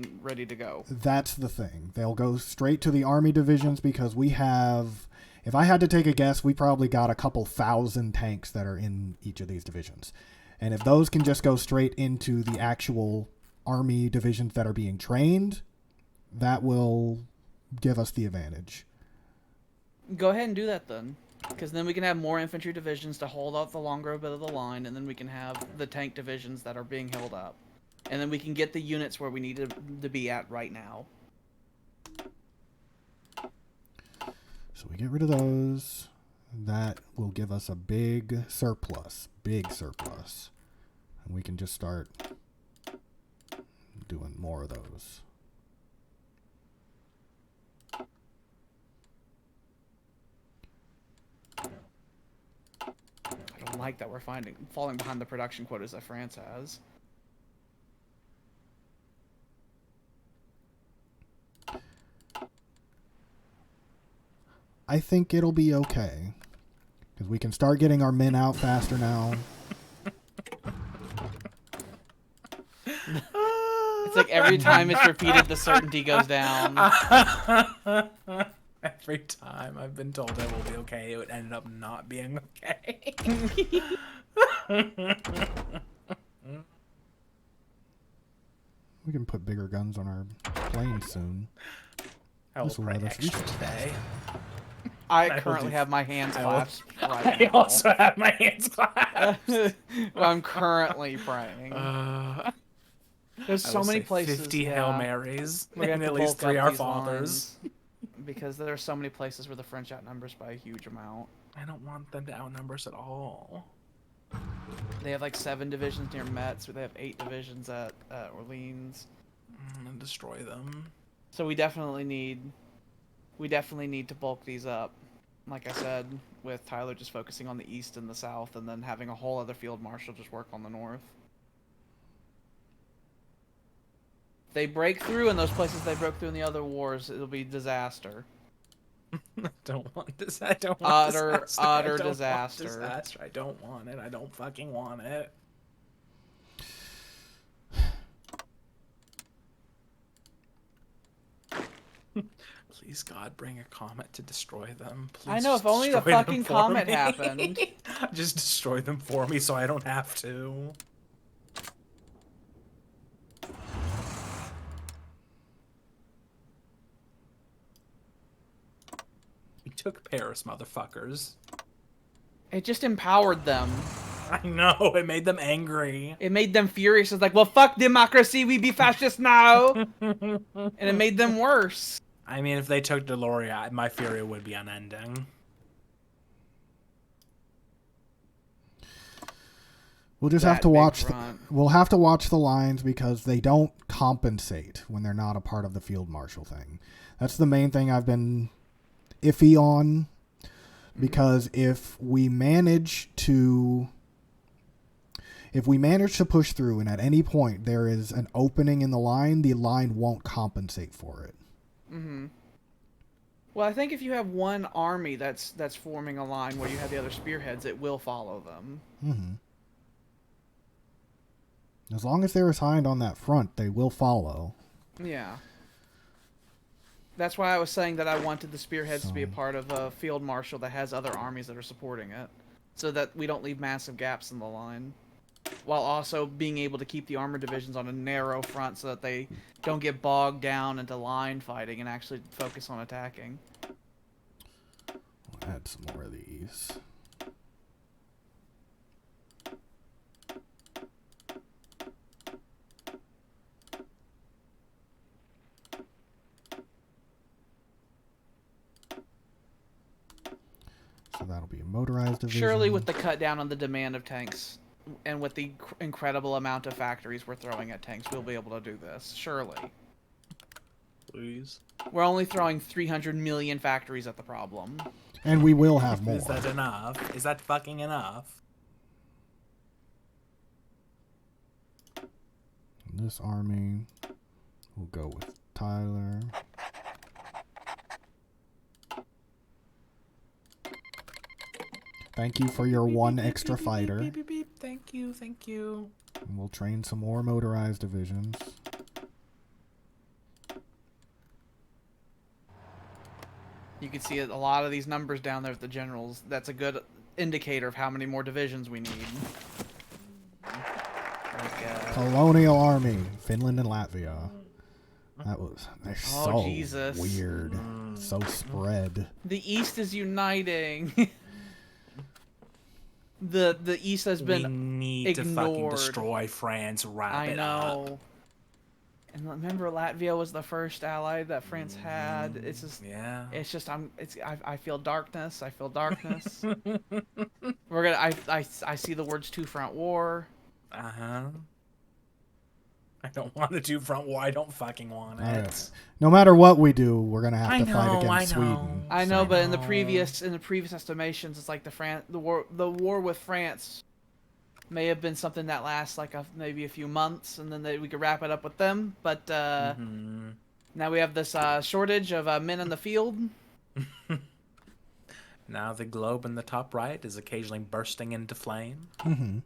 B: to go.
A: That's the thing. They'll go straight to the army divisions because we have, if I had to take a guess, we probably got a couple thousand tanks that are in each of these divisions. And if those can just go straight into the actual army divisions that are being trained, that will give us the advantage.
B: Go ahead and do that then. Because then we can have more infantry divisions to hold up the longer bit of the line, and then we can have the tank divisions that are being held up. And then we can get the units where we need to be at right now.
A: So we get rid of those. That will give us a big surplus. And we can just start doing more of those.
B: I don't like that we're falling behind the production quotas that France has.
A: I think it'll be okay. Because we can start getting our men out faster now.
B: It's like every time it's repeated, the certainty goes down.
C: Every time I've been told it will be okay, it ended up not being okay.
A: We can put bigger guns on our planes soon.
C: I will pray extra today.
B: I currently have my hands clasped right now.
C: I also have my hands clasped.
B: Well, I'm currently praying. There's so many places.
C: 50 Hail Marys.
B: We're gonna
C: and at least 3 Our Fathers.
B: Because there are so many places where the French outnumber us by a huge amount.
C: I don't want them to outnumber us at all.
B: They have like 7 divisions near Metz, or they have 8 divisions at Orleans.
C: And destroy them.
B: So we definitely need to bulk these up. Like I said, with Tyler just focusing on the east and the south, and then having a whole other field marshal just work on the north. If they break through in those places they broke through in the other wars, it'll be disaster.
C: I don't want this. I don't want
B: utter disaster.
C: I don't want it. I don't fucking want it. Please, God, bring a comet to destroy them. Please,
B: I know, if only the fucking comet happened.
C: Just destroy them for me so I don't have to. We took Paris, motherfuckers.
B: It just empowered them.
C: I know, it made them angry.
B: It made them furious. It's like, well, fuck democracy, we be fascist now. And it made them worse.
C: I mean, if they took Deloria, my fury would be unending.
A: We'll just have to watch. We'll have to watch the lines because they don't compensate when they're not a part of the field marshal thing. That's the main thing I've been iffy on. Because if we manage to push through and at any point there is an opening in the line won't compensate for it.
B: Mm-hmm. Well, I think if you have one army that's forming a line where you have the other spearheads, it will follow them.
A: Mm-hmm. As long as they're assigned on that front, they will follow.
B: Yeah. That's why I was saying that I wanted the spearheads to be a part of a field marshal that has other armies that are supporting it, so that we don't leave massive gaps in the line, while also being able to keep the armored divisions on a narrow front so that they don't get bogged down into line fighting and actually focus on attacking.
A: We'll add some more of these. So that'll be a motorized division.
B: Surely with the cut down on the demand of tanks, and with the incredible amount of factories we're throwing at tanks, we'll be able to do this. Surely.
C: Please.
B: We're only throwing 300 million factories at the problem.
A: And we will have more.
C: Is that enough? Is that fucking enough?
A: This army will go with Tyler. Thank you for your one extra fighter.
C: Beep, beep, beep. Thank you, thank you.
A: And we'll train some more motorized divisions.
B: You can see a lot of these numbers down there with the generals. That's a good indicator of how many more divisions we need.
A: Colonial Army, Finland and Latvia. They're so
B: Jesus.
A: weird. So spread.
B: The East is uniting. The East has been ignored.
C: We need to fucking destroy France. Wrap it up.
B: I know. And remember, Latvia was the first ally that France had. It's just,
C: yeah.
B: It's just, I feel darkness. I feel darkness. We're gonna, I see the words two-front war.
C: Uh-huh. I don't want to do front war. I don't fucking want it.
A: Right. No matter what we do, we're gonna have to fight against Sweden.
B: I know, but in the previous estimations, it's like the war with France may have been something that lasts like maybe a few months, and then we could wrap it up with them. But now we have this shortage of men in the field.
C: Now the globe in the top right is occasionally bursting into flame.
A: Mm-hmm.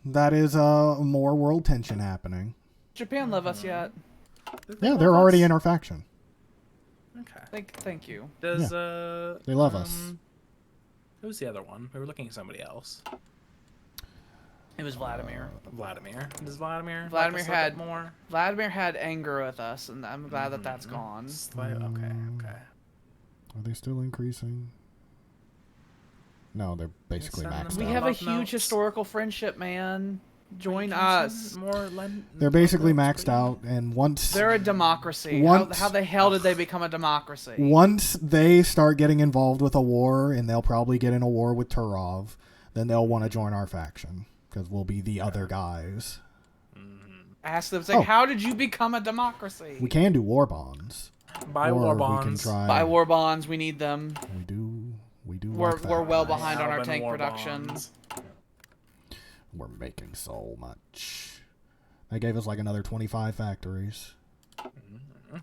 A: That is more world tension happening.
B: Japan love us yet?
A: Yeah, they're already in our faction.
C: Okay.
B: Thank you.
C: Does
A: they love us.
C: Who's the other one? We were looking at somebody else.
B: It was Vladimir.
C: Vladimir. Does Vladimir?
B: Vladimir
C: like
B: had
C: more.
B: Vladimir had anger with us, and I'm glad that that's gone.
C: Okay.
A: Are they still increasing? No, they're basically maxed
B: We
A: out.
B: have a huge historical friendship, man. Join us.
A: They're basically maxed out, and once
B: they're a democracy. How the hell did they become a democracy?
A: Once they start getting involved with a war, and they'll probably get in a war with Turov, then they'll want to join our faction because we'll be the other guys.
B: Ask them, like, how did you become a democracy?
A: We can do war bonds.
C: Buy war bonds.
B: Buy war bonds. We need them.
A: We do.
B: We're well behind on our tank production.
A: We're making so much. That gave us like another 25 factories.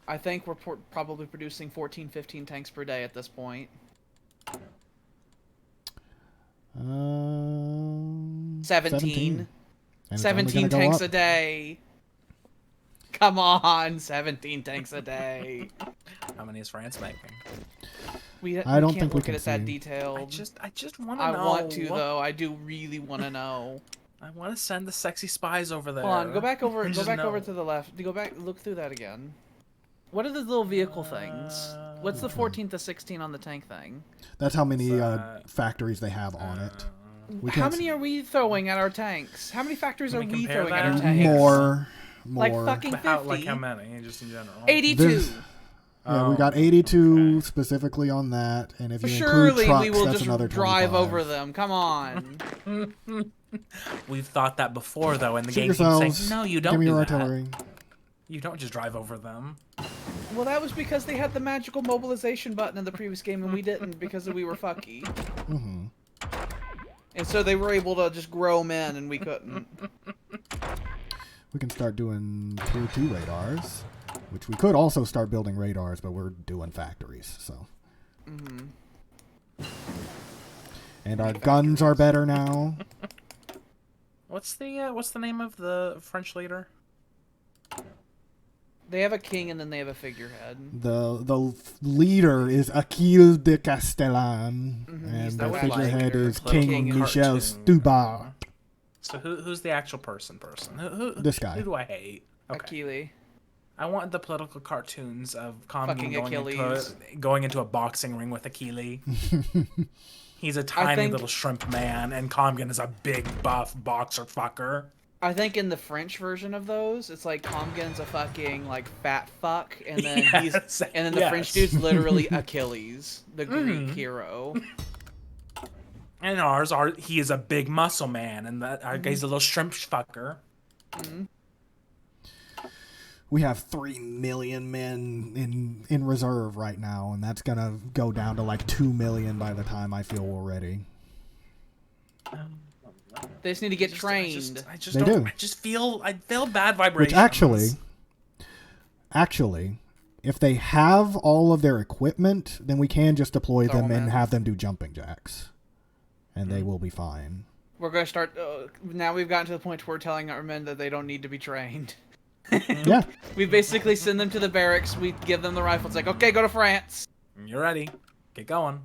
B: I think we're probably producing 14, 15 tanks per day at this point. 17. 17 tanks a day. Come on, 17 tanks a day.
C: How many is France making?
A: I don't think we can
B: look at it that detailed.
C: I just want to know.
B: I want to though. I do really want to know.
C: I want to send the sexy spies over there.
B: Hold on, go back over to the left. Go back, look through that again. What are the little vehicle things? What's the 14 to 16 on the tank thing?
A: That's how many factories they have on it.
B: How many are we throwing at our tanks? How many factories are we
C: compare
B: throwing at our
C: that?
B: tanks?
A: More.
B: Like fucking 50.
C: Like how many? Just in general.
B: 82.
A: Yeah, we got 82 specifically on that, and if you
B: Surely
A: include trucks,
B: we will
A: that's
B: just
A: another 25.
B: drive over them. Come on.
C: We've thought that before, though, and the
A: Shoot
C: game
A: yourselves.
C: keeps saying, no, you don't
A: Give me
C: do
A: your
C: that.
A: artillery.
C: You don't just drive over them.
B: Well, that was because they had the magical mobilization button in the previous game, and we didn't because we were fucky.
A: Mm-hmm.
B: And so they were able to just grow men, and we couldn't.
A: We can start doing tier 2 radars, which we could also start building radars, but we're doing factories, so.
B: Mm-hmm.
A: And our guns are better now.
C: What's the name of the French leader?
B: They have a king, and then they have a figurehead.
A: The leader is Achille de Castellan, and
B: He's
A: the
B: the
A: figurehead
C: like
A: is
C: political
A: King Michel
C: cartoon.
A: Stubar.
C: So who's the actual person? Who,
A: This guy.
C: Who do I hate? Okay.
B: Achille.
C: I want the political cartoons of
B: Fucking Achilles.
C: going into a boxing ring with Achille. He's a tiny little shrimp man, and Comgan is a big buff boxer fucker.
B: I think in the French version of those, it's like Comgan's a fucking like fat fuck, and then the French dude's literally Achilles, the Greek hero.
C: And he is a big muscle man, and that our guy's a little shrimp fucker.
A: We have 3 million men in reserve right now, and that's gonna go down to like 2 million by the time I feel we're ready.
B: They just need to get trained.
C: I just feel bad vibrations.
A: Which actually, if they have all of their equipment, then we can just deploy them and have them do jumping jacks, and they will be fine.
B: We're gonna start. Now we've gotten to the point where we're telling our men that they don't need to be trained.
A: Yeah.
B: We basically send them to the barracks. We give them the rifles. Like, okay, go to France.
C: You're ready. Get going.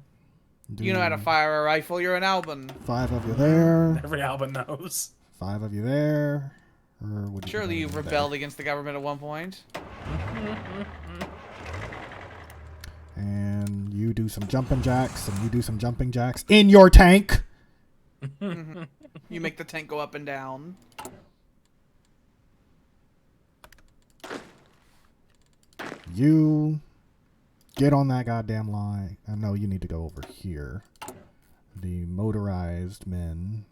B: You know how to fire a rifle. You're an Alban.
A: 5 of you there.
C: Every Alba knows.
A: 5 of you there. Or would you
B: Surely you've rebelled against the government at one point.
A: And you do some jumping jacks, and you do some jumping jacks in your tank.
B: You make the tank go up and down.
A: You get on that goddamn line. I know you need to go over here. The motorized men.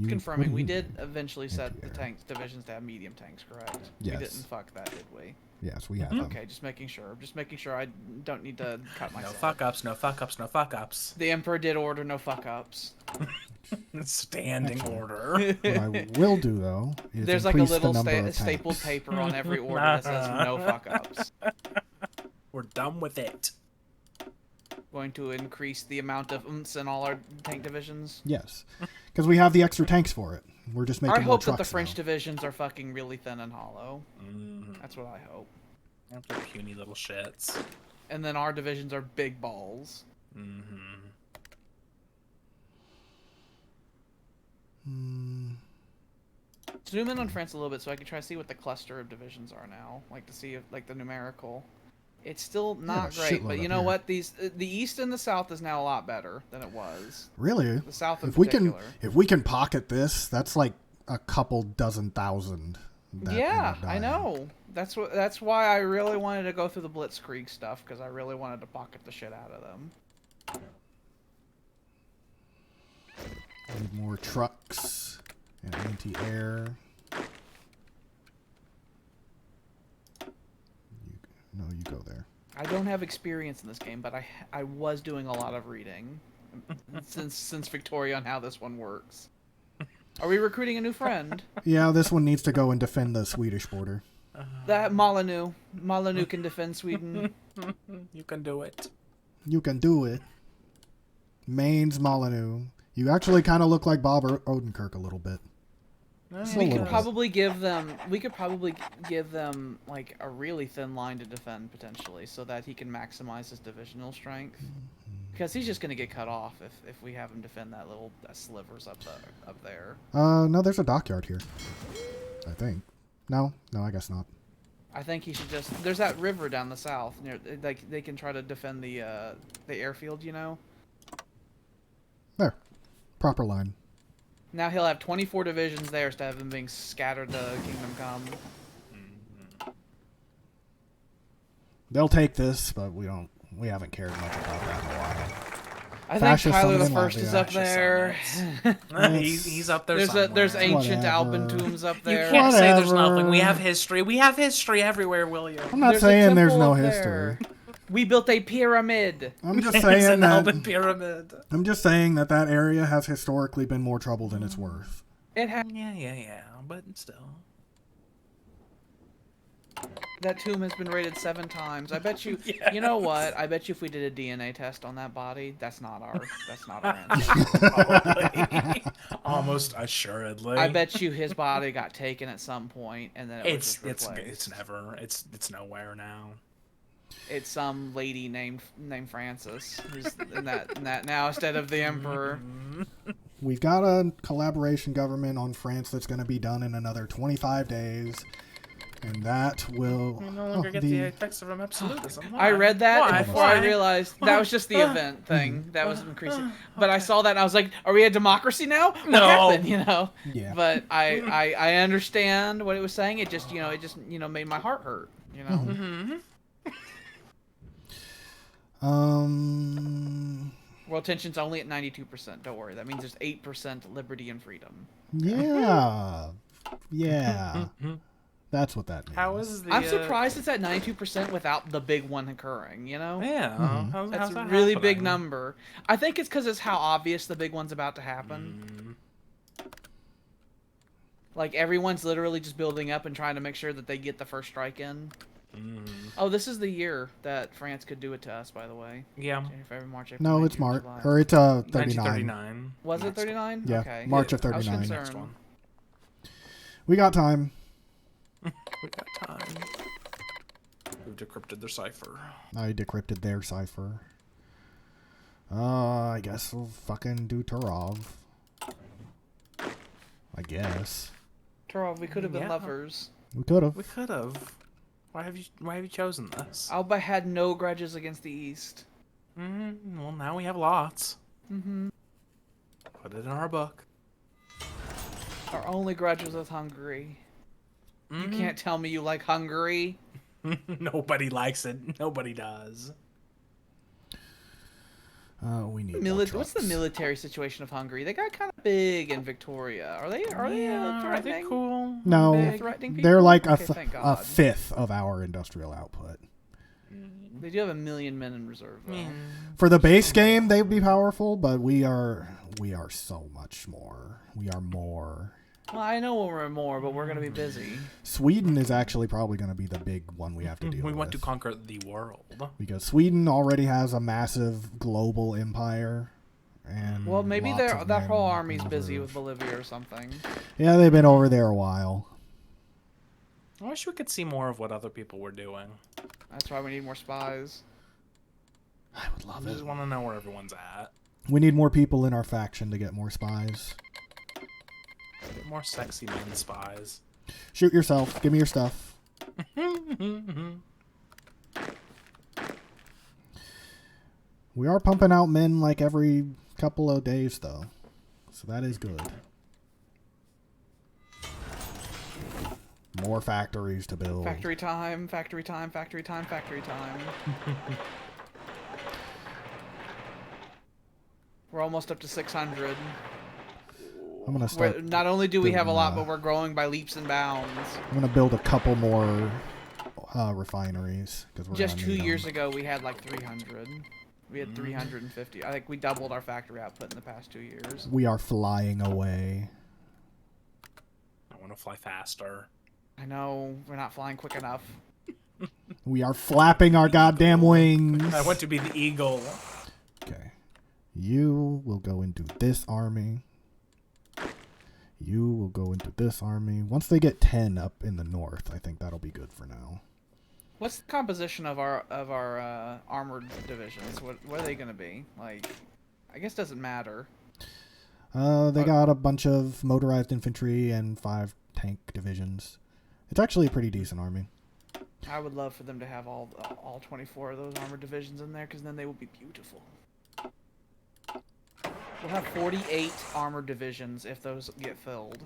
B: Confirming, we did eventually set the tanks divisions to have medium tanks, correct?
A: Yes.
B: We didn't fuck that, did we?
A: Yes, we have them.
B: Okay, just making sure. Just making sure I don't need to cut myself.
C: No fuck ups, no fuck ups, no fuck ups.
B: The Emperor did order no fuck ups.
C: Standing order.
A: What I will do, though, is
B: there's like a
A: increase the
B: little
A: number of
B: stapled
A: tanks.
B: paper on every order that says no fuck ups.
C: We're done with it.
B: Going to increase the amount of umps in all our tank divisions.
A: Yes, because we have the extra tanks for it. We're just making
B: I
A: more
B: hope that
A: trucks
B: the French
A: now.
B: divisions are fucking really thin and hollow. That's what I hope.
C: They're puny little shits.
B: And then our divisions are big balls. Zoom in on France a little bit so I can try to see what the cluster of divisions are now. Like to see if like the numerical. It's still not great, but you know what? The east and the south is now a lot better than it was.
A: Really?
B: The south in
A: if
B: particular.
A: if we can pocket this, that's like a couple dozen thousand.
B: Yeah, I know. That's why I really wanted to go through the Blitzkrieg stuff, because I really wanted to pocket the shit out of them.
A: Need more trucks and anti-air. You go there.
B: I don't have experience in this game, but I was doing a lot of reading since Victoria on how this one works. Are we recruiting a new friend?
A: Yeah, this one needs to go and defend the Swedish border.
B: That Molyneux can defend Sweden.
C: You can do it.
A: You can do it. Mainz Molyneux. You actually kind of look like Bob Odenkirk a little bit.
B: We could probably give them like a really thin line to defend potentially, so that he can maximize his divisional strength. Because he's just gonna get cut off if we have him defend that slivers up there.
A: No, there's a dockyard here. I think. No, I guess not.
B: I think he should just. There's that river down the south. Near, like they can try to defend the airfield. You know.
A: There. Proper line.
B: Now he'll have 24 divisions there instead of them being scattered to Kingdom Come.
A: They'll take this, but we haven't cared much about that in a while.
B: I
A: Fascist
B: think Tyler the
A: summon in
B: First is
A: Latvia.
B: up there.
C: He's up there somewhere.
B: There's ancient
A: Whatever.
B: Alban tombs up there.
C: You can't say there's
A: Whatever.
C: nothing. We have history. We have history everywhere, William.
A: I'm not
B: There's a
A: saying there's
B: temple
A: no
B: up
A: history.
B: there. We built a pyramid.
A: I'm just
C: It's
A: saying
C: an
A: that.
C: Alban pyramid.
A: I'm just saying that area has historically been more trouble than it's worth.
B: It ha
C: Yeah, but still.
B: That tomb has been raided 7 times. I bet you.
C: Yes.
B: You know what? I bet you if we did a DNA test on that body, that's not our answer.
C: Probably. Almost assuredly.
B: I bet you his body got taken at some point, and then
C: it's nowhere now.
B: It's some lady named Frances who's in that now instead of the emperor.
A: We've got a collaboration government on France that's going to be done in another 25 days. And that will...
C: You no longer get the effects of absolutism.
B: I read that
C: Why?
B: and before I realized that was just the event thing. That was increasing. But I saw that and I was like, are we a democracy now? What happened, you know?
A: Yeah.
B: But I understand what it was saying. It just made my heart hurt, you know? World tension's only at 92%. Don't worry. That means there's 8% liberty and freedom.
A: Yeah. That's what that means.
C: How is the...
B: I'm surprised it's at 92% without the big one occurring, you know?
C: Yeah.
B: That's a really big number. I think it's because it's how obvious the big one's about to happen. Like, everyone's literally just building up and trying to make sure that they get the first strike in. Oh, this is the year that France could do it to us, by the way.
C: Yeah.
B: January, February, March, April,
A: No,
B: May,
A: it's
B: June,
A: March.
B: July.
A: Or it's 39.
C: 1939.
B: Was it 39?
A: Yeah,
B: Okay.
A: March of
B: I was
A: 39.
B: concerned.
C: Next one.
A: We got time.
C: We got time. We've decrypted their cipher.
A: I decrypted their cipher. I guess we'll fucking do Turov. I guess.
B: Turov, we could have been
C: Yeah.
B: lovers.
A: We could have.
C: We could have. Why have you chosen this?
B: Alba had no grudges against the East.
C: Well, now we have lots. Put it in our book.
B: Our only grudge was with Hungary. You can't tell me you like Hungary.
C: Nobody likes it. Nobody does.
A: We need more
B: What's the
A: trucks.
B: military situation of Hungary? They got kind of big in Victoria. Are they
C: Are
B: threatening?
C: they cool?
A: No,
B: They're threatening people?
A: they're like
B: Okay, thank
A: a
B: God.
A: fifth of our industrial output.
B: They do have 1 million men in reserve, though.
A: For the base game, they'd be powerful, but we are so much more. We are more.
B: Well, I know we're more, but we're going to be busy.
A: Sweden is actually probably going to be the big one we have to deal with.
C: We want to conquer the world.
A: Because Sweden already has a massive global empire. And
B: Well, maybe
A: lots of
B: that
A: men
B: whole
A: in
B: army's busy with
A: reserve.
B: Bolivia or something.
A: Yeah, they've been over there a while.
C: I wish we could see more of what other people were doing.
B: That's why we need more spies.
A: I would
C: I
A: love
C: just
A: it.
C: want to know where everyone's at.
A: We need more people in our faction to get more spies.
C: More sexy men spies.
A: Shoot yourself. Give me your stuff. We are pumping out men like every couple of days, though. So that is good. More factories to build.
B: Factory time, factory time, factory time, factory time. We're almost up to 600.
A: I'm gonna start.
B: Not only do we have a lot,
A: building,
B: but we're growing by leaps and bounds.
A: I'm gonna build a couple more refineries because we're
B: Just
A: gonna
B: 2
A: need
B: years
A: 'em.
B: ago, we had like 300. We had 350. I think we doubled our factory output in the past 2 years.
A: We are flying away.
C: I want to fly faster.
B: I know we're not flying quick enough.
A: We are flapping our goddamn wings.
C: I want to be the eagle.
A: Okay. You will go into this army. You will go into this army. Once they get 10 up in the north, I think that'll be good for now.
B: What's the composition of our armored divisions? What are they gonna be? Like, I guess it doesn't matter.
A: They got a bunch of motorized infantry and 5 tank divisions. It's actually a pretty decent army.
B: I would love for them to have all 24 of those armored divisions in there, because then they would be beautiful. We'll have 48 armored divisions if those get filled.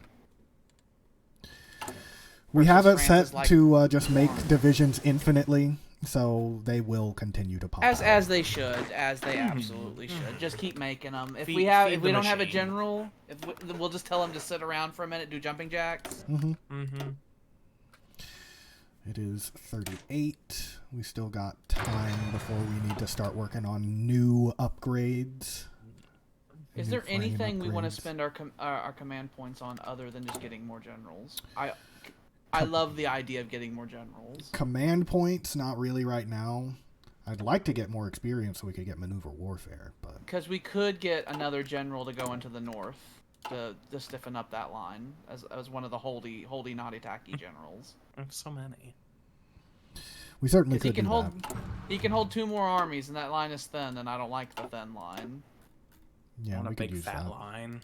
A: We have it set
B: France is
A: to just make divisions infinitely, so they will continue to pop out.
B: As they should, as they absolutely should. Just keep making them. If we don't have a general, we'll just tell them to sit around for a minute, do jumping jacks.
A: It is 38. We still got time before we need to start working on new upgrades.
B: Is there anything we want to spend our command points on other than just getting more generals? I love the idea of getting more generals.
A: Command points, not really right now. I'd like to get more experience so we could get maneuver warfare, but
B: because we could get another general to go into the north to stiffen up that line as one of the holdy naughty tacky generals.
C: There's so many.
A: We certainly could do that.
B: He can hold 2 more armies, and that line is thin, and I don't like the thin line.
A: Yeah,
C: I want
A: we
C: a
A: could
C: big
A: use
C: fat
A: that.
C: line.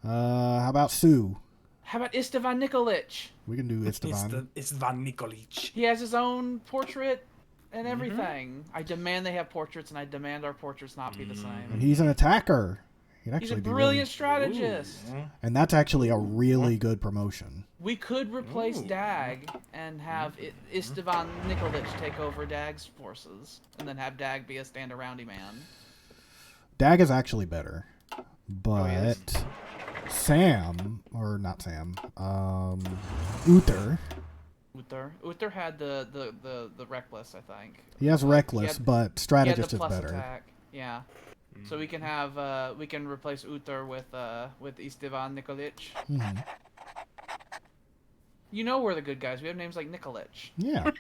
A: How about Sue?
B: How about Istvan Nikolic?
A: We can do Istvan.
C: Istvan Nikolic.
B: He has his own portrait and everything. I demand they have portraits, and I demand our portraits not be the same.
A: And he's an attacker.
B: He's a brilliant strategist.
A: And that's actually a really good promotion.
B: We could replace Dag and have Istvan Nikolic take over Dag's forces, and then have Dag be a stand-aroundy man.
A: Dag is actually better, but Sam, or not Sam, Uther.
B: Uther had the reckless, I think.
A: He has reckless, but strategist is better.
B: Attack. Yeah. So we can have we can replace Uther with Istvan Nikolic.
A: Mm-hmm.
B: You know we're the good guys. We have names like Nikolic.
A: Yeah.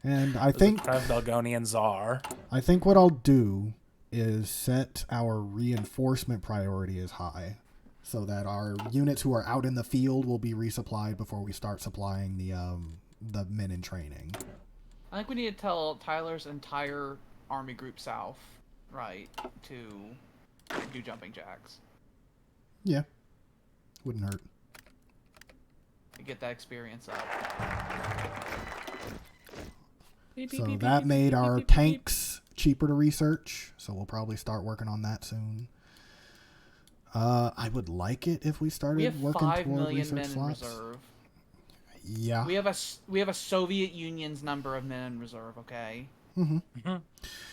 A: And I think
C: Belgonian Tsar.
A: I think what I'll do is set our reinforcement priority as high, so that our units who are out in the field will be resupplied before we start supplying the men in training.
B: I think we need to tell Tyler's entire army group south, right, to do jumping jacks.
A: Yeah, wouldn't hurt.
B: To get that experience up.
A: So that made our tanks cheaper to research, so we'll probably start working on that soon. I would like it if we started working toward
B: 5 million
A: research
B: men
A: slots.
B: in reserve.
A: Yeah.
B: We have a Soviet Union's number of men in reserve, okay?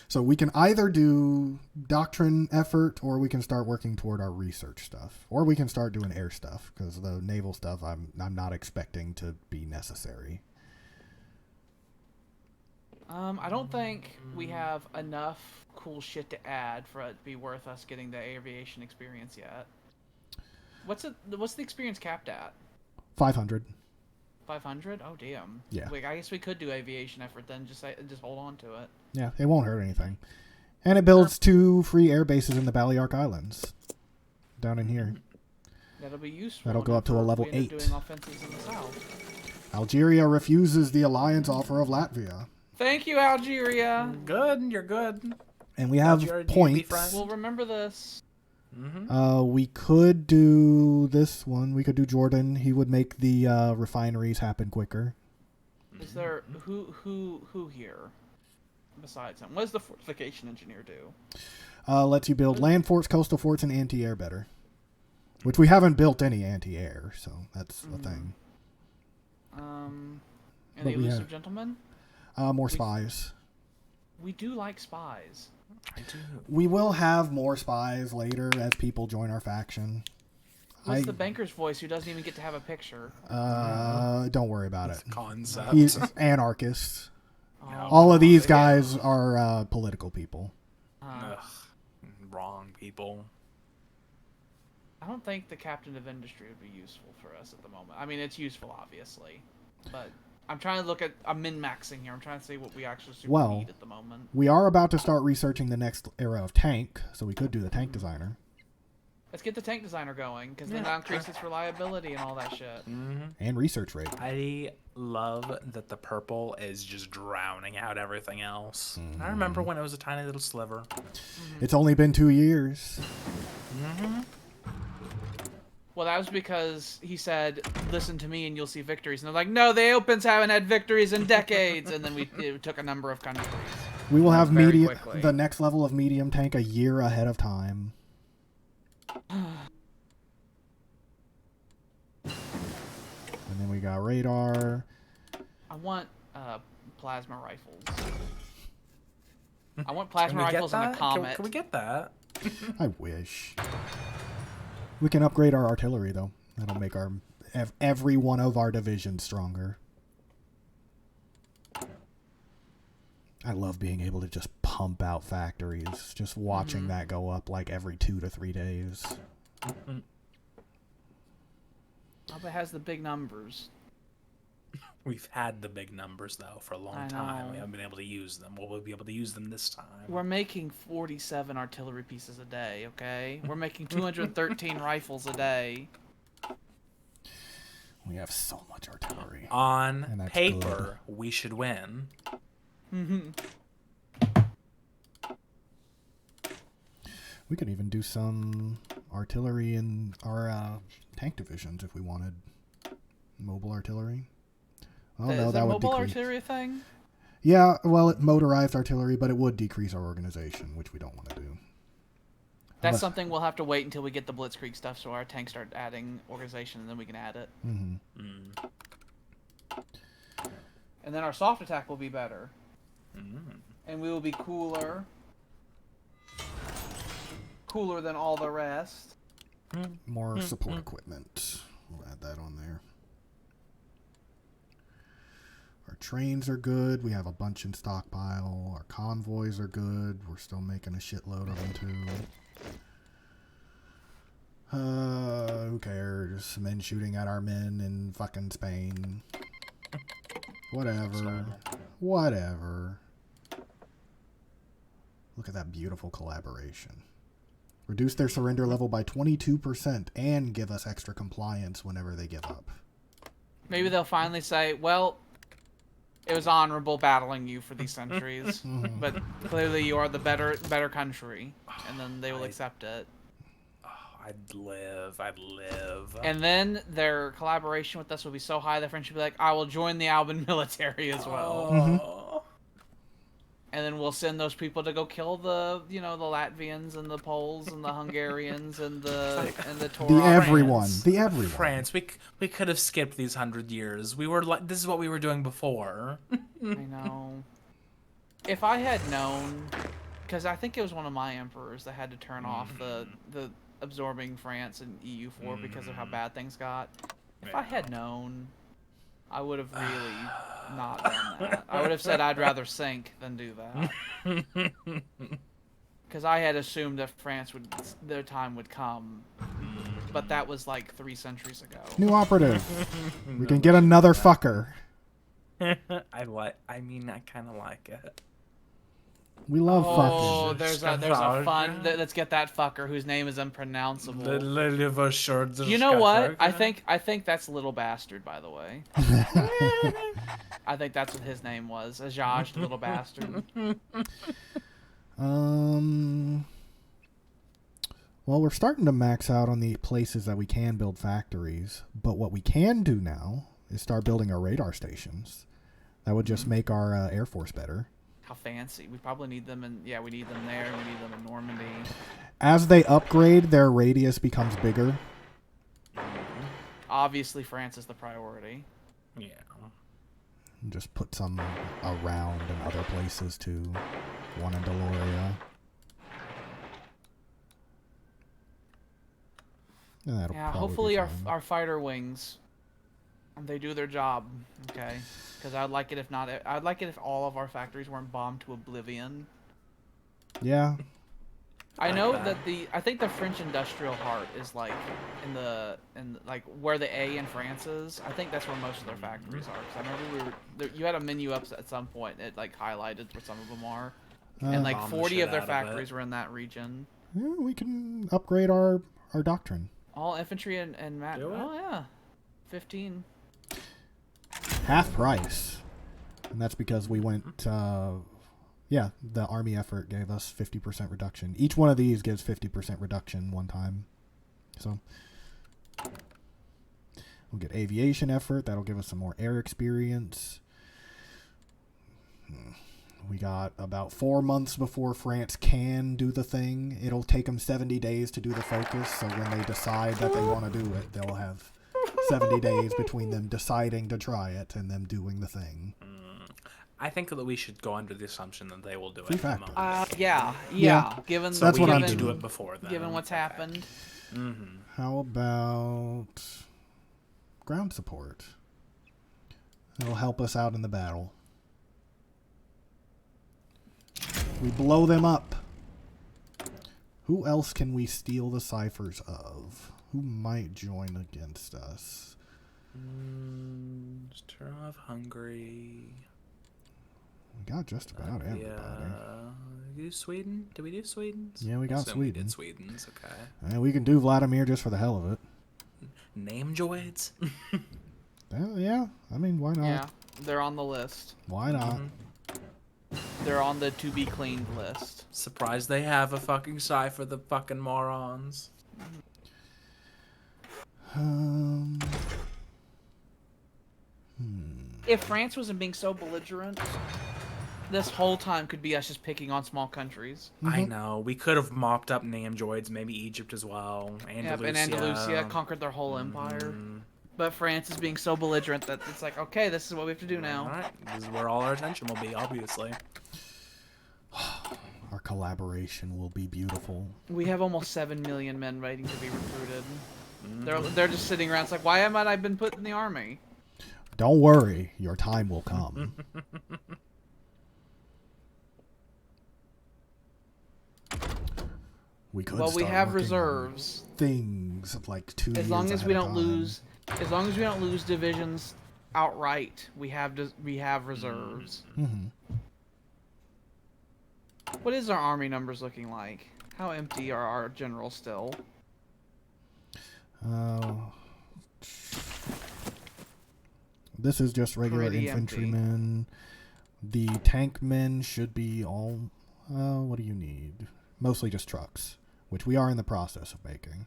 A: So we can either do doctrine effort, or we can start working toward our research stuff, or we can start doing air stuff, because the naval stuff I'm not expecting to be necessary.
B: I don't think we have enough cool shit to add for it to be worth us getting the aviation experience yet. What's the experience capped at?
A: 500.
B: 500? Oh damn.
A: Yeah.
B: Wait, I guess we could do aviation effort then. Just hold on to it.
A: Yeah, it won't hurt anything. And it builds 2 free air bases in the Balearic Islands, down in here.
B: That'll be useful.
A: That'll go up to a level
B: we end
A: 8.
B: up doing offensives in the south.
A: Algeria refuses the alliance offer of Latvia.
B: Thank you, Algeria.
C: Good, you're good.
A: And we have
C: Algeria,
A: points.
B: We'll remember this.
A: We could do this one. We could do Jordan. He would make the refineries happen quicker.
B: Is there who here besides him? What does the fortification engineer do?
A: Lets you build land forts, coastal forts, and anti-air better. Which we haven't built any anti-air, so that's a thing.
B: And
A: But
B: the
A: we
B: elusive
A: have-
B: gentleman?
A: More spies.
B: We do like spies.
C: I do.
A: We will have more spies later as people join our faction.
B: What's the banker's voice who doesn't even get to have a picture?
A: Don't worry about it.
C: Concept.
A: He's anarchists.
B: Oh,
A: All of these guys are political people.
C: Ugh, wrong people.
B: I don't think the captain of industry would be useful for us at the moment. I mean, it's useful, obviously, but I'm trying to look at. I'm min-maxing here. I'm trying to see what we actually need at the moment.
A: We are about to start researching the next era of tank, so we could do the tank designer.
B: Let's get the tank designer going, because then that'll increase its reliability and all that shit.
A: And research rate.
C: I love that the purple is just drowning out everything else. I remember when it was a tiny little sliver.
A: It's only been 2 years.
B: Well, that was because he said, "Listen to me, and you'll see victories." And they're like, "No, the Opens haven't had victories in decades." And then it took a number of countries.
A: We will have
B: very
A: medium,
B: quickly.
A: the next level of medium tank a year ahead of time. And then we got radar.
B: I want plasma rifles. I want plasma rifles and a comet.
C: Can we get that?
A: I wish. We can upgrade our artillery, though. That'll make every one of our divisions stronger. I love being able to just pump out factories. Just watching that go up like every 2 to 3 days.
B: Alba has the big numbers.
C: We've had the big numbers, though, for a long time. We haven't been able to use them. Well, we'll be able to use them this time.
B: We're making 47 artillery pieces a day, okay? We're making 213 rifles a day.
A: We have so much artillery.
C: On paper, we should win.
A: We could even do some artillery in our tank divisions if we wanted. Mobile artillery. Oh, no,
B: Is
A: that would
B: mobile
A: decrease.
B: artillery thing?
A: Yeah, well, it motorized artillery, but it would decrease our organization, which we don't want to do.
B: That's something we'll have to wait until we get the Blitzkrieg stuff so our tanks start adding organization, and then we can add it. And then our soft attack will be better. And we will be cooler. Cooler than all the rest.
A: More support equipment. We'll add that on there. Our trains are good. We have a bunch in stockpile. Our convoys are good. We're still making a shitload of them, too. Who cares? Men shooting at our men in fucking Spain. Whatever. Whatever. Look at that beautiful collaboration. Reduce their surrender level by 22% and give us extra compliance whenever they give up.
B: Maybe they'll finally say, well, it was honorable battling you for these centuries, but clearly you are the better country, and then they will accept it.
C: I'd live.
B: And then their collaboration with us will be so high that French will be like, I will join the Alban military as well. And then we'll send those people to go kill the Latvians and the Poles and the Hungarians and the
A: The everyone.
C: France. We could have skipped these 100 years. We were like, this is what we were doing before.
B: I know. If I had known, because I think it was one of my emperors that had to turn off the absorbing France and EU4 because of how bad things got. If I had known, I would have really not done that. I would have said I'd rather sink than do that. Because I had assumed that their time would come. But that was like 3 centuries ago.
A: New operative. We can get another fucker.
C: I kind of like it.
A: We love fucking.
B: Oh, there's a fun. Let's get that fucker whose name is unpronounceable. You know what? I think that's Little Bastard, by the way. I think that's what his name was. Ajaj, the Little Bastard.
A: Well, we're starting to max out on the places that we can build factories, but what we can do now is start building our radar stations. That would just make our Air Force better.
B: How fancy. We probably need them we need them there, we need them in Normandy.
A: As they upgrade, their radius becomes bigger.
B: Obviously, France is the priority.
C: Yeah.
A: Just put some around in other places, too. One in Deloria.
B: Yeah, hopefully our fighter wings, they do their job, okay? Because I'd like it if all of our factories weren't bombed to oblivion.
A: Yeah.
B: I know that I think the French industrial heart is like in like where the A in France is. I think that's where most of their factories are. Because I remember you had a menu up at some point. It like highlighted where some of them are, and like 40 of their factories were in that region.
A: Yeah, we can upgrade our doctrine.
B: All infantry and oh yeah, 15.
A: Half price. And that's because we went, the army effort gave us 50% reduction. Each one of these gives 50% reduction one time. So, we'll get aviation effort. That'll give us some more air experience. We got about 4 months before France can do the thing. It'll take them 70 days to do the focus, so when they decide that they want to do it, they'll have 70 days between them deciding to try it and them doing the thing.
C: I think that we should go under the assumption that they will do it.
B: Yeah. Given
C: so
A: that's
C: we
A: what I'm
C: need to
A: doing.
C: do it before then.
B: Given what's happened.
A: How about ground support? It'll help us out in the battle. We blow them up. Who else can we steal the ciphers of? Who might join against us?
C: Turn off Hungary.
A: We got just about everybody.
C: Do Sweden? Did we do Sweden's?
A: Yeah, we got Sweden.
C: We did Sweden's, okay.
A: And we can do Vladimir just for the hell of it.
C: Name droids?
A: Yeah, I mean, why not?
B: Yeah, they're on the list.
A: Why not?
B: They're on the to be cleaned list.
C: Surprised they have a fucking cipher, the fucking morons.
B: If France wasn't being so belligerent, this whole time could be us just picking on small countries.
C: I know. We could have mopped up Namjoids, maybe Egypt as well.
B: Yep, and Andalusia conquered their whole empire. But France is being so belligerent that it's like, okay, this is what we have to do now.
C: Alright, this is where all our attention will be, obviously.
A: Our collaboration will be beautiful.
B: We have almost 7 million men waiting to be recruited. They're just sitting around. It's like, why haven't I been put in the army?
A: Don't worry, your time will come. We could.
B: Well, we
A: start
B: have
A: working
B: reserves.
A: on things like 2 years
B: As long as
A: ahead
B: we
A: of
B: don't
A: time.
B: lose, as long as we don't lose divisions outright, we have reserves. What is our army numbers looking like? How empty are our generals still?
A: This is just regular
B: Pretty
A: infantrymen. The tank men should be all... what do you need? Mostly just trucks, which we are in the process of making.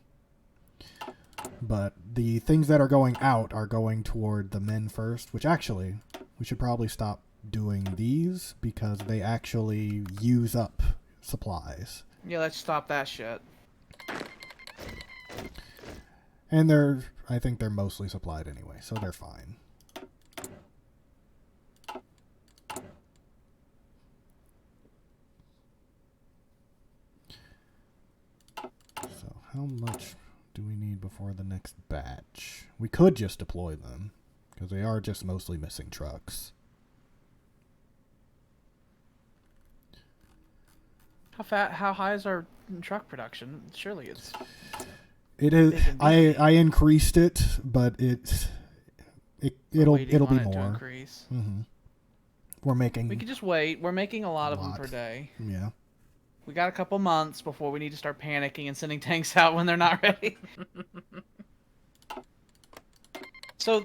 A: But the things that are going out are going toward the men first, which actually, we should probably stop doing these because they actually use up supplies.
B: Yeah, let's stop that shit.
A: And I think they're mostly supplied anyway, so they're fine. So how much do we need before the next batch? We could just deploy them, because they are just mostly missing trucks.
B: How high is our truck production? Surely it's...
A: It is. I increased it, but it'll be more. We're making.
B: We could just wait. We're making a lot of them per day.
A: Yeah.
B: We got a couple months before we need to start panicking and sending tanks out when they're not ready. So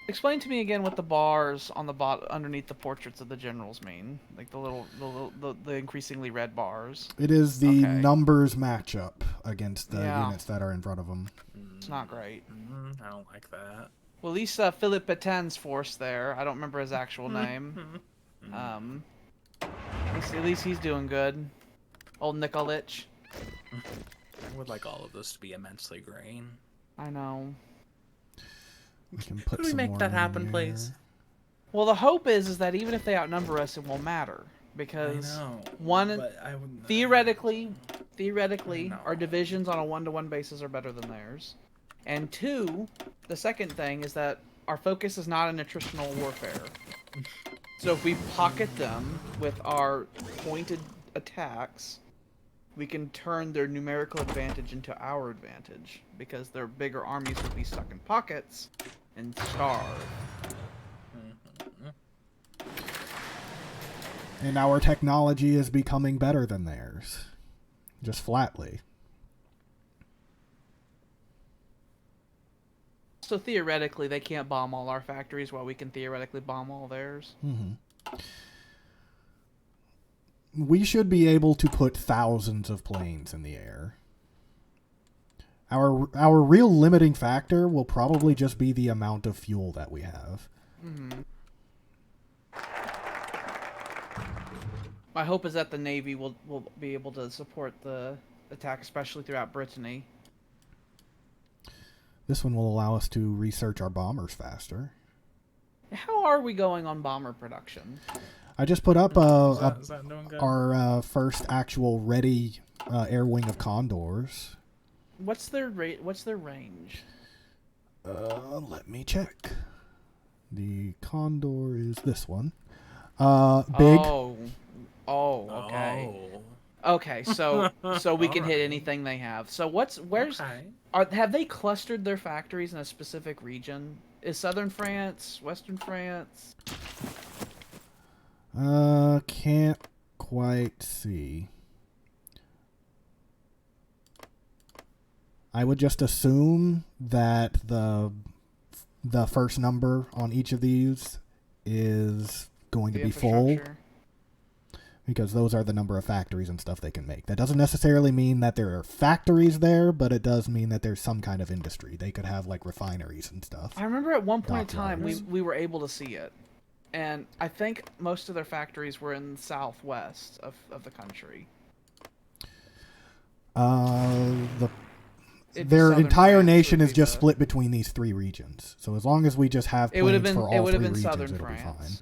B: explain to me again what the bars on the underneath the portraits of the generals mean. Like the increasingly red bars.
A: It is the numbers matchup against the units that are in front of them.
B: It's not great.
C: I don't like that.
B: Well, at least Philippe Pétain's force there. I don't remember his actual name. At least he's doing good. Old Nikolic.
C: I would like all of this to be immensely green.
B: I know.
A: We can put
C: Could we
A: some
C: make
A: more
C: that
A: in
C: happen,
A: here.
C: please?
B: Well, the hope is that even if they outnumber us, it won't matter. Because theoretically, our divisions on a 1-to-1 basis are better than theirs. And 2, the second thing is that our focus is not in attritional warfare. So if we pocket them with our pointed attacks, we can turn their numerical advantage into our advantage, because their bigger armies would be stuck in pockets and starve.
A: And our technology is becoming better than theirs. Just flatly.
B: So theoretically, they can't bomb all our factories while we can theoretically bomb all theirs.
A: We should be able to put thousands of planes in the air. Our real limiting factor will probably just be the amount of fuel that we have.
B: My hope is that the Navy will be able to support the attack, especially throughout Brittany.
A: This one will allow us to research our bombers faster.
B: How are we going on bomber production?
A: I just put up
C: Is that doing good?
A: our first actual ready air wing of Condors.
B: What's their rate? What's their range?
A: Let me check. The Condor is this one. Big.
B: Okay. Okay, so we can hit anything they have. So have they clustered their factories in a specific region? Is Southern France, Western France?
A: Can't quite see. I would just assume that the first number on each of these is going to be full, because those are the number of factories and stuff they can make. That doesn't necessarily mean that there are factories there, but it does mean that there's some kind of industry. They could have like refineries and stuff.
B: I remember at one point in time we were able to see it. And I think most of their factories were in the southwest of the country.
A: Their entire nation is just split between these three regions. So as long as we just have planes for all three regions, it'll be fine.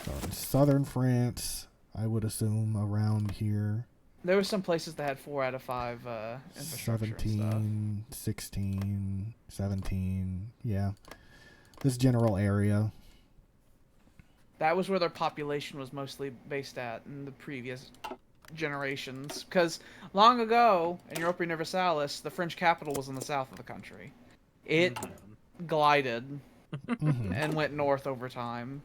A: So in southern France, I would assume around here.
B: There were some places that had 4 out of 5 infrastructure
A: 17, 16, 17, yeah. This general area.
B: That was where their population was mostly based at in the previous generations. Because long ago, in Europa Universalis, the French capital was in the south of the country. It glided and went north over time.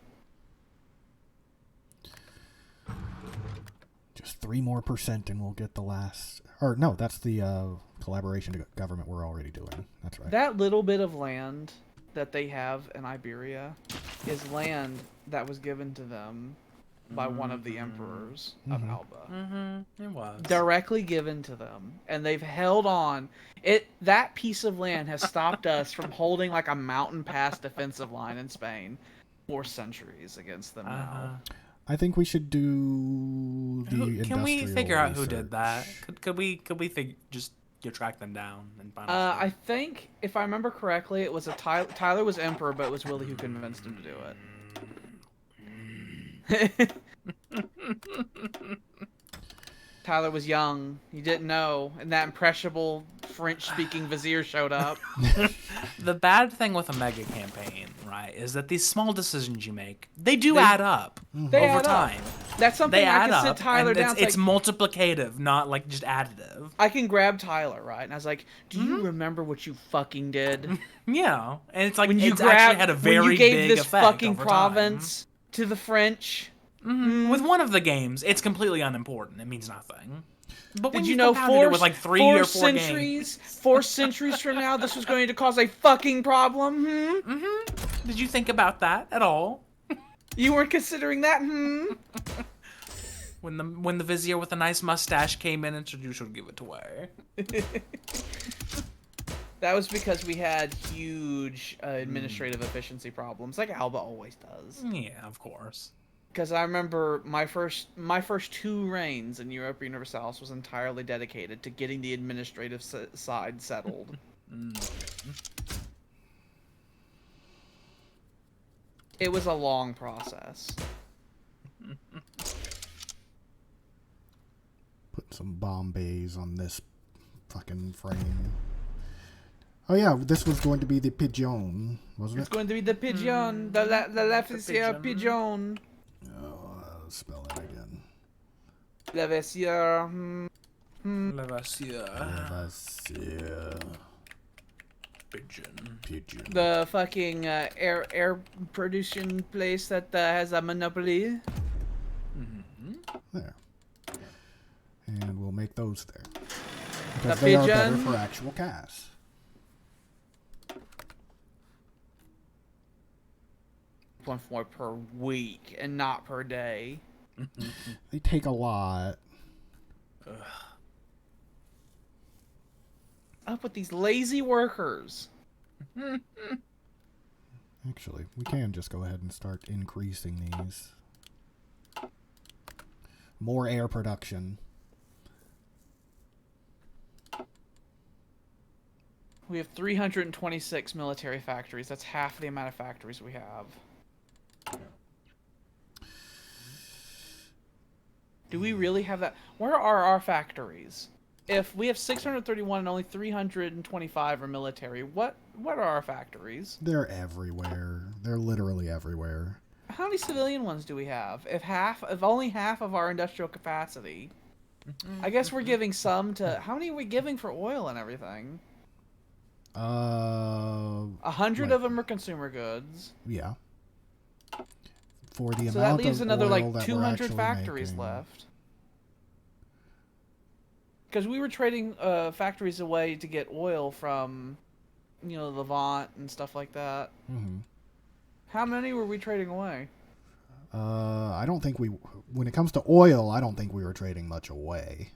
A: Just 3% more and we'll get the last... Or no, that's the collaboration government we're already doing. That's right.
B: That little bit of land that they have in Iberia is land that was given to them by one of the emperors of Alba.
C: It was.
B: Directly given to them. And they've held on. That piece of land has stopped us from holding like a mountain pass defensive line in Spain for centuries against them now.
A: I think we should do the industrial
C: Can we figure out who
A: research.
C: did that? Could we just track them down and find out?
B: I think, if I remember correctly, it was Tyler was emperor, but it was Willie who convinced him to do it. Tyler was young. He didn't know, and that impressionable French-speaking vizier showed up.
C: The bad thing with a mega campaign, right, is that these small decisions you make, they add up over time.
B: That's something
C: They
B: I
C: add
B: can sit
C: up,
B: Tyler
C: and
B: down.
C: it's multiplicative, not like just additive.
B: I can grab Tyler, right? And I was like, "Do you remember what you fucking did
C: Yeah, and it's like
B: when you
C: actually had a very
B: when you gave
C: big
B: this
C: effect
B: fucking
C: over
B: province to the French?"
C: With one of the games, it's completely unimportant. It means nothing. But when
B: Did you know
C: compounded it with like 3 or 4 games,
B: 4 centuries from now, this was going to cause a fucking problem?
C: Did you think about that at all?
B: You weren't considering that?
C: When the vizier with a nice mustache came in and said you should give it away.
B: That was because we had huge administrative efficiency problems, like Alba always does.
C: Yeah, of course.
B: Because I remember my first 2 reigns in Europa Universalis was entirely dedicated to getting the administrative side settled. It was a long process.
A: Put some bomb bays on this fucking frame. Oh yeah, this was going to be the pigeon, wasn't it?
B: It's going to be the pigeon, the Lafayette pigeon.
A: Spell it again.
B: Lavassier.
C: Lavassier. Pigeon.
B: The fucking air production place that has a monopoly.
A: There. And we'll make those there. Because they are better for actual casts.
B: One more per week and not per day.
A: They take a lot.
B: Up with these lazy workers.
A: Actually, we can just go ahead and start increasing these. More air production.
B: We have 326 military factories. That's half the amount of factories we have. Do we really have that? Where are our factories? If we have 631 and only 325 are military, what are our factories?
A: They're everywhere. They're literally everywhere.
B: How many civilian ones do we have? If only half of our industrial capacity. I guess we're giving some to... How many are we giving for oil and everything? 100 of them are consumer goods.
A: Yeah. For the
B: so
A: amount
B: that leaves
A: of
B: another
A: oil
B: like
A: that
B: 200
A: we're
B: factories
A: making.
B: left. Because we were trading factories away to get oil from, you know, Levant and stuff like that.
A: Mm-hmm.
B: How many were we trading away?
A: I don't think we... When it comes to oil, I don't think we were trading much away.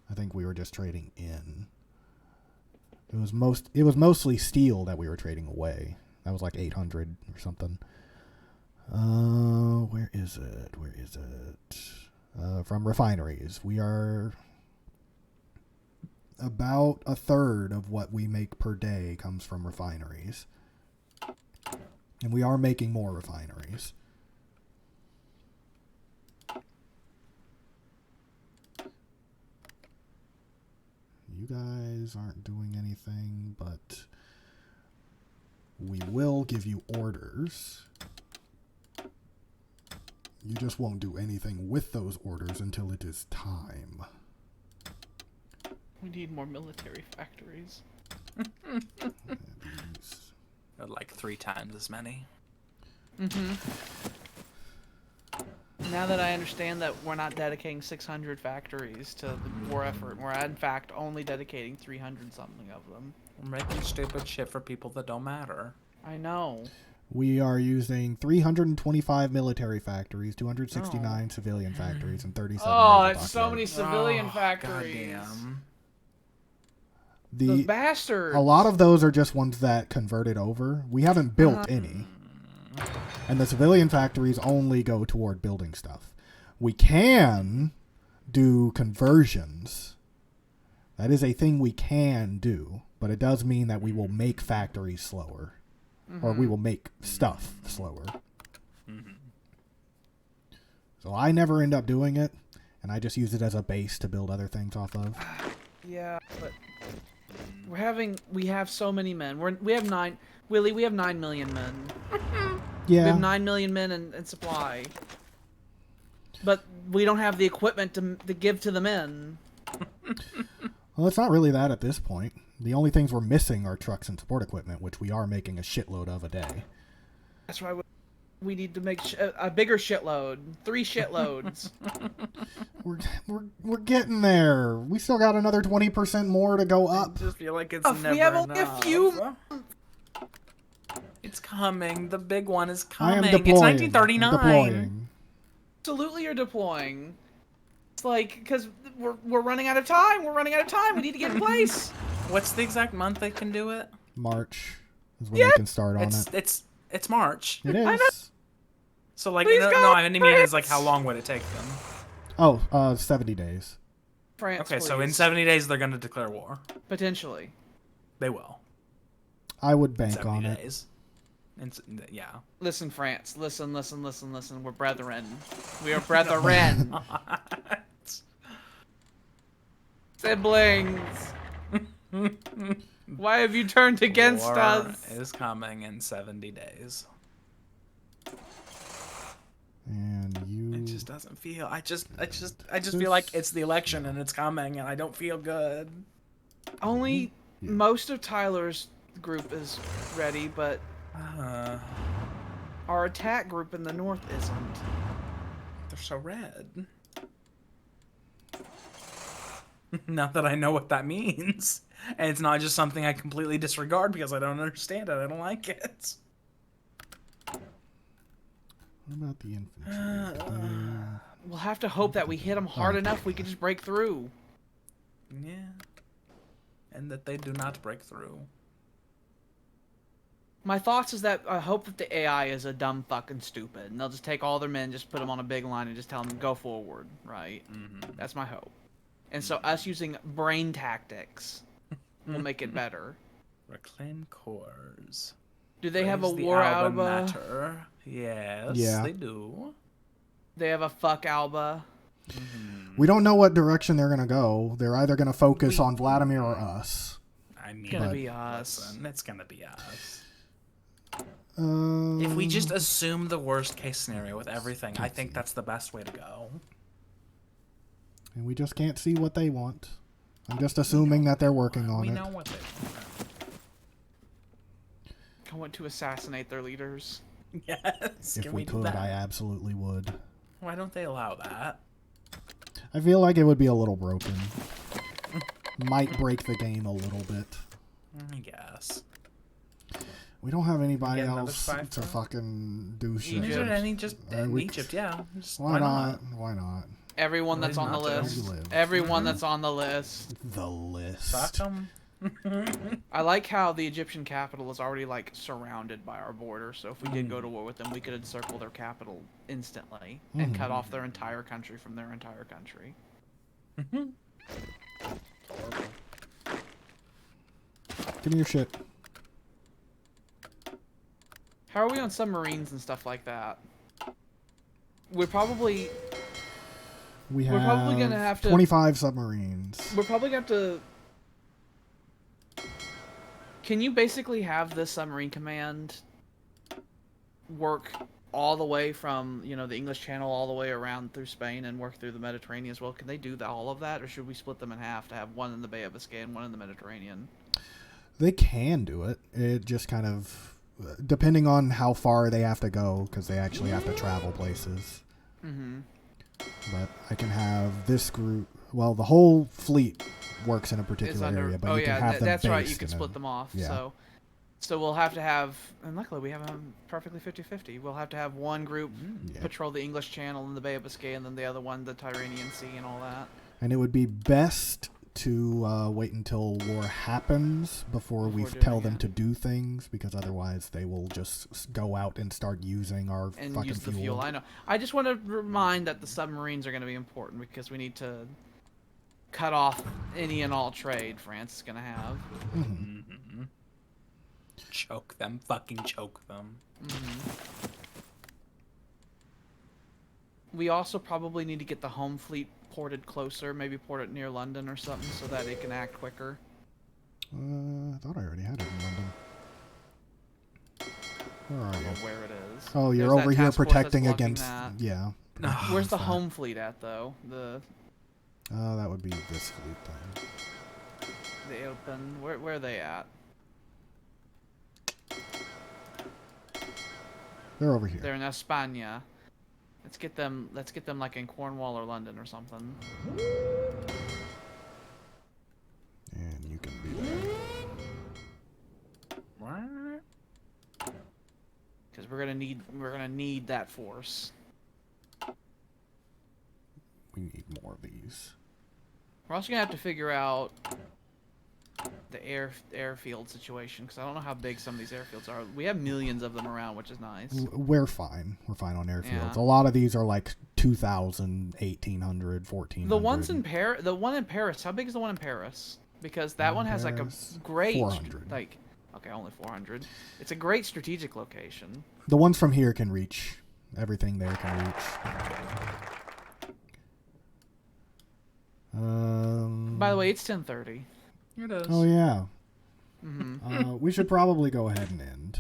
A: I think we were just trading in. It was mostly steel that we were trading away. That was like 800 or something. Where is it? Where is it? From refineries. We are... About a third of what we make per day comes from refineries. And we are making more refineries. You guys aren't doing anything, but we will give you orders. You just won't do anything with those orders until it is time.
B: We need more military factories.
C: Like 3 times as many.
B: Mm-hmm. Now that I understand that we're not dedicating 600 factories to the war effort, we're in fact only dedicating 300 something of them.
C: We're making stupid shit for people that don't matter.
B: I know.
A: We are using 325 military factories, 269 civilian factories, and 37
B: Oh,
A: naval
B: it's so many
A: dockyards.
B: civilian factories.
C: Goddamn.
B: Those bastards.
A: A lot of those are just ones that converted over. We haven't built any. And the civilian factories only go toward building stuff. We can do conversions. That is a thing we can do, but it does mean that we will make factories slower. Or we will make stuff slower. So I never end up doing it, and I just use it as a base to build other things off of.
B: Yeah, but we have so many men. We have 9 million men.
A: Yeah.
B: We have 9 million men in supply. But we don't have the equipment to give to the men.
A: Well, it's not really that at this point. The only things we're missing are trucks and support equipment, which we are making a shitload of a day.
B: That's why we need to make a bigger shitload. 3 shitloads.
A: We're getting there. We still got another 20% more to go up.
C: I just feel like it's never
B: we have only
C: enough.
B: a few.
C: It's coming. The big one is
A: I
C: coming.
A: am deploying.
C: It's 1939.
A: Deploying.
B: Absolutely, you're deploying. It's like because we're running out of time. We're running out of time. We need to get in place.
C: What's the exact month they can do it?
A: March is when we can start on it.
C: It's March.
A: It is.
B: I know.
C: So like
B: Please
C: no,
B: go,
C: I mean
B: France.
C: is like how long would it take them?
A: Oh, 70 days.
B: France,
C: Okay, so in
B: please.
C: 70 days they're gonna declare war.
B: Potentially.
C: They will.
A: I would bank
C: 70
A: on it.
C: days. Yeah.
B: Listen, France. Listen. We're brethren. We are brethren. Siblings. Why have you turned against
C: War
B: us?
C: is coming in 70 days.
A: And you...
C: It just doesn't feel. I just feel like it's the election and it's coming, and I don't feel good.
B: Only most of Tyler's group is ready, but our attack group in the north isn't.
C: They're so red. Now that I know what that means. And it's not just something I completely disregard because I don't understand it. I don't like it.
A: What about the infantry?
B: We'll have to hope that we hit them hard enough we can just break through.
C: Yeah. And that they do not break through.
B: My thoughts is that I hope that the AI is a dumb fucking stupid, and they'll just take all their men, just put them on a big line, and just tell them go forward, right? That's my hope. And so us using brain tactics will make it better.
C: Reclaim cores.
B: Do they have a war Alba?
C: Matter? Yes, they do.
B: They have a fuck Alba.
A: We don't know what direction they're gonna go. They're either gonna focus on Vladimir or us.
C: I mean,
B: It's gonna be us.
C: Listen, it's gonna be us.
A: Um,
C: If we just assume the worst case scenario with everything, I think that's the best way to go.
A: and we just can't see what they want. I'm just assuming that they're working on
C: We
A: it.
C: know what they want.
B: I want to assassinate their leaders.
C: Yes.
A: If
C: Can
A: we
C: do
A: could,
C: that?
A: I absolutely would.
C: Why don't they allow that?
A: I feel like it would be a little broken. Might break the game a little bit.
C: I guess.
A: We don't have anybody
C: Get another
A: else
C: spy
A: to
C: for it?
A: fucking do shit.
C: Is there any just
A: we-
C: Egypt? Yeah. Just,
A: Why not? Why not?
B: Everyone
C: Why
B: that's on the
C: not? Where
A: do you
B: list.
A: live?
B: Everyone that's on the list.
A: The list.
C: Fuck 'em.
B: I like how the Egyptian capital is already like surrounded by our border, so if we did go to war with them, we could encircle their capital instantly and cut off their entire country from their entire country.
A: Give me your shit.
B: How are we on submarines and stuff like that? We're probably
A: We
B: We're
A: have
B: probably gonna have to-
A: 25 submarines.
B: we're probably going to have to. Can you basically have this submarine command work all the way from, you know, the English Channel all the way around through Spain and work through the Mediterranean as well? Can they do all of that, or should we split them in half to have one in the Bay of Biscay and one in the Mediterranean?
A: They can do it. It just kind of, depending on how far they have to go, because they actually have to travel places.
B: Mm-hmm.
A: But I can have this group. Well, the whole fleet works in a particular area, but you can have them
B: that's right. You
A: based
B: can
A: in
B: split
A: a-
B: them off.
A: yeah.
B: So we'll have to have, and luckily we have them perfectly 50-50. We'll have to have one group
A: Yeah.
B: patrol the English Channel and the Bay of Biscay, and then the other one the Tyrrhenian Sea and all that.
A: And it would be best to wait until war happens before we
B: Before
A: tell
B: doing
A: them
B: it.
A: to do things, because otherwise they will just go out and start using our
B: And
A: fucking
B: use the
A: fuel.
B: fuel. I know. I just want to remind that the submarines are going to be important because we need to cut off any and all trade France is going to have.
A: Mhm.
C: Choke them. Fucking choke them.
B: We also probably need to get the home fleet ported closer, maybe port it near London or something so that it can act quicker.
A: I thought I already had it in London. Where are
B: I don't
A: you?
B: know where it is.
A: Oh, you're
B: There's that
A: over here
B: task force
A: protecting
B: that's blocking
A: against.
B: that.
A: Yeah.
B: Where's the
A: that.
B: home fleet at, though? The
A: That would be this fleet then.
B: the open. Where are they at?
A: They're over here.
B: They're in España. Let's get them. Let's get them like in Cornwall or London or something.
A: And you can be there.
C: What?
B: Because we're gonna need that force.
A: We need more of these.
B: We're also gonna have to figure out the airfield situation because I don't know how big some of these airfields are. We have millions of them around, which is nice.
A: We're fine. We're fine on airfields.
B: Yeah.
A: A lot of these are like 2,000, 1,800, 1,400.
B: The ones in Paris, the one in Paris. How big is the one in Paris? Because that one has like a
A: Paris,
B: great
A: 400.
B: like. Okay, only 400. It's a great strategic location.
A: The ones from here can reach. Everything there can reach.
B: By the way, it's 10:30.
C: It is.
A: Oh yeah.
B: Mm-hmm.
A: We should probably go ahead and end.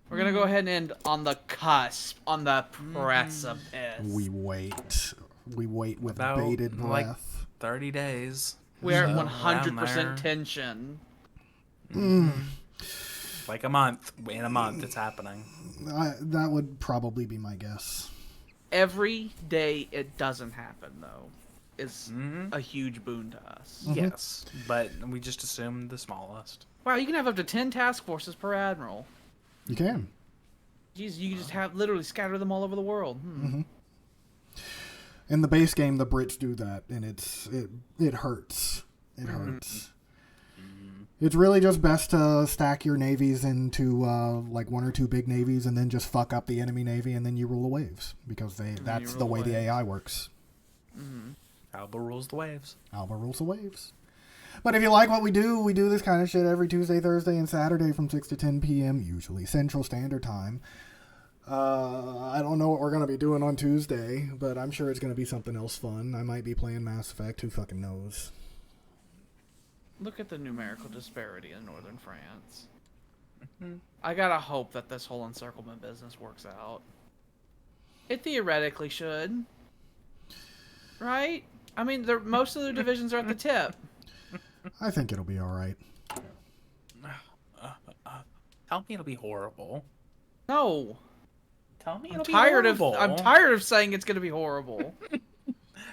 B: We're gonna go ahead and end on the cusp, on the precipice.
A: We wait. We wait with
C: About,
A: bated
C: like,
A: breath.
C: 30 days.
B: We're at
C: So, around
B: 100%
C: there.
B: tension.
C: Like a month. In a month, it's happening.
A: That would probably be my guess.
B: Every day it doesn't happen though is
C: Mhm.
B: a huge boon to us.
C: Yes, but we just assumed the smallest.
B: Wow, you can have up to 10 task forces per admiral.
A: You can.
B: Jeez, you can just have literally scatter them all over the world.
A: In the base game, the Brits do that, and it hurts. It hurts. It's really just best to stack your navies into like 1 or 2 big navies and then just fuck up the enemy navy and then you rule the waves because that's the way the AI works.
B: Mm-hmm.
C: Alba rules the waves.
A: Alba rules the waves. But if you like what we do this kind of shit every Tuesday, Thursday, and Saturday from 6 to 10 p.m., usually Central Standard Time. I don't know what we're going to be doing on Tuesday, but I'm sure it's going to be something else fun. I might be playing Mass Effect. Who fucking knows?
B: Look at the numerical disparity in northern France. I gotta hope that this whole encirclement business works out. It theoretically should. Right? I mean, most of the divisions are at the tip.
A: I think it'll be alright.
C: Tell me it'll be horrible.
B: No.
C: Tell me it'll be horrible.
B: I'm tired of saying it's gonna be horrible.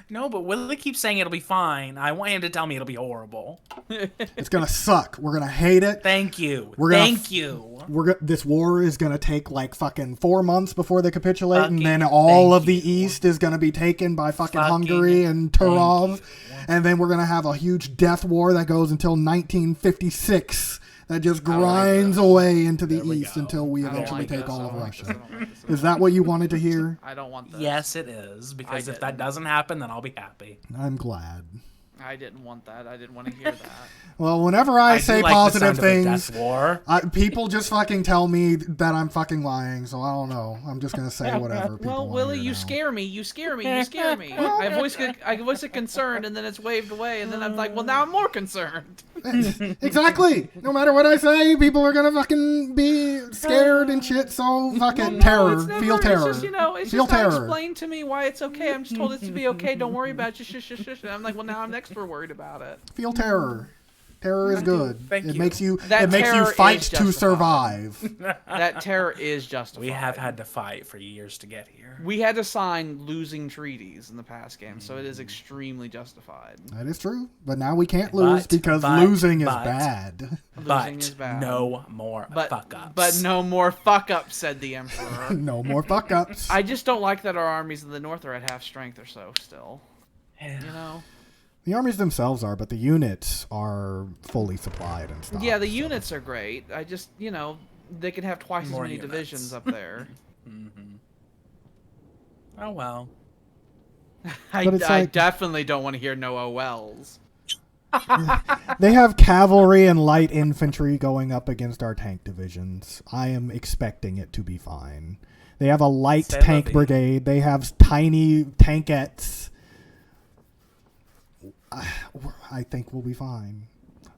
C: No, but Willie keeps saying it'll be fine. I want him to tell me it'll be horrible.
A: It's gonna suck. We're gonna hate it.
C: Thank you.
A: This war is gonna take like fucking 4 months before they capitulate, and then
C: Fucking
A: all of the
C: thank you.
A: East is gonna be taken by fucking Hungary and Turov, and then we're gonna have a huge death war that goes until 1956. That just grinds away into the East until we eventually take all of Russia. Is that what you wanted to hear?
B: I don't want this.
C: Yes, it is. Because if that doesn't happen, then I'll be happy.
A: I'm glad.
B: I didn't want that. I didn't want to hear that.
A: Well, whenever I say
C: like
A: positive
C: the sound of a
A: things,
C: death war.
A: people just fucking tell me that I'm fucking lying, so I don't know. I'm just going to say whatever people
B: Well,
A: want
B: Willie,
A: to hear
B: you
A: now.
B: scare me. You scare me. You scare me. I voice a concern, and then it's waved away, and then I'm like, well, now I'm more concerned.
A: Exactly. No matter what I say, people are going to fucking be scared and shit, so fucking terror. Feel terror.
B: It's just, it's
A: Feel
B: just not
A: terror.
B: explained to me why it's okay. I'm just told it to be okay. Don't worry about it. Shush, shush, shush. And I'm like, well, now I'm extra worried about it.
A: Feel terror. Terror is good.
C: Thank
A: It
C: you.
A: makes you
B: That terror
A: fight
B: is
A: to
B: justified.
A: survive.
B: That terror is justified.
C: We have had to fight for years to get here.
B: We had to sign losing treaties in the past game, so it is extremely justified.
A: That is true. But now we can't lose because losing is bad.
B: Losing is bad.
C: No more fuck ups.
B: But no more fuck ups, said the Emperor.
A: No more fuck ups.
B: I just don't like that our armies in the north are at half strength or so still. You know?
A: The armies themselves are, but the units are fully supplied and stuff.
B: Yeah, the units are great. I just, they could have twice as many
C: units.
B: divisions up there.
C: Oh well.
B: I definitely don't want to hear no OLs.
A: They have cavalry and light infantry going up against our tank divisions. I am expecting it to be fine. They have a light tank brigade. They have tiny tankettes. I think we'll be fine.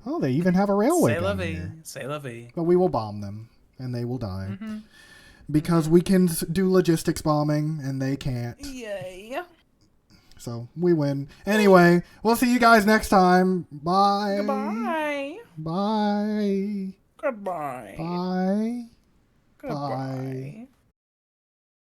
A: Oh, they even have a railway gun here.
C: C'est la vie.
A: But we will bomb them, and they will die. Because we can do logistics bombing, and they can't.
B: Yeah.
A: So, we win. Anyway, we'll see you guys next time. Bye.
B: Goodbye.
A: Bye.
C: Goodbye.
A: Bye.
C: Goodbye.
A: Bye.